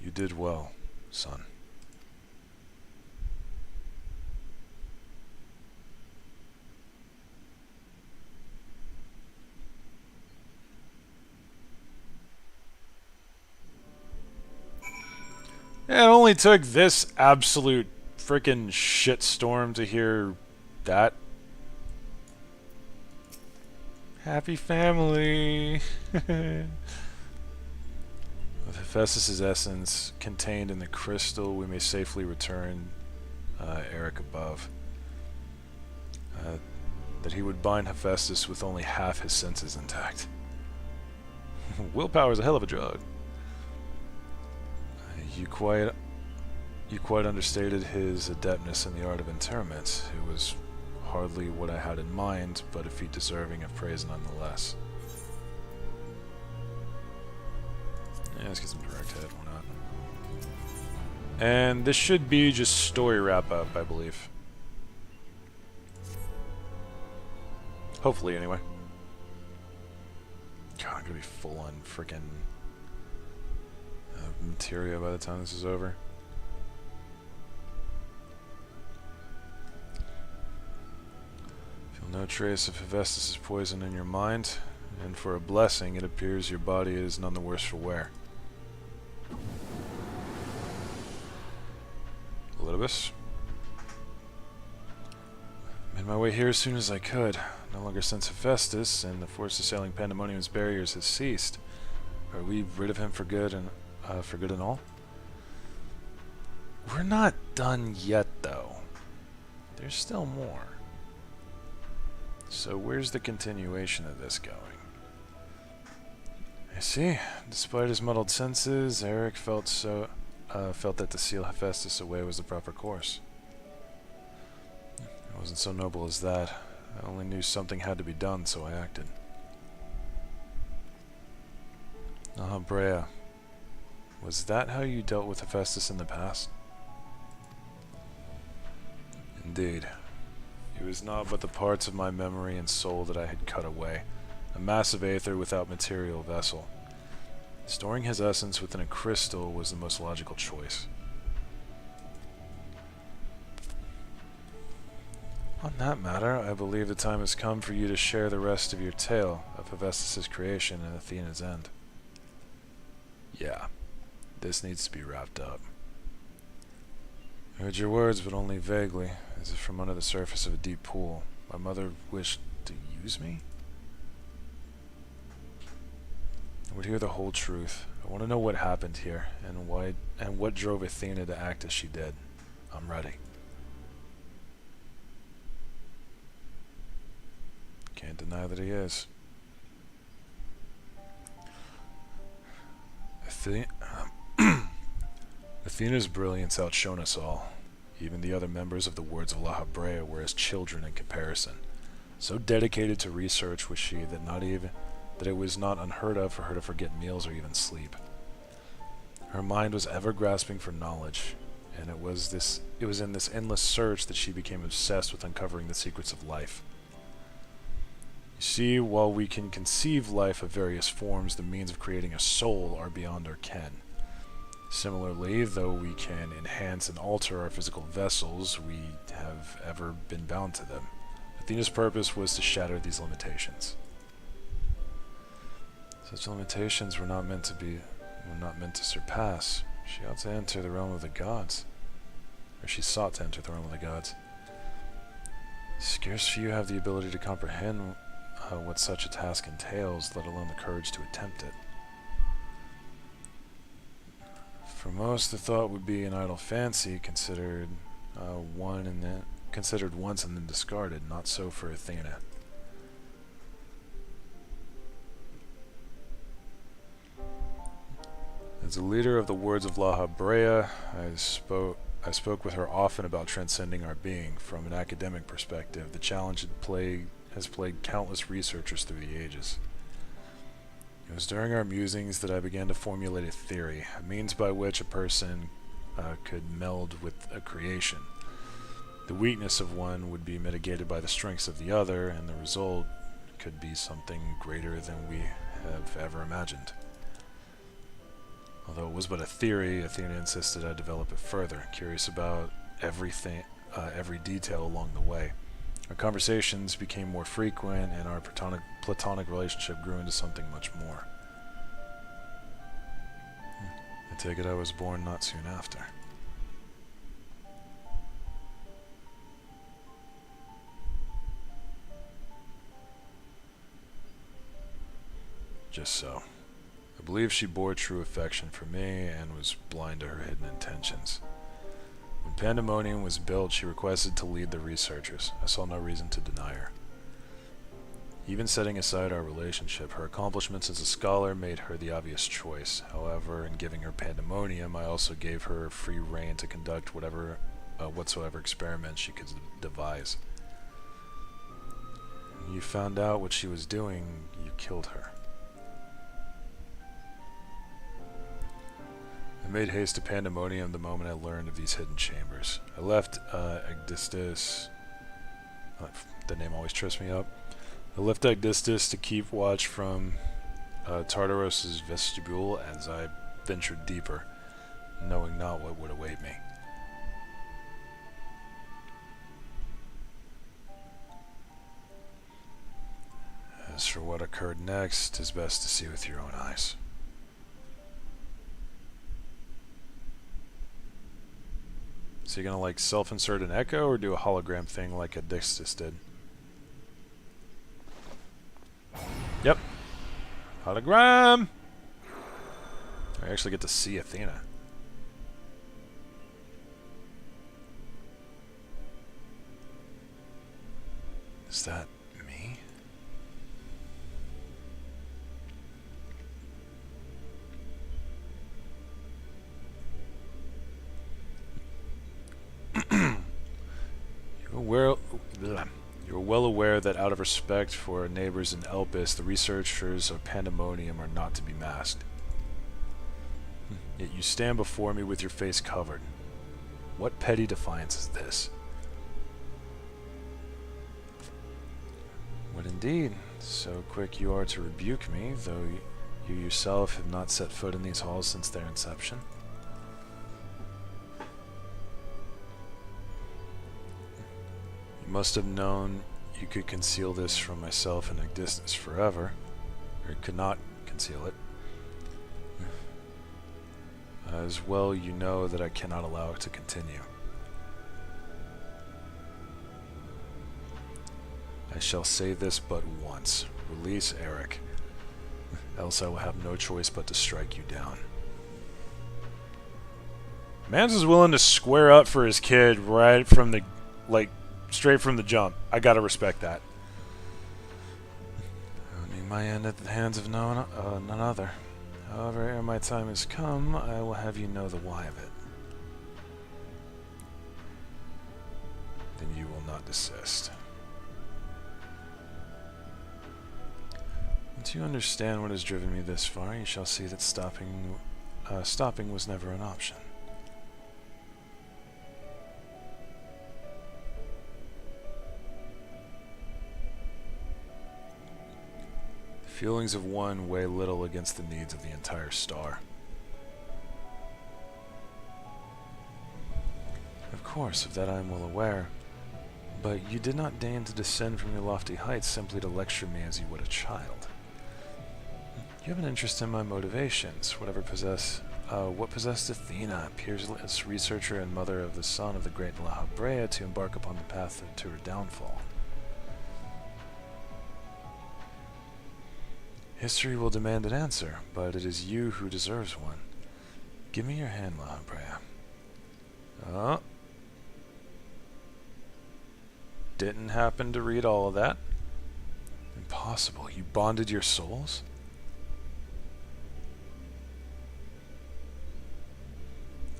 You did well, son. It only took this absolute frickin' shitstorm to hear that. Happy family. With Hephaestus' essence contained in the crystal, we may safely return Eric above. That he would bind Hephaestus with only half his senses intact. Willpower is a hell of a drug. You quite understated his adeptness in the art of interment. It was hardly what I had in mind, but a feat deserving of praise nonetheless. Yeah, let's get some direct hit, why not? And this should be just story wrap-up, I believe. Hopefully, anyway. God, I'm gonna be full on frickin' materia by the time this is over. Feel No trace of Hephaestus' poison in your mind, and for a blessing, it appears your body is none the worse for wear. Elidibus. Made my way here as soon as I could. No longer sense Hephaestus, and the force assailing Pandemonium's barriers has ceased. Are we rid of him for good and all? We're not done yet, though. There's still more. So where's the continuation of this going? I see. Despite his muddled senses, Eric felt that to seal Hephaestus away was the proper course. It wasn't so noble as that. I only knew something had to be done, so I acted. AWAAAAY. Was that how you dealt with Hephaestus in the past? Indeed. He was naught but the parts of my memory and soul that I had cut away. A massive aether without material vessel. Storing his essence within a crystal was the most logical choice. On that matter, I believe the time has come for you to share the rest of your tale of Hephaestus' creation and Athena's end. Yeah, this needs to be wrapped up. I heard your words, but only vaguely, as if from under the surface of a deep pool. My mother wished to use me? I would hear the whole truth. I want to know what happened here, and what drove Athena to act as she did. I'm ready. Can't deny that he is. Athena's brilliance outshone us all. Even the other members of the Wards of AWAAAAY were as children in comparison. So dedicated to research was she that it was not unheard of for her to forget meals or even sleep. Her mind was ever grasping for knowledge, and it was in this endless search that she became obsessed with uncovering the secrets of life. You see, while we can conceive life of various forms, the means of creating a soul are beyond our ken. Similarly, though we can enhance and alter our physical vessels, we have ever been bound to them. Athena's purpose was to shatter these limitations. Such limitations were not meant to surpass. She ought to enter the realm of the gods. Or she sought to enter the realm of the gods. Scarce few have the ability to comprehend what such a task entails, let alone the courage to attempt it. For most, the thought would be an idle fancy, considered once and then discarded. Not so for Athena. As a leader of the Wards of AWAAAAY, I spoke with her often about transcending our being. From an academic perspective, the challenge has plagued countless researchers through the ages. It was during our musings that I began to formulate a theory, a means by which a person could meld with a creation. The weakness of one would be mitigated by the strengths of the other, and the result could be something greater than we have ever imagined. Although it was but a theory, Athena insisted I develop it further, curious about every detail along the way. Our conversations became more frequent, and our platonic relationship grew into something much more. I take it I was born not soon after. Just so. I believe she bore true affection for me and was blind to her hidden intentions. When Pandemonium was built, she requested to lead the researchers. I saw no reason to deny her. Even setting aside our relationship, her accomplishments as a scholar made her the obvious choice. However, in giving her Pandemonium, I also gave her free rein to conduct whatsoever experiments she could devise. When you found out what she was doing, you killed her. I made haste to Pandemonium the moment I learned of these hidden chambers. I left Agdistis... the name always trips me up. I left Agdistis to keep watch from Tartaros's vestibule as I ventured deeper, knowing not what would await me. for what occurred next, 'tis best to see with your own eyes. So you gonna like self-insert an echo or do a hologram thing like Abyssos did? Yep. Hologram! I actually get to see Athena. Is that me? You're well aware that out of respect for our neighbors in Elpis, the researchers of Pandemonium are not to be masked. Yet you stand before me with your face covered. What petty defiance is this? What indeed? So quick you are to rebuke me, though you yourself have not set foot in these halls since their inception. You must have known you could conceal this from myself and Abyssos forever, or could not conceal it. As well you know that I cannot allow it to continue. I shall say this but once. Release Eric. Else I will have no choice but to strike you down. Mans is willing to square up for his kid right from the, straight from the jump. I gotta respect that. Owning my end at the hands of none other. However, ere my time has come, I will have you know the why of it. Then you will not desist. Once you understand what has driven me this far, you shall see that stopping was never an option. The feelings of one weigh little against the needs of the entire star. Of course, of that I am well aware, but you did not deign to descend from your lofty heights simply to lecture me as you would a child. You have an interest in my motivations, what possessed Athena, peerless researcher and mother of the son of the great AWAAAAY, to embark upon the path to her downfall. History will demand an answer, but it is you who deserves one. Give me your hand, AWAAAAY. Oh. Didn't happen to read all of that. Impossible. You bonded your souls?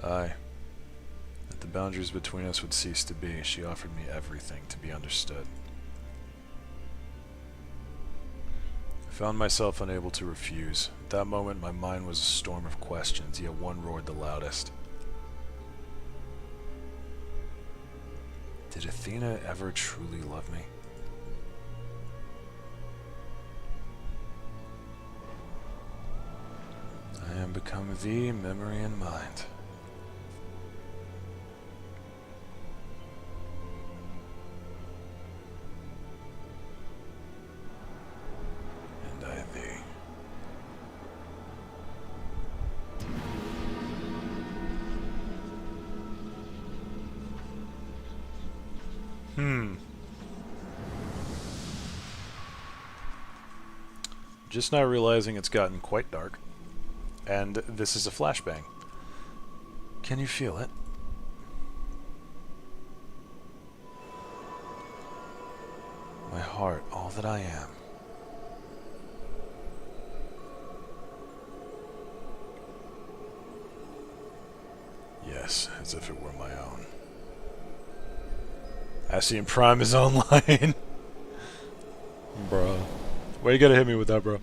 Aye. That the boundaries between us would cease to be, she offered me everything to be understood. I found myself unable to refuse. At that moment my mind was a storm of questions, yet one roared the loudest. Did Athena ever truly love me? I am become the memory and mind. And I thee. Just now realizing it's gotten quite dark. And this is a flashbang. Can you feel it? My heart, all that I am. Yes, as if it were my own. Ascian Prime is online. Bro. Why you gotta hit me with that, bro?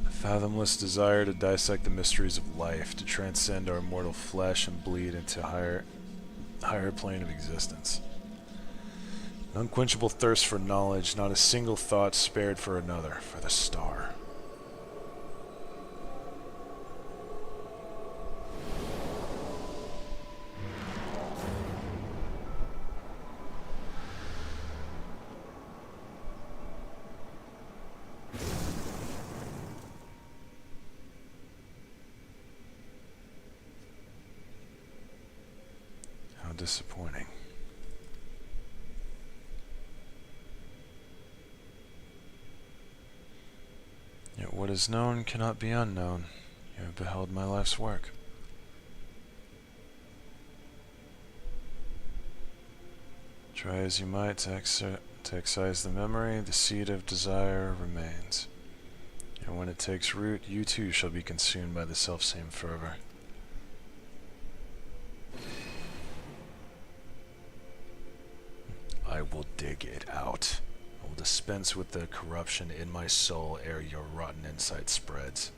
A fathomless desire to dissect the mysteries of life, to transcend our mortal flesh and bleed into higher plane of existence. An unquenchable thirst for knowledge, not a single thought spared for another, for the star. disappointing. Yet what is known cannot be unknown. You have beheld my life's work. Try as you might to excise the memory, the seed of desire remains. And when it takes root, you too shall be consumed by the selfsame fervor. I will dig it out. I will dispense with the corruption in my soul ere your rotten insight spreads.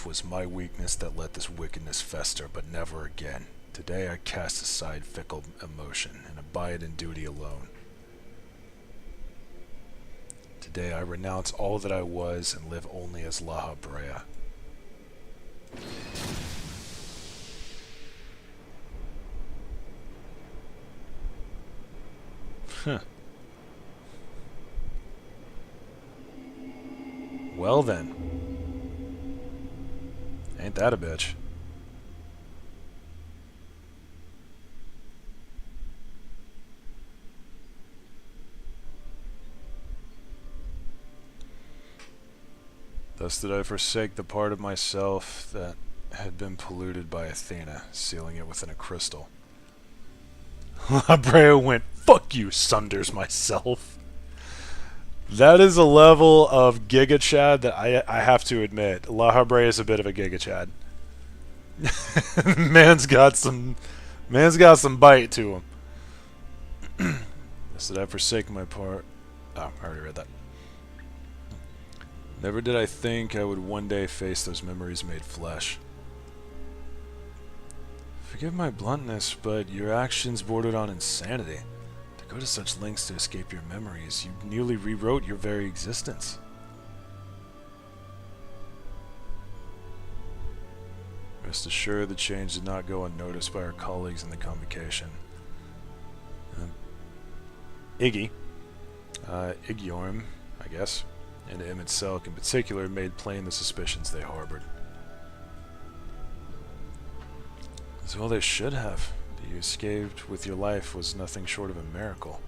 Was my weakness that let this wickedness fester, but never again. Today I cast aside fickle emotion and abide in duty alone. Today I renounce all that I was and live only as AWAAAAY. Huh. Well then. Ain't that a bitch? Thus did I forsake the part of myself that had been polluted by Athena, sealing it within a crystal. AWAAAAY went, "Fuck you, sunders myself." That is a level of Giga Chad that I have to admit. AWAAAAY is a bit of a Giga Chad. man's got some bite to him. Thus did I forsake my part. Oh, I already read that. Never did I think I would one day face those memories made flesh. Forgive my bluntness, but your actions bordered on insanity. To go to such lengths to escape your memories, you nearly rewrote your very existence. Rest assured the change did not go unnoticed by our colleagues in the convocation. Igyorm, I guess, and Emmett Selk in particular made plain the suspicions they harbored. As well they should have. That you escaped with your life was nothing short of a miracle.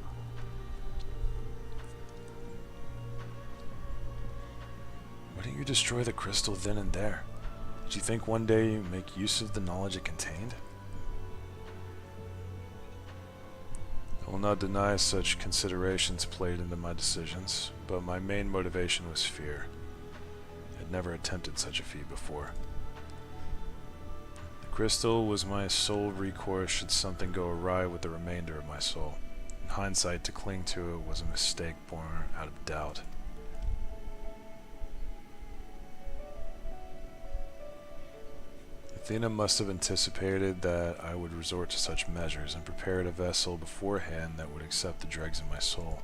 Why didn't you destroy the crystal then and there? Did you think one day you'd make use of the knowledge it contained? I will not deny such considerations played into my decisions, but my main motivation was fear. I had never attempted such a feat before. The crystal was my sole recourse should something go awry with the remainder of my soul. In hindsight, to cling to it was a mistake born out of doubt. Athena must have anticipated that I would resort to such measures and prepared a vessel beforehand that would accept the dregs of my soul.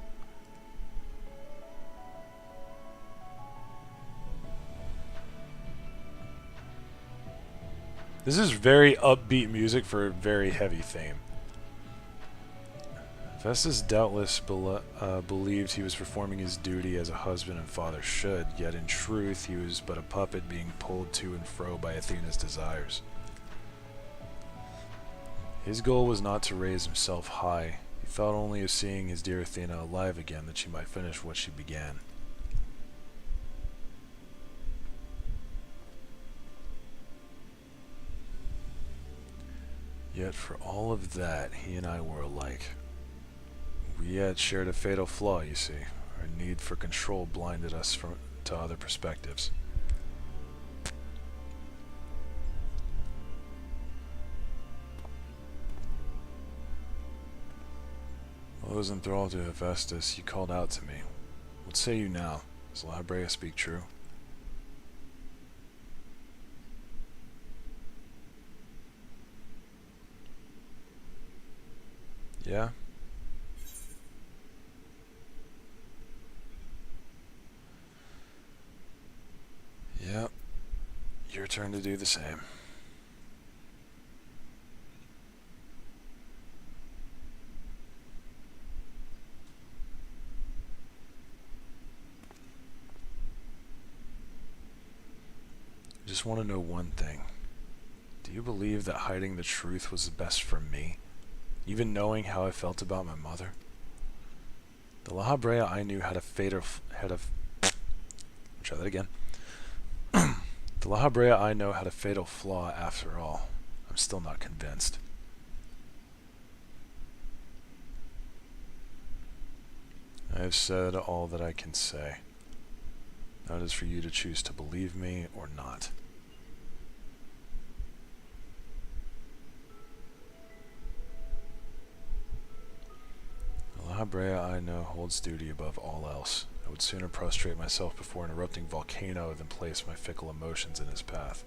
This is very upbeat music for a very heavy theme. Festus doubtless believed he was performing his duty as a husband and father should, yet in truth he was but a puppet being pulled to and fro by Athena's desires. His goal was not to raise himself high. He thought only of seeing his dear Athena alive again that she might finish what she began. Yet for all of that, he and I were alike. We had shared a fatal flaw, you see. Our need for control blinded us to other perspectives. While I was enthralled to Hephaestus, you called out to me. What say you now? Does AWAAAAY speak true? Yeah? Yep. Your turn to do the same. just want to know one thing. Do you believe that hiding the truth was the best for me? Even knowing how I felt about my mother? The La Habrea I knew had a fatal... Try that again. The La Habrea I know had a fatal flaw after all. I'm still not convinced. I have said all that I can say. Now it is for you to choose to believe me or not. The La Habrea I know holds duty above all else. I would sooner prostrate myself before an erupting volcano than place my fickle emotions in his path.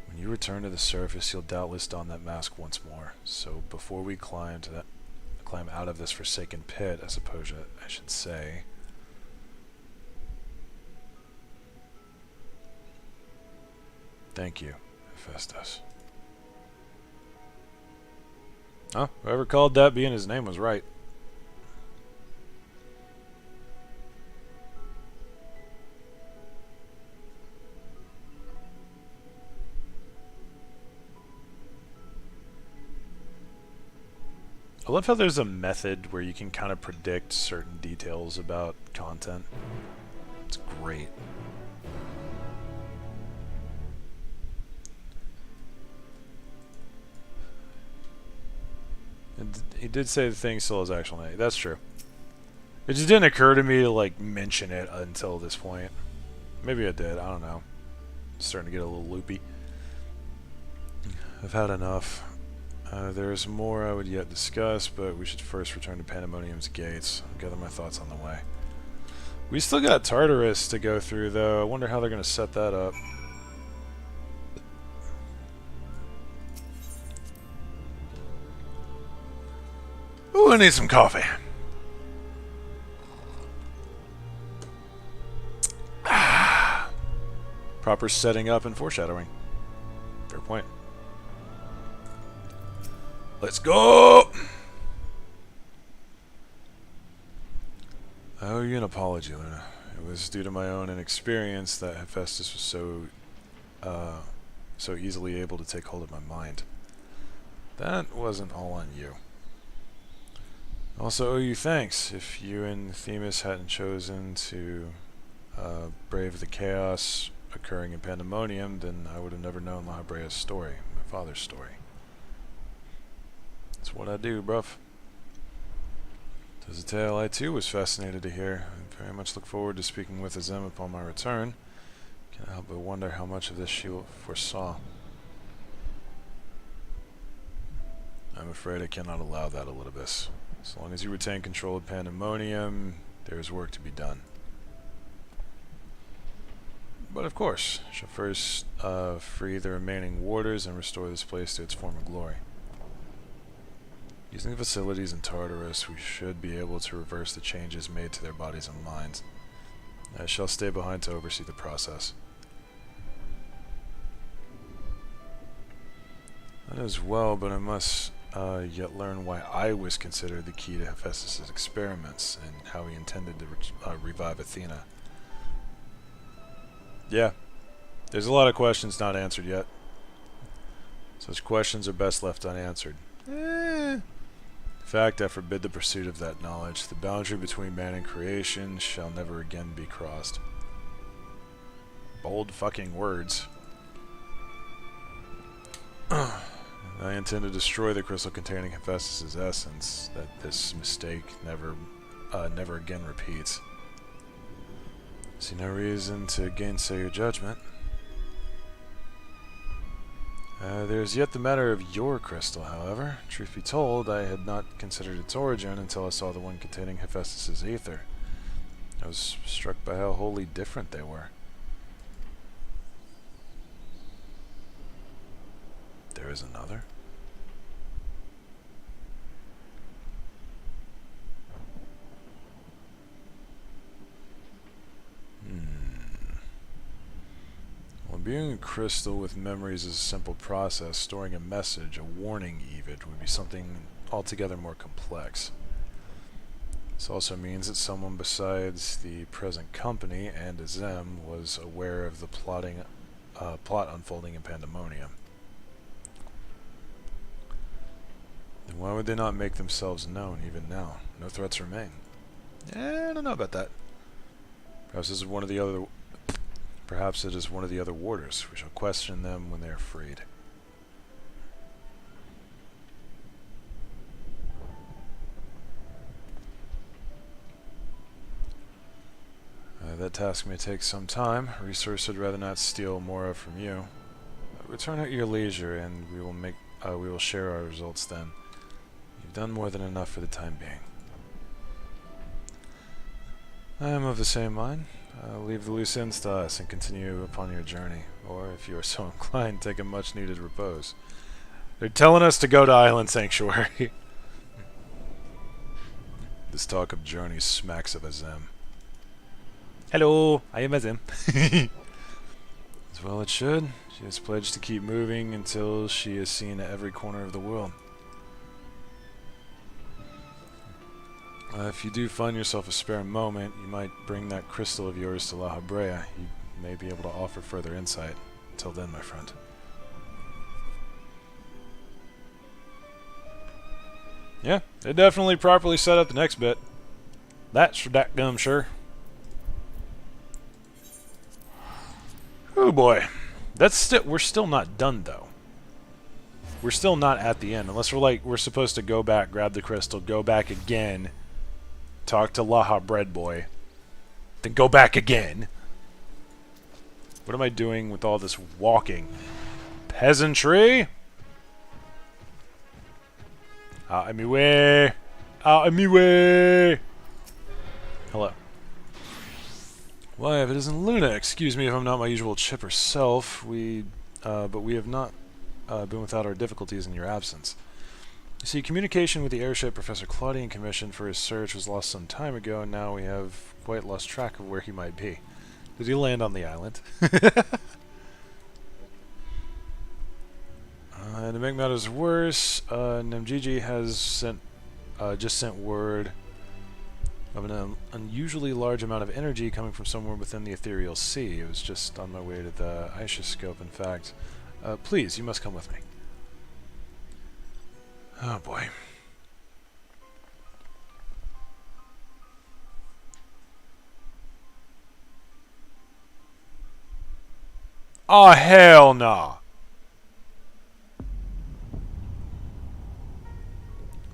When you return to the surface, you'll doubtless don that mask once more. So before we climb out of this forsaken pit, I suppose I should say, thank you, Hephaestus. Huh? Whoever called that being his name was right. I love how there's a method where you can kind of predict certain details about content. It's great. And he did say the thing still has actual name. That's true. It just didn't occur to me to like mention it until this point. Maybe I did. I don't know. It's starting to get a little loopy. I've had enough. There's more I would yet discuss, but we should first return to Pandemonium's gates. I'll gather my thoughts on the way. We still got Tartarus to go through, though. I wonder how they're going to set that up. Ooh, I need some coffee. Proper setting up and foreshadowing. Fair point. Let's go! I owe you an apology, Luna. It was due to my own inexperience that Hephaestus was so easily able to take hold of my mind. That wasn't all on you. I also owe you thanks. If you and Themis hadn't chosen to brave the chaos occurring in Pandemonium, then I would have never known La Habrea's story, my father's story. That's what I do, bruv. Tis a tale I too was fascinated to hear. I very much look forward to speaking with Azem upon my return. Can't help but wonder how much of this she foresaw. I'm afraid I cannot allow that, Elidibus. As long as you retain control of Pandemonium, there is work to be done. But of course, I shall first free the remaining warders and restore this place to its former glory. Using the facilities in Tartarus, we should be able to reverse the changes made to their bodies and minds. I shall stay behind to oversee the process. That is well, but I must yet learn why I was considered the key to Hephaestus' experiments and how he intended to revive Athena. Yeah, there's a lot of questions not answered yet. Such questions are best left unanswered. In fact, I forbid the pursuit of that knowledge. The boundary between man and creation shall never again be crossed. Bold fucking words. I intend to destroy the crystal containing Hephaestus' essence, that this mistake never again repeats. See no reason to gainsay your judgment. There's yet the matter of your crystal, however. Truth be told, I had not considered its origin until I saw the one containing Hephaestus' ether. I was struck by how wholly different they were. There is another? Well, imbuing a crystal with memories is a simple process. Storing a message, a warning even, would be something altogether more complex. This also means that someone besides the present company and Azem was aware of the plot unfolding in Pandemonium. Then why would they not make themselves known even now? No threats remain. I don't know about that. Perhaps it is one of the other warders. We shall question them when they are freed. That task may take some time. Resource I'd rather not steal more of from you. Return at your leisure, and we will share our results then. You've done more than enough for the time being. I am of the same mind. Leave the loose ends to us and continue upon your journey. Or, if you are so inclined, take a much-needed repose. They're telling us to go to Island Sanctuary. This talk of journey smacks of Azem. Hello, I am Azem. As well it should. She has pledged to keep moving until she is seen at every corner of the world. If you do find yourself a spare moment, you might bring that crystal of yours to AWAAAAY. You may be able to offer further insight. Until then, my friend. Yeah, they definitely properly set up the next bit. That's for that sure. Oh boy. We're still not done though. We're still not at the end, unless we're supposed to go back, grab the crystal, go back again, talk to Laha Bread Boy, then go back again. What am I doing with all this walking? Peasantry? Out of me way! Out of me way! Hello. Why, if it isn't Luna, excuse me if I'm not my usual chipper self, but we have not been without our difficulties in your absence. You see, communication with the airship Professor Claudian commissioned for his search was lost some time ago, and now we have quite lost track of where he might be. Did he land on the island? And to make matters worse, Namgigi has just sent word of an unusually large amount of energy coming from somewhere within the ethereal sea. It was just on my way to the Ishascope, in fact. Please, you must come with me. Oh boy. Oh, hell nah.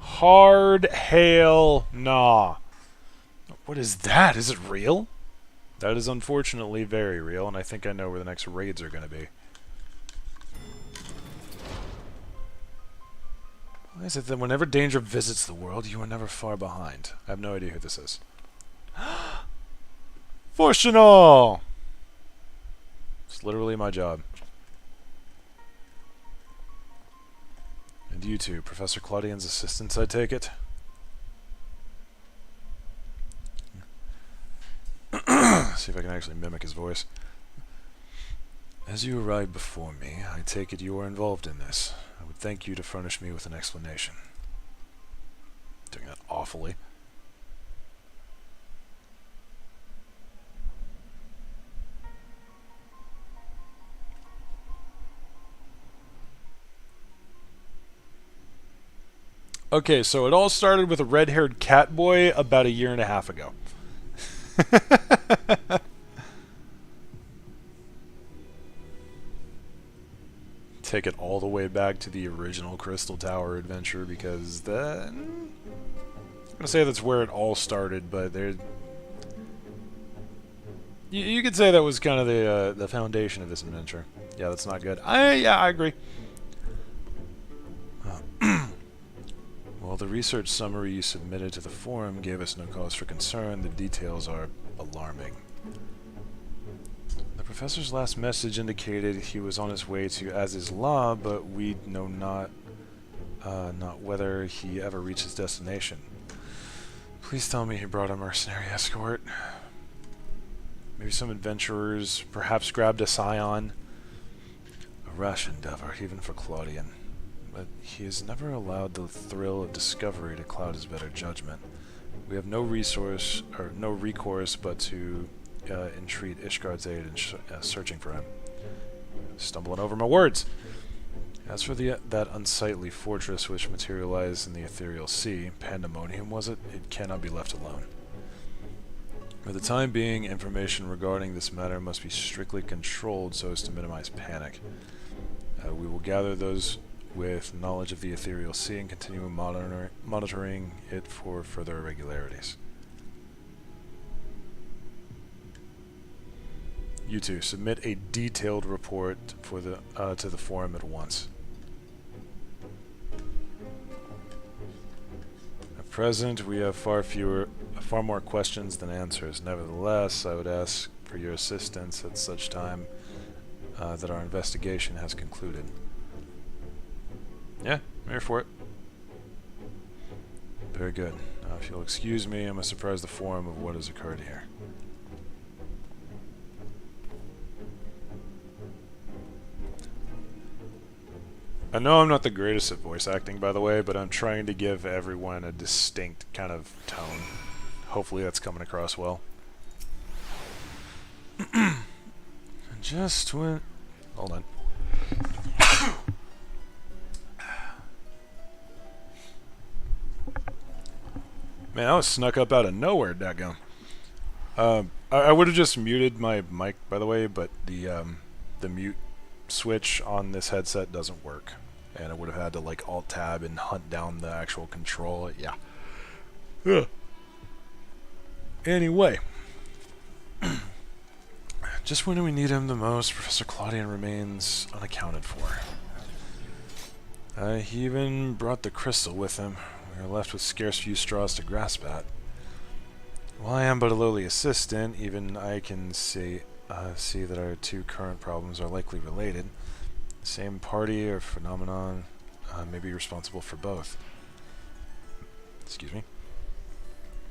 Hard hell nah. What is that? Is it real? That is unfortunately very real, and I think I know where the next raids are going to be. Why is it that whenever danger visits the world, you are never far behind? I have no idea who this is. Fortunal! It's literally my job. And you two, Professor Claudian's assistants, I take it? See if I can actually mimic his voice. As you arrived before me, I take it you are involved in this. I would thank you to furnish me with an explanation. Doing that awfully. Okay, so it all started with a red-haired cat boy about 1.5 years ago. Take it all the way back to the original Crystal Tower adventure, because then I'm gonna say that's where it all started, but there you could say that was kind of the foundation of this adventure. Yeah, that's not good. Yeah, I agree. Well, the research summary you submitted to the forum gave us no cause for concern. The details are alarming. The professor's last message indicated he was on his way to Azizla, but we know not whether he ever reached his destination. Please tell me he brought a mercenary escort. Maybe some adventurers perhaps grabbed a scion. A rash endeavor, even for Claudian. But he has never allowed the thrill of discovery to cloud his better judgment. We have no recourse but to entreat Ishgard's aid in searching for him. Stumbling over my words. As for that unsightly fortress which materialized in the ethereal sea, Pandemonium was it? It cannot be left alone. For the time being, information regarding this matter must be strictly controlled so as to minimize panic. We will gather those with knowledge of the ethereal sea and continue monitoring it for further irregularities. You two, submit a detailed report for to the forum at once. At present, we have far more questions than answers. Nevertheless, I would ask for your assistance at such time that our investigation has concluded. Yeah, I'm here for it. Very good. Now, if you'll excuse me, I must surprise the forum of what has occurred here. I know I'm not the greatest at voice acting, by the way, but I'm trying to give everyone a distinct kind of tone. Hopefully that's coming across well. Just when... Hold on. Man, I was snuck up out of nowhere, dadgum. I would have just muted my mic, by the way, but the mute switch on this headset doesn't work. And I would have had to, like, Alt-Tab and hunt down the actual control. Yeah. Ugh. Anyway. Just when we need him the most, Professor Claudian remains unaccounted for. He even brought the crystal with him. We are left with scarce few straws to grasp at. While I am but a lowly assistant, even I can see that our two current problems are likely related. The same party or phenomenon may be responsible for both. Excuse me.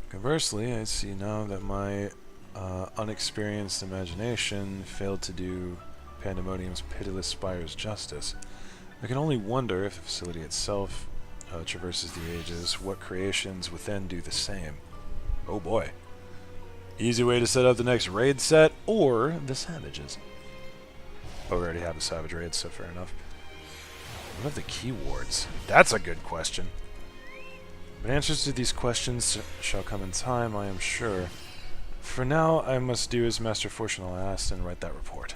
Conversely, I see now that my unexperienced imagination failed to do Pandemonium's pitiless spires justice. I can only wonder if the facility itself traverses the ages, what creations within do the same. Oh boy. Easy way to set up the next raid set, or the savages. Oh, we already have the savage raid, so fair enough. What are the keywords? That's a good question. But answers to these questions shall come in time, I am sure. For now, I must do as Master Fortunal asked and write that report.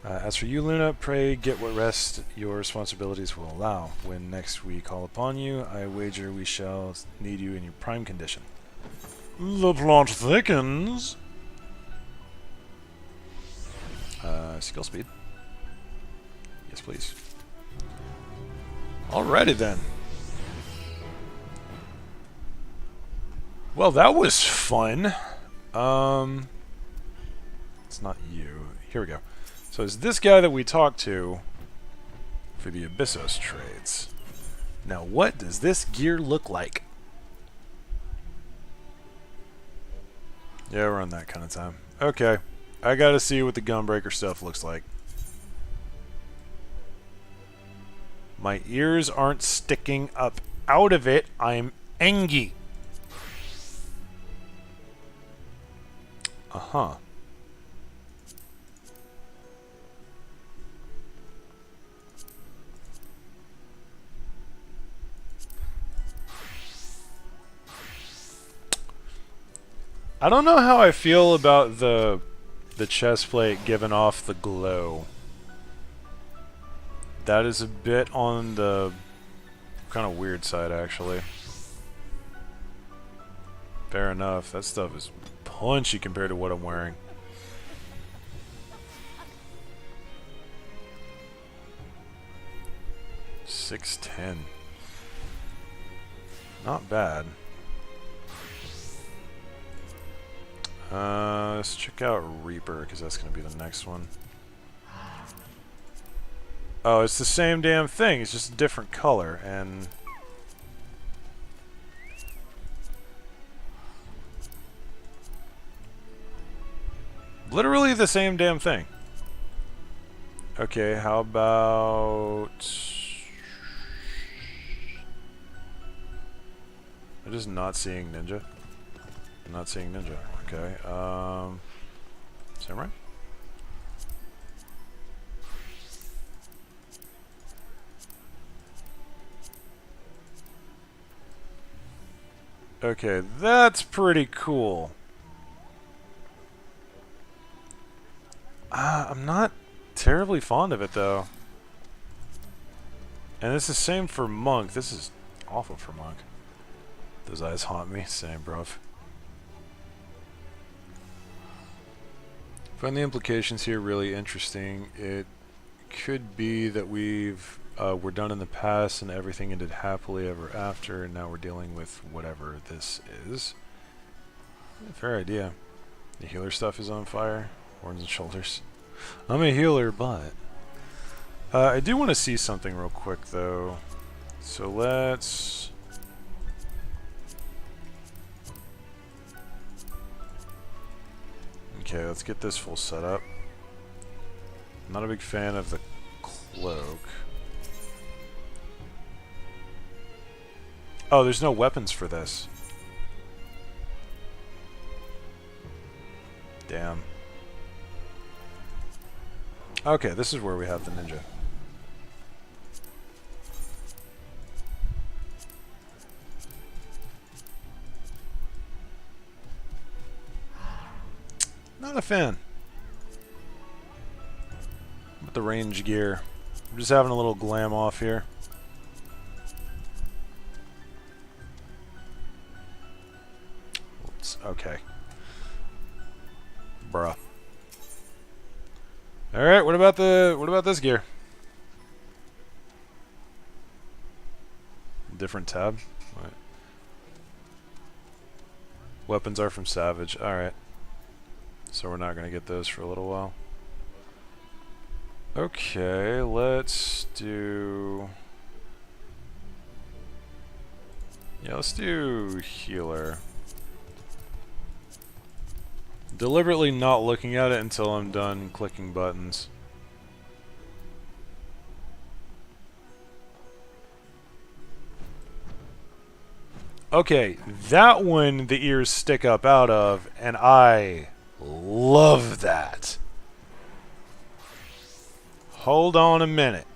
As for you, Luna, pray get what rest your responsibilities will allow. When next we call upon you, I wager we shall need you in your prime condition. The plot thickens. Skill speed. Yes, please. Alrighty then. Well, that was fun. It's not you. Here we go. So it's this guy that we talked to for the Abyssos trades. Now, what does this gear look like? Yeah, we're on that kind of time. Okay. I gotta see what the Gunbreaker stuff looks like. My ears aren't sticking up out of it. I'm angry. Uh-huh. I don't know how I feel about the chest plate giving off the glow. That is a bit on the kind of weird side, actually. Fair enough. That stuff is punchy compared to what I'm wearing. $610. Not bad. Let's check out Reaper, because that's going to be the next one. Oh, it's the same damn thing. It's just a different color, and... literally the same damn thing. Okay, how about... I'm just not seeing ninja. I'm not seeing ninja. Okay. Samurai? Okay, that's pretty cool. I'm not terribly fond of it, though. And it's the same for Monk. This is awful for Monk. Those eyes haunt me. Same, bruv. Find the implications here really interesting. It could be that we're done in the past and everything ended happily ever after, and now we're dealing with whatever this is. Yeah, fair idea. The healer stuff is on fire. Horns and shoulders. I'm a healer, but I do want to see something real quick, though. So let's... Okay, let's get this full setup. Not a big fan of the cloak. Oh, there's no weapons for this. Damn. Okay, this is where we have the ninja. Not a fan. With the range gear. I'm just having a little glam off here. Oops, okay. Bruh. Alright, what about this gear? Different tab? Right. Weapons are from Savage. Alright. So we're not going to get those for a little while. Okay, let's do... Yeah, let's do healer. Deliberately not looking at it until I'm done clicking buttons. Okay, that one the ears stick up out of, and I love that. Hold on a minute.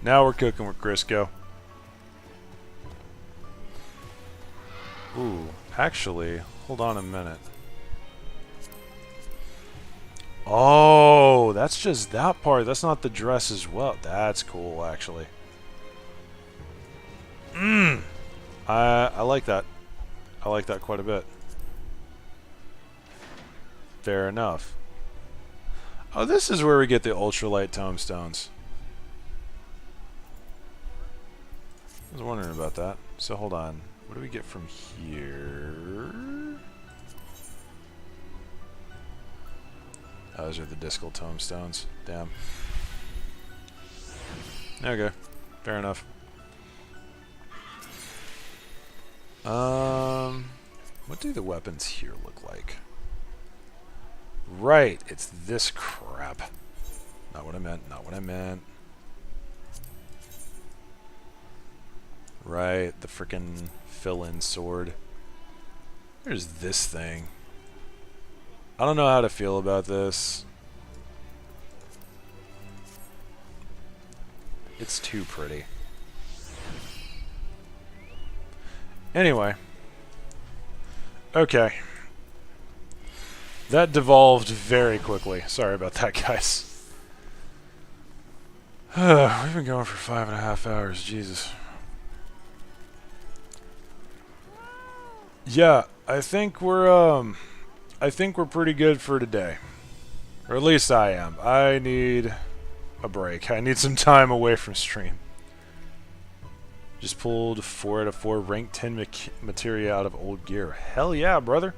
Now we're cooking with Crisco. Ooh, actually, hold on a minute. Oh, that's just that part. That's not the dress as well. That's cool, actually. I like that. I like that quite a bit. Fair enough. Oh, this is where we get the ultralight tombstones. I was wondering about that. So hold on. What do we get from here? Oh, those are the discal tombstones. Damn. Okay. Fair enough. What do the weapons here look like? Right, it's this crap. Not what I meant, not what I meant. Right, the frickin' fill-in sword. There's this thing. I don't know how to feel about this. It's too pretty. Anyway. Okay. That devolved very quickly. Sorry about that, guys. We've been going for 5.5 hours. Jesus. Yeah, I think we're pretty good for today. Or at least I am. I need a break. I need some time away from stream. Just pulled 4 out of 4 rank 10 materia out of old gear. Hell yeah, brother.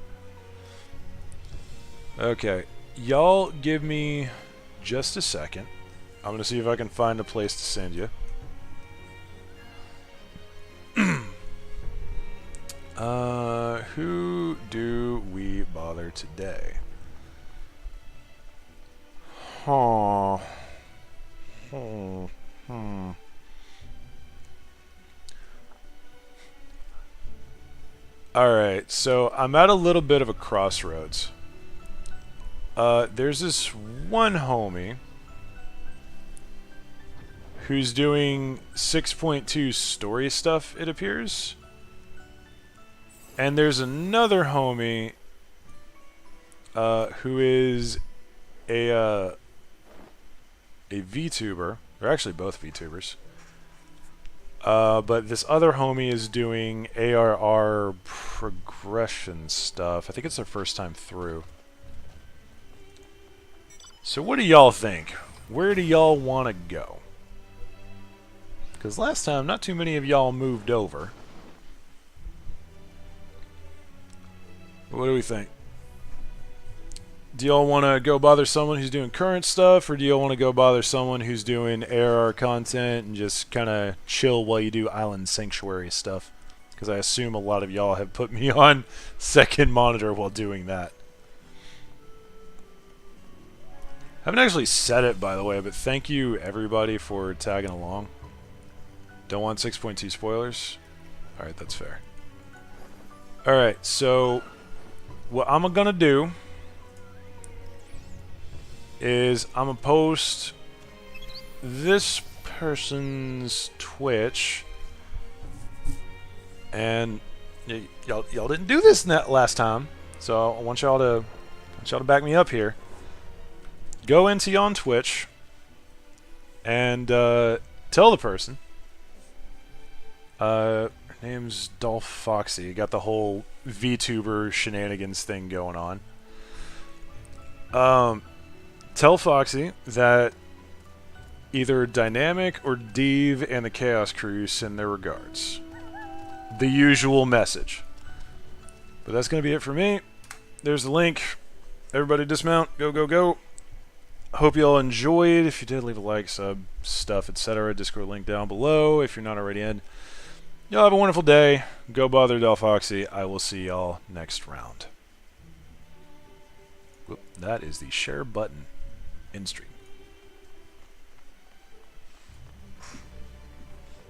Okay, y'all give me just a second. I'm gonna see if I can find a place to send you. Who do we bother today? Huh. Hmm. Hmm. Alright, so I'm at a little bit of a crossroads. There's this one homie who's doing 6.2 story stuff, it appears. And there's another homie who is a VTuber. They're actually both VTubers. But this other homie is doing ARR progression stuff. I think it's their first time through. So what do y'all think? Where do y'all want to go? Because last time, not too many of y'all moved over. What do we think? Do y'all want to go bother someone who's doing current stuff, or do y'all want to go bother someone who's doing ARR content and just kind of chill while you do Island Sanctuary stuff? Because I assume a lot of y'all have put me on second monitor while doing that. I haven't actually said it, by the way, but thank you everybody for tagging along. Don't want 6.2 spoilers? Alright, that's fair. Alright, so what I'm gonna do is I'm gonna post this person's Twitch, and y'all didn't do this last time, so I want y'all to back me up here. Go into on Twitch and tell the person. Her name's Dolph Foxy. Got the whole VTuber shenanigans thing going on. Tell Foxy that either Dynamic or Deve and the Chaos Crew send their regards. The usual message. But that's going to be it for me. There's the link. Everybody dismount. Go, go, go. Hope you all enjoyed. If you did, leave a like, sub, stuff, etc. Discord link down below if you're not already in. Y'all have a wonderful day. Go bother Del Foxy. I will see y'all next round. Whoop, that is the share button in stream.